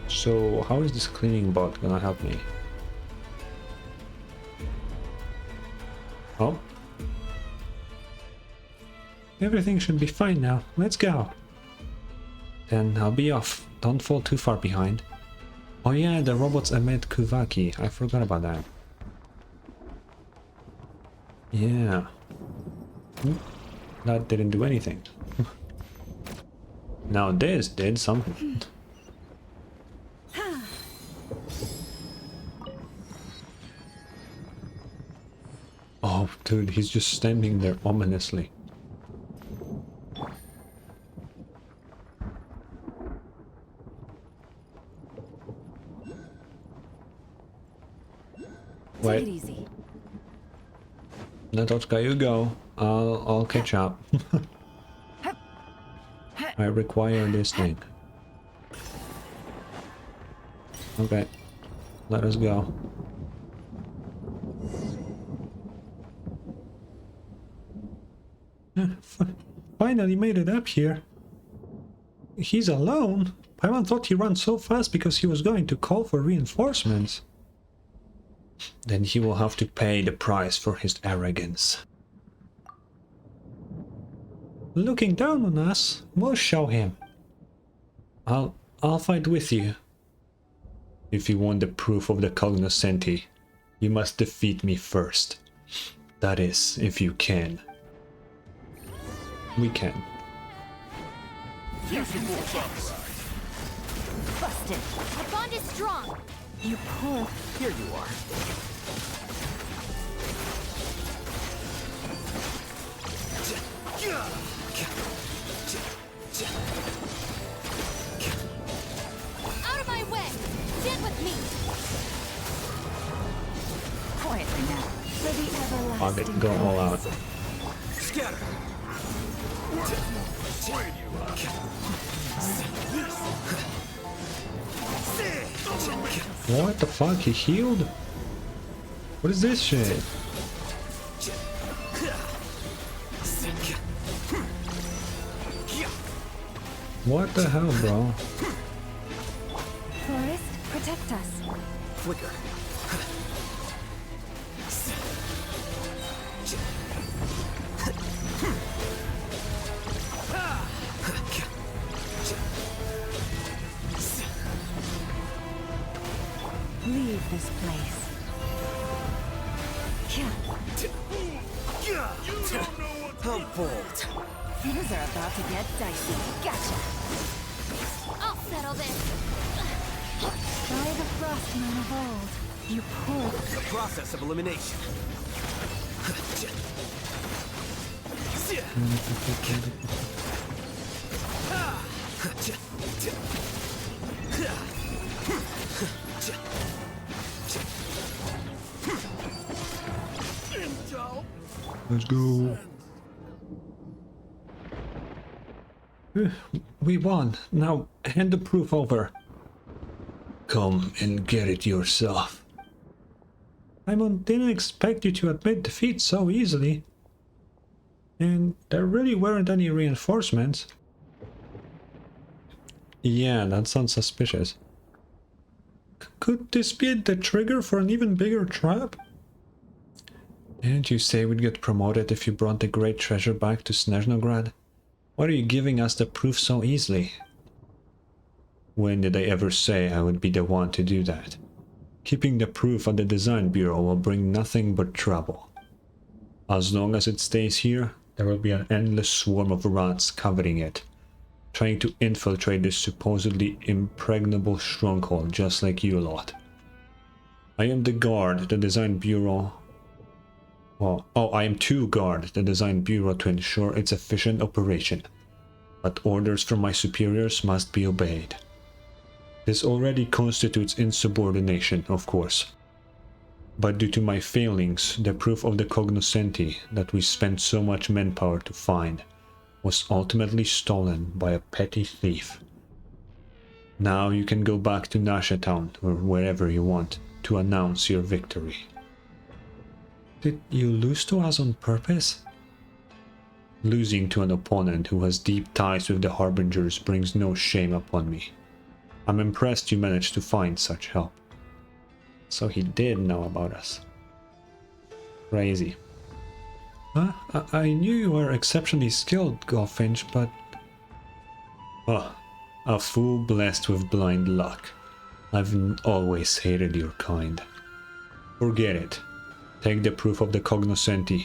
So, how is this cleaning bot gonna help me? Oh. Everything should be fine now. Let's go. Then I'll be off. Don't fall too far behind. Oh yeah, the robots emit Kuvaki. I forgot about that. Yeah. That didn't do anything. Now this did something. Oh, dude, he's just standing there ominously. Take it easy. Natochka, you go. I'll catch up. I require this thing. Okay, let us go. Finally made it up here. He's alone? Paimon thought he ran so fast because he was going to call for reinforcements. Then he will have to pay the price for his arrogance. Looking down on us, we'll show him. I'll fight with you. If you want the proof of the cognoscenti, you must defeat me first. That is, if you can. We can. Busted. Our bond is strong. You poor... Here you are. Out of my way! Stand with me! Quietly now. For the Fuck everlasting it, go all out. Scatter. What the fuck? He healed? What is this shit? What the hell, bro? Forest, protect us. Flicker. Leave this place. How bold. Things are about to get dicey. Gotcha! I'll settle this! By the Frostmoon of old, you poor... The process of elimination. Let's go. We won. Now hand the proof over. Come and get it yourself. Didn't expect you to admit defeat so easily. And there really weren't any reinforcements. Yeah, that sounds suspicious. Could this be the trigger for an even bigger trap? Didn't you say we'd get promoted if you brought the great treasure back to Snezhnograd? Why are you giving us the proof so easily? When did I ever say I would be the one to do that? Keeping the proof at the design bureau will bring nothing but trouble. As long as it stays here, there will be an endless swarm of rats covering it, trying to infiltrate this supposedly impregnable stronghold just like you lot. I am the guard the design bureau... I am to guard the design bureau to ensure its efficient operation, but orders from my superiors must be obeyed. This already constitutes insubordination, of course. But due to my failings, the proof of the cognoscenti that we spent so much manpower to find was ultimately stolen by a petty thief. Now you can go back to Nasha Town, or wherever you want, to announce your victory. Did you lose to us on purpose? Losing to an opponent who has deep ties with the Harbingers brings no shame upon me. I'm impressed you managed to find such help. So he did know about us. Crazy. I knew you were exceptionally skilled, Goldfinch, but... a fool blessed with blind luck. I've always hated your kind. Forget it. Take the proof of the cognoscenti.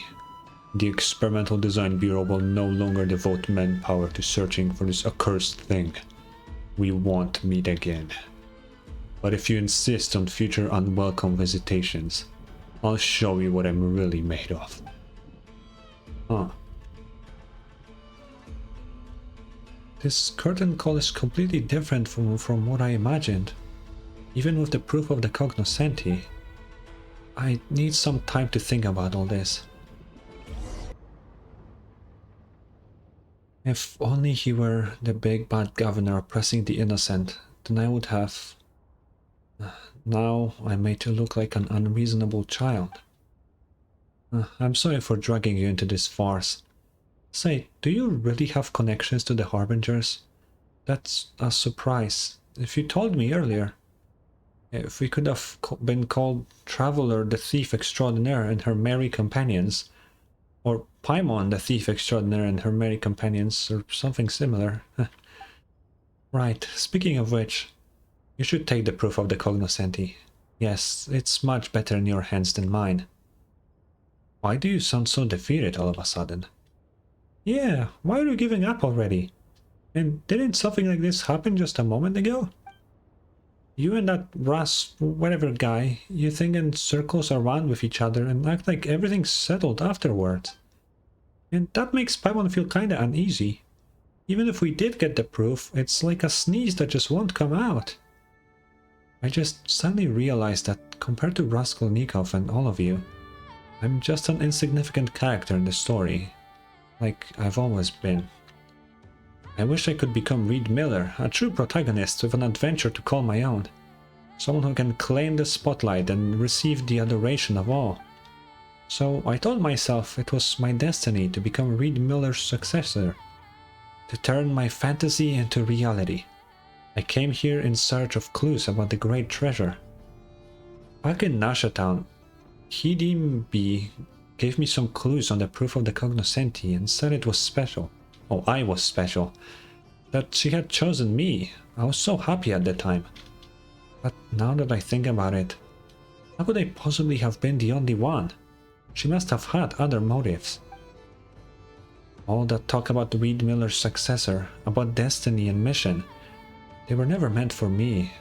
The Experimental Design Bureau will no longer devote manpower to searching for this accursed thing. We won't meet again. But if you insist on future unwelcome visitations, I'll show you what I'm really made of. Huh. This curtain call is completely different from what I imagined. Even with the proof of the cognoscenti, I need some time to think about all this. If only he were the big bad governor oppressing the innocent, then I would have... Now I'm made to look like an unreasonable child. I'm sorry for dragging you into this farce. Say, do you really have connections to the Harbingers? That's a surprise. If you told me earlier... If we could have been called Traveler the Thief Extraordinaire and her merry companions, or Paimon the Thief Extraordinaire and her merry companions, or something similar. Right, speaking of which, you should take the proof of the cognoscenti. Yes, it's much better in your hands than mine. Why do you sound so defeated all of a sudden? Yeah, why are you giving up already? And didn't something like this happen just a moment ago? You and that Russ, whatever guy, you think in circles around with each other and act like everything's settled afterwards. And that makes Paimon feel kinda uneasy. Even if we did get the proof, it's like a sneeze that just won't come out. I just suddenly realized that compared to Raskolnikov and all of you, I'm just an insignificant character in the story, like I've always been. I wish I could become Reed Miller, a true protagonist with an adventure to call my own. Someone who can claim the spotlight and receive the adoration of all. So I told myself it was my destiny to become Reed Miller's successor, to turn my fantasy into reality. I came here in search of clues about the great treasure. Back in Nashatown, Hidimbi gave me some clues on the proof of the cognoscenti and said it was special. Oh, I was special. That she had chosen me. I was so happy at the time. But now that I think about it, how could I possibly have been the only one? She must have had other motives. All that talk about Reed Miller's successor, about destiny and mission, they were never meant for me.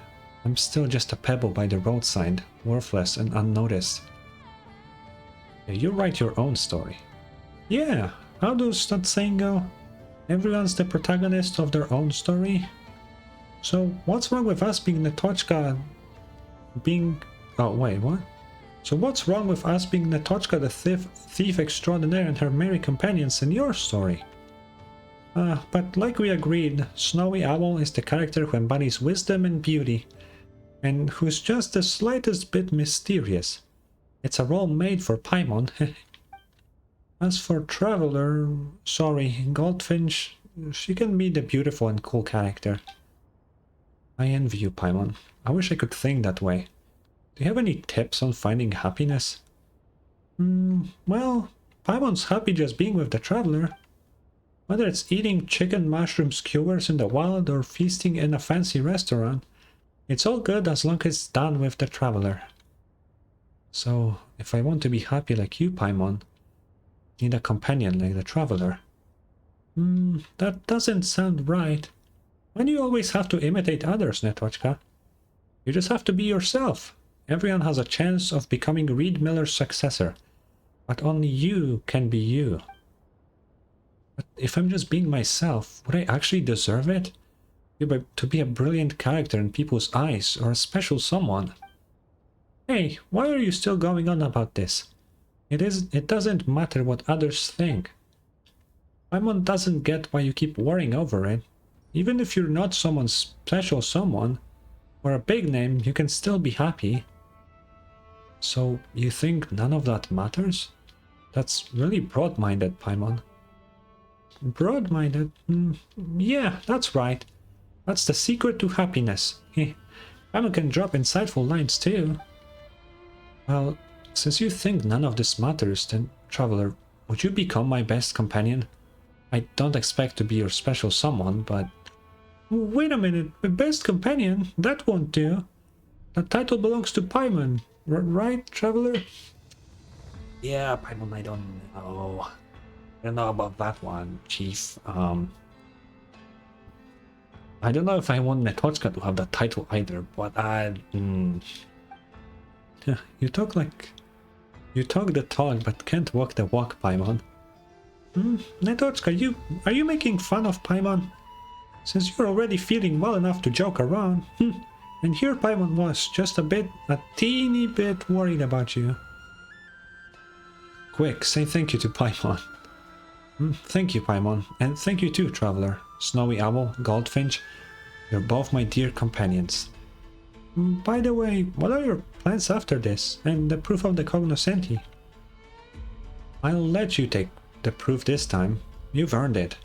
I'm still just a pebble by the roadside, worthless and unnoticed. You write your own story. Yeah, how does that saying go? Everyone's the protagonist of their own story? So what's wrong with us being Natochka being... Oh, wait, what? So what's wrong with us being Natochka the thief extraordinaire and her merry companions in your story? But like we agreed, Snowy Owl is the character who embodies wisdom and beauty, and who's just the slightest bit mysterious. It's a role made for Paimon. As for Traveler, sorry, Goldfinch, she can be the beautiful and cool character. I envy you, Paimon. I wish I could think that way. Do you have any tips on finding happiness? Well, Paimon's happy just being with the Traveler. Whether it's eating chicken mushroom skewers in the wild or feasting in a fancy restaurant, it's all good as long as it's done with the Traveler. So, if I want to be happy like you, Paimon, need a companion like the Traveler. That doesn't sound right. Why do you always have to imitate others, Netochka? You just have to be yourself. Everyone has a chance of becoming Reed Miller's successor, but only you can be you. But if I'm just being myself, would I actually deserve it? To be a brilliant character in people's eyes, or a special someone? Hey, why are you still going on about this? It doesn't matter what others think. Paimon doesn't get why you keep worrying over it. Even if you're not someone's special someone, or a big name, you can still be happy. So, you think none of that matters? That's really broad-minded, Paimon. Broad-minded? Yeah, that's right. That's the secret to happiness. Paimon can drop insightful lines too. Well, since you think none of this matters, then, Traveler, would you become my best companion? I don't expect to be your special someone, but... Wait a minute, best companion? That won't do. That title belongs to Paimon, right, Traveler? Yeah, Paimon, I don't know. I don't know about that one, Chief. I don't know if I want Netochka to have that title either, but Yeah, you talk the talk, but can't walk the walk, Paimon. Netochka, are you making fun of Paimon? Since you're already feeling well enough to joke around, and here Paimon was, just a teeny bit worried about you. Quick, say thank you to Paimon. Thank you, Paimon, and thank you too, Traveler. Snowy Owl, Goldfinch, you're both my dear companions. By the way, what are your plans after this, and the proof of the cognoscenti? I'll let you take the proof this time. You've earned it.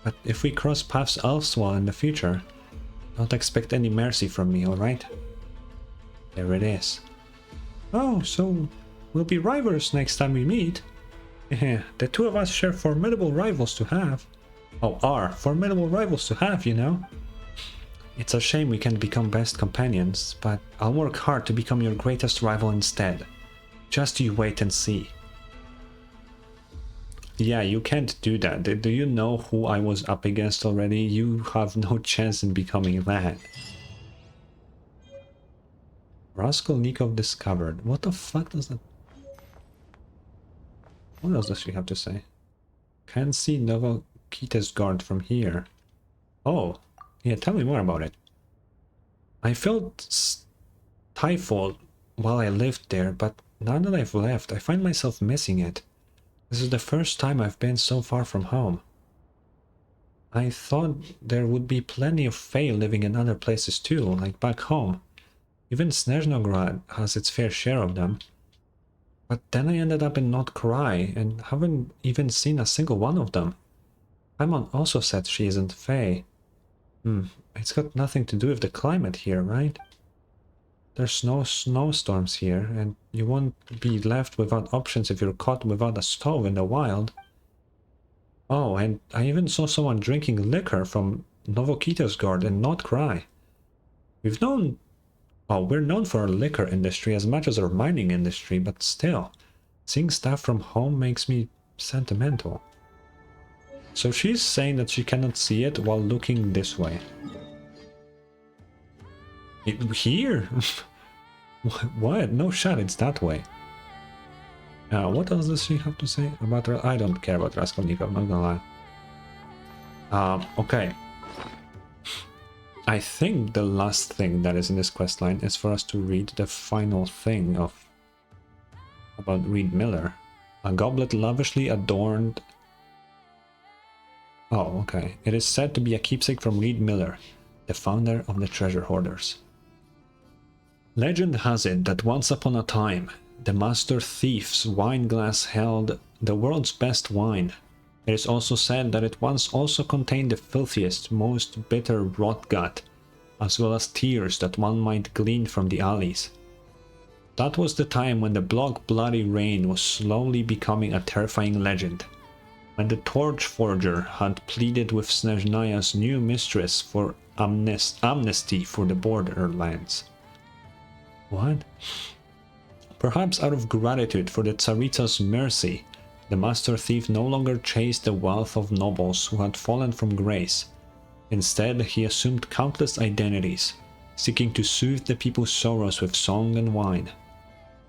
But if we cross paths elsewhere in the future, don't expect any mercy from me, alright? There it is. Oh, so we'll be rivals next time we meet. The two of us share formidable rivals to have. Oh, are formidable rivals to have, you know? It's a shame we can't become best companions, but I'll work hard to become your greatest rival instead. Just you wait and see. Yeah, you can't do that. Do you know who I was up against already? You have no chance in becoming that. Raskolnikov discovered. What the fuck does that... What else does she have to say? Can't see Novokita's guard from here. Oh, yeah, tell me more about it. I felt stifled while I lived there, but now that I've left, I find myself missing it. This is the first time I've been so far from home. I thought there would be plenty of Fae living in other places too, like back home. Even Snezhnograd has its fair share of them. But then I ended up in Nod-Krai and haven't even seen a single one of them. Paimon also said she isn't Fae. It's got nothing to do with the climate here, right? There's no snowstorms here, and you won't be left without options if you're caught without a stove in the wild. Oh, and I even saw someone drinking liquor from Novokita's guard in Nod-Krai. We're known for our liquor industry as much as our mining industry, but still, seeing stuff from home makes me sentimental. So she's saying that she cannot see it while looking this way. Here? What? No shot, it's that way. What else does she have to say about her? I don't care about Raskolnikov, I'm not gonna lie. Okay. I think the last thing that is in this questline is for us to read the final thing about Reed Miller. A goblet lavishly adorned... Oh, okay. It is said to be a keepsake from Reed Miller, the founder of the Treasure Hoarders. Legend has it that once upon a time, the Master Thief's wine glass held the world's best wine. It is also said that it once also contained the filthiest, most bitter rotgut, as well as tears that one might glean from the alleys. That was the time when the Block Bloody Rain was slowly becoming a terrifying legend, when the Torch Forger had pleaded with Snezhnaya's new mistress for amnesty for the borderlands. What? Perhaps out of gratitude for the Tsaritsa's mercy, the Master Thief no longer chased the wealth of nobles who had fallen from grace. Instead, he assumed countless identities, seeking to soothe the people's sorrows with song and wine.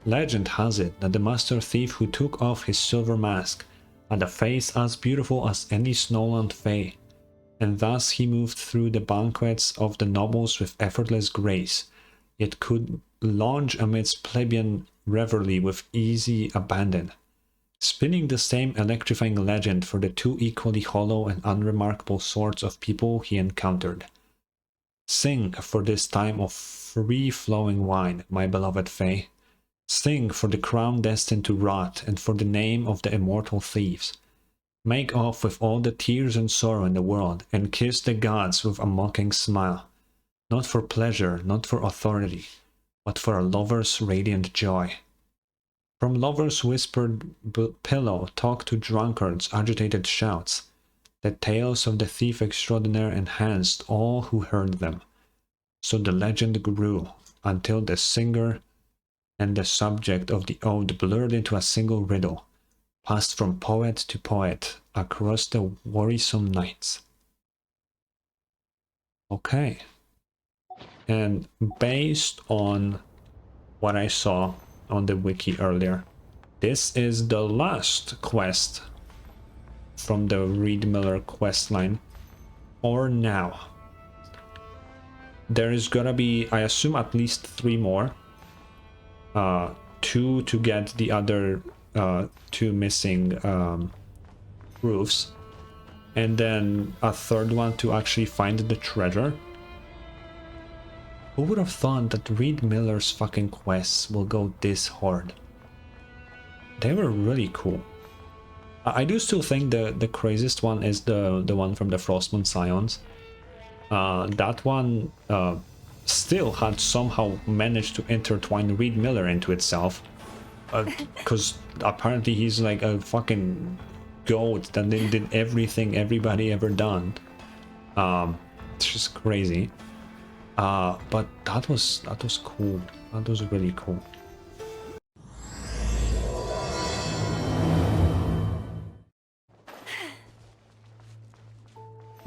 Legend has it that the Master Thief who took off his silver mask had a face as beautiful as any Snowland Fae, and thus he moved through the banquets of the nobles with effortless grace, yet could lounge amidst plebeian revelry with easy abandon, spinning the same electrifying legend for the two equally hollow and unremarkable sorts of people he encountered. Sing for this time of free-flowing wine, my beloved Fae. Sing for the crown destined to rot and for the name of the immortal thieves. Make off with all the tears and sorrow in the world and kiss the gods with a mocking smile. Not for pleasure, not for authority, but for a lover's radiant joy. From lovers' whispered pillow talk to drunkards' agitated shouts. The tales of the thief extraordinaire enhanced all who heard them. So the legend grew, until the singer and the subject of the ode blurred into a single riddle, passed from poet to poet across the worrisome nights. Okay. And based on what I saw on the wiki earlier, this is the last quest from the Reed Miller questline for now. There is gonna be, I assume, at least 3 more. 2 to get the other 2 missing roofs, and then a 3rd one to actually find the treasure. Who would have thought that Reed Miller's fucking quests will go this hard? They were really cool. I do still think the craziest one is the one from the Frostmoon Scions. That one still had somehow managed to intertwine Reed Miller into itself. Because apparently he's like a fucking goat that did everything everybody ever done. It's just crazy. But that was cool. That was really cool.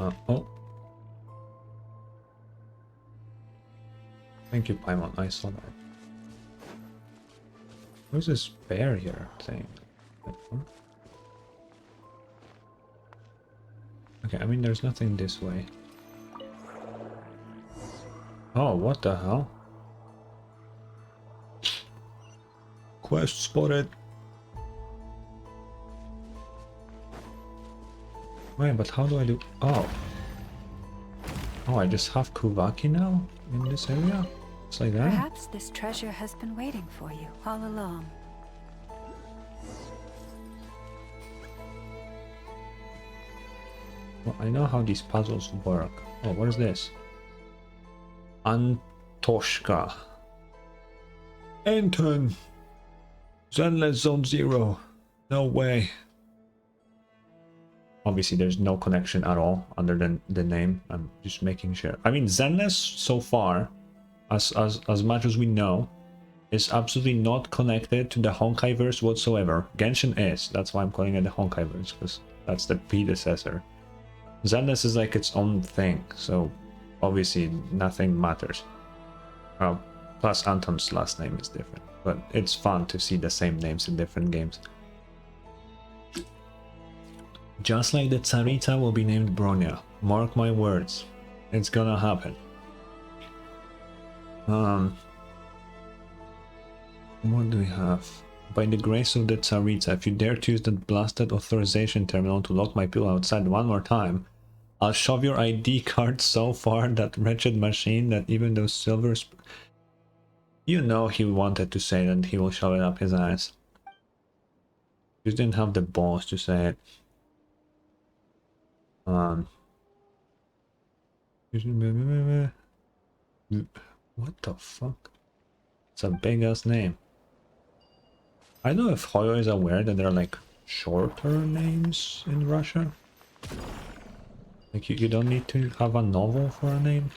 Oh. Thank you, Paimon. I saw that. Where's this barrier thing? Okay, I mean, there's nothing this way. Oh, what the hell? Quest spotted. Wait, but how do I do? Oh. Oh, I just have Kuvaki now in this area? It's like that? Perhaps this treasure has been waiting for you all along. Well, I know how these puzzles work. Oh, what is this? Antoshka. Anton! Zenless Zone 0. No way. Obviously, there's no connection at all other than the name. I'm just making sure. I mean, Zenless so far, as much as we know, is absolutely not connected to the Honkai-verse whatsoever. Genshin is. That's why I'm calling it the Honkai-verse, because that's the predecessor. Zenless is like its own thing, so obviously nothing matters. Plus Anton's last name is different, but it's fun to see the same names in different games. Just like the Tsarita will be named Bronya. Mark my words. It's gonna happen. What do we have? By the grace of the Tsarita, if you dare to use that blasted authorization terminal to lock my pill outside one more time, I'll shove your ID card so far that wretched machine that even those silver... You know he wanted to say that he will shove it up his ass. Just didn't have the balls to say it. What the fuck? It's a big ass name. I don't know if Hoyo is aware that there are like shorter names in Russia. Like you don't need to have a novel for a name.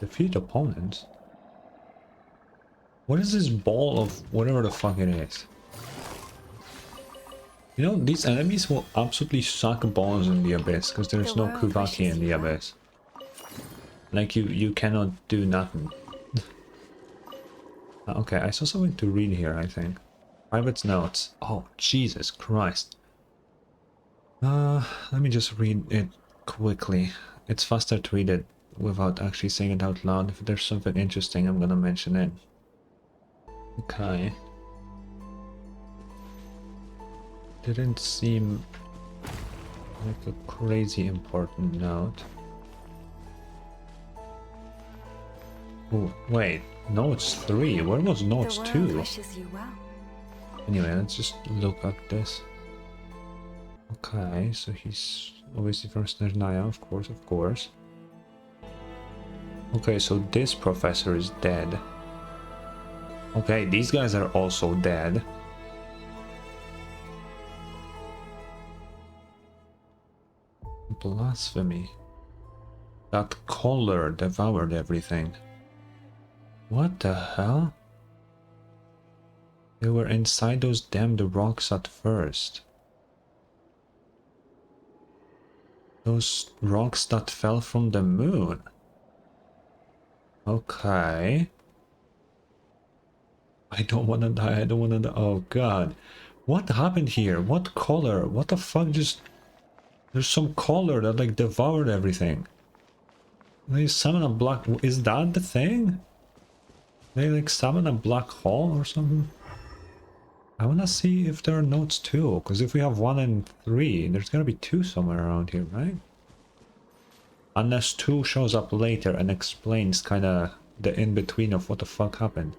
Defeat opponents? What is this ball of whatever the fuck it is? You know, these enemies will absolutely suck balls in the abyss because there's no Kuvaki in the abyss. Like you cannot do nothing. Okay, I saw something to read here, I think. Private notes. Oh, Jesus Christ. Let me just read it quickly. It's faster to read it without actually saying it out loud. If there's something interesting, I'm gonna mention it. Okay. Didn't seem like a crazy important note. Oh, wait. Notes 3? Where was notes 2? Wishes you well. Anyway, let's just look at this. Okay, so he's obviously from Snezhnaya, of course. Okay, so this professor is dead. Okay, these guys are also dead. Blasphemy. That color devoured everything. What the hell? They were inside those damned rocks at first. Those rocks that fell from the moon. Okay. I don't wanna die, oh god. What happened here? What color? What the fuck just... There's some color that like devoured everything. They summon a black... Is that the thing? They like summon a black hole or something? I wanna see if there are notes too, because if we have 1 and 3, there's gotta be 2 somewhere around here, right? Unless 2 shows up later and explains kinda the in-between of what the fuck happened.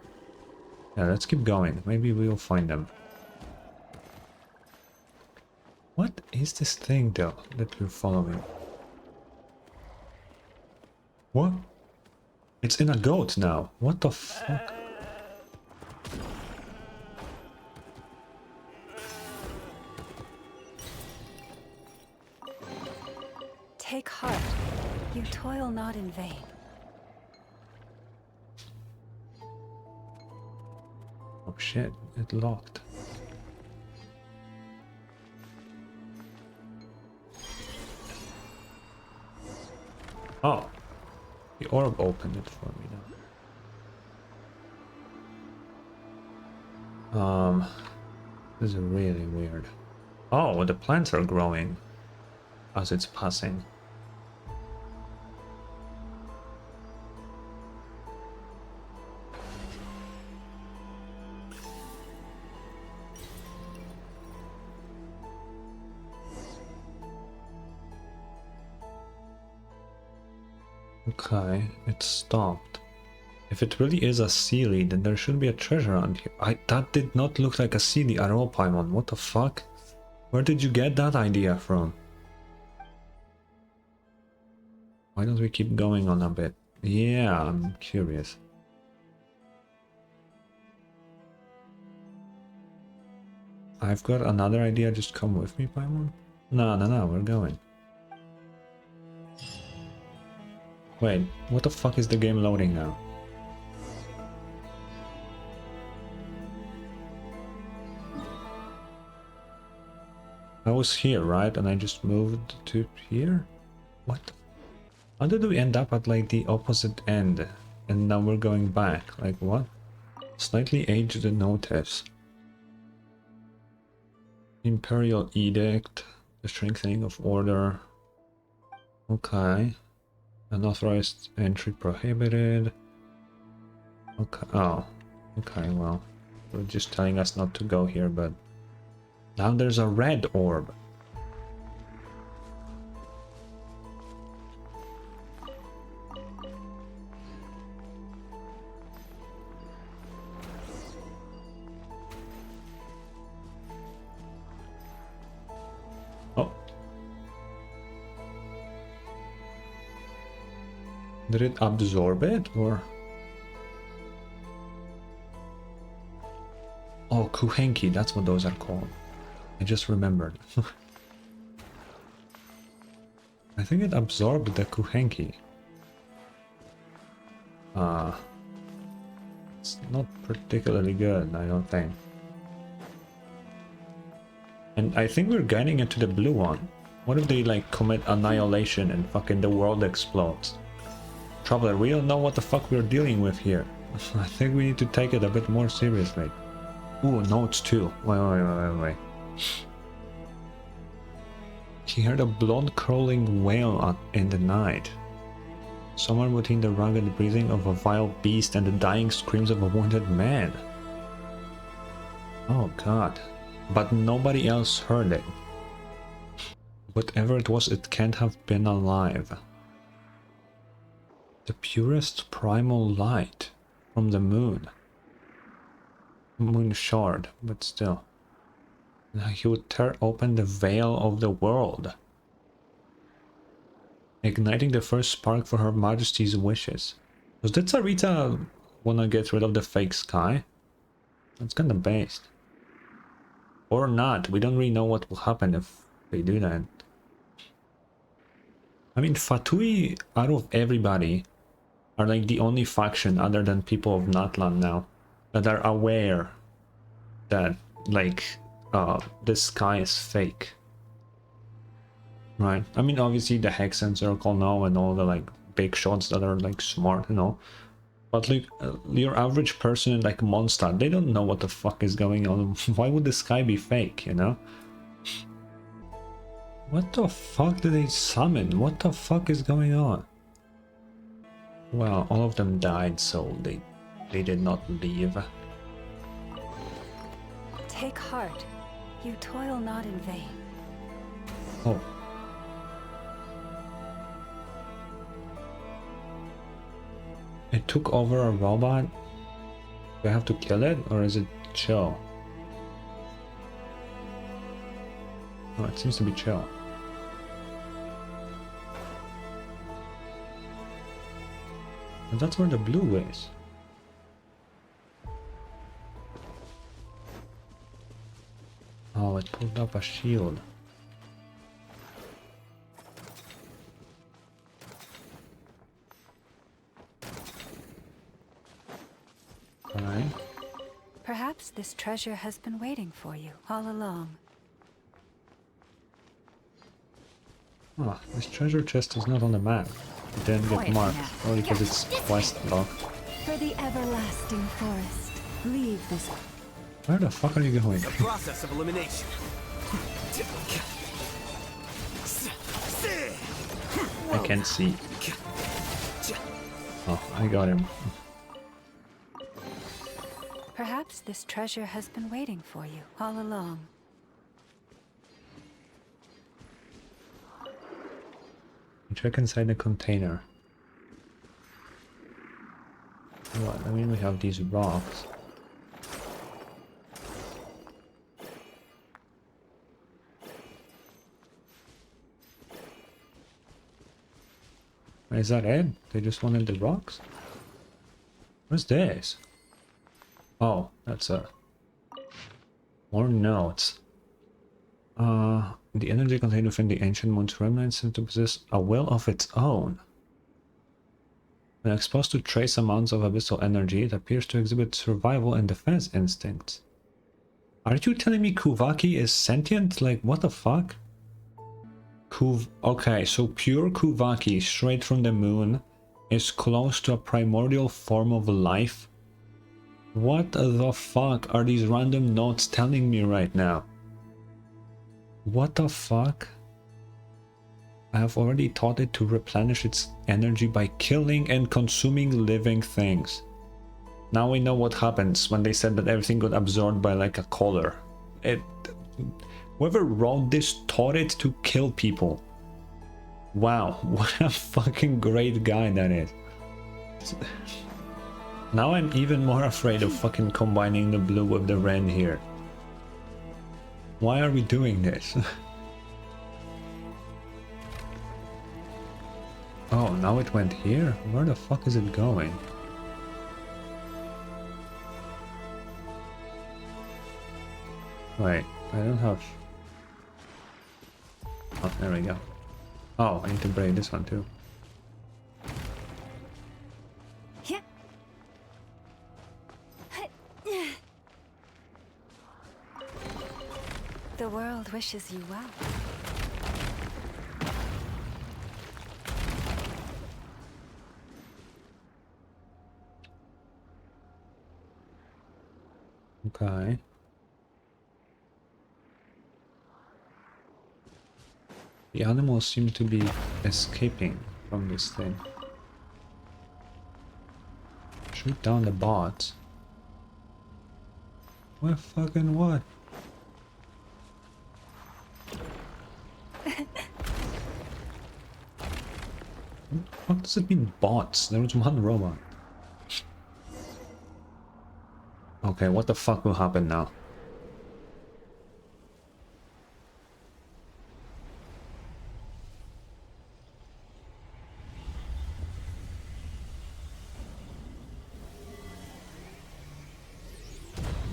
Yeah, let's keep going. Maybe we'll find them. What is this thing though that we're following? What? It's in a goat now. What the fuck? Take heart. You toil not in vain. Oh shit, it locked. Oh, the orb opened it for me now. This is really weird. Oh, the plants are growing as it's passing. Okay, it stopped. If it really is a Sealy, then there should be a treasure around here. That did not look like a Sealy at all, Paimon. What the fuck? Where did you get that idea from? Why don't we keep going on a bit? Yeah, I'm curious. I've got another idea, just come with me, Paimon? No, we're going. Wait, what the fuck is the game loading now? I was here, right? And I just moved to here? What? How did we end up at like the opposite end? And now we're going back. Like what? Slightly aged notice. Imperial Edict. The strengthening of order. Okay. Unauthorized entry prohibited. Okay. Oh. Okay, well. They're just telling us not to go here, but... Now there's a red orb. Oh. Did it absorb it, or? Oh, Kuhenki, that's what those are called. I just remembered. I think it absorbed the Kuhenki. It's not particularly good, I don't think. And I think we're getting into the blue one. What if they like commit annihilation and fucking the world explodes? Traveler, we don't know what the fuck we're dealing with here. I think we need to take it a bit more seriously. Ooh, notes too. Wait. He heard a blood-crawling wail in the night. Somewhere between the rugged breathing of a vile beast and the dying screams of a wounded man. Oh god. But nobody else heard it. Whatever it was, it can't have been alive. The purest primal light from the moon. Moon shard, but still. Now he would tear open the veil of the world, igniting the first spark for Her Majesty's wishes. Does the Tsarita wanna get rid of the fake sky? That's kinda based. Or not, we don't really know what will happen if they do that. I mean, Fatui, out of everybody, are like the only faction other than people of Natlan now that are aware that, like, the sky is fake. Right? I mean, obviously the Hex and Circle know, and all the, like, big shots that are, like, smart, you know. But, like, your average person, like, Mondstadt, they don't know what the fuck is going on. Why would the sky be fake, you know? What the fuck did they summon? What the fuck is going on? Well, all of them died, so they did not leave. Take heart. You toil not in vain. Oh. It took over a robot? Do I have to kill it, or is it chill? Oh, it seems to be chill. And that's where the blue is. Oh, it pulled up a shield. Alright. Perhaps this treasure has been waiting for you all along. Oh, this treasure chest is not on the map. Didn't get Quiet marked. now. Only because it's quest locked. For the everlasting forest, leave this. Where the fuck are you going? The process of elimination. I can't see. Oh, I got him. Perhaps this treasure has been waiting for you all along. Check inside the container. What? I mean, we have these rocks. Is that it? They just wanted the rocks? What's this? Oh, that's more notes. The energy contained within the ancient moon's remnants seems to possess a will of its own. When exposed to trace amounts of abyssal energy, it appears to exhibit survival and defense instincts. Are you telling me Kuvaki is sentient? Like, what the fuck? Okay, so pure Kuvaki, straight from the moon, is close to a primordial form of life? What the fuck are these random notes telling me right now? What the fuck? I have already taught it to replenish its energy by killing and consuming living things. Now we know what happens when they said that everything got absorbed by like a collar. Whoever wrote this taught it to kill people. Wow, what a fucking great guy that is. Now I'm even more afraid of fucking combining the blue with the red here. Why are we doing this? Oh, now it went here? Where the fuck is it going? Wait, I don't have... Oh, there we go. Oh, I need to break this one too. The world wishes you well. Okay. The animals seem to be escaping from this thing. Shoot down the bots. What fucking what? What does it mean bots? There was one robot. Okay, what the fuck will happen now?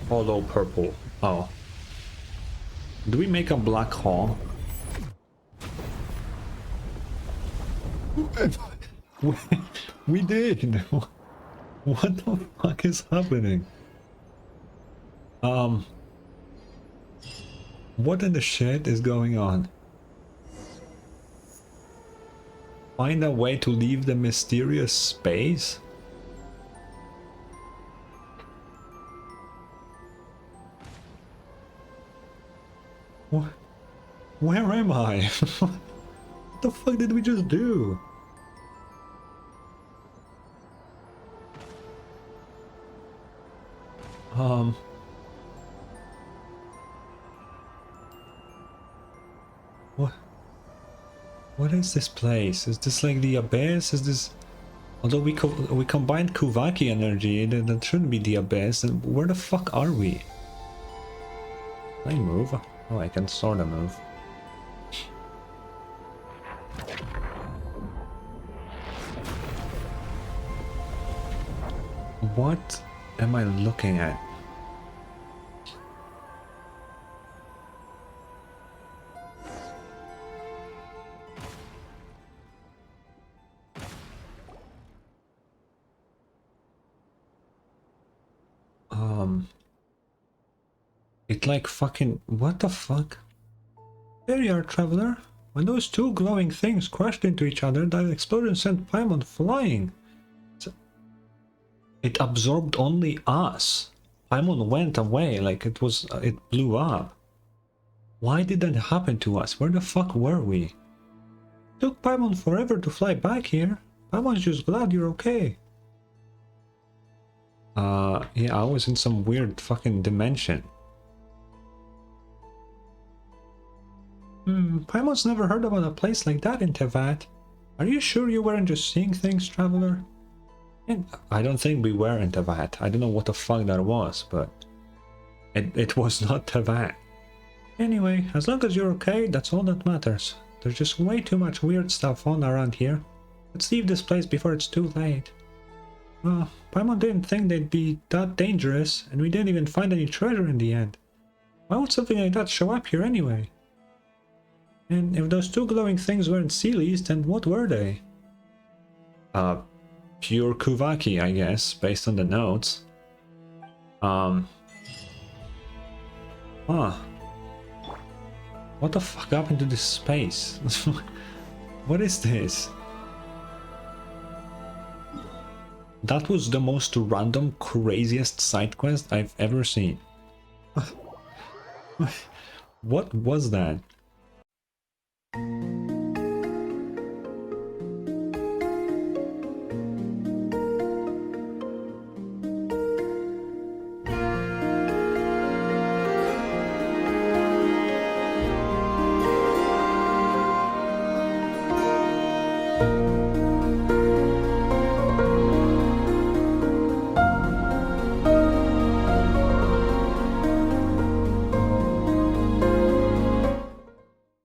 Follow purple. Oh. Do we make a black hole? We did! What the fuck is happening? What in the shit is going on? Find a way to leave the mysterious space? What? Where am I? What the fuck did we just do? What is this place? Is this like the abyss? Is this... Although we combined Kuvaki energy, that shouldn't be the abyss. And where the fuck are we? Can I move? Oh, I can sorta move. What am I looking at? It like fucking... What the fuck? There you are, traveler. When those two glowing things crashed into each other, that explosion sent Paimon flying. It absorbed only us. Paimon went away like it blew up. Why did that happen to us? Where the fuck were we? It took Paimon forever to fly back here. Paimon's just glad you're okay. Yeah, I was in some weird fucking dimension. Paimon's never heard about a place like that in Tevat. Are you sure you weren't just seeing things, traveler? And I don't think we were in Tevat. I don't know what the fuck that was, but it was not Tevat. Anyway, as long as you're okay, that's all that matters. There's just way too much weird stuff on around here. Let's leave this place before it's too late. Paimon didn't think they'd be that dangerous, and we didn't even find any treasure in the end. Why would something like that show up here anyway? And if those two glowing things weren't Sealies, then what were they? Pure Kuvaki, I guess, based on the notes. What the fuck happened to this space? What is this? That was the most random, craziest side quest I've ever seen. What was that?